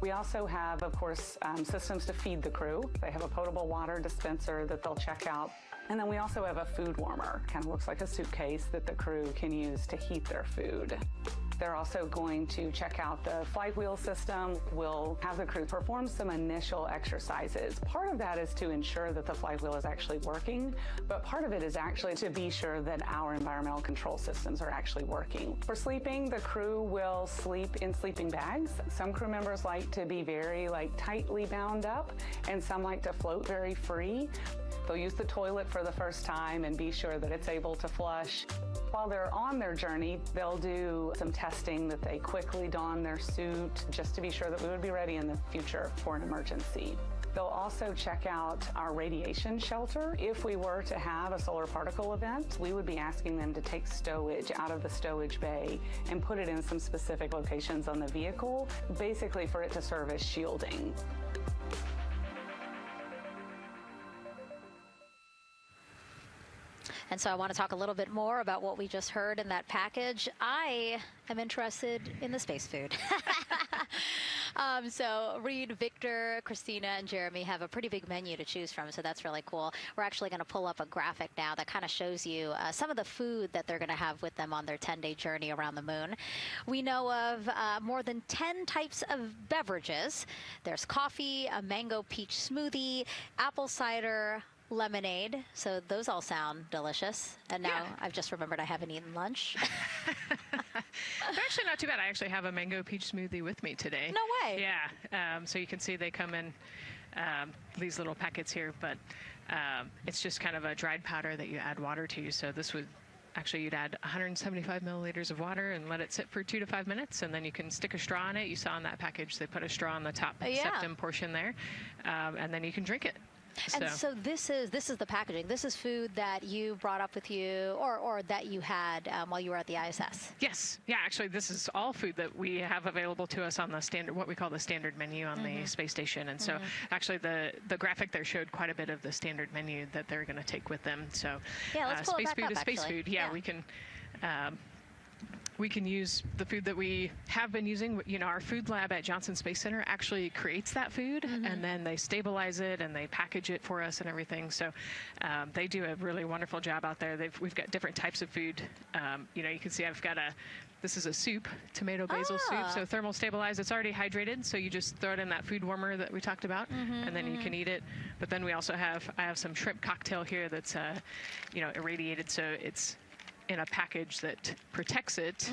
Speaker 13: We also have, of course, systems to feed the crew. They have a potable water dispenser that they'll check out. And then we also have a food warmer. Kind of looks like a suitcase that the crew can use to heat their food. They're also going to check out the flight wheel system. We'll have the crew perform some initial exercises. Part of that is to ensure that the flight wheel is actually working, but part of it is actually to be sure that our environmental control systems are actually working. For sleeping, the crew will sleep in sleeping bags. Some crew members like to be very tightly bound up, and some like to float very free. They'll use the toilet for the first time and be sure that it's able to flush. While they're on their journey, they'll do some testing that they quickly don their suit just to be sure that we would be ready in the future for an emergency. They'll also check out our radiation shelter. If we were to have a solar particle event, we would be asking them to take stowage out of the stowage bay and put it in some specific locations on the vehicle, basically for it to serve as shielding.
Speaker 2: And so I want to talk a little bit more about what we just heard in that package. I am interested in the space food. So Reed, Victor, Christina, and Jeremy have a pretty big menu to choose from, so that's really cool. We're actually going to pull up a graphic now that kind of shows you some of the food that they're going to have with them on their 10-day journey around the moon. We know of more than 10 types of beverages. There's coffee, a mango peach smoothie, apple cider, lemonade, so those all sound delicious. And now I've just remembered I haven't eaten lunch.
Speaker 1: They're actually not too bad. I actually have a mango peach smoothie with me today.
Speaker 2: No way.
Speaker 1: Yeah. So you can see they come in these little packets here, but it's just kind of a dried powder that you add water to. So this would actually, you'd add 175 milliliters of water and let it sit for 2 to 5 minutes, and then you can stick a straw in it. You saw in that package they put a straw on the top septum portion there, and then you can drink it.
Speaker 2: And so this is the packaging. This is food that you brought up with you, or that you had while you were at the ISS.
Speaker 1: Yes. Yeah, actually, this is all food that we have available to us on the standard, what we call the standard menu on the space station. And so actually the graphic there showed quite a bit of the standard menu that they're going to take with them. So
Speaker 2: let's pull
Speaker 1: space
Speaker 2: it back
Speaker 1: food
Speaker 2: up,
Speaker 1: is space
Speaker 2: actually.
Speaker 1: food. Yeah, we can use the food that we have been using. You know, our food lab at Johnson Space Center actually creates that food, and then they stabilize it and they package it for us and everything. So they do a really wonderful job out there. We've got different types of food. You know, you can see I've got this is a soup, tomato basil soup, so thermal stabilized. It's already hydrated, so you just throw it in that food warmer that we talked about, and then you can eat it. But then we also I have some shrimp cocktail here that's, you know, irradiated, so it's in a package that protects it.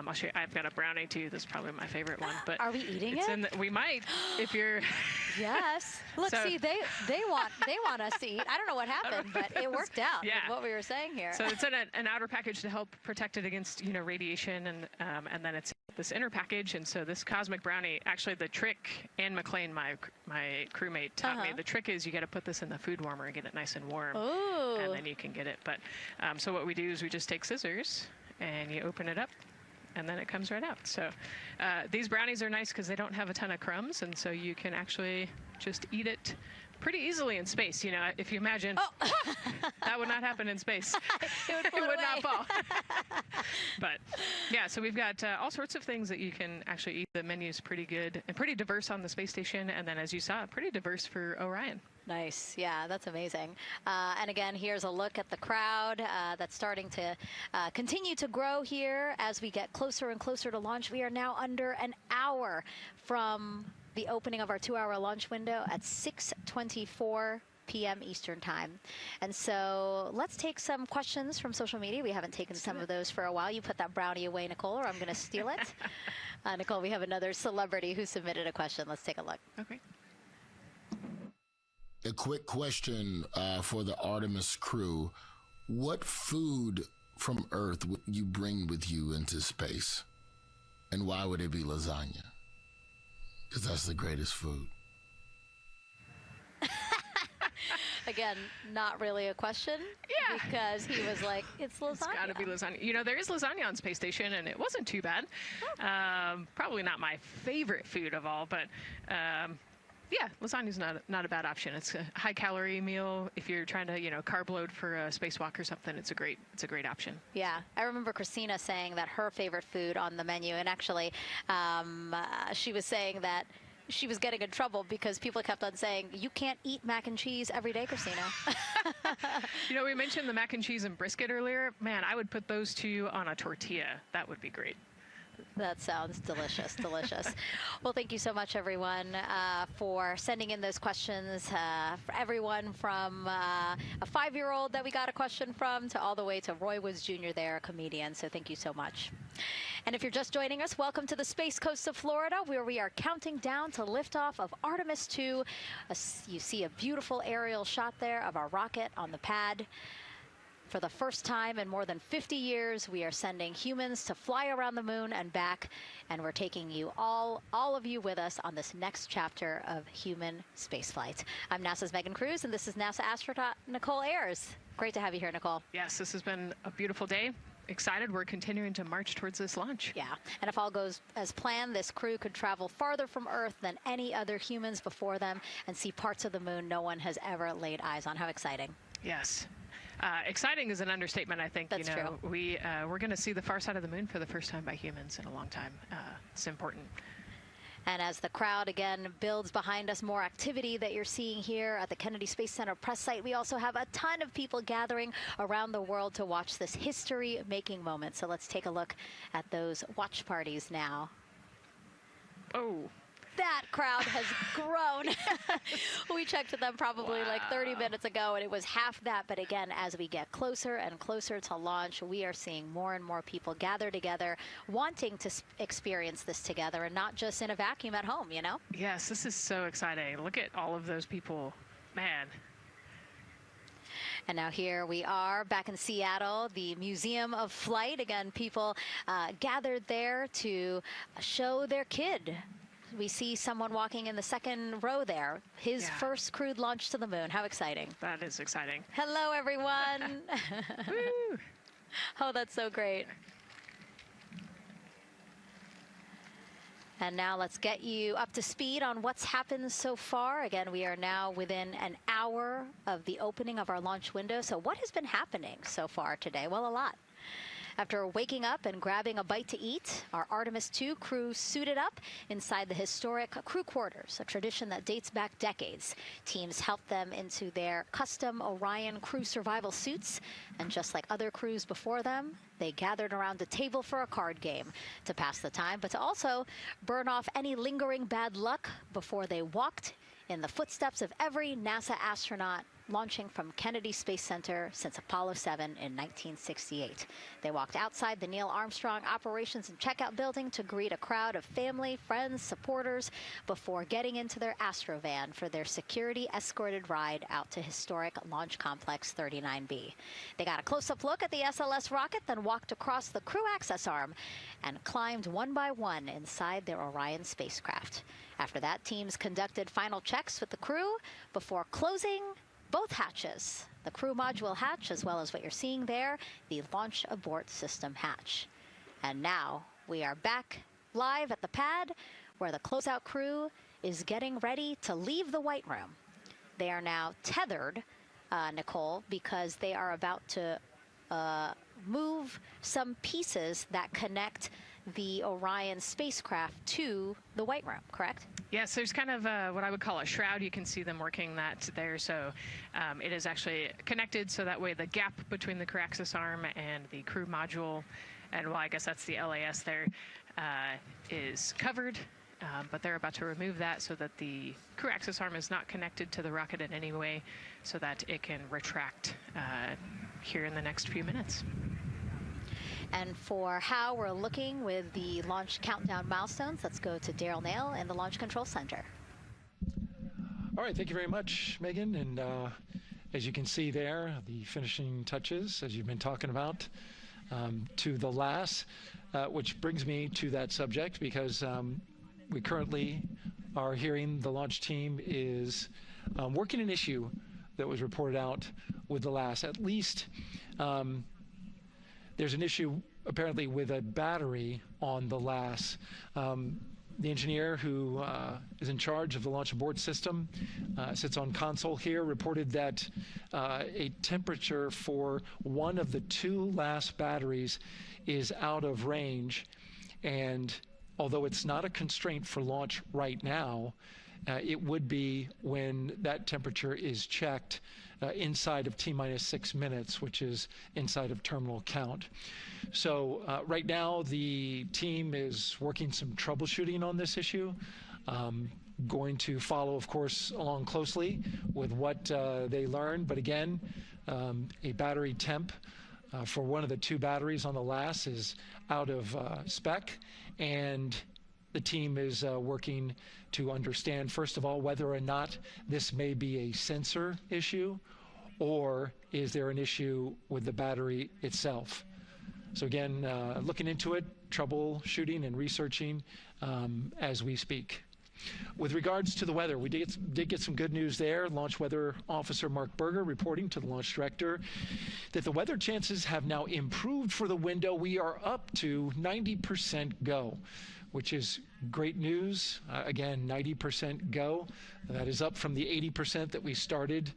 Speaker 1: I'll show you. I've got a brownie too. This is probably my favorite one. But
Speaker 2: are we eating it?
Speaker 1: We might, if you're.
Speaker 2: Yes. Look, see, they want us to eat. I don't know what happened, but it worked out with what we were saying here.
Speaker 1: So it's in an outer package to help protect it against, you know, radiation, and then it's this inner package. And so this cosmic brownie, actually the trick, Ann McLean, my crewmate, taught me, the trick is you got to put this in the food warmer and get it nice and warm, and then you can get it. But so what we do is we just take scissors and you open it up, and then it comes right out. So these brownies are nice because they don't have a ton of crumbs, and so you can actually just eat it pretty easily in space. You know, if you imagine, that would not happen in space.
Speaker 2: It
Speaker 1: would not fall. But yeah, so we've got all sorts of things that you can actually eat. The menu's pretty good and pretty diverse on the space station, and then as you saw, pretty diverse for Orion.
Speaker 2: Nice. Yeah, that's amazing. And again, here's a look at the crowd that's starting to continue to grow here as we get closer and closer to launch. We are now under an hour from the opening of our 2-hour launch window at 6:24 p.m. Eastern Time. And so let's take some questions from social media. We haven't taken some of those for a while. You put that brownie away, Nicole, or I'm going to steal it. Nicole, we have another celebrity who submitted a question. Let's take a look.
Speaker 1: Okay.
Speaker 5: A quick question for the Artemis crew. What food from Earth would you bring with you into space? And why would it be lasagna? Because that's the greatest food.
Speaker 2: Again, not really a question.
Speaker 1: Yeah.
Speaker 2: Because he was like, it's lasagna.
Speaker 1: It's got to be lasagna. You know, there is lasagna on Space Station, and it wasn't too bad. Probably not my favorite food of all, but yeah, lasagna's not a bad option. It's a high-calorie meal. If you're trying to, you know, carb load for a spacewalk or something, it's a great option.
Speaker 2: Yeah, I remember Christina saying that her favorite food on the menu, and actually, she was saying that she was getting in trouble because people kept on saying, you can't eat mac and cheese every day, Christina.
Speaker 1: You know, we mentioned the mac and cheese and brisket earlier. Man, I would put those two on a tortilla. That would be great.
Speaker 2: That sounds delicious, delicious. Well, thank you so much, everyone, for sending in those questions. For everyone from a 5-year-old that we got a question from to all the way to Roy Woods Jr. there, a comedian. So thank you so much. And if you're just joining us, welcome to the Space Coast of Florida, where we are counting down to liftoff of Artemis II. You see a beautiful aerial shot there of our rocket on the pad. For the first time in more than 50 years, we are sending humans to fly around the moon and back, and we're taking you all of you with us on this next chapter of human spaceflight. I'm NASA's Megan Cruz, and this is NASA astronaut Nicole Ayers. Great to have you here, Nicole.
Speaker 1: Yes, this has been a beautiful day. Excited. We're continuing to march towards this launch.
Speaker 2: Yeah, and if all goes as planned, this crew could travel farther from Earth than any other humans before them and see parts of the moon no one has ever laid eyes on. How exciting.
Speaker 1: Yes. Exciting is an understatement, I think.
Speaker 2: That's true.
Speaker 1: We're going to see the far side of the moon for the first time by humans in a long time. It's important.
Speaker 2: And as the crowd again builds behind us, more activity that you're seeing here at the Kennedy Space Center press site. We also have a ton of people gathering around the world to watch this history-making moment. So let's take a look at those watch parties now.
Speaker 1: Oh.
Speaker 2: That crowd has grown. We checked with them probably like 30 minutes ago, and it was half that. But again, as we get closer and closer to launch, we are seeing more and more people gather together, wanting to experience this together and not just in a vacuum at home, you know?
Speaker 1: Yes, this is so exciting. Look at all of those people. Man.
Speaker 2: And now here we are back in Seattle, the Museum of Flight. Again, people gathered there to show their kid. We see someone walking in the second row there. His first crewed launch to the moon. How exciting.
Speaker 1: That is exciting.
Speaker 2: Hello, everyone.
Speaker 1: Woo.
Speaker 2: Oh, that's so great. And now let's get you up to speed on what's happened so far. Again, we are now within an hour of the opening of our launch window. So what has been happening so far today? Well, a lot. After waking up and grabbing a bite to eat, our Artemis II crew suited up inside the historic crew quarters, a tradition that dates back decades. Teams helped them into their custom Orion crew survival suits, and just like other crews before them, they gathered around a table for a card game to pass the time, but to also burn off any lingering bad luck before they walked in the footsteps of every NASA astronaut launching from Kennedy Space Center since Apollo 7 in 1968. They walked outside the Neil Armstrong Operations and Checkout Building to greet a crowd of family, friends, supporters before getting into their Astrovan for their security-escorted ride out to historic Launch Complex 39B. They got a close-up look at the SLS rocket, then walked across the crew access arm and climbed one by one inside their Orion spacecraft. After that, teams conducted final checks with the crew before closing both hatches, the crew module hatch, as well as what you're seeing there, the launch abort system hatch. And now we are back live at the pad where the closeout crew is getting ready to leave the White Room. They are now tethered, Nicole, because they are about to move some pieces that connect the Orion spacecraft to the White Room, correct?
Speaker 1: Yes, there's kind of what I would call a shroud. You can see them working that there. So it is actually connected, so that way the gap between the crew access arm and the crew module, and well, I guess that's the LAS there, is covered. but they're about to remove that so that the crew access arm is not connected to the rocket in any way, so that it can retract here in the next few minutes.
Speaker 2: And for how we're looking with the launch countdown milestones, let's go to Daryl Nail in the Launch Control Center.
Speaker 7: All right, thank you very much, Megan. And as you can see there, the finishing touches, as you've been talking about, to the LAS, which brings me to that subject, because we currently are hearing the launch team is working an issue that was reported out with the LAS. At least there's an issue apparently with a battery on the LAS. The engineer who is in charge of the launch abort system sits on console here, reported that a temperature for one of the 2 LAS batteries is out of range, and although it's not a constraint for launch right now, it would be when that temperature is checked inside of T-minus 6 minutes, which is inside of terminal count. So right now the team is working some troubleshooting on this issue. Going to follow, of course, along closely with what they learn. But again, a battery temp for one of the 2 batteries on the LAS is out of spec, and the team is working to understand, first of all, whether or not this may be a sensor issue, or is there an issue with the battery itself. So again, looking into it, troubleshooting and researching as we speak. With regards to the weather, we did get some good news there. Launch Weather Officer Mark Berger reporting to the launch director that the weather chances have now improved for the window. We are up to 90% go, which is great news. Again, 90% go. That is up from the 80% that we started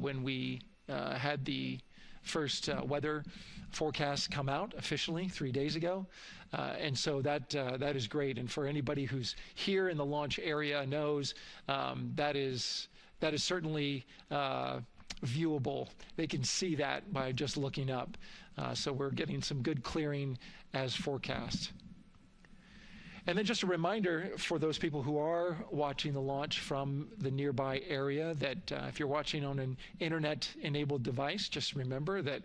Speaker 7: when we had the first weather forecast come out officially 3 days ago. And so that is great. And for anybody who's here in the launch area knows that is certainly viewable. They can see that by just looking up. So we're getting some good clearing as forecast. And then just a reminder for those people who are watching the launch from the nearby area that if you're watching on an internet-enabled device, just remember that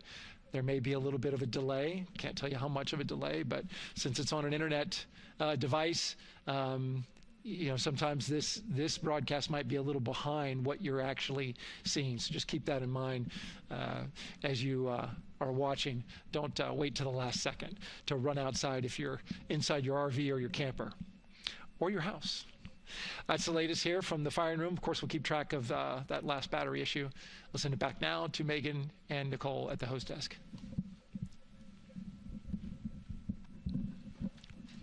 Speaker 7: there may be a little bit of a delay. Can't tell you how much of a delay, but since it's on an internet device, sometimes this broadcast might be a little behind what you're actually seeing. So just keep that in mind as you are watching. Don't wait to the last second to run outside if you're inside your RV or your camper or your house. That's the latest here from the firing room. Of course, we'll keep track of that last battery issue. We'll send it back now to Megan and Nicole at the host desk.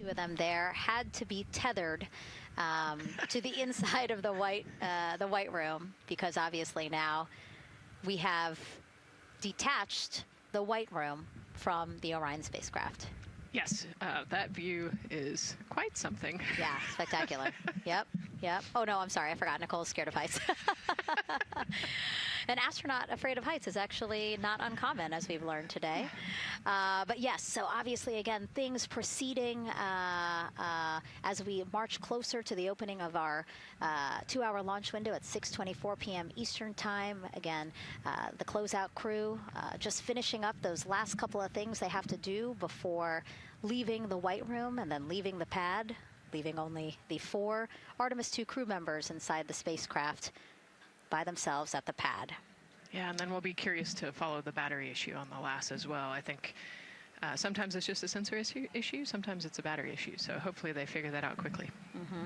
Speaker 2: 2 of them there had to be tethered to the inside of the white room, because obviously now we have detached the white room from the Orion spacecraft.
Speaker 1: Yes, that view is quite something.
Speaker 2: Yeah, spectacular. Yep. Oh, no, I'm sorry. I forgot. Nicole's scared of heights. An astronaut afraid of heights is actually not uncommon, as we've learned today. But yes, so obviously, again, things proceeding as we march closer to the opening of our 2-hour launch window at 6:24 p.m. Eastern Time. Again, the closeout crew just finishing up those last couple of things they have to do before leaving the white room and then leaving the pad, leaving only the 4 Artemis II crew members inside the spacecraft by themselves at the pad.
Speaker 1: Yeah, and then we'll be curious to follow the battery issue on the LAS as well. I think sometimes it's just a sensor issue, sometimes it's a battery issue. So hopefully they figure that out quickly.
Speaker 2: Mm-hmm.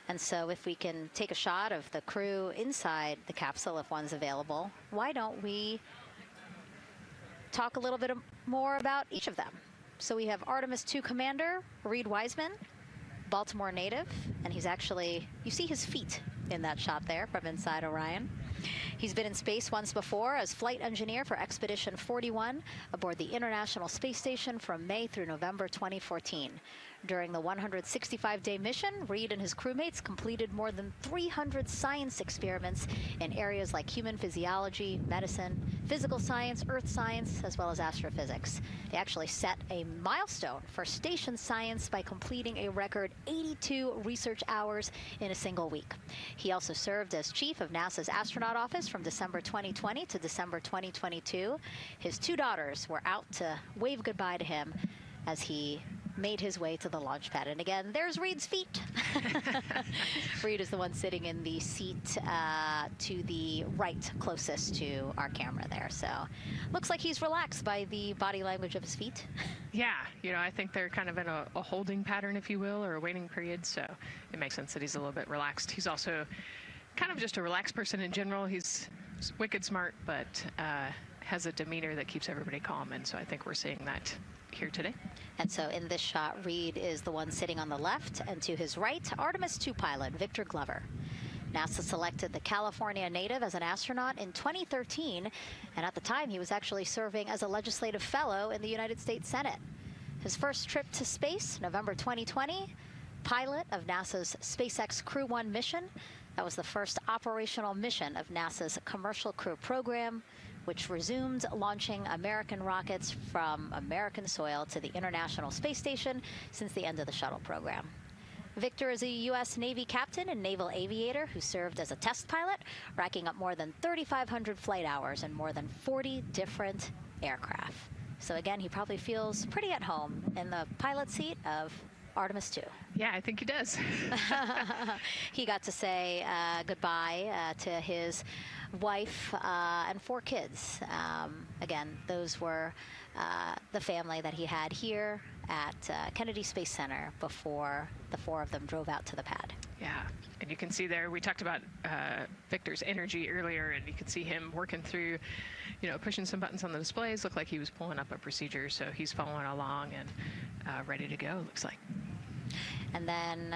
Speaker 2: And so if we can take a shot of the crew inside the capsule, if one's available, why don't we talk a little bit more about each of them? So we have Artemis II Commander Reed Wiseman, Baltimore native, and he's actually, you see his feet in that shot there from inside Orion. He's been in space once before as flight engineer for Expedition 41 aboard the International Space Station from May through November 2014. During the 165-day mission, Reed and his crewmates completed more than 300 science experiments in areas like human physiology, medicine, physical science, earth science, as well as astrophysics. They actually set a milestone for station science by completing a record 82 research hours in a single week. He also served as chief of NASA's astronaut office from December 2020 to December 2022. His two daughters were out to wave goodbye to him as he made his way to the launch pad. And again, there's Reed's feet. Reed is the one sitting in the seat to the right, closest to our camera there. So looks like he's relaxed by the body language of his feet.
Speaker 1: Yeah, you know, I think they're kind of in a holding pattern, if you will, or a waiting period. So it makes sense that he's a little bit relaxed. He's also kind of just a relaxed person in general. He's wicked smart, but has a demeanor that keeps everybody calm. And so I think we're seeing that here today.
Speaker 2: And so in this shot, Reed is the one sitting on the left, and to his right, Artemis II pilot Victor Glover. NASA selected the California native as an astronaut in 2013, and at the time he was actually serving as a legislative fellow in the United States Senate. His first trip to space, November 2020, pilot of NASA's SpaceX Crew 1 mission. That was the first operational mission of NASA's Commercial Crew program, which resumed launching American rockets from American soil to the International Space Station since the end of the shuttle program. Victor is a U.S. Navy captain and naval aviator who served as a test pilot, racking up more than 3,500 flight hours in more than 40 different aircraft. So again, he probably feels pretty at home in the pilot seat of Artemis II.
Speaker 1: Yeah, I think he does.
Speaker 2: He got to say goodbye to his wife and 4 kids. Again, those were the family that he had here at Kennedy Space Center before the 4 of them drove out to the pad.
Speaker 1: Yeah, and you can see there, we talked about Victor's energy earlier, and you can see him working through, you know, pushing some buttons on the displays. Looked like he was pulling up a procedure, so he's following along and ready to go, looks like.
Speaker 2: And then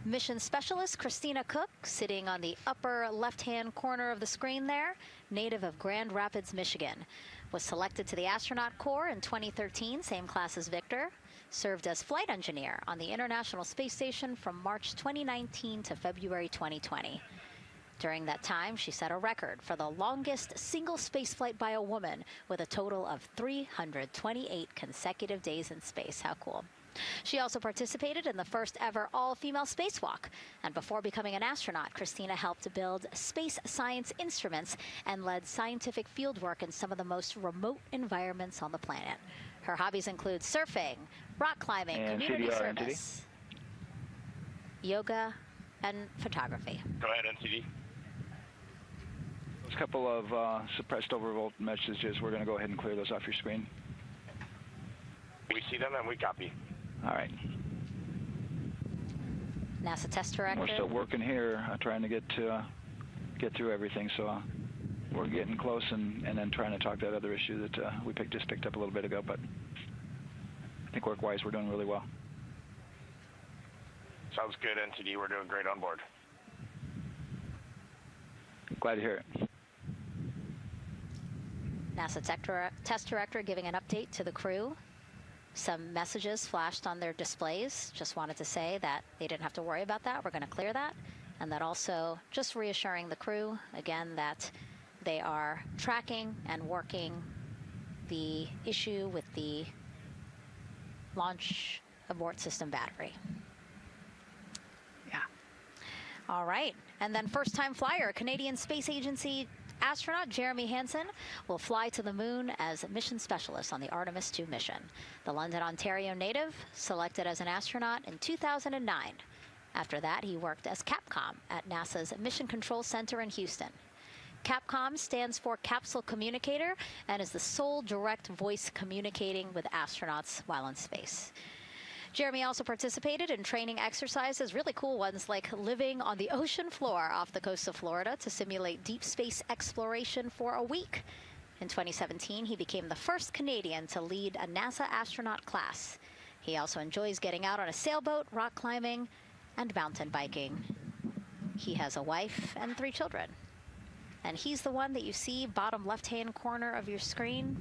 Speaker 2: mission specialist Christina Cook, sitting on the upper left-hand corner of the screen there, native of Grand Rapids, Michigan, was selected to the Astronaut Corps in 2013, same class as Victor, served as flight engineer on the International Space Station from March 2019 to February 2020. During that time, she set a record for the longest single spaceflight by a woman with a total of 328 consecutive days in space. How cool. She also participated in the first ever all-female spacewalk. And before becoming an astronaut, Christina helped build space science instruments and led scientific fieldwork in some of the most remote environments on the planet. Her hobbies include surfing, rock climbing,
Speaker 6: and
Speaker 2: community
Speaker 6: CDR,
Speaker 2: service, yoga, and photography.
Speaker 9: Go ahead, NCD.
Speaker 6: There's a couple of suppressed overvolt messages. We're going to go ahead and clear those off your screen.
Speaker 9: We see them and we copy.
Speaker 6: All right.
Speaker 2: NASA test director.
Speaker 6: We're still working here, trying to get through everything. So we're getting close, and then trying to talk that other issue that we just picked up a little bit ago. But I think work-wise, we're doing really well.
Speaker 9: Sounds good, NCD. We're doing great on board.
Speaker 6: Glad to hear it.
Speaker 2: NASA test director giving an update to the crew. Some messages flashed on their displays. Just wanted to say that they didn't have to worry about that. We're going to clear that. And that also just reassuring the crew, again, that they are tracking and working the issue with the launch abort system battery.
Speaker 1: Yeah.
Speaker 2: All right. And then first-time flyer, Canadian Space Agency astronaut Jeremy Hansen will fly to the moon as a mission specialist on the Artemis II mission. The London, Ontario native selected as an astronaut in 2009. After that, he worked as Capcom at NASA's Mission Control Center in Houston. Capcom stands for Capsule Communicator and is the sole direct voice communicating with astronauts while in space. Jeremy also participated in training exercises, really cool ones, like living on the ocean floor off the coast of Florida to simulate deep space exploration for a week. In 2017, he became the first Canadian to lead a NASA astronaut class. He also enjoys getting out on a sailboat, rock climbing, and mountain biking. He has a wife and 3 children. And he's the one that you see bottom left-hand corner of your screen.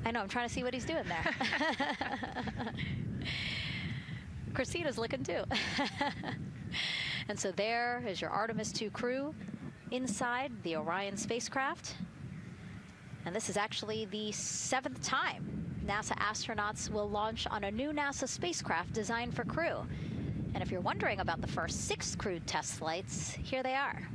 Speaker 2: I know, I'm trying to see what he's doing there. Christina's looking too. And so there is your Artemis II crew inside the Orion spacecraft. And this is actually the 7th time NASA astronauts will launch on a new NASA spacecraft designed for crew. And if you're wondering about the first 6 crewed test flights, here they are.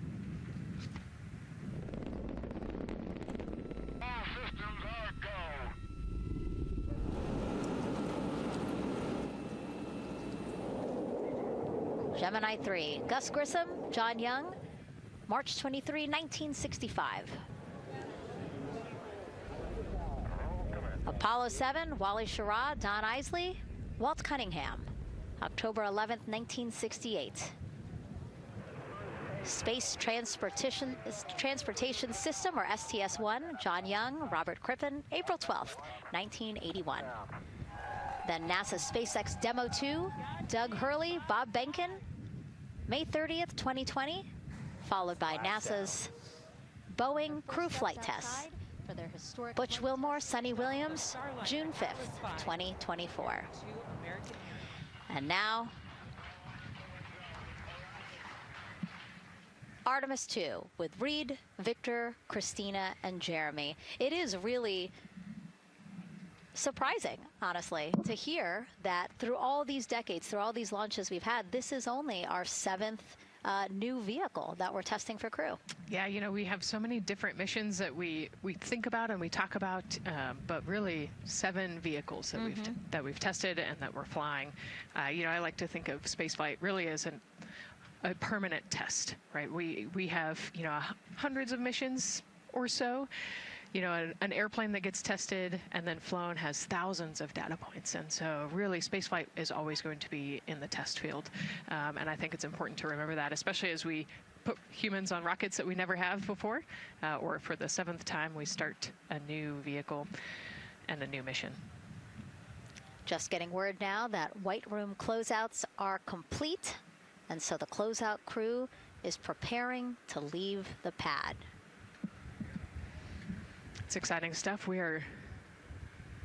Speaker 2: Gemini 3, Gus Grissom, John Young, March 23, 1965. Apollo 7, Wally Schirra, Don Isley, Walt Cunningham, October 11, 1968. Space Transportation System, or STS-1, John Young, Robert Crippen, April 12, 1981. Then NASA's SpaceX Demo 2, Doug Hurley, Bob Behnken, May 30th, 2020, followed by NASA's Boeing crew flight tests. Butch Wilmore, Sonny Williams, June 5th, 2024. And now, Artemis II with Reed, Victor, Christina, and Jeremy. It is really surprising, honestly, to hear that through all these decades, through all these launches we've had, this is only our 7th new vehicle that we're testing for crew.
Speaker 1: Yeah, you know, we have so many different missions that we think about and we talk about, but really 7 vehicles that we've tested and that we're flying. You know, I like to think of spaceflight really as a permanent test, right? We have, you know, hundreds of missions or so. You know, an airplane that gets tested and then flown has thousands of data points. And so really spaceflight is always going to be in the test field. And I think it's important to remember that, especially as we put humans on rockets that we never have before, or for the 7th time we start a new vehicle and a new mission.
Speaker 2: Just getting word now that White Room closeouts are complete. And so the closeout crew is preparing to leave the pad.
Speaker 1: It's exciting stuff. We are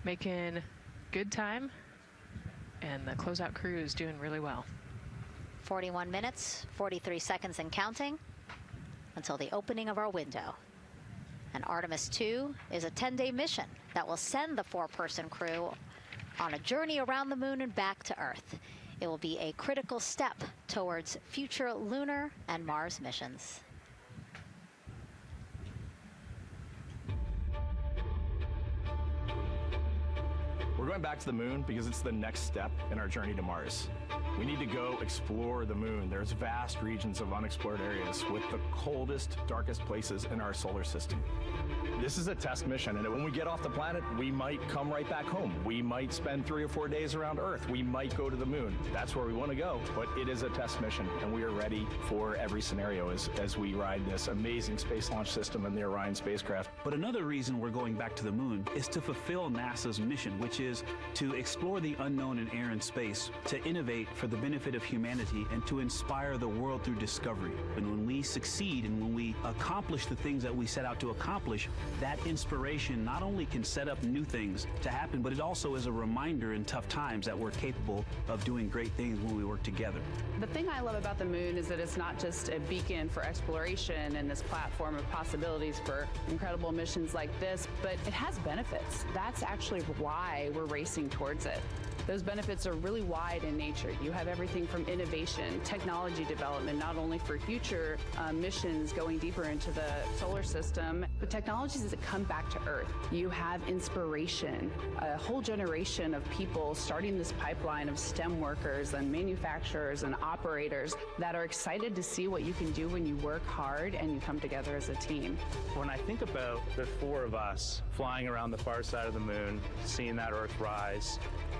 Speaker 1: making good time, and the closeout crew is doing really well.
Speaker 2: 41 minutes, 43 seconds and counting until the opening of our window. And Artemis II is a 10-day mission that will send the 4-person crew on a journey around the moon and back to Earth. It will be a critical step towards future lunar and Mars missions.
Speaker 12: We're going back to the moon because it's the next step in our journey to Mars. We need to go explore the moon. There's vast regions of unexplored areas with the coldest, darkest places in our solar system. This is a test mission, and when we get off the planet, we might come right back home. We might spend 3 or 4 days around Earth. We might go to the moon. That's where we want to go, but it is a test mission, and we are ready for every scenario as we ride this amazing space launch system in the Orion spacecraft.
Speaker 19: But another reason we're going back to the moon is to fulfill NASA's mission, which is to explore the unknown in air and space, to innovate for the benefit of humanity, and to inspire the world through discovery. And when we succeed and when we accomplish the things that we set out to accomplish, that inspiration not only can set up new things to happen, but it also is a reminder in tough times that we're capable of doing great things when we work together.
Speaker 13: The thing I love about the moon is that it's not just a beacon for exploration and this platform of possibilities for incredible missions like this, but it has benefits. That's actually why we're racing towards it. Those benefits are really wide in nature. You have everything from innovation, technology development, not only for future missions going deeper into the solar system, but technologies that come back to Earth. You have inspiration, a whole generation of people starting this pipeline of STEM workers and manufacturers and operators that are excited to see what you can do when you work hard and you come together as a team.
Speaker 16: When I think about the 4 of us flying around the far side of the moon, seeing that Earth rise,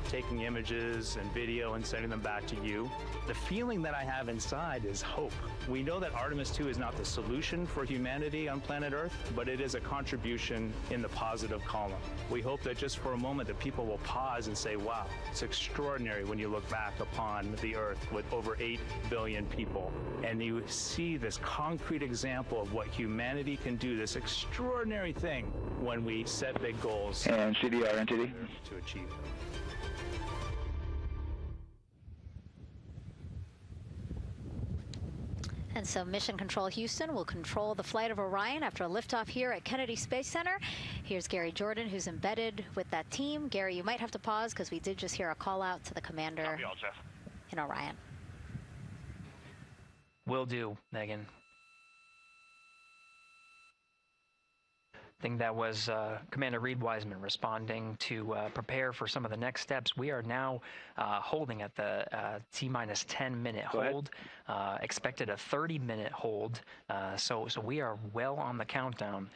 Speaker 16: taking images and video and sending them back to you, the feeling that I have inside is hope. We know that Artemis II is not the solution for humanity on planet Earth, but it is a contribution in the positive column. We hope that just for a moment that people will pause and say, wow, it's extraordinary when you look back upon the Earth with over 8 billion people, and you see this concrete example of what humanity can do, this extraordinary thing when we set big goals
Speaker 6: and CDR entity
Speaker 16: to achieve them.
Speaker 2: And so Mission Control Houston will control the flight of Orion after a liftoff here at Kennedy Space Center. Here's Gary Jordan, who's embedded with that team. Gary, you might have to pause because we did just hear a call out to the commander in Orion.
Speaker 15: Will do, Megan. I think that was Commander Reed Wiseman responding to prepare for some of the next steps. We are now holding at the T-minus 10-minute hold. Expected a 30-minute hold. So we are well on the countdown.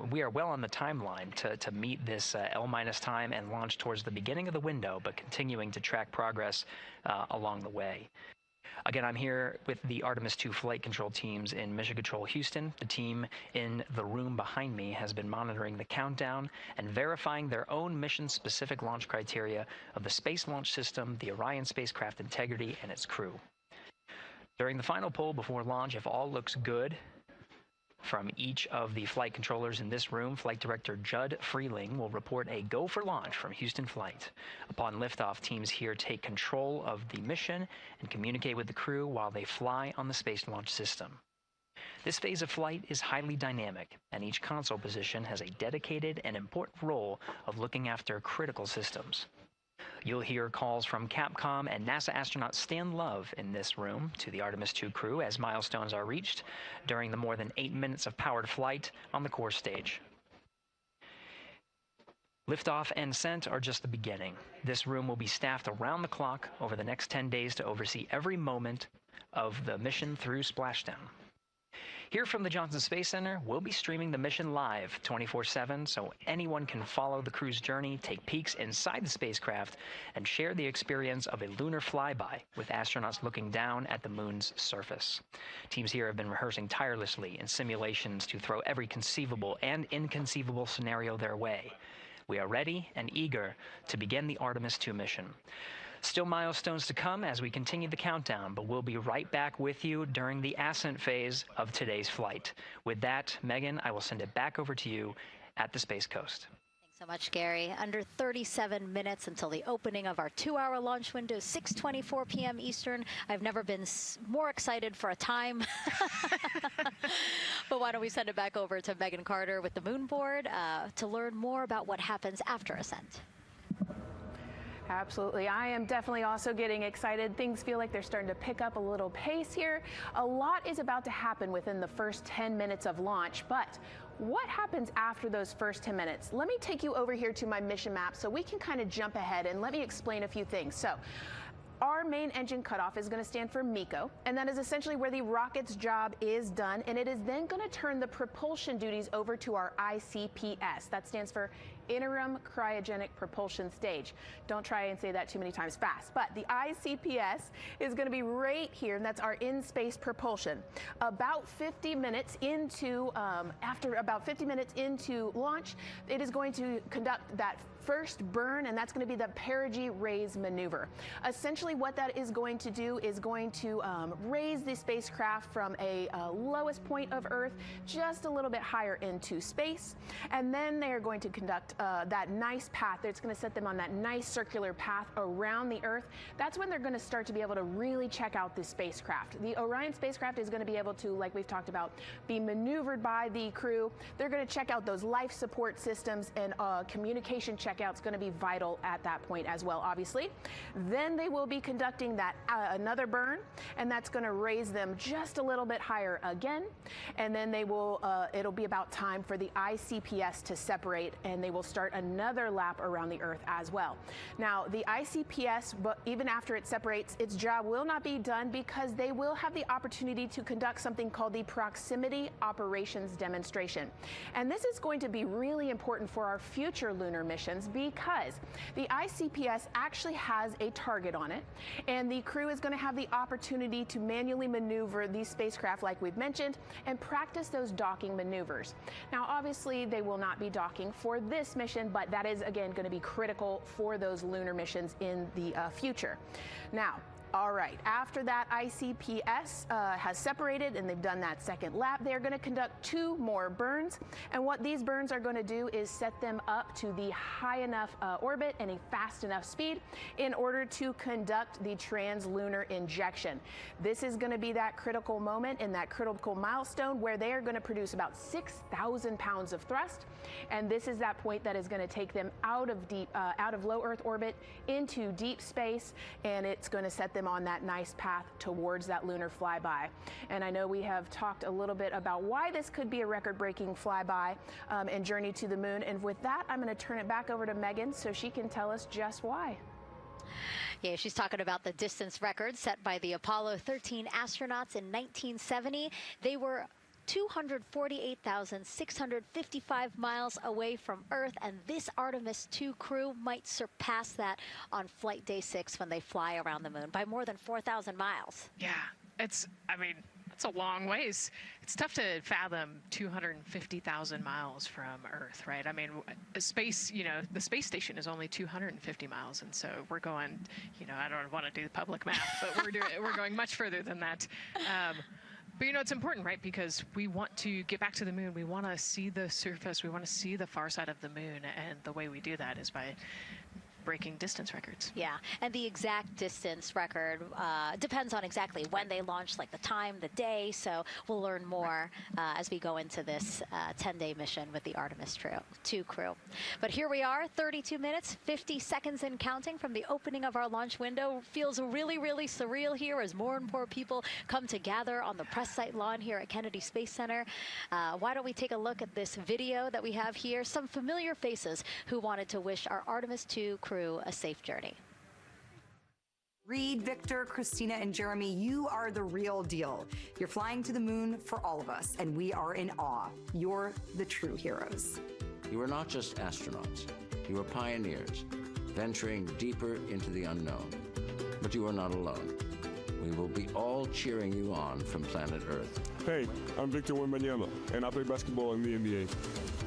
Speaker 15: We are well on the timeline to meet this L- time and launch towards the beginning of the window, but continuing to track progress along the way. Again, I'm here with the Artemis II flight control teams in Mission Control Houston. The team in the room behind me has been monitoring the countdown and verifying their own mission-specific launch criteria of the Space Launch System, the Orion spacecraft integrity, and its crew. During the final poll before launch, if all looks good from each of the flight controllers in this room, Flight Director Judd Freeling will report a go for launch from Houston Flight. Upon liftoff, teams here take control of the mission and communicate with the crew while they fly on the Space Launch System. This phase of flight is highly dynamic, and each console position has a dedicated and important role of looking after critical systems. You'll hear calls from Capcom and NASA astronaut Stan Love in this room to the Artemis II crew as milestones are reached during the more than 8 minutes of powered flight on the core stage. Liftoff and Ascent are just the beginning. This room will be staffed around the clock over the next 10 days to oversee every moment of the mission through splashdown. Here from the Johnson Space Center, we'll be streaming the mission live 24/7 so anyone can follow the crew's journey, take peeks inside the spacecraft, and share the experience of a lunar flyby with astronauts looking down at the moon's surface. Teams here have been rehearsing tirelessly in simulations to throw every conceivable and inconceivable scenario their way. We are ready and eager to begin the Artemis II mission. Still milestones to come as we continue the countdown, but we'll be right back with you during the Ascent phase of today's flight. With that, Megan, I will send it back over to you at the Space Coast.
Speaker 2: Thanks so much, Gary. Under 37 minutes until the opening of our 2-hour launch window, 6:24 p.m. Eastern. I've never been more excited for a time. But why don't we send it back over to Megan Carter with the moon board to learn more about what happens after Ascent.
Speaker 17: Absolutely. I am definitely also getting excited. Things feel like they're starting to pick up a little pace here. A lot is about to happen within the first 10 minutes of launch, but what happens after those first 10 minutes? Let me take you over here to my mission map so we can kind of jump ahead and let me explain a few things. So, our main engine cutoff is going to stand for MECO, and that is essentially where the rocket's job is done, and it is then going to turn the propulsion duties over to our ICPS. That stands for Interim Cryogenic Propulsion Stage. Don't try and say that too many times fast, but the ICPS is going to be right here, and that's our in-space propulsion. About 50 minutes into, after about 50 minutes into launch, it is going to conduct that first burn, and that's going to be the perigee raise maneuver. Essentially what that is going to do is going to raise the spacecraft from a lowest point of Earth just a little bit higher into space, and then they are going to conduct that nice path. It's going to set them on that nice circular path around the Earth. That's when they're going to start to be able to really check out the spacecraft. The Orion spacecraft is going to be able to, like we've talked about, be maneuvered by the crew. They're going to check out those life support systems, and communication checkout's going to be vital at that point as well, obviously. Then they will be conducting that another burn, and that's going to raise them just a little bit higher again. And then they will, it'll be about time for the ICPS to separate, and they will start another lap around the Earth as well. Now, the ICPS, but even after it separates, its job will not be done because they will have the opportunity to conduct something called the Proximity Operations Demonstration. And this is going to be really important for our future lunar missions is because the ICPS actually has a target on it, and the crew is going to have the opportunity to manually maneuver these spacecraft like we've mentioned and practice those docking maneuvers. Now, obviously, they will not be docking for this mission, but that is, again, going to be critical for those lunar missions in the future. Now, all right, after that ICPS has separated and they've done that second lap, they're going to conduct 2 more burns. And what these burns are going to do is set them up to the high enough orbit and a fast enough speed in order to conduct the translunar injection. This is going to be that critical moment and that critical milestone where they are going to produce about 6,000 pounds of thrust. And this is that point that is going to take them out of low Earth orbit into deep space, and it's going to set them on that nice path towards that lunar flyby. And I know we have talked a little bit about why this could be a record-breaking flyby and journey to the moon. And with that, I'm going to turn it back over to Megan so she can tell us just why.
Speaker 2: Yeah, she's talking about the distance record set by the Apollo 13 astronauts in 1970. They were 248,655 miles away from Earth, and this Artemis II crew might surpass that on flight day 6 when they fly around the moon by more than 4,000 miles.
Speaker 1: Yeah, it's a long ways. It's tough to fathom 250,000 miles from Earth, right? I mean, space, the space station is only 250 miles, and so we're going, I don't want to do the public math, but we're going much further than that. But it's important, right? Because we want to get back to the moon. We want to see the surface. We want to see the far side of the moon. And the way we do that is by breaking distance records.
Speaker 2: Yeah, and the exact distance record depends on exactly when they launch, like the time, the day. So we'll learn more as we go into this 10-day mission with the Artemis II crew. But here we are, 32 minutes, 50 seconds and counting from the opening of our launch window. Feels really, really surreal here as more and more people come to gather on the press site lawn here at Kennedy Space Center. Why don't we take a look at this video that we have here? Some familiar faces who wanted to wish our Artemis II crew a safe journey.
Speaker 14: Reed, Victor, Christina, and Jeremy, you are the real deal. You're flying to the moon for all of us, and we are in awe. You're the true heroes.
Speaker 20: You are not just astronauts. You are pioneers, venturing deeper into the unknown. But you are not alone. We will be all cheering you on from planet Earth.
Speaker 23: Hey, I'm Victor Wembanyama, and I play basketball in the NBA.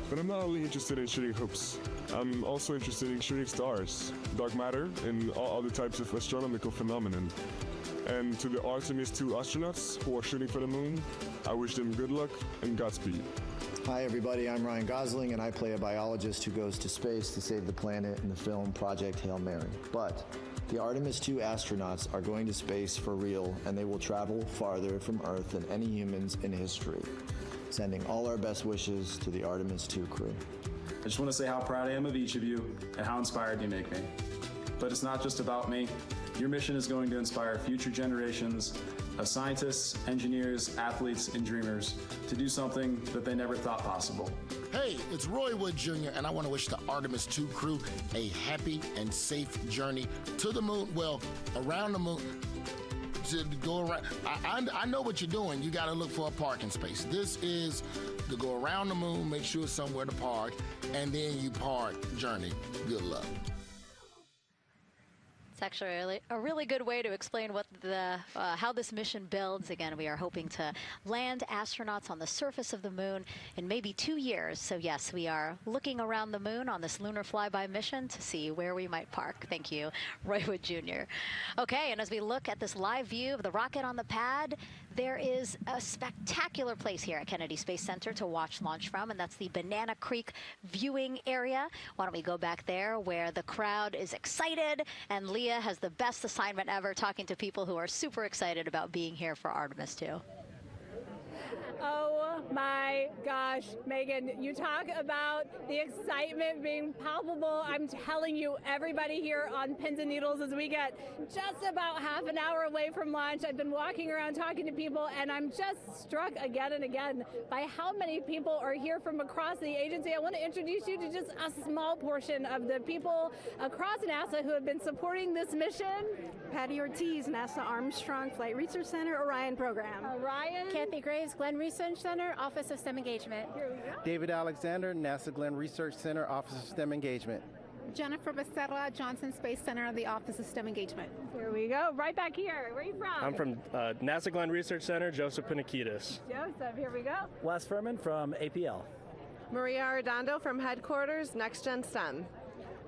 Speaker 23: But I'm not only interested in shooting hoops. I'm also interested in shooting stars, dark matter, and all other types of astronomical phenomenon. And to the Artemis II astronauts who are shooting for the moon, I wish them good luck and Godspeed.
Speaker 24: Hi everybody, I'm Ryan Gosling, and I play a biologist who goes to space to save the planet in the film Project Hail Mary. But the Artemis II astronauts are going to space for real, and they will travel farther from Earth than any humans in history. Sending all our best wishes to the Artemis II crew.
Speaker 25: I just want to say how proud I am of each of you and how inspired you make me. But it's not just about me. Your mission is going to inspire future generations of scientists, engineers, athletes, and dreamers to do something that they never thought possible.
Speaker 5: Hey, it's Roy Wood Jr., and I want to wish the Artemis II crew a happy and safe journey to the moon, well, around the moon. To go around. I know what you're doing. You got to look for a parking space. This is to go around the moon, make sure somewhere to park, and then you park journey. Good luck.
Speaker 2: It's actually a really good way to explain what how this mission builds. Again, we are hoping to land astronauts on the surface of the moon in maybe 2 years. So yes, we are looking around the moon on this lunar flyby mission to see where we might park. Thank you, Roy Wood Jr. Okay, and as we look at this live view of the rocket on the pad, there is a spectacular place here at Kennedy Space Center to watch launch from, and that's the Banana Creek viewing area. Why don't we go back there where the crowd is excited, and Leah has the best assignment ever, talking to people who are super excited about being here for Artemis II.
Speaker 8: Oh my gosh, Megan, you talk about the excitement being palpable. I'm telling you, everybody here on pins and needles as we get just about half an hour away from launch. I've been walking around talking to people, and I'm just struck again and again by how many people are here from across the agency. I want to introduce you to just a small portion of the people across NASA who have been supporting this mission.
Speaker 26: Patty Ortiz, NASA Armstrong Flight Research Center, Orion program.
Speaker 8: Orion.
Speaker 26: Kathy Graves, Glenn Research Center, Office of STEM Engagement.
Speaker 27: David Alexander, NASA Glenn Research Center, Office of STEM Engagement.
Speaker 26: Jennifer Becerra, Johnson Space Center of the Office of STEM Engagement.
Speaker 8: Here we go. Right back here. Where are you from?
Speaker 3: I'm from NASA Glenn Research Center, Joseph Panakitis.
Speaker 8: Joseph, here we go.
Speaker 4: Wes Furman from APL.
Speaker 10: Maria Arredondo from Headquarters, Next Gen STEM.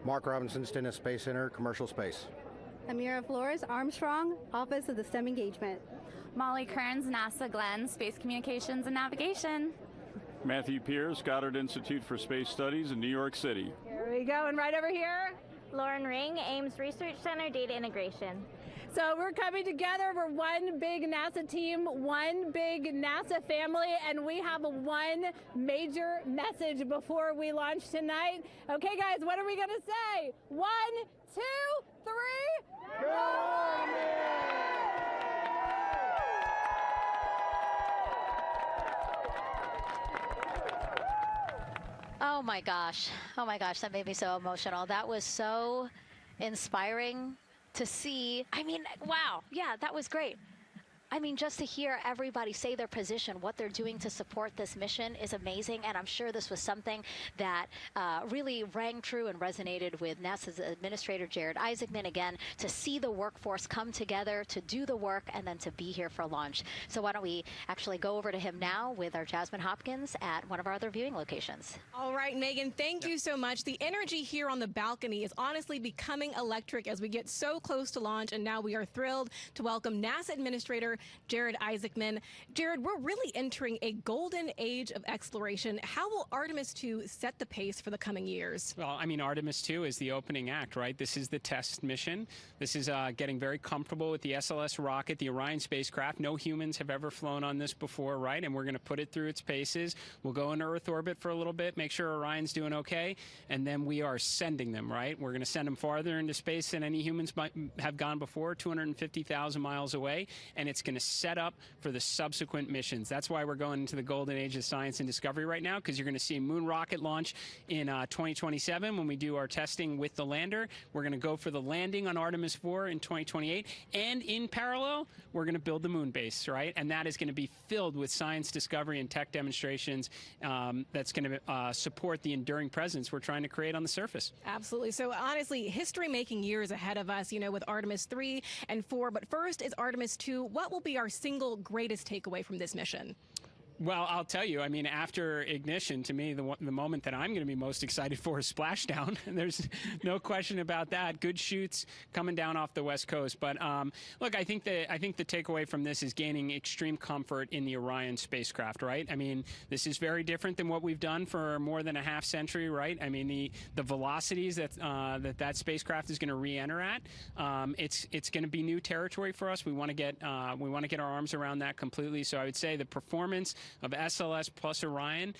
Speaker 18: Mark Robinson, Stennis Space Center, Commercial Space.
Speaker 26: Amira Flores, Armstrong, Office of the STEM Engagement.
Speaker 21: Molly Kearns, NASA Glenn, Space Communications and Navigation.
Speaker 22: Matthew Pierce, Goddard Institute for Space Studies in New York City.
Speaker 8: Here we go, and right over here.
Speaker 27: Lauren Ring, Ames Research Center, Data Integration.
Speaker 8: So we're coming together. We're one big NASA team, one big NASA family, and we have one major message before we launch tonight. Okay, guys, what are we going to say? 1, 2, 3. Go Army!
Speaker 2: Oh my gosh, that made me so emotional. That was so inspiring to see. I mean, wow, yeah, that was great. I mean, just to hear everybody say their position, what they're doing to support this mission is amazing, and I'm sure this was something that really rang true and resonated with NASA's Administrator Jared Isaacman, again, to see the workforce come together to do the work and then to be here for launch. So why don't we actually go over to him now with our Jasmine Hopkins at one of our other viewing locations.
Speaker 28: All right, Megan, thank you so much. The energy here on the balcony is honestly becoming electric as we get so close to launch, and now we are thrilled to welcome NASA Administrator Jared Isaacman. Jared, we're really entering a golden age of exploration. How will Artemis II set the pace for the coming years?
Speaker 29: Well, I mean, Artemis II is the opening act, right? This is the test mission. This is getting very comfortable with the SLS rocket, the Orion spacecraft. No humans have ever flown on this before, right? And we're going to put it through its paces. We'll go into Earth orbit for a little bit, make sure Orion's doing okay, and then we are sending them, right? We're going to send them farther into space than any humans might have gone before, 250,000 miles away, and it's going to set up for the subsequent missions. That's why we're going into the golden age of science and discovery right now, because you're going to see a moon rocket launch in 2027 when we do our testing with the lander. We're going to go for the landing on Artemis IV in 2028, and in parallel, we're going to build the moon base, right? And that is going to be filled with science discovery and tech demonstrations that's going to support the enduring presence we're trying to create on the surface.
Speaker 28: Absolutely. So honestly, history-making years ahead of us, you know, with Artemis 3 and 4. But first is Artemis 2. What will be our single greatest takeaway from this mission?
Speaker 29: Well, I'll tell you, I mean, after ignition, to me, the moment that I'm going to be most excited for is splashdown. There's no question about that. Good shoots coming down off the West Coast. But look, I think the takeaway from this is gaining extreme comfort in the Orion spacecraft, right? I mean, this is very different than what we've done for more than a half century, right? I mean, the velocities that spacecraft is going to re-enter at, it's going to be new territory for us. We want to get our arms around that completely. So I would say the performance of SLS plus Orion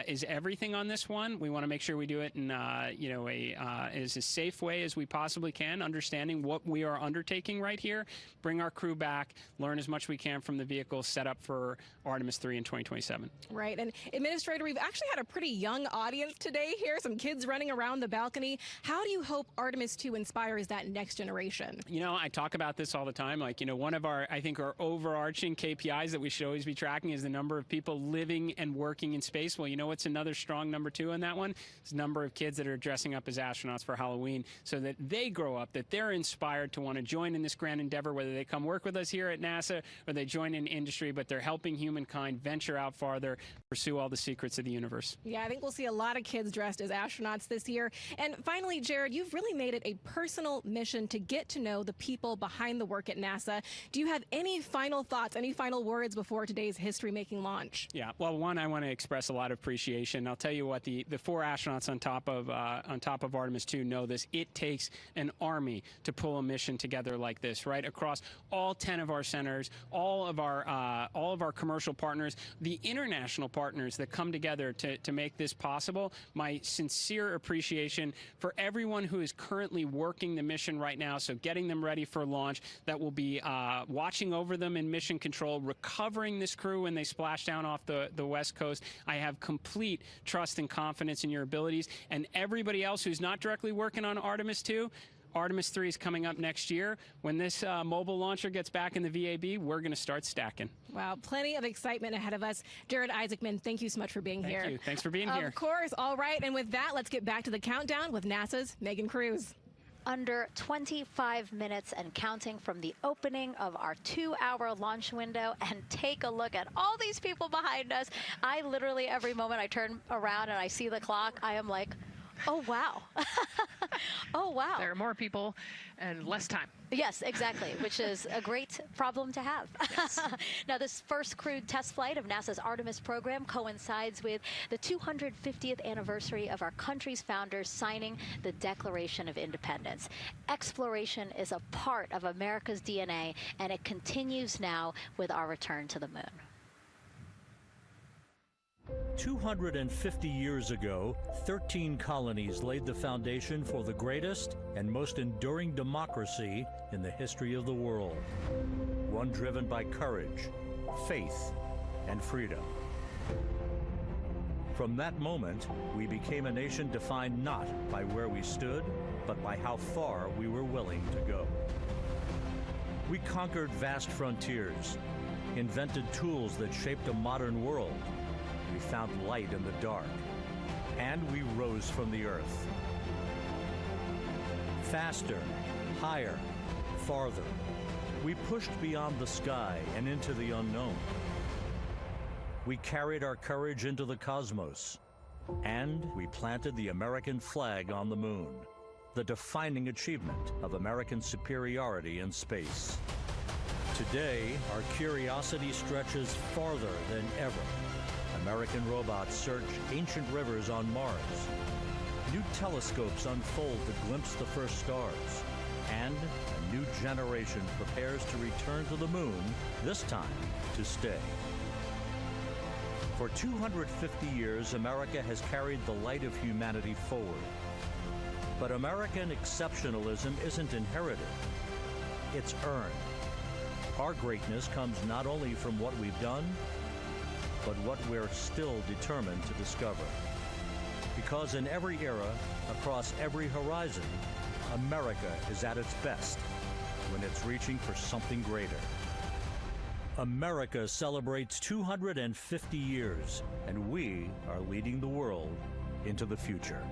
Speaker 29: is everything on this one. We want to make sure we do it in as a safe way as we possibly can, understanding what we are undertaking right here, bring our crew back, learn as much we can from the vehicle, set up for Artemis 3 in 2027.
Speaker 28: Right, and Administrator, we've actually had a pretty young audience today here, some kids running around the balcony. How do you hope Artemis 2 inspires that next generation?
Speaker 29: You know, I talk about this all the time. Like, you know, one of our overarching KPIs that we should always be tracking is the number of people living and working in space. Well, you know what's another strong number 2 on that one? It's the number of kids that are dressing up as astronauts for Halloween, so that they grow up, that they're inspired to want to join in this grand endeavor, whether they come work with us here at NASA or they join in industry, but they're helping humankind venture out farther, pursue all the secrets of the universe.
Speaker 28: Yeah, I think we'll see a lot of kids dressed as astronauts this year. And finally, Jared, you've really made it a personal mission to get to know the people behind the work at NASA. Do you have any final thoughts, any final words before today's history-making launch?
Speaker 29: Yeah, well, one, I want to express a lot of appreciation. I'll tell you what, the 4 astronauts on top of Artemis II know this. It takes an army to pull a mission together like this, right? Across all 10 of our centers, all of our commercial partners, the international partners that come together to make this possible. My sincere appreciation for everyone who is currently working the mission right now, so getting them ready for launch, that will be watching over them in mission control, recovering this crew when they splash down off the West Coast. I have complete trust and confidence in your abilities, and everybody else who's not directly working on Artemis II, Artemis III is coming up next year. When this mobile launcher gets back in the VAB, we're going to start stacking.
Speaker 28: Wow, plenty of excitement ahead of us. Jared Isaacman, thank you so much for being here.
Speaker 29: Thank you. Thanks for being here.
Speaker 28: Of course. All right. And with that, let's get back to the countdown with NASA's Megan Cruz.
Speaker 2: Under 25 minutes and counting from the opening of our 2-hour launch window, and take a look at all these people behind us. I literally, every moment I turn around and I see the clock, I am like, oh, wow. Oh, wow.
Speaker 1: There are more people and less time.
Speaker 2: Yes, exactly, which is a great problem to have. Yes. Now, this first crewed test flight of NASA's Artemis program coincides with the 250th anniversary of our country's founders signing the Declaration of Independence. Exploration is a part of America's DNA, and it continues now with our return to the moon.
Speaker 6: 250 years ago, 13 colonies laid the foundation for the greatest and most enduring democracy in the history of the world. One driven by courage, faith, and freedom. From that moment, we became a nation defined not by where we stood, but by how far we were willing to go. We conquered vast frontiers, invented tools that shaped a modern world. We found light in the dark, and we rose from the earth. Faster, higher, farther. We pushed beyond the sky and into the unknown. We carried our courage into the cosmos, and we planted the American flag on the moon, the defining achievement of American superiority in space. Today, our curiosity stretches farther than ever. American robots search ancient rivers on Mars. New telescopes unfold to glimpse the first stars. And a new generation prepares to return to the moon, this time to stay. For 250 years, America has carried the light of humanity forward. But American exceptionalism isn't inherited, it's earned. Our greatness comes not only from what we've done, but what we're still determined to discover. Because in every era, across every horizon, America is at its best when it's reaching for something greater. America celebrates 250 years, and we are leading the world into the future.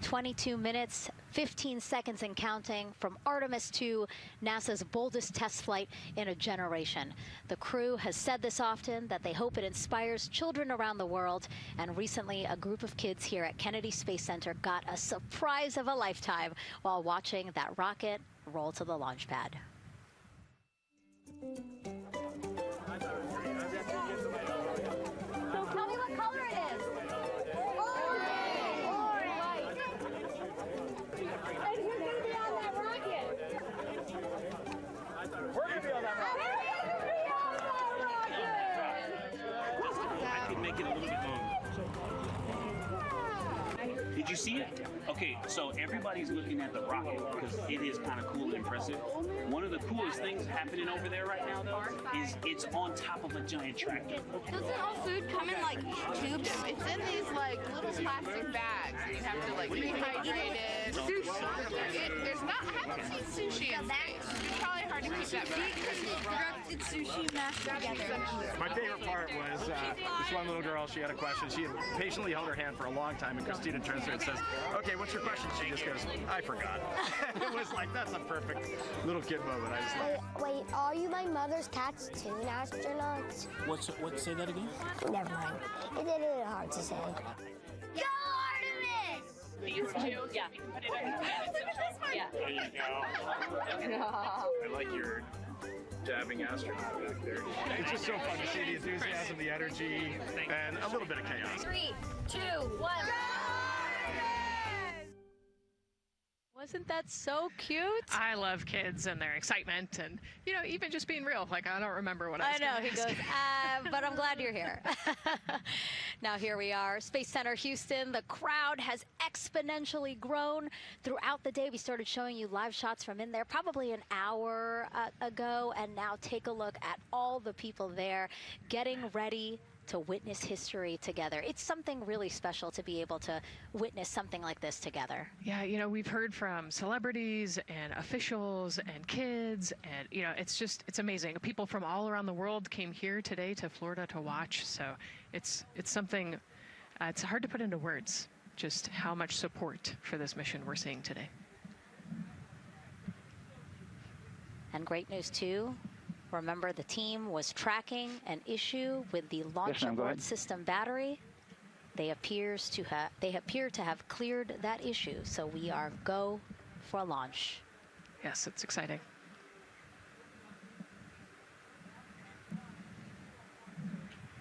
Speaker 2: 22 minutes, 15 seconds and counting from Artemis II, NASA's boldest test flight in a generation. The crew has said this often, that they hope it inspires children around the world. And recently, a group of kids here at Kennedy Space Center got a surprise of a lifetime while watching that rocket roll to the launch pad.
Speaker 7: So tell me what color it is.
Speaker 9: Did you see it? Okay, so everybody's looking at the rocket because it is kind of cool and impressive. One of the coolest things happening over there right now, though, is it's on top of a giant tractor.
Speaker 11: Doesn't all food come in like tubes? It's in these like little plastic bags. You have to like rehydrate it. Sushi. There's not. I haven't seen sushi in space. It's probably hard to keep that fresh.
Speaker 7: Sushi mashed together.
Speaker 3: My favorite part was this one little girl, she had a question. She had patiently held her hand for a long time, and Christina turns to her and says, okay, what's your question? She just goes, I forgot. It was like, that's a perfect little kid moment. I just love.
Speaker 7: Wait, are you my mother's tattooed astronauts?
Speaker 9: Say that again?
Speaker 7: Never mind. It's a little hard to say. Go Artemis!
Speaker 9: These two? Yeah. Put it on your hand. Look at this one. Yeah. There you go. I like your dabbing astronaut back there.
Speaker 3: It's just so fun to see the enthusiasm, the energy, and a little bit of chaos.
Speaker 7: 3, 2, 1.
Speaker 2: Wasn't that so cute?
Speaker 1: I love kids and their excitement and, you know, even just being real. Like, I don't remember what I was
Speaker 2: I know, he
Speaker 1: ask.
Speaker 2: goes, but I'm glad you're here. Now here we are, Space Center Houston. The crowd has exponentially grown throughout the day. We started showing you live shots from in there probably an hour ago. And now take a look at all the people there getting ready to witness history together. It's something really special to be able to witness something like this together.
Speaker 1: Yeah, you know, we've heard from celebrities and officials and kids, and, you know, it's amazing. People from all around the world came here today to Florida to watch, so it's something, it's hard to put into words, just how much support for this mission we're seeing today.
Speaker 2: And great news, too. Remember, the team was tracking an issue with the launch abort system battery. They appear to have cleared that issue, so we are go for launch.
Speaker 1: Yes, it's exciting.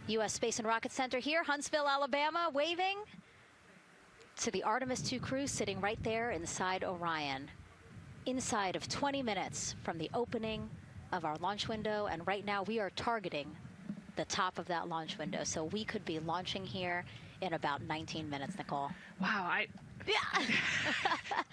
Speaker 2: U.S. Space and Rocket Center here, Huntsville, Alabama, waving to the Artemis II crew sitting right there inside Orion. Inside of 20 minutes from the opening of our launch window, and right now we are targeting the top of that launch window, so we could be launching here in about 19 minutes, Nicole.
Speaker 1: Wow, I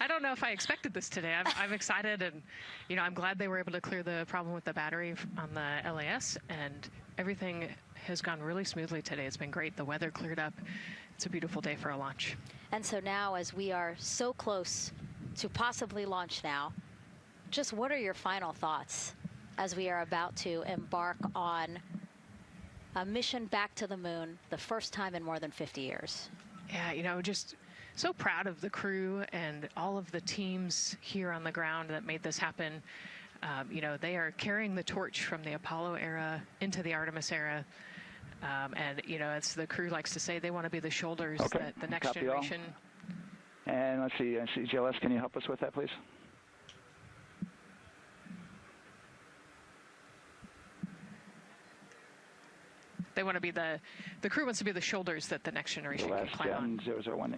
Speaker 1: don't know if I expected this today. I'm excited, and you know, I'm glad they were able to clear the problem with the battery on the LAS, and everything has gone really smoothly today. It's been great. The weather cleared up. It's a beautiful day for a launch.
Speaker 2: And so now, as we are so close to possibly launch now, just what are your final thoughts as we are about to embark on a mission back to the moon, the first time in more than 50 years?
Speaker 1: Yeah, you know, just so proud of the crew and all of the teams here on the ground that made this happen. You know, they are carrying the torch from the Apollo era into the Artemis era. And, you know, as the crew likes to say, they want to be the shoulders that the next generation.
Speaker 12: And let's see, GLS, can you help us with that, please?
Speaker 1: They want to be the crew wants to be the shoulders that the next generation can climb on.
Speaker 12: 001.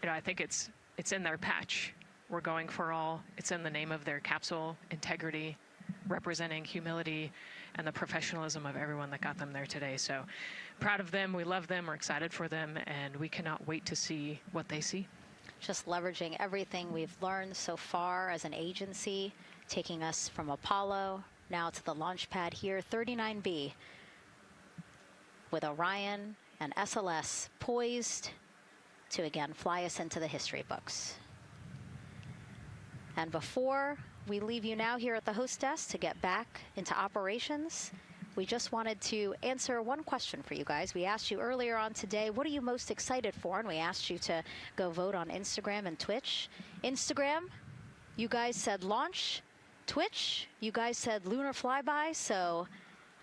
Speaker 1: You know, I think it's in their patch. We're going for all. It's in the name of their capsule, integrity, representing humility and the professionalism of everyone that got them there today. So proud of them. We love them. We're excited for them, and we cannot wait to see what they see.
Speaker 2: Just leveraging everything we've learned so far as an agency, taking us from Apollo now to the launch pad here, 39B, with Orion and SLS poised to again fly us into the history books. And before we leave you now here at the host desk to get back into operations, we just wanted to answer one question for you guys. We asked you earlier on today, what are you most excited for? And we asked you to go vote on Instagram and Twitch. Instagram, you guys said launch. Twitch, you guys said lunar flyby. So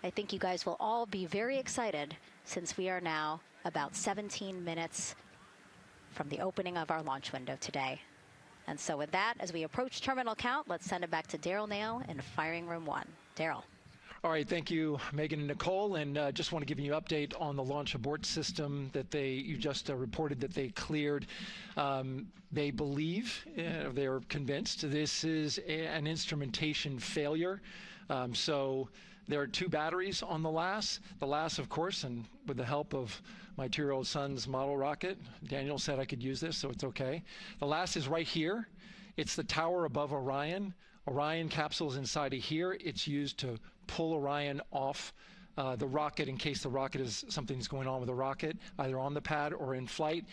Speaker 2: I think you guys will all be very excited since we are now about 17 minutes from the opening of our launch window today. And so with that, as we approach terminal count, let's send it back to Daryl Nail in firing room 1. Daryl.
Speaker 13: All right, thank you, Megan and Nicole, and just want to give you an update on the launch abort system that you just reported that they cleared. They believe, they're convinced, this is an instrumentation failure. So there are 2 batteries on the LAS. The LAS, of course, and with the help of my 2-year-old son's model rocket, Daniel said I could use this, so it's okay. The LAS is right here. It's the tower above Orion. Orion capsule is inside of here. It's used to pull Orion off the rocket in case the rocket is something's going on with the rocket, either on the pad or in flight.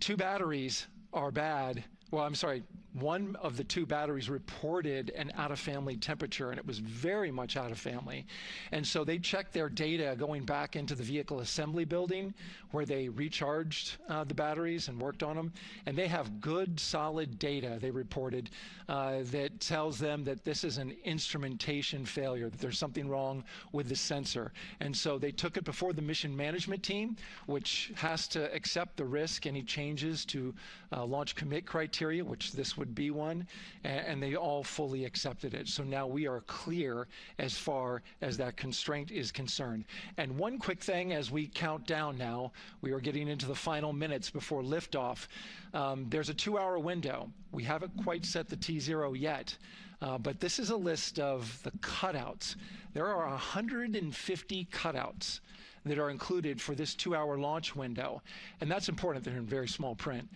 Speaker 13: 2 batteries are bad. Well, I'm sorry, one of the 2 batteries reported an out-of-family temperature, and it was very much out of family. And so they checked their data going back into the vehicle assembly building where they recharged the batteries and worked on them. And they have good, solid data, they reported, that tells them that this is an instrumentation failure, that there's something wrong with the sensor. And so they took it before the mission management team, which has to accept the risk, any changes to launch commit criteria, which this would be one, and they all fully accepted it. So now we are clear as far as that constraint is concerned. And one quick thing as we count down now, we are getting into the final minutes before liftoff. There's a 2-hour window. We haven't quite set the T0 yet, but this is a list of the cutouts. There are 150 cutouts that are included for this 2-hour launch window, and that's important. They're in very small print.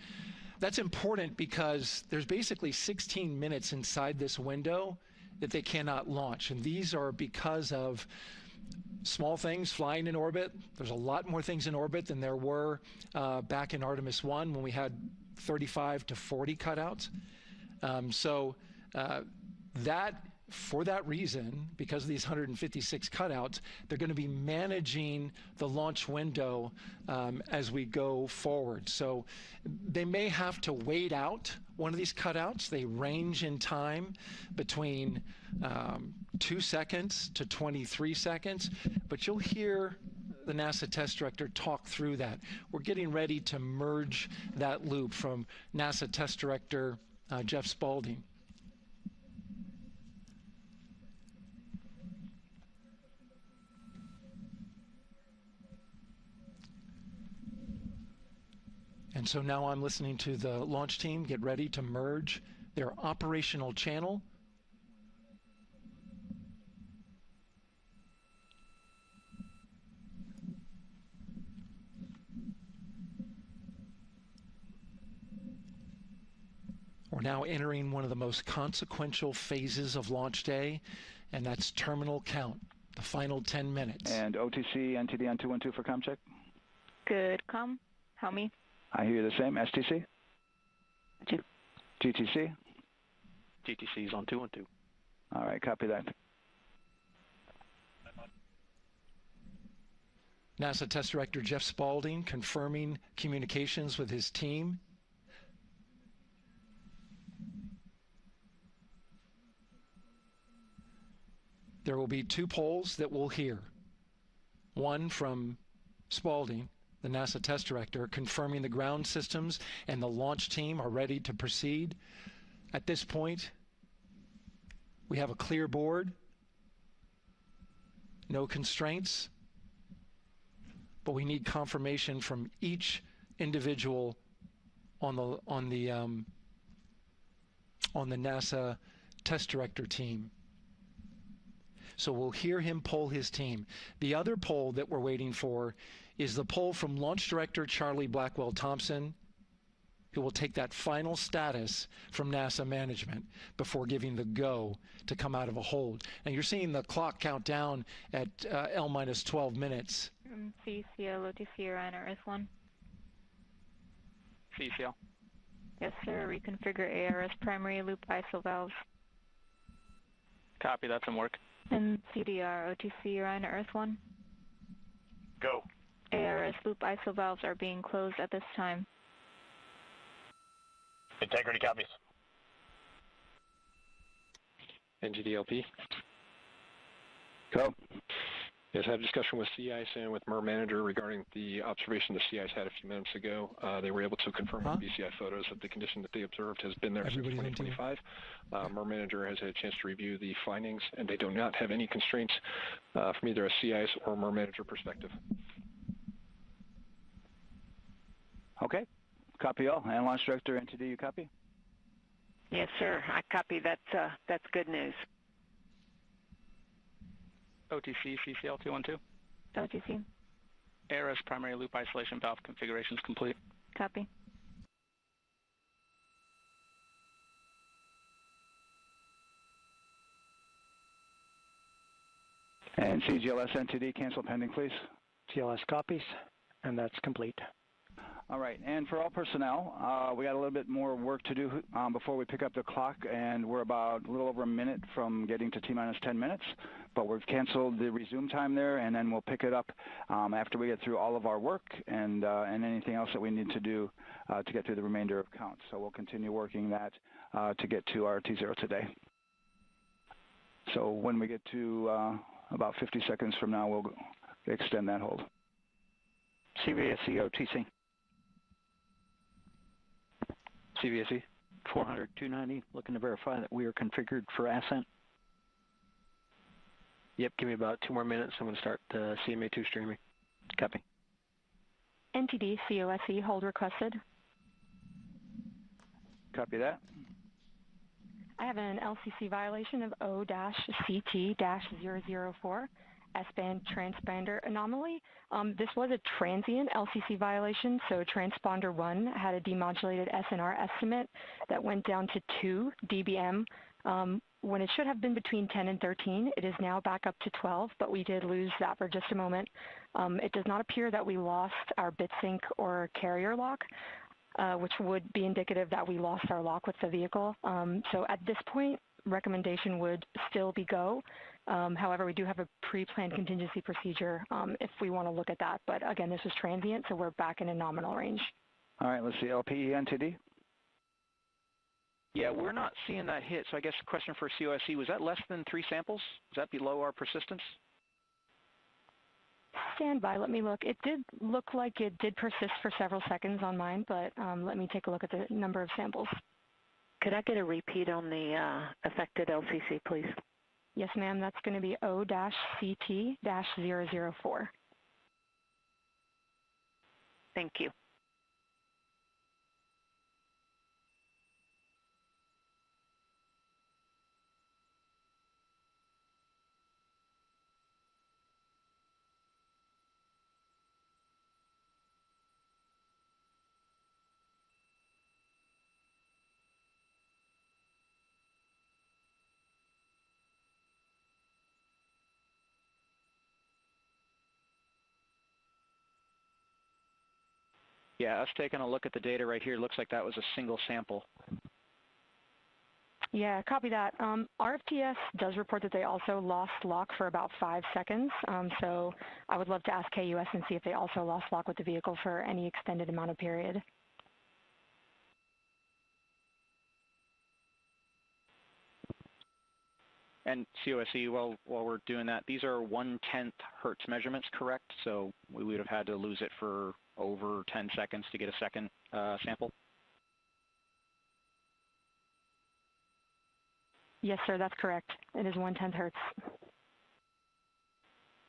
Speaker 13: That's important because there's basically 16 minutes inside this window that they cannot launch. And these are because of small things flying in orbit. There's a lot more things in orbit than there were back in Artemis I when we had 35 to 40 cutouts. For that reason, because of these 156 cutouts, they're going to be managing the launch window as we go forward. So they may have to wait out one of these cutouts. They range in time between 2 seconds to 23 seconds, but you'll hear the NASA test director talk through that. We're getting ready to merge that loop from NASA test director Jeff Spaulding. And so now I'm listening to the launch team get ready to merge their operational channel. We're now entering one of the most consequential phases of launch day, and that's terminal count, the final 10 minutes.
Speaker 12: And OTC, NTD on 212 for comm check.
Speaker 14: Good comm. How me?
Speaker 12: I hear you the same. STC? GTC?
Speaker 15: GTC is on 212.
Speaker 12: All right, copy that.
Speaker 13: NASA Test Director Jeff Spaulding confirming communications with his team. There will be 2 polls that we'll hear. One from Spaulding, the NASA test director, confirming the ground systems and the launch team are ready to proceed. At this point, we have a clear board, no constraints, but we need confirmation from each individual on the NASA test director team. So we'll hear him poll his team. The other poll that we're waiting for is the poll from Launch Director Charlie Blackwell Thompson, who will take that final status from NASA management before giving the go to come out of a hold. And you're seeing the clock count down at L minus 12 minutes.
Speaker 14: CCL, OTC, Orion, RS1.
Speaker 15: CCL.
Speaker 14: Yes, sir. Reconfigure ARS primary loop ISO valves.
Speaker 15: Copy, that's in work.
Speaker 14: And CDR, OTC, Orion, RS1.
Speaker 15: Go.
Speaker 14: ARS loop ISO valves are being closed at this time.
Speaker 15: Integrity copies.
Speaker 16: NGDLP.
Speaker 12: Go.
Speaker 16: Yes, I had a discussion with sea ice and with MER manager regarding the observation the sea ice had a few minutes ago. They were able to confirm with BCI photos that the condition that they observed has been there since 2025. MER manager has had a chance to review the findings, and they do not have any constraints from either a sea ice or MER manager perspective.
Speaker 12: Okay. Copy all. And Launch Director, NTD, you copy?
Speaker 14: Yes, sir. I copy. That's good news.
Speaker 15: OTC, CCL 212.
Speaker 14: OTC.
Speaker 15: ARS primary loop isolation valve configuration is complete.
Speaker 14: Copy.
Speaker 12: And CGLS NTD, cancel pending, please.
Speaker 18: GLS copies, and that's complete.
Speaker 12: All right, and for all personnel, we got a little bit more work to do before we pick up the clock, and we're about a little over a minute from getting to T-minus 10 minutes, but we've canceled the resume time there, and then we'll pick it up after we get through all of our work and anything else that we need to do to get through the remainder of count. So we'll continue working that to get to our T0 today. So when we get to about 50 seconds from now, we'll extend that hold. CVSE OTC.
Speaker 18: CVSE 400-290, looking to verify that we are configured for Ascent.
Speaker 15: Yep, give me about 2 more minutes. I'm going to start CMA2 streaming.
Speaker 18: Copy.
Speaker 14: NTD COSE hold requested.
Speaker 12: Copy that.
Speaker 14: I have an LCC violation of O-CT-004. S-band transponder anomaly. This was a transient LCC violation, so transponder 1 had a demodulated SNR estimate that went down to 2 dBm When it should have been between 10 and 13, it is now back up to 12, but we did lose that for just a moment. It does not appear that we lost our bit sync or carrier lock, which would be indicative that we lost our lock with the vehicle. So at this point, recommendation would still be go. However, we do have a pre-planned contingency procedure if we want to look at that. But again, this is transient, so we're back in a nominal range.
Speaker 12: All right, let's see, LPE NTD.
Speaker 18: Yeah, we're not seeing that hit. So I guess the question for COSE, was that less than 3 samples? Is that below our persistence?
Speaker 14: Stand by, let me look. It did look like it did persist for several seconds on mine, but let me take a look at the number of samples.
Speaker 4: Could I get a repeat on the affected LCC, please?
Speaker 14: Yes, ma'am. That's going to be O-CT-004.
Speaker 4: Thank you.
Speaker 18: Yeah, us taking a look at the data right here, looks like that was a single sample.
Speaker 14: Yeah, copy that. RFTS does report that they also lost lock for about 5 seconds. So I would love to ask KUS and see if they also lost lock with the vehicle for any extended amount of period.
Speaker 18: And COSE, while we're doing that, these are 1/10 hertz measurements, correct? So we would have had to lose it for over 10 seconds to get a second sample?
Speaker 14: Yes, sir, that's correct. It is 1/10 hertz.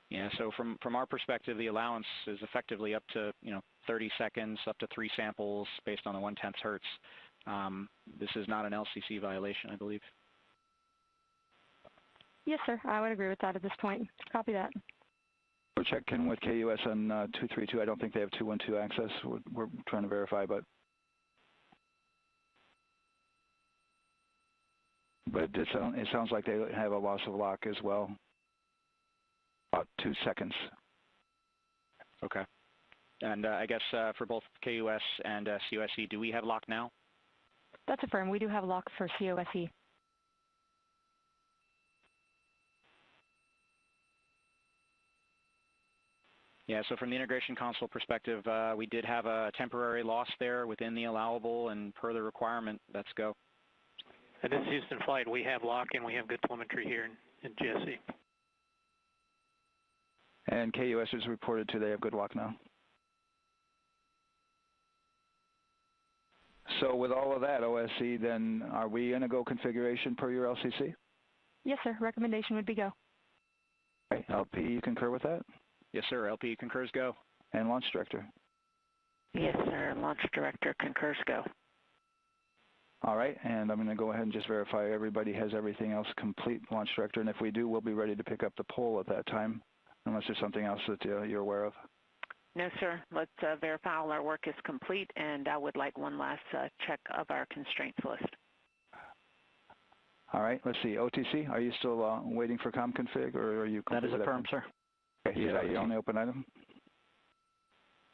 Speaker 18: Yeah, so from our perspective, the allowance is effectively up to 30 seconds, up to 3 samples based on the 1/10 hertz. This is not an LCC violation, I believe.
Speaker 14: Yes, sir, I would agree with that at this point. Copy that.
Speaker 12: We're checking with KUS on 232. I don't think they have 212 access. We're trying to verify, but it sounds like they have a loss of lock as well. About 2 seconds.
Speaker 18: Okay. And I guess for both KUS and COSE, do we have lock now?
Speaker 14: That's affirmed. We do have lock for COSE.
Speaker 18: Yeah, so from the integration console perspective, we did have a temporary loss there within the allowable, and per the requirement, let's go.
Speaker 15: This is Houston Flight. We have lock and we have good telemetry here in GSC.
Speaker 12: And KUS has reported too, they have good lock now. So with all of that, OSC, then are we in a go configuration per your LCC?
Speaker 14: Yes, sir. Recommendation would be go.
Speaker 12: Okay. LP, you concur with that?
Speaker 18: Yes, sir. LP concurs go.
Speaker 12: And Launch Director?
Speaker 4: Yes, sir. Launch Director concurs go.
Speaker 12: All right, and I'm going to go ahead and just verify everybody has everything else complete, Launch Director, and if we do, we'll be ready to pick up the poll at that time, unless there's something else that you're aware of.
Speaker 4: No, sir. Let's verify all our work is complete, and I would like one last check of our constraints list.
Speaker 12: All right, let's see. OTC, are you still waiting for ComConfig, or are you?
Speaker 18: That is affirmed, sir.
Speaker 12: Okay, yeah, you only open item?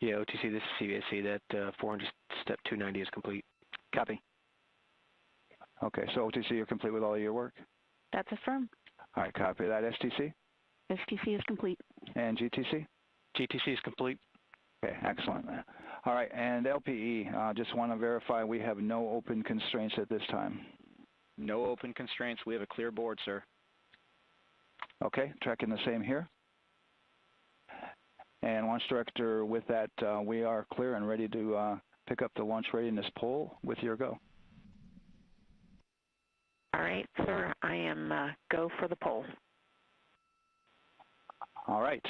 Speaker 5: Yeah, OTC, this is CVSC. That 400 step 290 is complete.
Speaker 18: Copy.
Speaker 12: Okay, so OTC, you're complete with all of your work?
Speaker 4: That's affirmed.
Speaker 12: All right, copy that. STC?
Speaker 4: STC is complete.
Speaker 12: And GTC?
Speaker 5: GTC is complete.
Speaker 12: Okay, excellent. All right, and LPE, just want to verify we have no open constraints at this time.
Speaker 18: No open constraints. We have a clear board, sir.
Speaker 12: Okay, tracking the same here. And Launch Director, with that, we are clear and ready to pick up the launch readiness poll with your go.
Speaker 4: All right, sir. I am go for the poll.
Speaker 12: All right.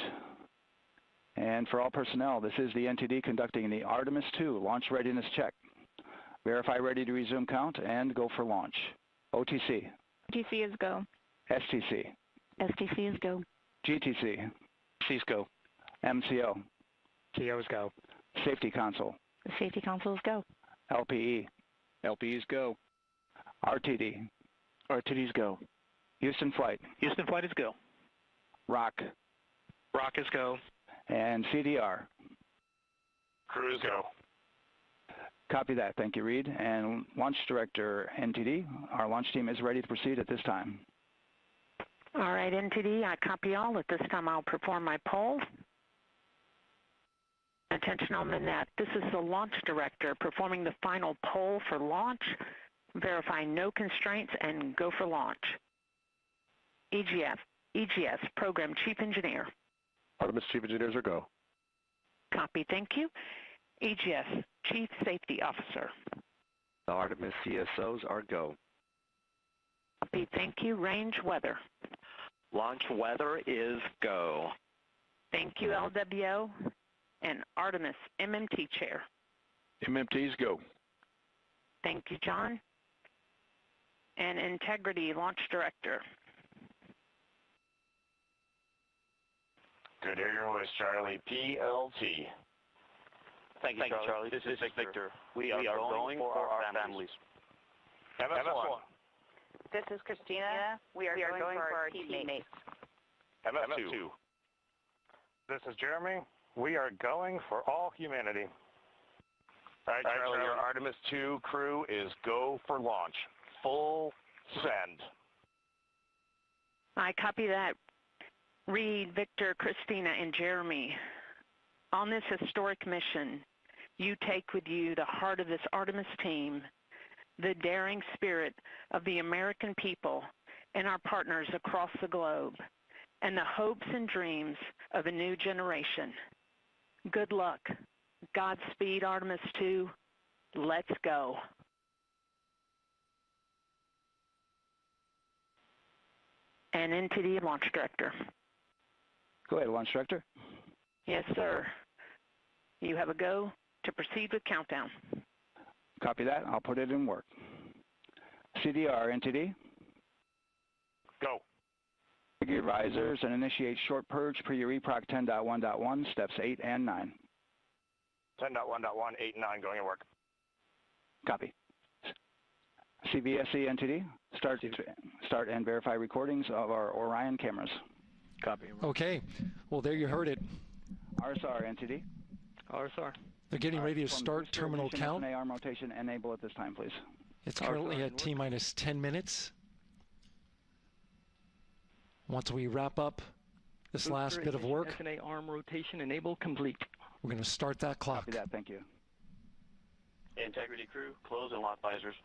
Speaker 12: And for all personnel, this is the NTD conducting the Artemis II launch readiness check. Verify ready to resume count and go for launch. OTC.
Speaker 10: OTC is go.
Speaker 12: STC.
Speaker 4: STC is go.
Speaker 12: GTC.
Speaker 5: C's go.
Speaker 12: MCO.
Speaker 5: CO's go.
Speaker 12: Safety Console.
Speaker 4: The Safety Console is go.
Speaker 12: LPE.
Speaker 18: LPE's go.
Speaker 12: RTD.
Speaker 5: RTD's go.
Speaker 12: Houston flight.
Speaker 5: Houston flight is go.
Speaker 12: Rock.
Speaker 5: Rock is go.
Speaker 12: And CDR.
Speaker 3: Crew is go.
Speaker 12: Copy that. Thank you, Reed. And Launch Director NTD, our launch team is ready to proceed at this time.
Speaker 4: All right, NTD, I copy all. At this time, I'll perform my poll. Attention on the net. This is the Launch Director performing the final poll for launch. Verify no constraints and go for launch. EGS, Program Chief Engineer.
Speaker 10: Artemis Chief Engineers are go.
Speaker 4: Copy, thank you. EGS, Chief Safety Officer.
Speaker 17: The Artemis CSOs are go.
Speaker 4: Copy, thank you. Range weather.
Speaker 17: Launch weather is go.
Speaker 4: Thank you, LWO. And Artemis MMT Chair.
Speaker 10: MMT's go.
Speaker 4: Thank you, John. And Integrity Launch Director.
Speaker 3: Good air your voice, Charlie. PLT.
Speaker 19: Thank you, Charlie. This is Victor. We are going for our families.
Speaker 3: MS1.
Speaker 20: This is Christina. We are going for our teammates.
Speaker 3: MS2.
Speaker 21: This is Jeremy. We are going for all humanity.
Speaker 3: All right, Charlie, your Artemis II crew is go for launch. Full send.
Speaker 4: I copy that. Reed, Victor, Christina, and Jeremy. On this historic mission, you take with you the heart of this Artemis team, the daring spirit of the American people and our partners across the globe, and the hopes and dreams of a new generation. Good luck. Godspeed, Artemis II. Let's go. And NTD Launch Director.
Speaker 12: Go ahead, Launch Director.
Speaker 4: Yes, sir. You have a go to proceed with countdown.
Speaker 12: Copy that. I'll put it in work. CDR, NTD.
Speaker 3: Go.
Speaker 12: Figure risers and initiate short purge per your EPROC 10.1.1, steps 8 and 9.
Speaker 3: 10.1.1, 8 and 9 going to work.
Speaker 12: Copy. CVSE NTD, start and verify recordings of our Orion cameras.
Speaker 5: Copy.
Speaker 13: Okay. Well, there you heard it.
Speaker 12: RSR NTD.
Speaker 5: RSR.
Speaker 13: They're getting ready to start terminal count.
Speaker 12: Arm rotation enable at this time, please.
Speaker 13: It's currently at T-minus 10 minutes. Once we wrap up this last bit of work,
Speaker 5: SNA arm rotation enable complete.
Speaker 13: We're going to start that clock.
Speaker 12: Copy that. Thank you.
Speaker 19: Integrity crew, close and lock visors.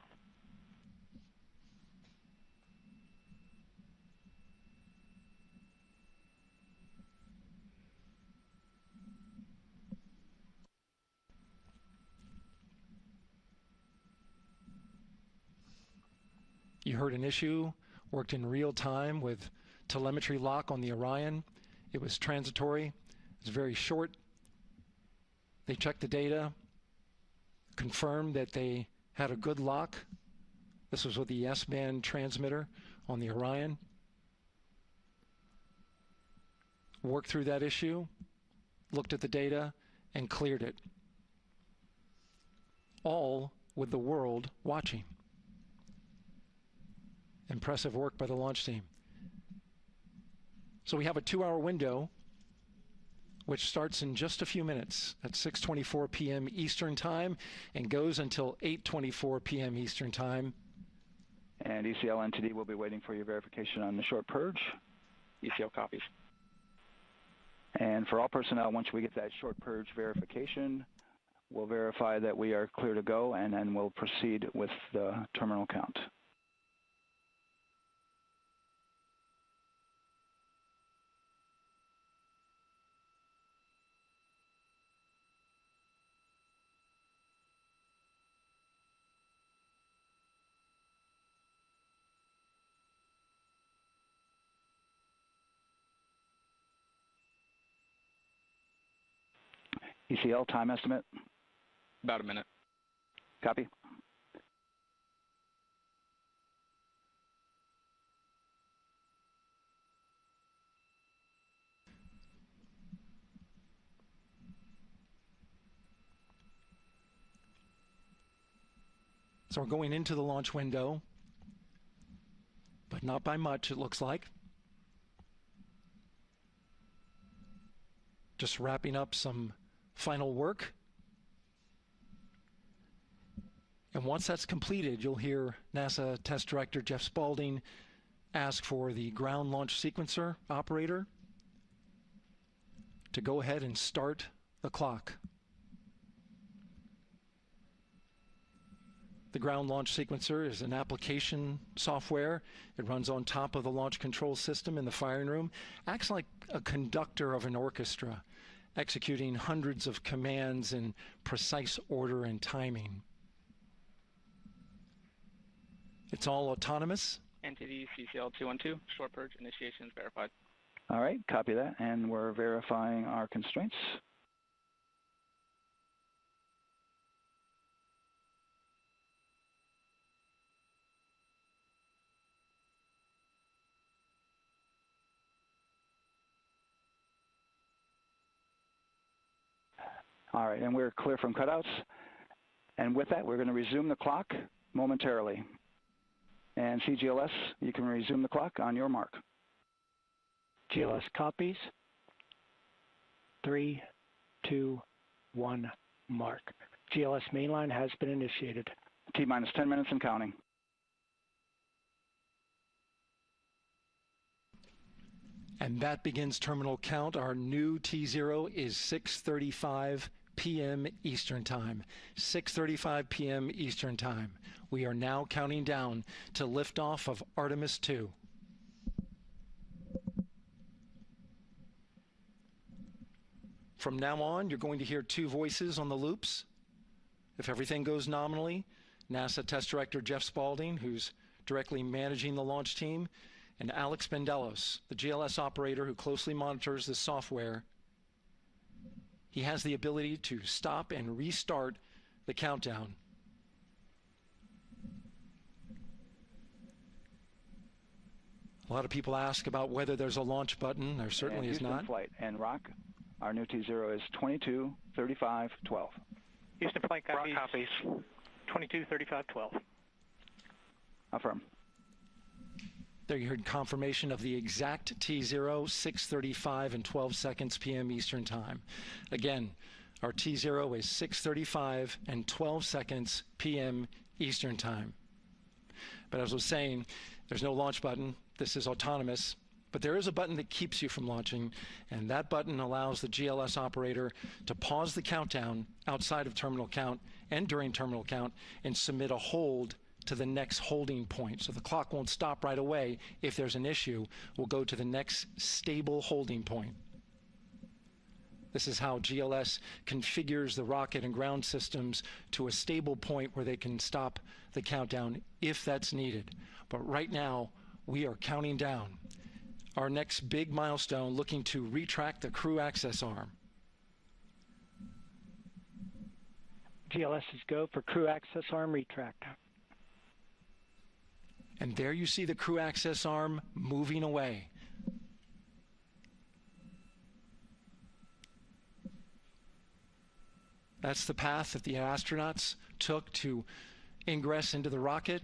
Speaker 13: You heard an issue, worked in real time with telemetry lock on the Orion. It was transitory. It was very short. They checked the data, confirmed that they had a good lock. This was with the S-band transmitter on the Orion. Worked through that issue, looked at the data, and cleared it. All with the world watching. Impressive work by the launch team. So we have a 2-hour window, which starts in just a few minutes at 6:24 p.m. Eastern Time and goes until 8:24 p.m. Eastern Time.
Speaker 12: And ECL NTD will be waiting for your verification on the short purge.
Speaker 5: ECL copies.
Speaker 12: And for all personnel, once we get that short purge verification, we'll verify that we are clear to go, and then we'll proceed with the terminal count. ECL time estimate?
Speaker 5: About a minute.
Speaker 12: Copy.
Speaker 13: So we're going into the launch window. but not by much, it looks like. Just wrapping up some final work. And once that's completed, you'll hear NASA Test Director Jeff Spaulding ask for the ground launch sequencer operator to go ahead and start the clock. The ground launch sequencer is an application software. It runs on top of the launch control system in the firing room, acts like a conductor of an orchestra, executing hundreds of commands in precise order and timing. It's all autonomous.
Speaker 8: NTD CCL 212, short purge initiations verified.
Speaker 12: All right, copy that, and we're verifying our constraints. All right, and we're clear from cutouts. And with that, we're going to resume the clock momentarily. And CGLS, you can resume the clock on your mark.
Speaker 22: GLS copies. 3, 2, 1, mark. GLS mainline has been initiated.
Speaker 12: T-minus 10 minutes and counting.
Speaker 13: And that begins terminal count. Our new T0 is 6:35 p.m. Eastern Time. 6:35 p.m. Eastern Time. We are now counting down to liftoff of Artemis II. From now on, you're going to hear two voices on the loops. If everything goes nominally, NASA Test Director Jeff Spaulding, who's directly managing the launch team, and Alex Bendelos, the GLS operator who closely monitors the software. He has the ability to stop and restart the countdown. A lot of people ask about whether there's a launch button. There certainly is not.
Speaker 12: Flight and rock, our new T0 is 22:35:12.
Speaker 15: Houston flight copies. 22:35:12.
Speaker 12: Affirm.
Speaker 13: There you heard confirmation of the exact T0, 6:35 and 12 seconds p.m. Eastern Time. Again, our T0 is 6:35 and 12 seconds p.m. Eastern Time. But as I was saying, there's no launch button. This is autonomous. But there is a button that keeps you from launching, and that button allows the GLS operator to pause the countdown outside of terminal count and during terminal count and submit a hold to the next holding point. So the clock won't stop right away. If there's an issue, we'll go to the next stable holding point. This is how GLS configures the rocket and ground systems to a stable point where they can stop the countdown if that's needed. But right now, we are counting down. Our next big milestone, looking to retract the crew access arm.
Speaker 22: GLS is go for crew access arm retract.
Speaker 13: And there you see the crew access arm moving away. That's the path that the astronauts took to ingress into the rocket.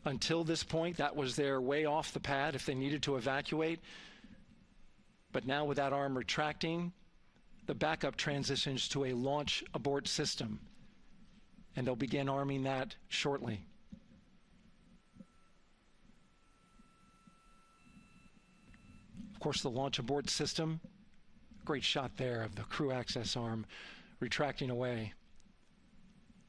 Speaker 13: Until this point, that was their way off the pad if they needed to evacuate. But now with that arm retracting, the backup transitions to a launch abort system, and they'll begin arming that shortly. Of course, the launch abort system, great shot there of the crew access arm retracting away.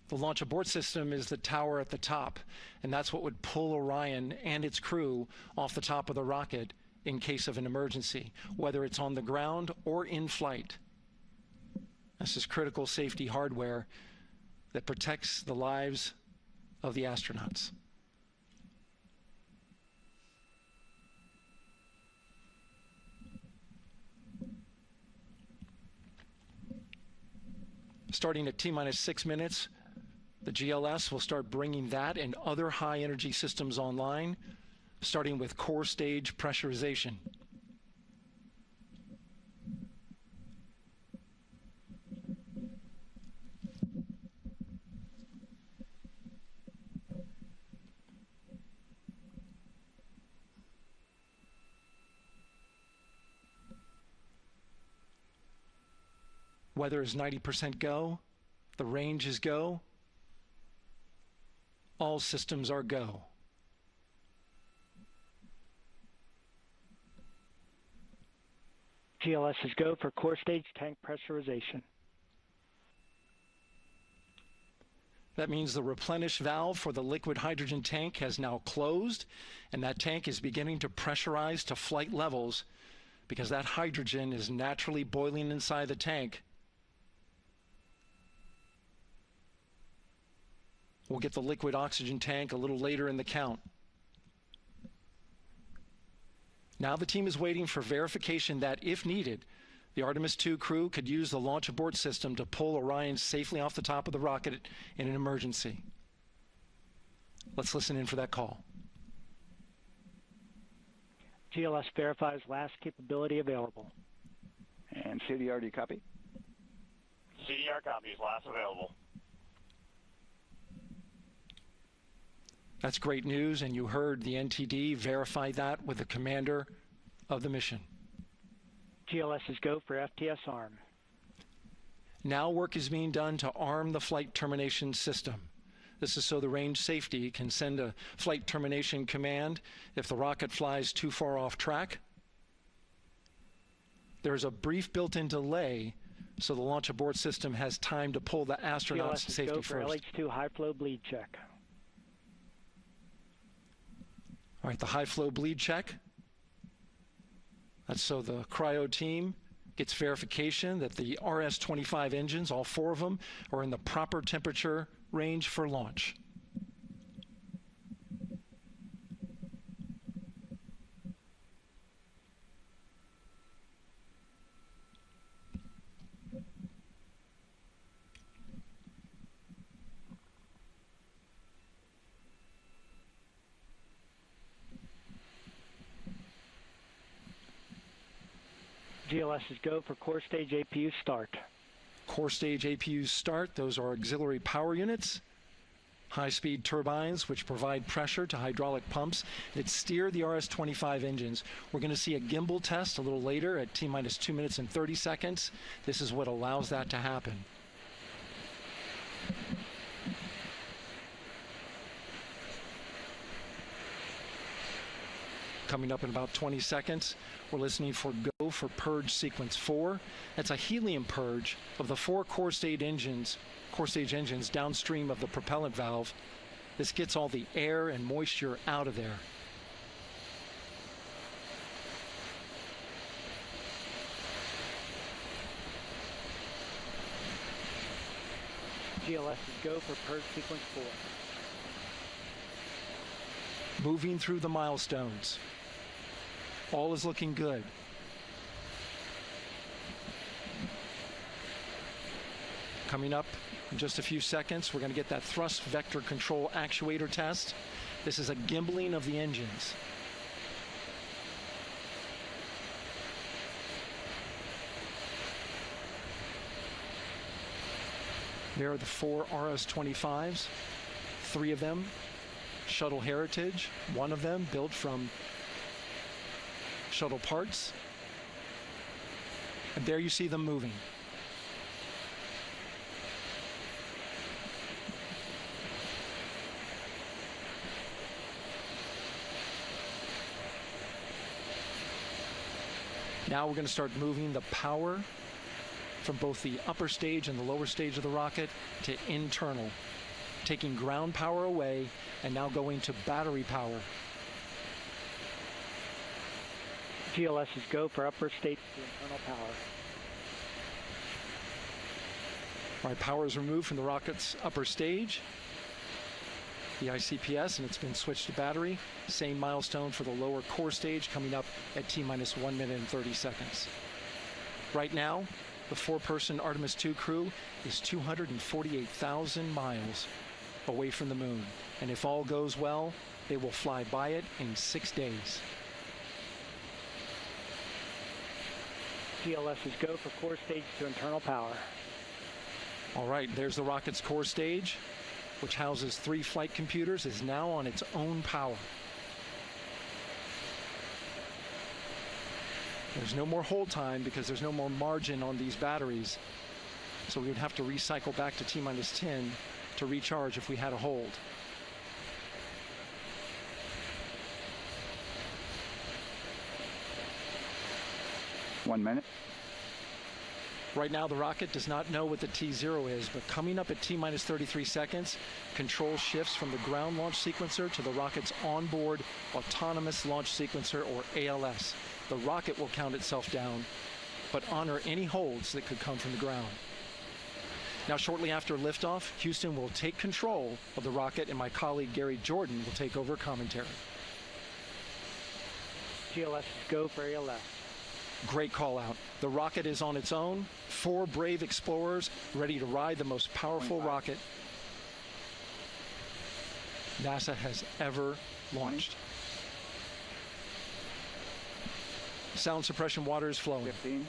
Speaker 13: The launch abort system is the tower at the top, and that's what would pull Orion and its crew off the top of the rocket in case of an emergency, whether it's on the ground or in flight. This is critical safety hardware that protects the lives of the astronauts. Starting at T-minus 6 minutes, the GLS will start bringing that and other high-energy systems online, starting with core stage pressurization. Weather is 90% go. The range is go. All systems are go.
Speaker 22: GLS is go for core stage tank pressurization.
Speaker 13: That means the replenish valve for the liquid hydrogen tank has now closed, and that tank is beginning to pressurize to flight levels because that hydrogen is naturally boiling inside the tank. We'll get the liquid oxygen tank a little later in the count. Now the team is waiting for verification that, if needed, the Artemis II crew could use the launch abort system to pull Orion safely off the top of the rocket in an emergency. Let's listen in for that call.
Speaker 22: GLS verifies last capability available.
Speaker 12: And CDR, do you copy?
Speaker 19: CDR copies, last available.
Speaker 13: That's great news, and you heard the NTD verify that with the commander of the mission.
Speaker 22: GLS is go for FTS arm.
Speaker 13: Now work is being done to arm the flight termination system. This is so the range safety can send a flight termination command if the rocket flies too far off track. There's a brief built-in delay, so the launch abort system has time to pull the astronauts to safety first.
Speaker 22: GLS is go for LH2 high flow bleed check.
Speaker 13: All right, the high flow bleed check. That's so the cryo team gets verification that the RS-25 engines, all 4 of them, are in the proper temperature range for launch.
Speaker 22: GLS is go for core stage APU start.
Speaker 13: Core stage APUs start. Those are auxiliary power units, high-speed turbines which provide pressure to hydraulic pumps that steer the RS-25 engines. We're going to see a gimbal test a little later at T-minus 2 minutes and 30 seconds. This is what allows that to happen. Coming up in about 20 seconds, we're listening for go for purge sequence 4. That's a helium purge of the 4 core stage engines downstream of the propellant valve. This gets all the air and moisture out of there.
Speaker 22: GLS is go for purge sequence 4.
Speaker 13: Moving through the milestones. All is looking good. Coming up in just a few seconds, we're going to get that thrust vector control actuator test. This is a gimbaling of the engines. There are the 4 RS-25s, 3 of them shuttle heritage, 1 of them built from shuttle parts. And there you see them moving. Now we're going to start moving the power from both the upper stage and the lower stage of the rocket to internal, taking ground power away and now going to battery power.
Speaker 22: GLS is go for upper stage to internal power.
Speaker 13: All right, power is removed from the rocket's upper stage, the ICPS, and it's been switched to battery. Same milestone for the lower core stage coming up at T-minus 1 minute and 30 seconds. Right now, the 4-person Artemis II crew is 248,000 miles away from the moon. And if all goes well, they will fly by it in 6 days.
Speaker 22: GLS is go for core stage to internal power.
Speaker 13: All right, there's the rocket's core stage, which houses 3 flight computers, is now on its own power. There's no more hold time because there's no more margin on these batteries. So we would have to recycle back to T-minus 10 to recharge if we had a hold.
Speaker 12: One minute.
Speaker 13: Right now, the rocket does not know what the T0 is, but coming up at T-minus 33 seconds, control shifts from the ground launch sequencer to the rocket's onboard autonomous launch sequencer, or ALS. The rocket will count itself down, but honor any holds that could come from the ground. Now, shortly after liftoff, Houston will take control of the rocket, and my colleague Gary Jordan will take over commentary.
Speaker 22: GLS is go for ALS.
Speaker 13: Great call out. The rocket is on its own. 4 brave explorers ready to ride the most powerful rocket NASA has ever launched. Sound suppression water is flowing.
Speaker 12: 15.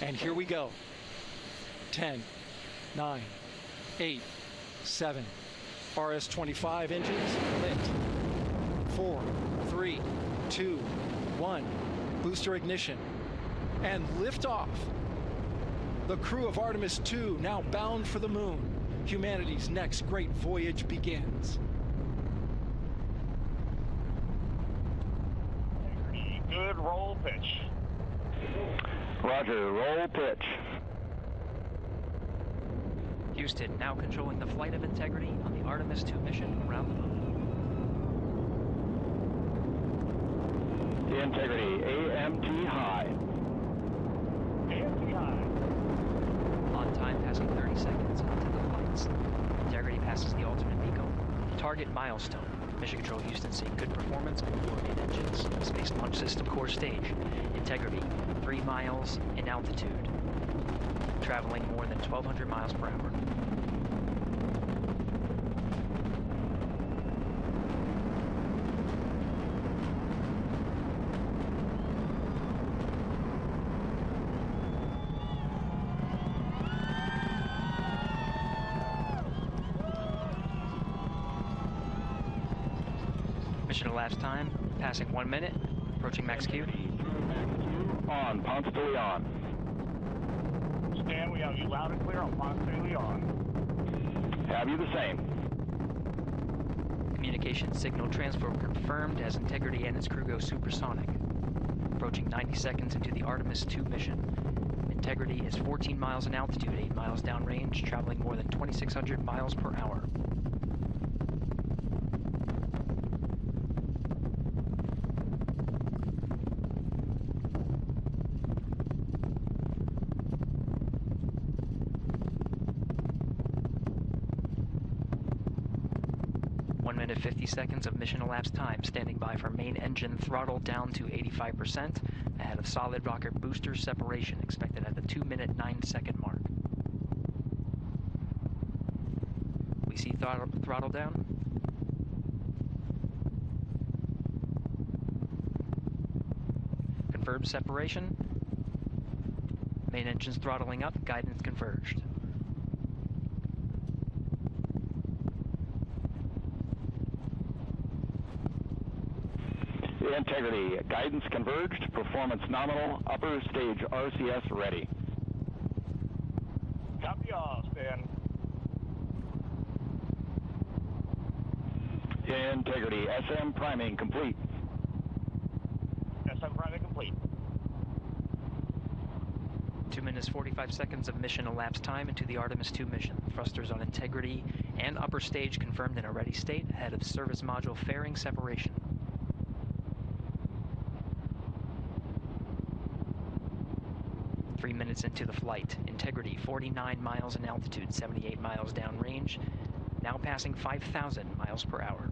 Speaker 13: And here we go. 10, 9, 8, 7. RS-25 engines lit. 4, 3, 2, 1. Booster ignition. And liftoff. The crew of Artemis II now bound for the moon. Humanity's next great voyage begins.
Speaker 21: Good roll pitch.
Speaker 10: Roger, roll pitch.
Speaker 6: Houston now controlling the flight of Integrity on the Artemis II mission around the moon.
Speaker 10: Integrity, AMT high.
Speaker 21: AMT high.
Speaker 6: On time passing 30 seconds into the flights. Integrity passes the alternate beacon. Target milestone. Mission Control Houston seeing good performance on the main engines. Space Launch System core stage. Integrity, 3 miles in altitude. Traveling more than 1,200 miles per hour. Mission elapsed time, passing 1 minute, approaching max Q.
Speaker 10: On, Ponce de Leon.
Speaker 21: Stan, we have you loud and clear on Ponce de Leon.
Speaker 10: Have you the same.
Speaker 6: Communication signal transfer confirmed as Integrity and its crew go supersonic. Approaching 90 seconds into the Artemis II mission. Integrity is 14 miles in altitude, 8 miles downrange, traveling more than 2,600 miles per hour. Minute 50 seconds of mission elapsed time, standing by for main engine throttle down to 85%, ahead of solid rocket booster separation expected at the 2-minute 9-second mark. We see throttle down. Confirmed separation. Main engine's throttling up, guidance converged.
Speaker 10: Integrity, guidance converged, performance nominal, upper stage RCS ready.
Speaker 21: Copy all, Stan.
Speaker 10: Integrity, SM priming complete.
Speaker 21: SM priming complete.
Speaker 6: 2 minutes 45 seconds of mission elapsed time into the Artemis II mission. Thrusters on Integrity and upper stage confirmed in a ready state ahead of service module fairing separation. 3 minutes into the flight. Integrity, 49 miles in altitude, 78 miles downrange, now passing 5,000 miles per hour.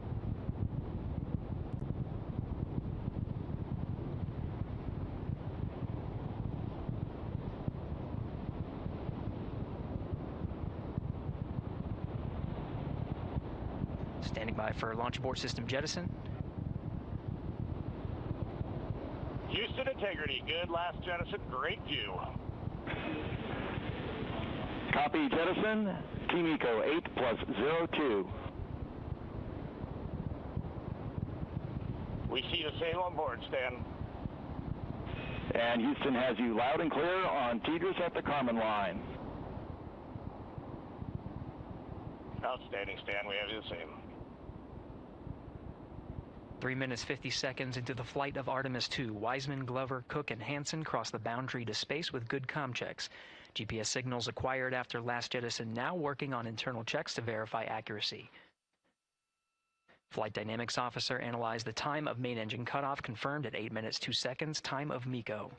Speaker 6: Standing by for launch abort system jettison.
Speaker 21: Houston Integrity, good last jettison, great view.
Speaker 10: Copy jettison, Team Eco 8+02.
Speaker 21: We see the same on board, Stan.
Speaker 10: And Houston has you loud and clear on Tigris at the Carmen line.
Speaker 21: Outstanding, Stan. We have you the same.
Speaker 6: 3 minutes 50 seconds into the flight of Artemis II, Wiseman, Glover, Cook, and Hansen cross the boundary to space with good comm checks. GPS signals acquired after last jettison now working on internal checks to verify accuracy. Flight Dynamics Officer analyzed the time of main engine cutoff, confirmed at 8 minutes 2 seconds, time of MECO.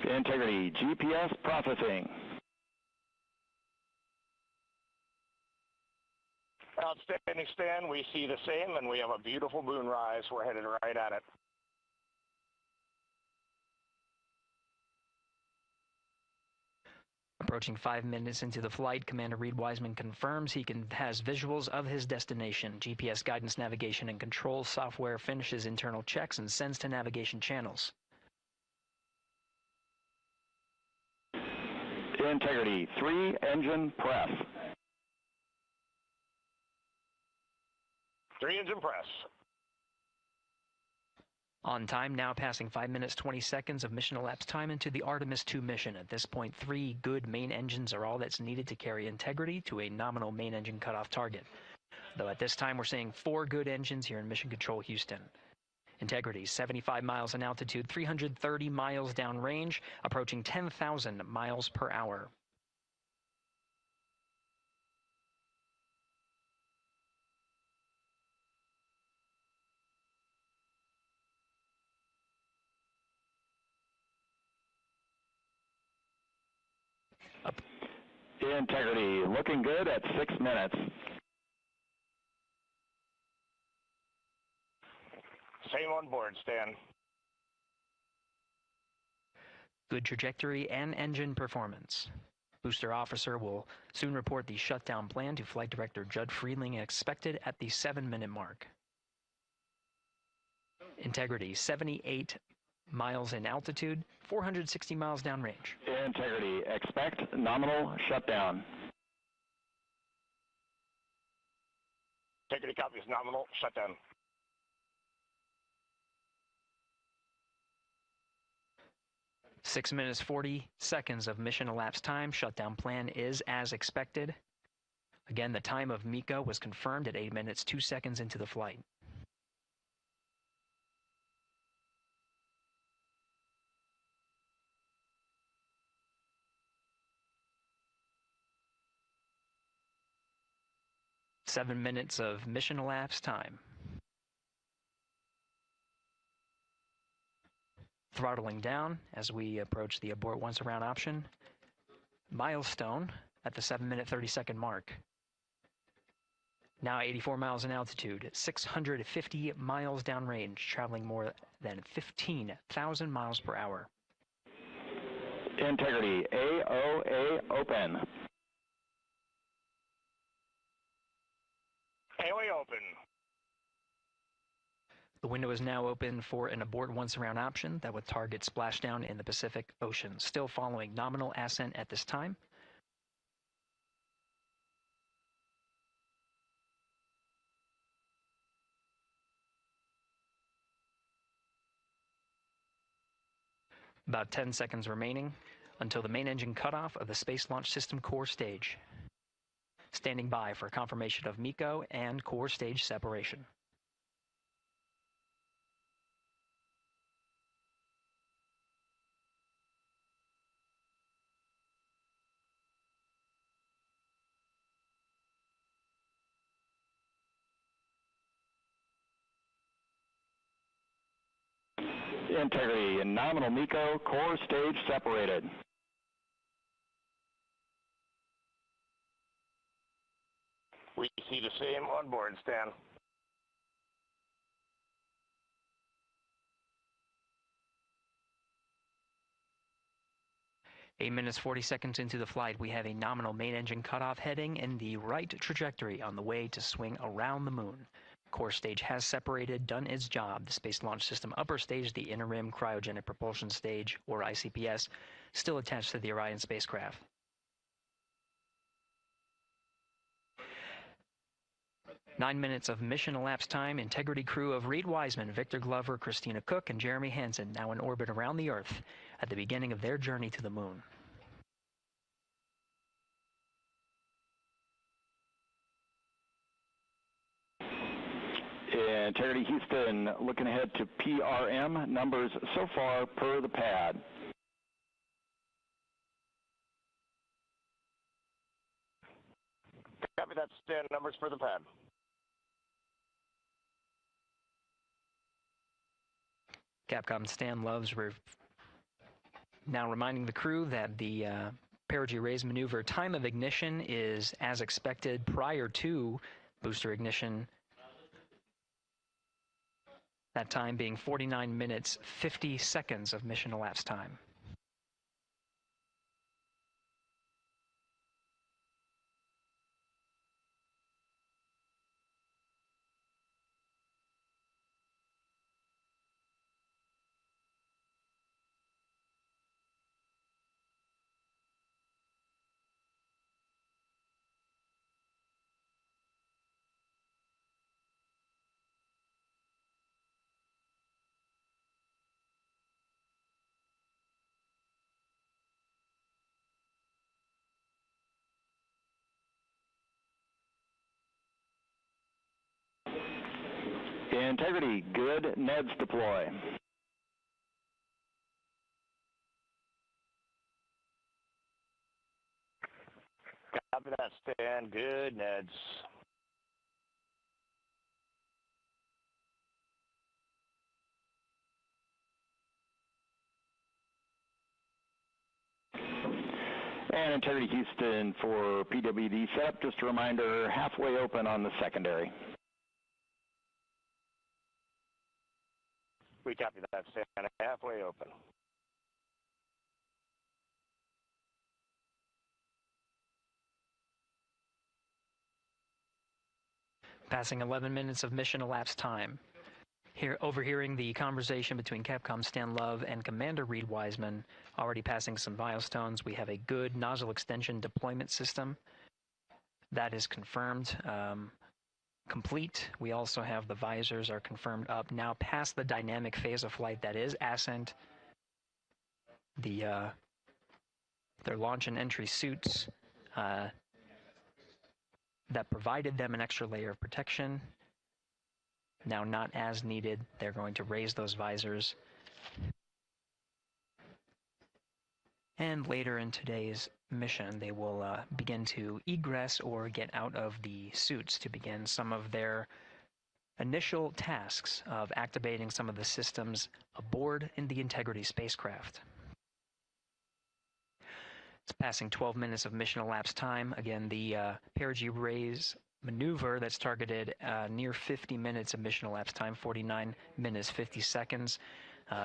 Speaker 10: Integrity, GPS processing.
Speaker 21: Outstanding, Stan. We see the same, and we have a beautiful moonrise. We're headed right at it.
Speaker 6: Approaching 5 minutes into the flight, Commander Reed Wiseman confirms he has visuals of his destination. GPS guidance, navigation, and control software finishes internal checks and sends to navigation channels.
Speaker 10: Integrity, 3 engine press.
Speaker 21: 3 engine press.
Speaker 6: On time, now passing 5 minutes 20 seconds of mission elapsed time into the Artemis II mission. At this point, 3 good main engines are all that's needed to carry Integrity to a nominal main engine cutoff target. Though at this time, we're seeing 4 good engines here in Mission Control Houston. Integrity, 75 miles in altitude, 330 miles downrange, approaching 10,000 miles per hour.
Speaker 10: Integrity, looking good at 6 minutes.
Speaker 21: Same on board, Stan.
Speaker 6: Good trajectory and engine performance. Booster officer will soon report the shutdown plan to Flight Director Judd Friedling, expected at the 7-minute mark. Integrity, 78 miles in altitude, 460 miles downrange.
Speaker 10: Integrity, expect nominal shutdown.
Speaker 21: Integrity copies nominal shutdown.
Speaker 6: Six minutes 40 seconds of mission elapsed time. Shutdown plan is as expected. Again, the time of MECO was confirmed at 8 minutes 2 seconds into the flight. Seven minutes of mission elapsed time. Throttling down as we approach the abort once around option. Milestone at the 7-minute 30-second mark. Now 84 miles in altitude, 650 miles downrange, traveling more than 15,000 miles per hour.
Speaker 10: Integrity, AOA open.
Speaker 21: AOA open.
Speaker 6: The window is now open for an abort once around option that would target splashdown in the Pacific Ocean. Still following nominal ascent at this time. About 10 seconds remaining until the main engine cutoff of the Space Launch System core stage. Standing by for confirmation of MECO and core stage separation.
Speaker 10: Integrity and nominal MECO, core stage separated.
Speaker 21: We see the same on board, Stan.
Speaker 6: 8 minutes 40 seconds into the flight, we have a nominal main engine cutoff heading in the right trajectory on the way to swing around the moon. Core stage has separated, done its job. The Space Launch System upper stage, the Inner Rim Cryogenic Propulsion Stage, or ICPS, still attached to the Orion spacecraft. Nine minutes of mission elapsed time. Integrity crew of Reed Wiseman, Victor Glover, Christina Cook, and Jeremy Hansen now in orbit around the Earth at the beginning of their journey to the moon.
Speaker 10: Integrity Houston, looking ahead to PRM numbers so far per the pad.
Speaker 21: Copy that, Stan. Numbers for the pad.
Speaker 6: Capcom Stan Loves now reminding the crew that the perigee raise maneuver time of ignition is as expected prior to booster ignition. That time being 49 minutes, 50 seconds of mission elapsed time.
Speaker 10: Integrity, good. Neds deploy.
Speaker 21: Copy that, Stan. Good, Neds.
Speaker 10: And Integrity Houston for PWD setup. Just a reminder, halfway open on the secondary.
Speaker 21: We copy that, Stan. Halfway open.
Speaker 6: Passing 11 minutes of mission elapsed time. Here, overhearing the conversation between Capcom Stan Love and Commander Reed Wiseman, already passing some milestones. We have a good nozzle extension deployment system. That is confirmed. Complete. We also have the visors are confirmed up, now past the dynamic phase of flight, that is Ascent. Their launch and entry suits that provided them an extra layer of protection, now not as needed. They're going to raise those visors. And later in today's mission, they will begin to egress or get out of the suits to begin some of their initial tasks of activating some of the systems aboard in the Integrity spacecraft. It's passing 12 minutes of mission elapsed time. Again, the perigee raise maneuver that's targeted near 50 minutes of mission elapsed time, 49 minutes, 50 seconds.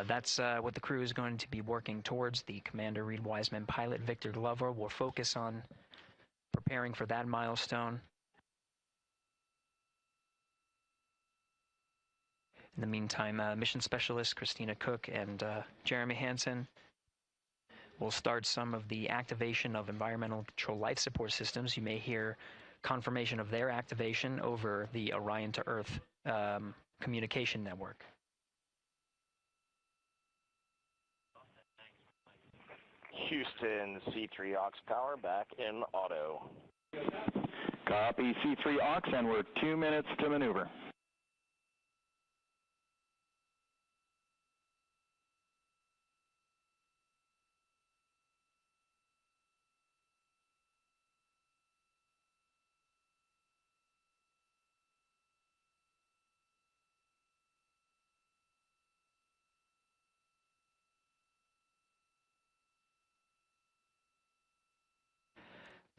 Speaker 6: That's what the crew is going to be working towards. The Commander Reed Wiseman, pilot Victor Glover will focus on preparing for that milestone. In the meantime, mission specialist Christina Cook and Jeremy Hansen will start some of the activation of environmental control life support systems. You may hear confirmation of their activation over the Orion to Earth communication network.
Speaker 21: Houston, C3 aux power back in auto.
Speaker 10: Copy C3 aux, and we're 2 minutes to maneuver.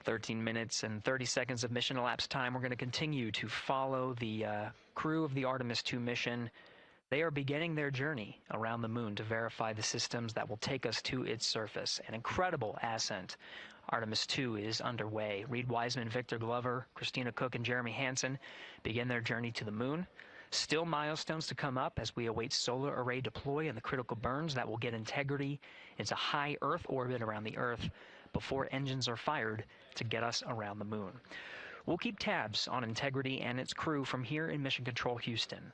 Speaker 6: "13 minutes and 30 seconds of mission elapsed time. We're going to continue to follow the crew of the Artemis II mission They are beginning their journey around the moon to verify the systems that will take us to its surface. An incredible ascent. Artemis II is underway. Reed Wiseman, Victor Glover, Christina Cook, and Jeremy Hansen begin their journey to the moon. Still milestones to come up as we await solar array deploy and the critical burns that will get integrity into high Earth orbit around the Earth before engines are fired to get us around the moon. We'll keep tabs on integrity and its crew from here in Mission Control Houston.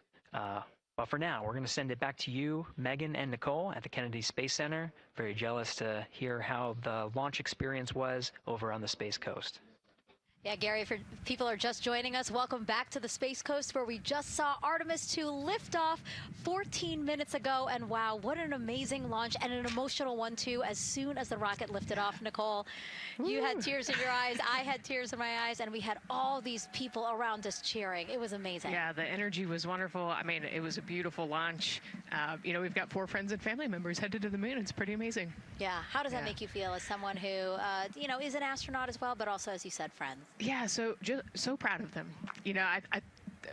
Speaker 6: But for now, we're going to send it back to you, Megan and Nicole at the Kennedy Space Center. Very jealous to hear how the launch experience was over on the Space Coast.
Speaker 2: Yeah, Gary, if people are just joining us, welcome back to the Space Coast, where we just saw Artemis II lift off 14 minutes ago. And wow, what an amazing launch, and an emotional one, too. As soon as the rocket lifted off, Nicole, you had tears in your eyes, I had tears in my eyes, and we had all these people around us cheering. It was amazing.
Speaker 1: Yeah, the energy was wonderful. I mean, it was a beautiful launch. You know, we've got 4 friends and family members headed to the moon. It's pretty amazing.
Speaker 2: Yeah, how does that make you feel as someone who, you know, is an astronaut as well, but also, as you said, friends?
Speaker 1: Yeah, so proud of them. You know,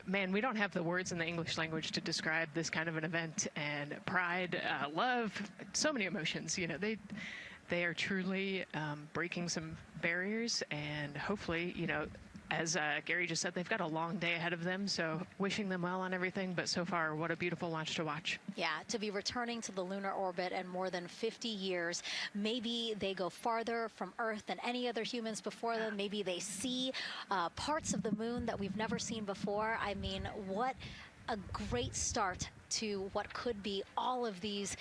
Speaker 1: man, we don't have the words in the English language to describe this kind of an event, and pride, love, so many emotions. You know, they are truly breaking some barriers, and hopefully, you know, as Gary just said, they've got a long day ahead of them, so wishing them well on everything. But so far, what a beautiful launch to watch.
Speaker 2: Yeah, to be returning to the lunar orbit in more than 50 years. Maybe they go farther from Earth than any other humans before them. Maybe they see parts of the moon that we've never seen before. I mean, what a great start to what could be all of these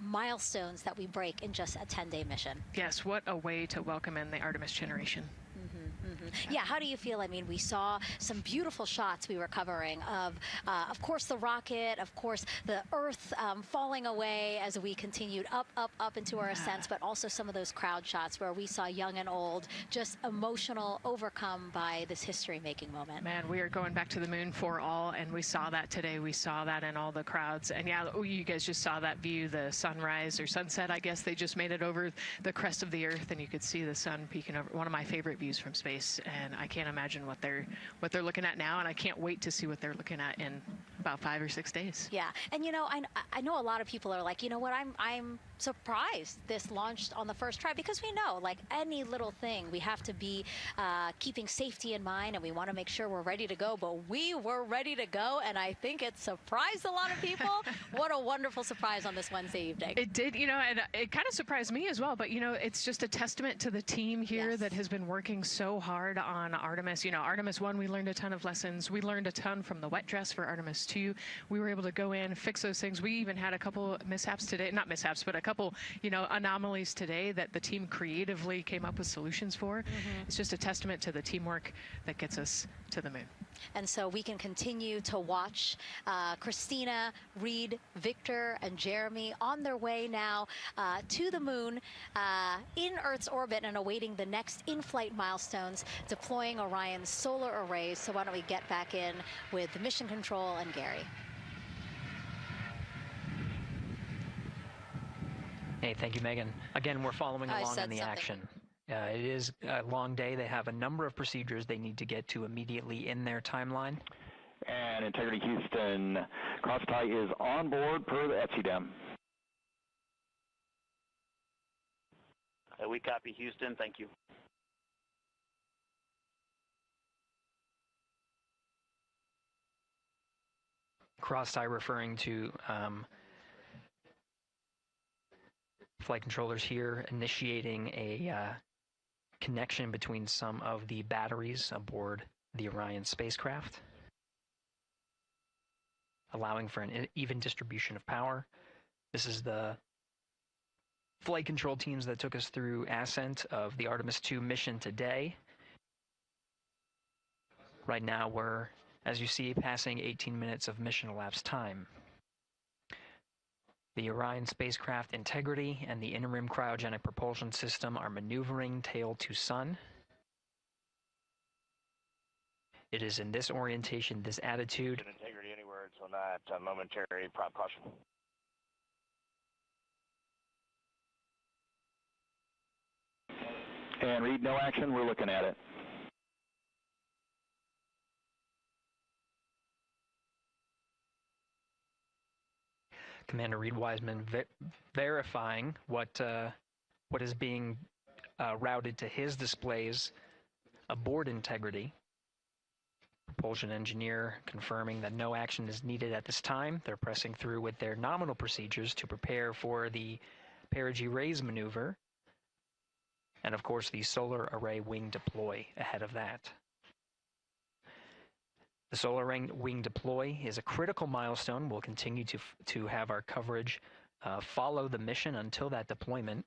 Speaker 2: milestones that we break in just a 10-day mission.
Speaker 1: Yes, what a way to welcome in the Artemis generation.
Speaker 2: Yeah, how do you feel? I mean, we saw some beautiful shots we were covering of course, the rocket, of course, the Earth falling away as we continued up into our ascents, but also some of those crowd shots where we saw young and old, just emotional, overcome by this history-making moment.
Speaker 1: Man, we are going back to the moon for all, and we saw that today. We saw that in all the crowds. And yeah, you guys just saw that view, the sunrise or sunset, I guess. They just made it over the crest of the Earth, and you could see the sun peeking over. One of my favorite views from space. And I can't imagine what they're looking at now, and I can't wait to see what they're looking at in about 5 or 6 days.
Speaker 2: Yeah, and you know, I know a lot of people are like, you know what, I'm surprised this launched on the first try, because we know, like any little thing, we have to be keeping safety in mind, and we want to make sure we're ready to go. But we were ready to go, and I think it surprised a lot of people. What a wonderful surprise on this Wednesday evening.
Speaker 1: It did, you know, and it kind of surprised me as well. But you know, it's just a testament to the team here that has been working so hard on Artemis. You know, Artemis 1, we learned a ton of lessons. We learned a ton from the wet dress for Artemis 2. We were able to go in, fix those things. We even had a couple mishaps today, not mishaps, but a couple, you know, anomalies today that the team creatively came up with solutions for. It's just a testament to the teamwork that gets us to the moon.
Speaker 2: And so we can continue to watch Christina, Reed, Victor, and Jeremy on their way now to the moon in Earth's orbit and awaiting the next in-flight milestones, deploying Orion's solar arrays. So why don't we get back in with the mission control and Gary.
Speaker 6: Hey, thank you, Megan. Again, we're following along in the action. It is a long day. They have a number of procedures they need to get to immediately in their timeline.
Speaker 10: And Integrity Houston, cross-tie is on board per the ETSI-DEM.
Speaker 19: We copy Houston. Thank you.
Speaker 6: Cross-tie referring to flight controllers here initiating a connection between some of the batteries aboard the Orion spacecraft, allowing for an even distribution of power. This is the flight control teams that took us through Ascent of the Artemis II mission today. Right now we're, as you see, passing 18 minutes of mission elapsed time. The Orion spacecraft integrity and the interim cryogenic propulsion system are maneuvering tail to sun. It is in this orientation, this attitude.
Speaker 21: Integrity, any words on that momentary prop caution?
Speaker 10: And Reed, no action, we're looking at it.
Speaker 6: Commander Reed Wiseman verifying what is being routed to his displays aboard Integrity. Propulsion engineer confirming that no action is needed at this time. They're pressing through with their nominal procedures to prepare for the perigee raise maneuver. And of course, the solar array wing deploy ahead of that. The solar array wing deploy is a critical milestone. We'll continue to have our coverage follow the mission until that deployment.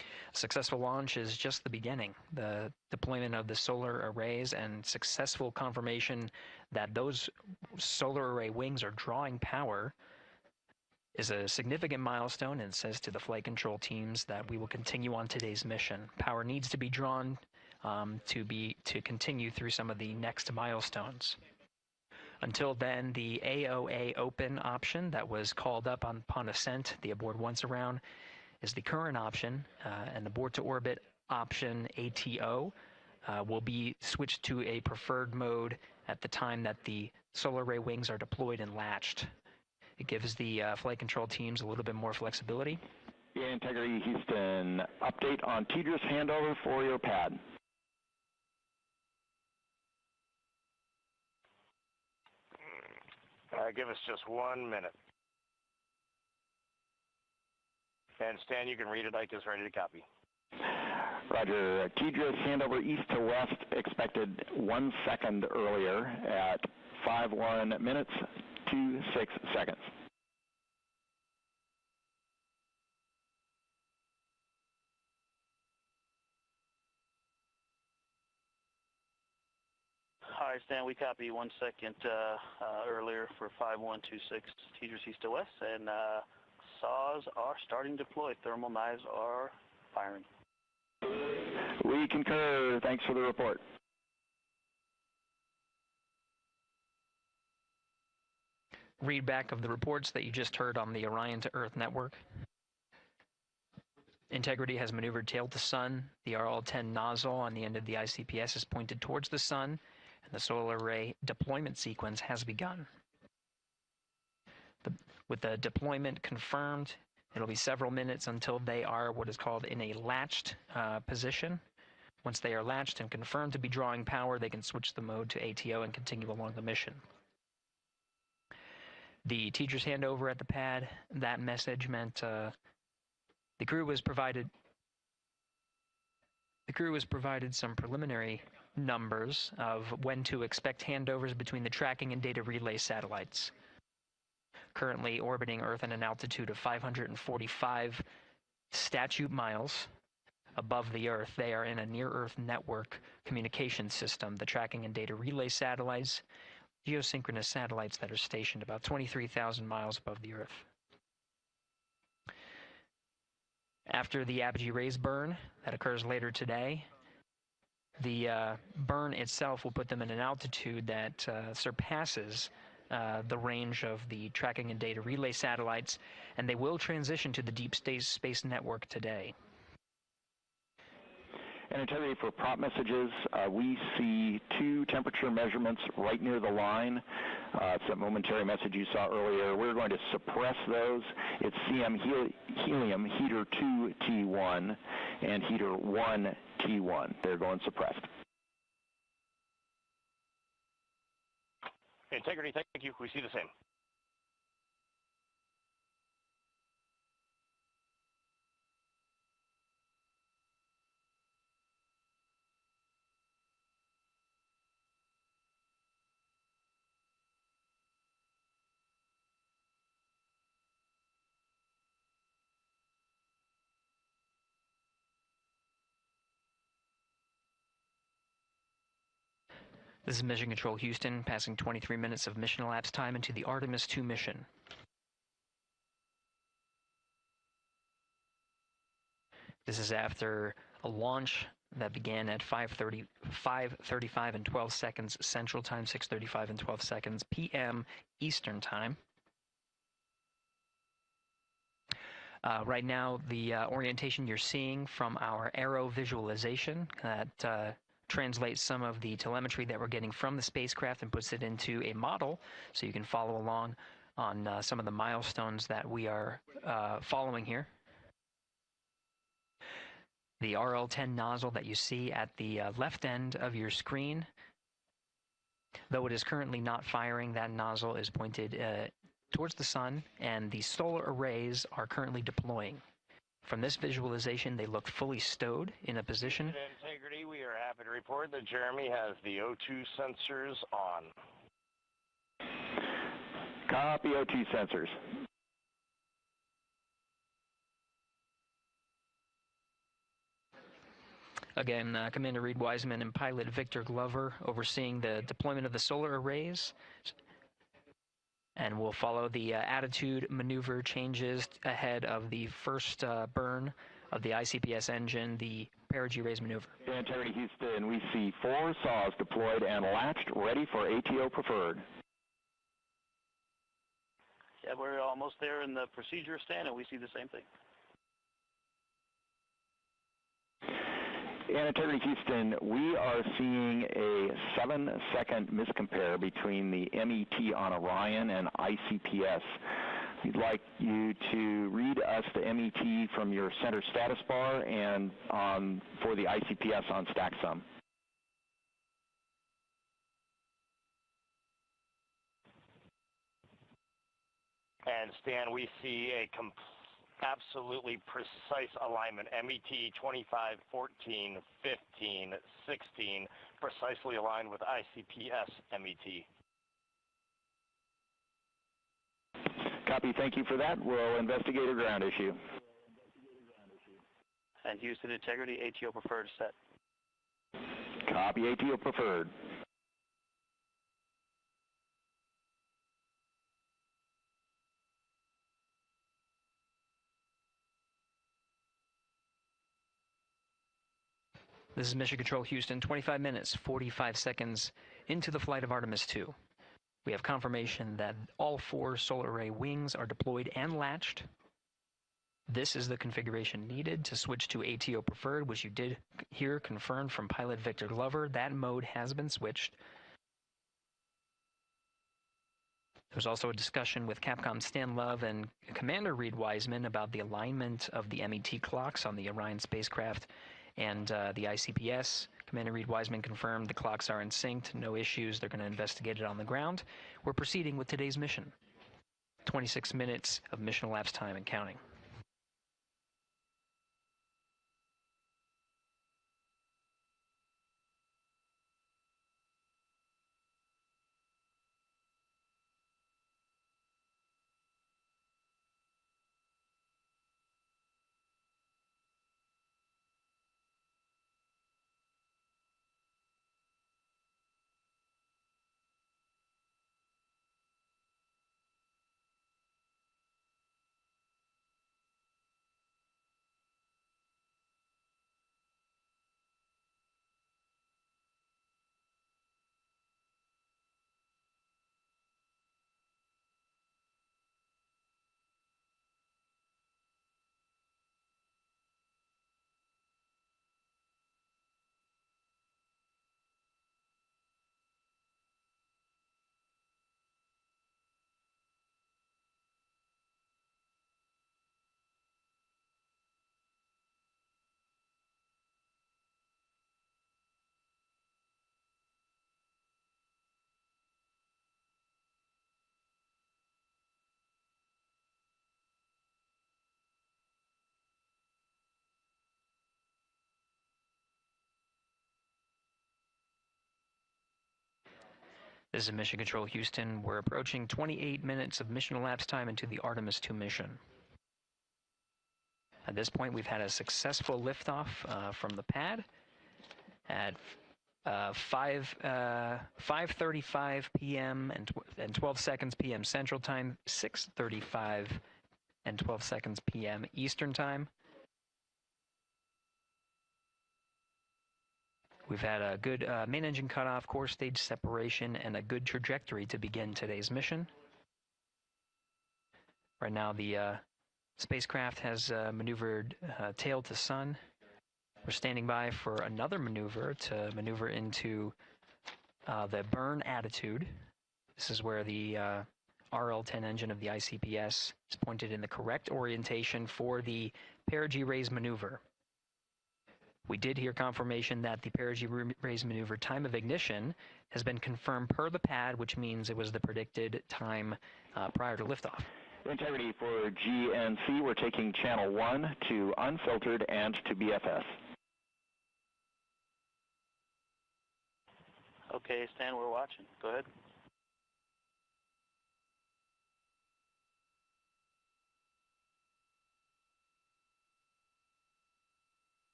Speaker 6: A successful launch is just the beginning. The deployment of the solar arrays and successful confirmation that those solar array wings are drawing power is a significant milestone, and says to the flight control teams that we will continue on today's mission. Power needs to be drawn to continue through some of the next milestones. Until then, the AOA open option that was called up upon ascent, the aboard once around, is the current option, and the board to orbit option ATO will be switched to a preferred mode at the time that the solar array wings are deployed and latched. It gives the flight control teams a little bit more flexibility.
Speaker 10: Yeah, Integrity Houston, update on TDRS handover for your pad.
Speaker 21: Give us just 1 minute. And Stan, you can read it. Ike is ready to copy.
Speaker 10: Roger. TDRS handover east to west expected 1 second earlier at 5:1 minutes, 26 seconds.
Speaker 19: Hi, Stan. We copy 1 second earlier for 5126 TDRS east to west, and saws are starting to deploy. Thermal knives are firing.
Speaker 10: We concur. Thanks for the report.
Speaker 6: Read back of the reports that you just heard on the Orion to Earth network. Integrity has maneuvered tail to sun. The RL-10 nozzle on the end of the ICPS is pointed towards the sun, and the solar array deployment sequence has begun. With the deployment confirmed, it'll be several minutes until they are what is called in a latched position. Once they are latched and confirmed to be drawing power, they can switch the mode to ATO and continue along the mission. The teacher's handover at the pad, that message meant the crew was provided some preliminary numbers of when to expect handovers between the tracking and data relay satellites. Currently orbiting Earth at an altitude of 545 statute miles above the Earth, they are in a near-Earth network communication system. The tracking and data relay satellites, geosynchronous satellites that are stationed about 23,000 miles above the Earth. After the apogee raise burn that occurs later today, the burn itself will put them in an altitude that surpasses the range of the tracking and data relay satellites, and they will transition to the deep space network today.
Speaker 10: And Integrity, for prop messages, we see 2 temperature measurements right near the line. It's that momentary message you saw earlier. We're going to suppress those. It's CM helium heater 2 T1 and heater 1 T1. They're going suppressed.
Speaker 21: Integrity, thank you. We see the same.
Speaker 6: This is Mission Control Houston, passing 23 minutes of mission elapsed time into the Artemis II mission. This is after a launch that began at 5:35 and 12 seconds Central Time, 6:35 and 12 seconds p.m. Eastern Time. Right now, the orientation you're seeing from our aero visualization that translates some of the telemetry that we're getting from the spacecraft and puts it into a model so you can follow along on some of the milestones that we are following here. The RL-10 nozzle that you see at the left end of your screen, though it is currently not firing, that nozzle is pointed towards the sun, and the solar arrays are currently deploying. From this visualization, they look fully stowed in a position.
Speaker 21: Integrity, we are happy to report that Jeremy has the O2 sensors on.
Speaker 10: Copy O2 sensors.
Speaker 6: Again, Commander Reed Wiseman and pilot Victor Glover overseeing the deployment of the solar arrays. And we'll follow the attitude maneuver changes ahead of the first burn of the ICPS engine, the perigee raise maneuver.
Speaker 10: Integrity Houston, we see 4 saws deployed and latched, ready for ATO preferred.
Speaker 19: Yeah, we're almost there in the procedure stand, and we see the same thing.
Speaker 10: And Integrity Houston, we are seeing a 7-second miscompare between the MET on Orion and ICPS. We'd like you to read us the MET from your center status bar and for the ICPS on StackSum.
Speaker 21: And Stan, we see a absolutely precise alignment. MET 25, 14, 15, 16, precisely aligned with ICPS MET.
Speaker 10: Copy, thank you for that. We'll investigate a ground issue.
Speaker 19: And Houston Integrity, ATO preferred set.
Speaker 10: Copy, ATO preferred.
Speaker 6: This is Mission Control Houston, 25 minutes, 45 seconds into the flight of Artemis II. We have confirmation that all 4 solar array wings are deployed and latched. This is the configuration needed to switch to ATO preferred, which you did hear confirmed from pilot Victor Glover. That mode has been switched. There's also a discussion with Capcom Stan Love and Commander Reed Wiseman about the alignment of the MET clocks on the Orion spacecraft and the ICPS. Commander Reed Wiseman confirmed the clocks are in sync, no issues. They're going to investigate it on the ground. We're proceeding with today's mission. 26 minutes of mission elapsed time and counting. This is Mission Control Houston. We're approaching 28 minutes of mission elapsed time into the Artemis II mission. At this point, we've had a successful liftoff from the pad at 5:35 p.m. and 12 seconds p.m. Central Time, 6:35 and 12 seconds p.m. Eastern Time. We've had a good main engine cutoff, core stage separation, and a good trajectory to begin today's mission. Right now, the spacecraft has maneuvered tail to sun. We're standing by for another maneuver to maneuver into the burn attitude. This is where the RL-10 engine of the ICPS is pointed in the correct orientation for the perigee raise maneuver. We did hear confirmation that the perigee raise maneuver time of ignition has been confirmed per the pad, which means it was the predicted time prior to liftoff.
Speaker 10: Integrity for GNC, we're taking channel 1 to unfiltered and to BFS.
Speaker 19: Okay, Stan, we're watching. Go ahead.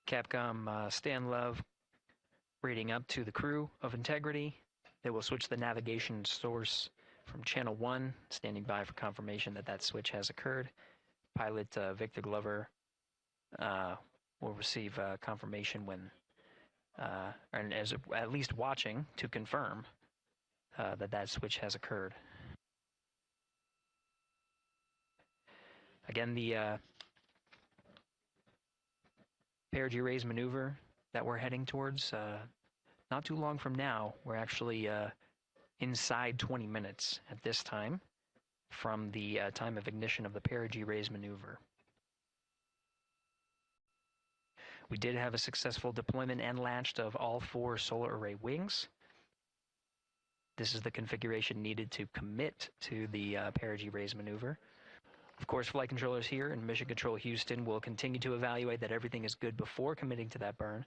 Speaker 6: Capcom Stan Love reading up to the crew of Integrity. They will switch the navigation source from channel 1, standing by for confirmation that that switch has occurred. Pilot Victor Glover will receive confirmation when, and as at least watching to confirm that that switch has occurred. Again, the perigee raise maneuver that we're heading towards, not too long from now, we're actually inside 20 minutes at this time from the time of ignition of the perigee raise maneuver. We did have a successful deployment and launched of all 4 solar array wings. This is the configuration needed to commit to the perigee raise maneuver. Of course, flight controllers here in Mission Control Houston will continue to evaluate that everything is good before committing to that burn.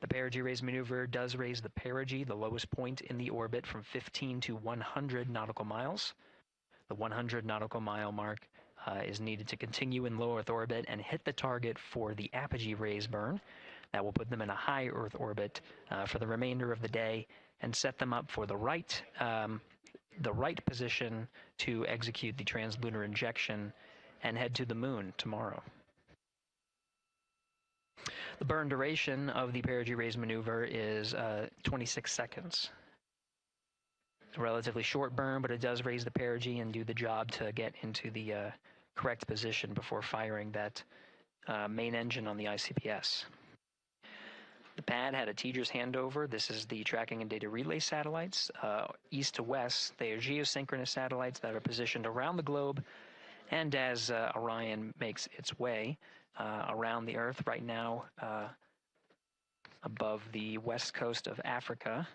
Speaker 6: The perigee raise maneuver does raise the perigee, the lowest point in the orbit, from 15 to 100 nautical miles. The 100 nautical mile mark is needed to continue in low Earth orbit and hit the target for the apogee raise burn. That will put them in a high Earth orbit for the remainder of the day and set them up for the right position to execute the translunar injection and head to the moon tomorrow. The burn duration of the perigee raise maneuver is 26 seconds. It's a relatively short burn, but it does raise the perigee and do the job to get into the correct position before firing that main engine on the ICPS. The pad had a teacher's handover. This is the tracking and data relay satellites. East to west, they are geosynchronous satellites that are positioned around the globe. And as Orion makes its way around the Earth right now, above the west coast of Africa,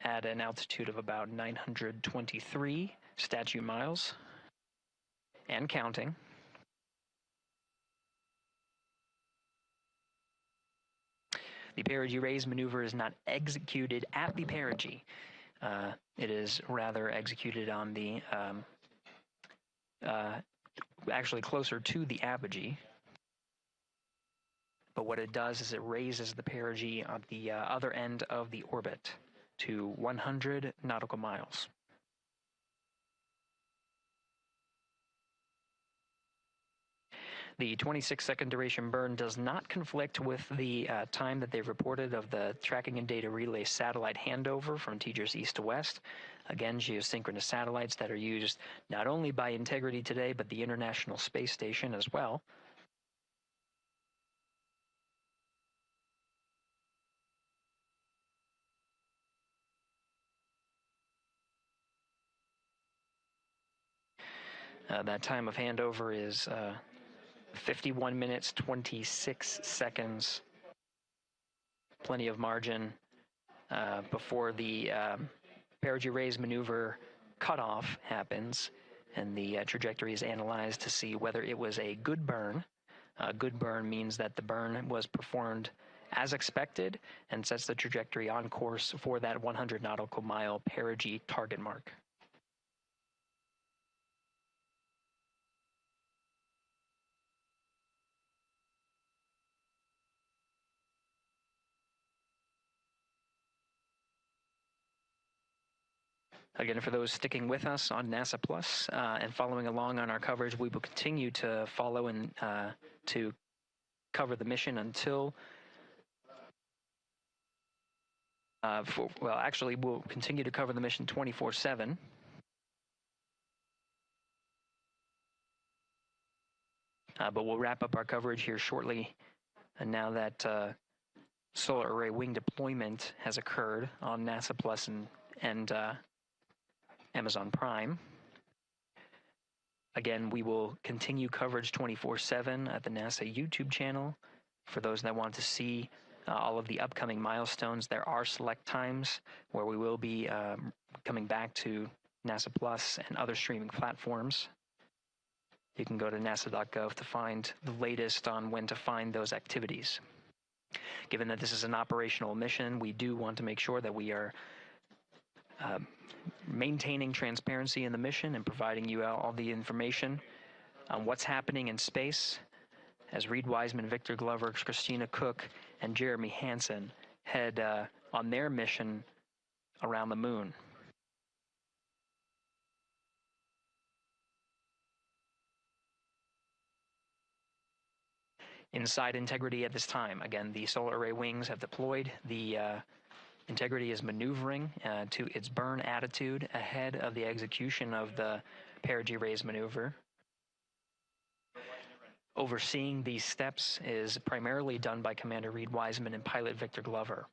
Speaker 6: at an altitude of about 923 statute miles, and counting. The perigee raise maneuver is not executed at the perigee. It is rather executed on the, actually closer to the apogee. But what it does is it raises the perigee at the other end of the orbit to 100 nautical miles. The 26-second duration burn does not conflict with the time that they've reported of the tracking and data relay satellite handover from Tejas east to west. Again, geosynchronous satellites that are used not only by Integrity today, but the International Space Station as well. That time of handover is 51 minutes, 26 seconds. Plenty of margin before the perigee raise maneuver cutoff happens, and the trajectory is analyzed to see whether it was a good burn. A good burn means that the burn was performed as expected and sets the trajectory on course for that 100 nautical mile perigee target mark. Again, for those sticking with us on NASA Plus and following along on our coverage, we will continue to follow and to cover the mission until, well, actually, we'll continue to cover the mission 24/7. But we'll wrap up our coverage here shortly, and now that solar array wing deployment has occurred on NASA Plus and Amazon Prime. Again, we will continue coverage 24/7 at the NASA YouTube channel. For those that want to see all of the upcoming milestones, there are select times where we will be coming back to NASA Plus and other streaming platforms. You can go to nasa.gov to find the latest on when to find those activities. Given that this is an operational mission, we do want to make sure that we are maintaining transparency in the mission and providing you all the information on what's happening in space as Reed Wiseman, Victor Glover, Christina Cook, and Jeremy Hansen head on their mission around the moon. Inside Integrity at this time, again, the solar array wings have deployed. The Integrity is maneuvering to its burn attitude ahead of the execution of the perigee raise maneuver. Overseeing these steps is primarily done by Commander Reed Wiseman and pilot Victor Glover.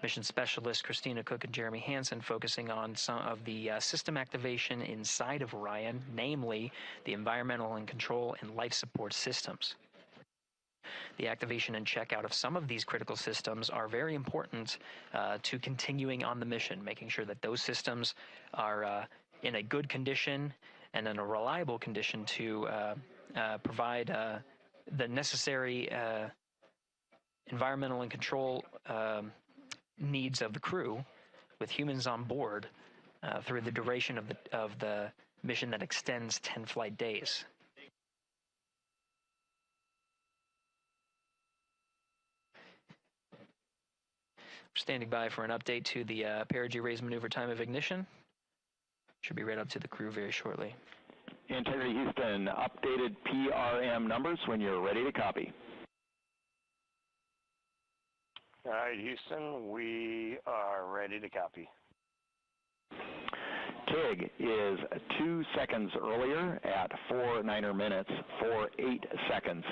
Speaker 6: Mission specialist Christina Cook and Jeremy Hansen focusing on some of the system activation inside of Orion, namely the environmental and control and life support systems. The activation and checkout of some of these critical systems are very important to continuing on the mission, making sure that those systems are in a good condition and in a reliable condition to provide the necessary environmental and control needs of the crew, with humans on board through the duration of the mission that extends 10 flight days. Standing by for an update to the perigee raise maneuver time of ignition. Should be read up to the crew very shortly.
Speaker 10: Integrity Houston, updated PRM numbers when you're ready to copy.
Speaker 21: All right, Houston, we are ready to copy.
Speaker 10: TIG is 2 seconds earlier at 4 minutes, 48 seconds.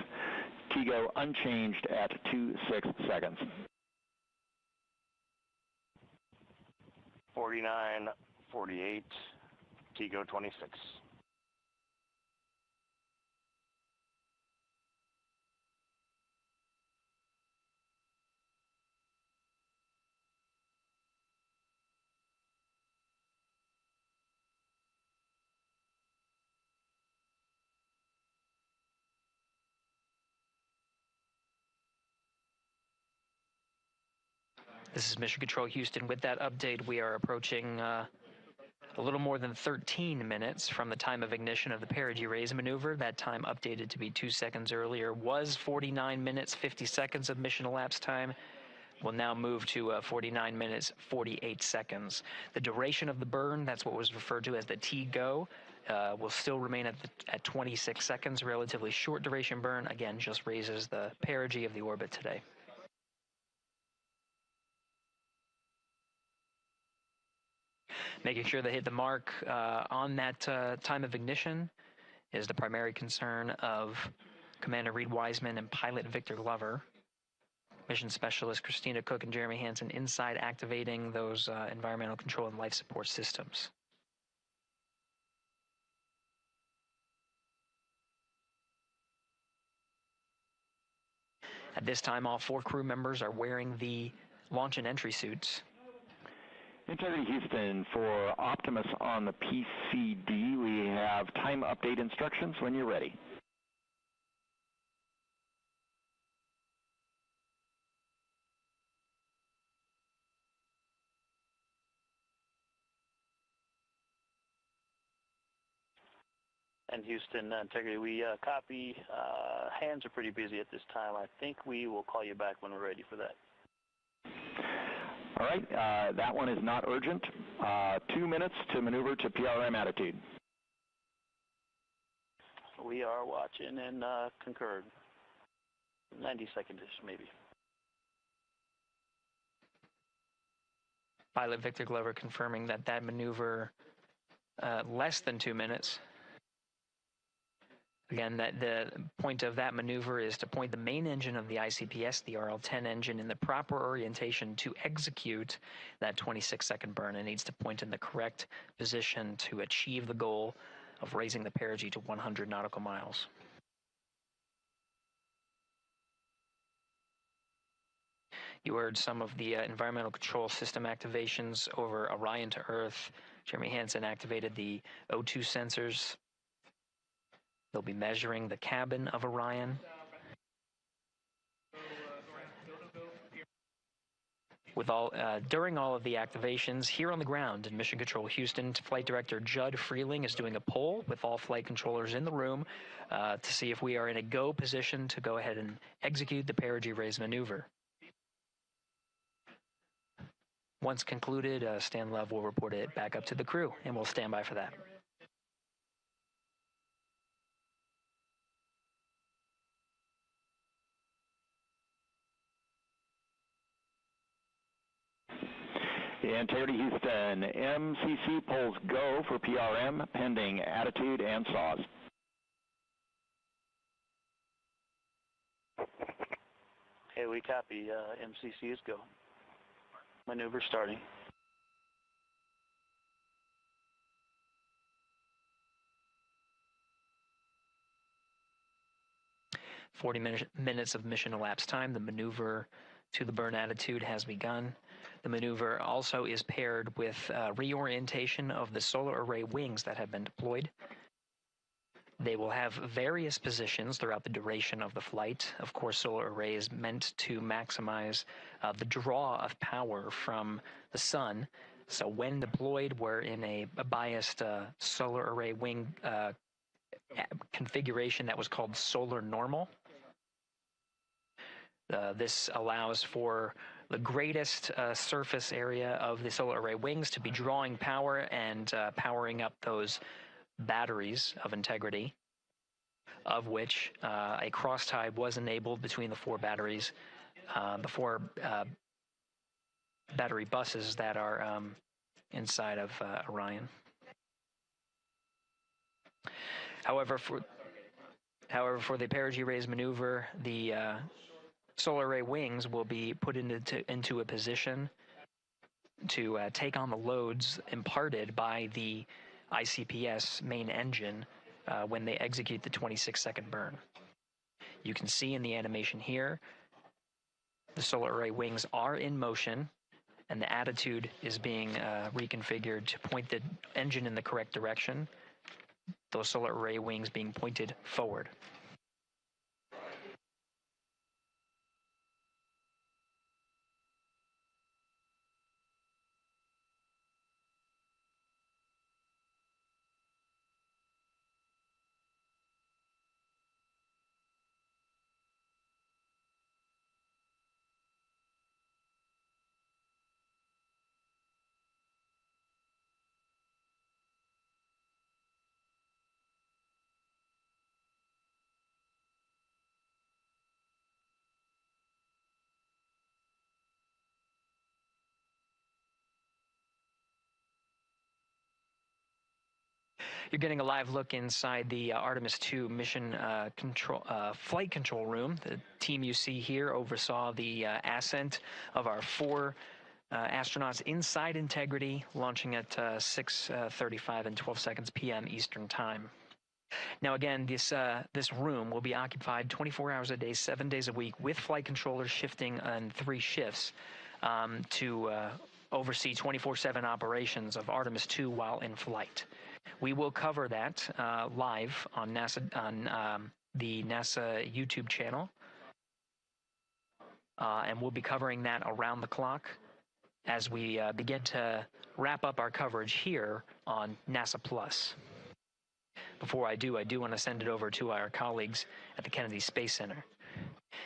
Speaker 10: TIGO unchanged at 26 seconds.
Speaker 21: 49, 48, TIGO 26.
Speaker 6: This is Mission Control Houston. With that update, we are approaching a little more than 13 minutes from the time of ignition of the perigee raise maneuver. That time updated to be 2 seconds earlier was 49 minutes, 50 seconds of mission elapsed time. We'll now move to 49 minutes, 48 seconds. The duration of the burn, that's what was referred to as the TGO, will still remain at 26 seconds. Relatively short duration burn, again, just raises the perigee of the orbit today. Making sure they hit the mark on that time of ignition is the primary concern of Commander Reed Wiseman and pilot Victor Glover. Mission specialist Christina Cook and Jeremy Hansen inside activating those environmental control and life support systems. At this time, all 4 crew members are wearing the launch and entry suits.
Speaker 10: Integrity Houston, for Optimus on the PCD, we have time update instructions when you're ready.
Speaker 19: And Houston, Integrity, we copy. Hands are pretty busy at this time. I think we will call you back when we're ready for that.
Speaker 10: All right, that one is not urgent. 2 minutes to maneuver to PRM attitude.
Speaker 19: We are watching and concurred. 90 seconds-ish, maybe.
Speaker 6: Pilot Victor Glover confirming that maneuver less than 2 minutes. Again, the point of that maneuver is to point the main engine of the ICPS, the RL-10 engine, in the proper orientation to execute that 26-second burn. It needs to point in the correct position to achieve the goal of raising the perigee to 100 nautical miles. You heard some of the environmental control system activations over Orion to Earth. Jeremy Hansen activated the O2 sensors. They'll be measuring the cabin of Orion. During all of the activations here on the ground in Mission Control Houston, Flight Director Judd Freeling is doing a poll with all flight controllers in the room to see if we are in a go position to go ahead and execute the perigee raise maneuver. Once concluded, Stan Love will report it back up to the crew, and we'll stand by for that.
Speaker 10: Integrity Houston, MCC polls go for PRM pending attitude and saws.
Speaker 19: Hey, we copy. MCC is go. Maneuver starting.
Speaker 6: Minutes of mission elapsed time. The maneuver to the burn attitude has begun. The maneuver also is paired with reorientation of the solar array wings that have been deployed. They will have various positions throughout the duration of the flight. Of course, solar array is meant to maximize the draw of power from the sun. So when deployed, we're in a biased solar array wing configuration that was called solar normal. This allows for the greatest surface area of the solar array wings to be drawing power and powering up those batteries of integrity, of which a cross tie was enabled between the four batteries, the four battery buses that are inside of Orion. However, for the perigee raise maneuver, the solar array wings will be put into a position to take on the loads imparted by the ICPS main engine when they execute the 26-second burn. You can see in the animation here, the solar array wings are in motion, and the attitude is being reconfigured to point the engine in the correct direction, those solar array wings being pointed forward. You're getting a live look inside the Artemis II mission flight control room. The team you see here oversaw the ascent of our four astronauts inside Integrity, launching at 6:35 and 12 seconds p.m. Eastern Time. Now again, this room will be occupied 24 hours a day, 7 days a week, with flight controllers shifting on 3 shifts to oversee 24/7 operations of Artemis II while in flight. We will cover that live on the NASA YouTube channel, and we'll be covering that around the clock as we begin to wrap up our coverage here on NASA Plus. Before I do want to send it over to our colleagues at the Kennedy Space Center.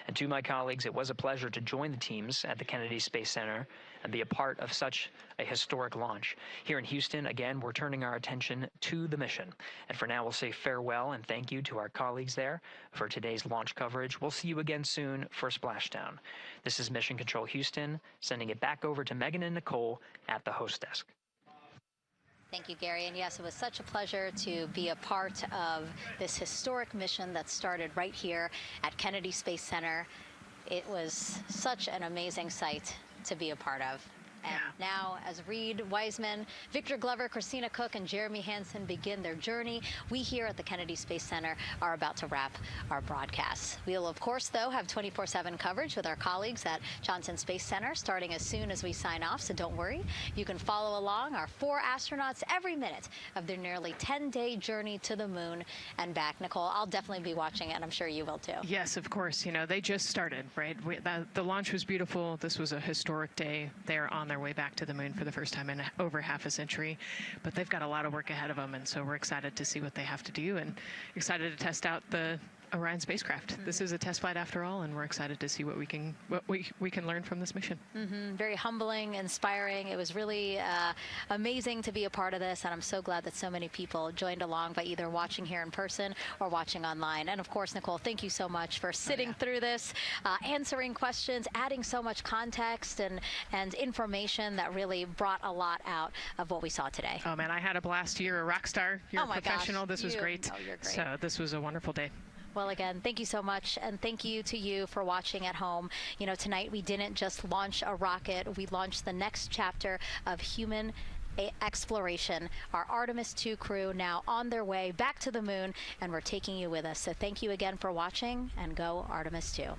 Speaker 6: And to my colleagues, it was a pleasure to join the teams at the Kennedy Space Center and be a part of such a historic launch. Here in Houston, again, we're turning our attention to the mission. And for now, we'll say farewell and thank you to our colleagues there for today's launch coverage. We'll see you again soon for Splashdown. This is Mission Control Houston, sending it back over to Megan and Nicole at the host desk.
Speaker 2: Thank you, Gary. And yes, it was such a pleasure to be a part of this historic mission that started right here at Kennedy Space Center. It was such an amazing sight to be a part of. And now, as Reed Wiseman, Victor Glover, Christina Cook, and Jeremy Hansen begin their journey, we here at the Kennedy Space Center are about to wrap our broadcast. We'll, of course, though, have 24/7 coverage with our colleagues at Johnson Space Center starting as soon as we sign off, so don't worry. You can follow along our 4 astronauts every minute of their nearly 10-day journey to the moon and back. Nicole, I'll definitely be watching it, and I'm sure you will, too.
Speaker 1: Yes, of course. You know, they just started, right? The launch was beautiful. This was a historic day. They're on their way back to the moon for the first time in over half a century, but they've got a lot of work ahead of them, and so we're excited to see what they have to do and excited to test out the Orion spacecraft. This is a test flight after all, and we're excited to see what we can learn from this mission.
Speaker 2: Very humbling, inspiring. It was really amazing to be a part of this, and I'm so glad that so many people joined along by either watching here in person or watching online. And of course, Nicole, thank you so much for sitting through this, answering questions, adding so much context and information that really brought a lot out of what we saw today.
Speaker 1: Oh man, I had a blast. You're a rock star. You're a professional.
Speaker 2: Gosh,
Speaker 1: this was great.
Speaker 2: Oh, you're great.
Speaker 1: So this was a wonderful day.
Speaker 2: Well, again, thank you so much, and thank you to you for watching at home. You know, tonight we didn't just launch a rocket, we launched the next chapter of human exploration. Our Artemis II crew now on their way back to the moon, and we're taking you with us. So thank you again for watching, and go Artemis II.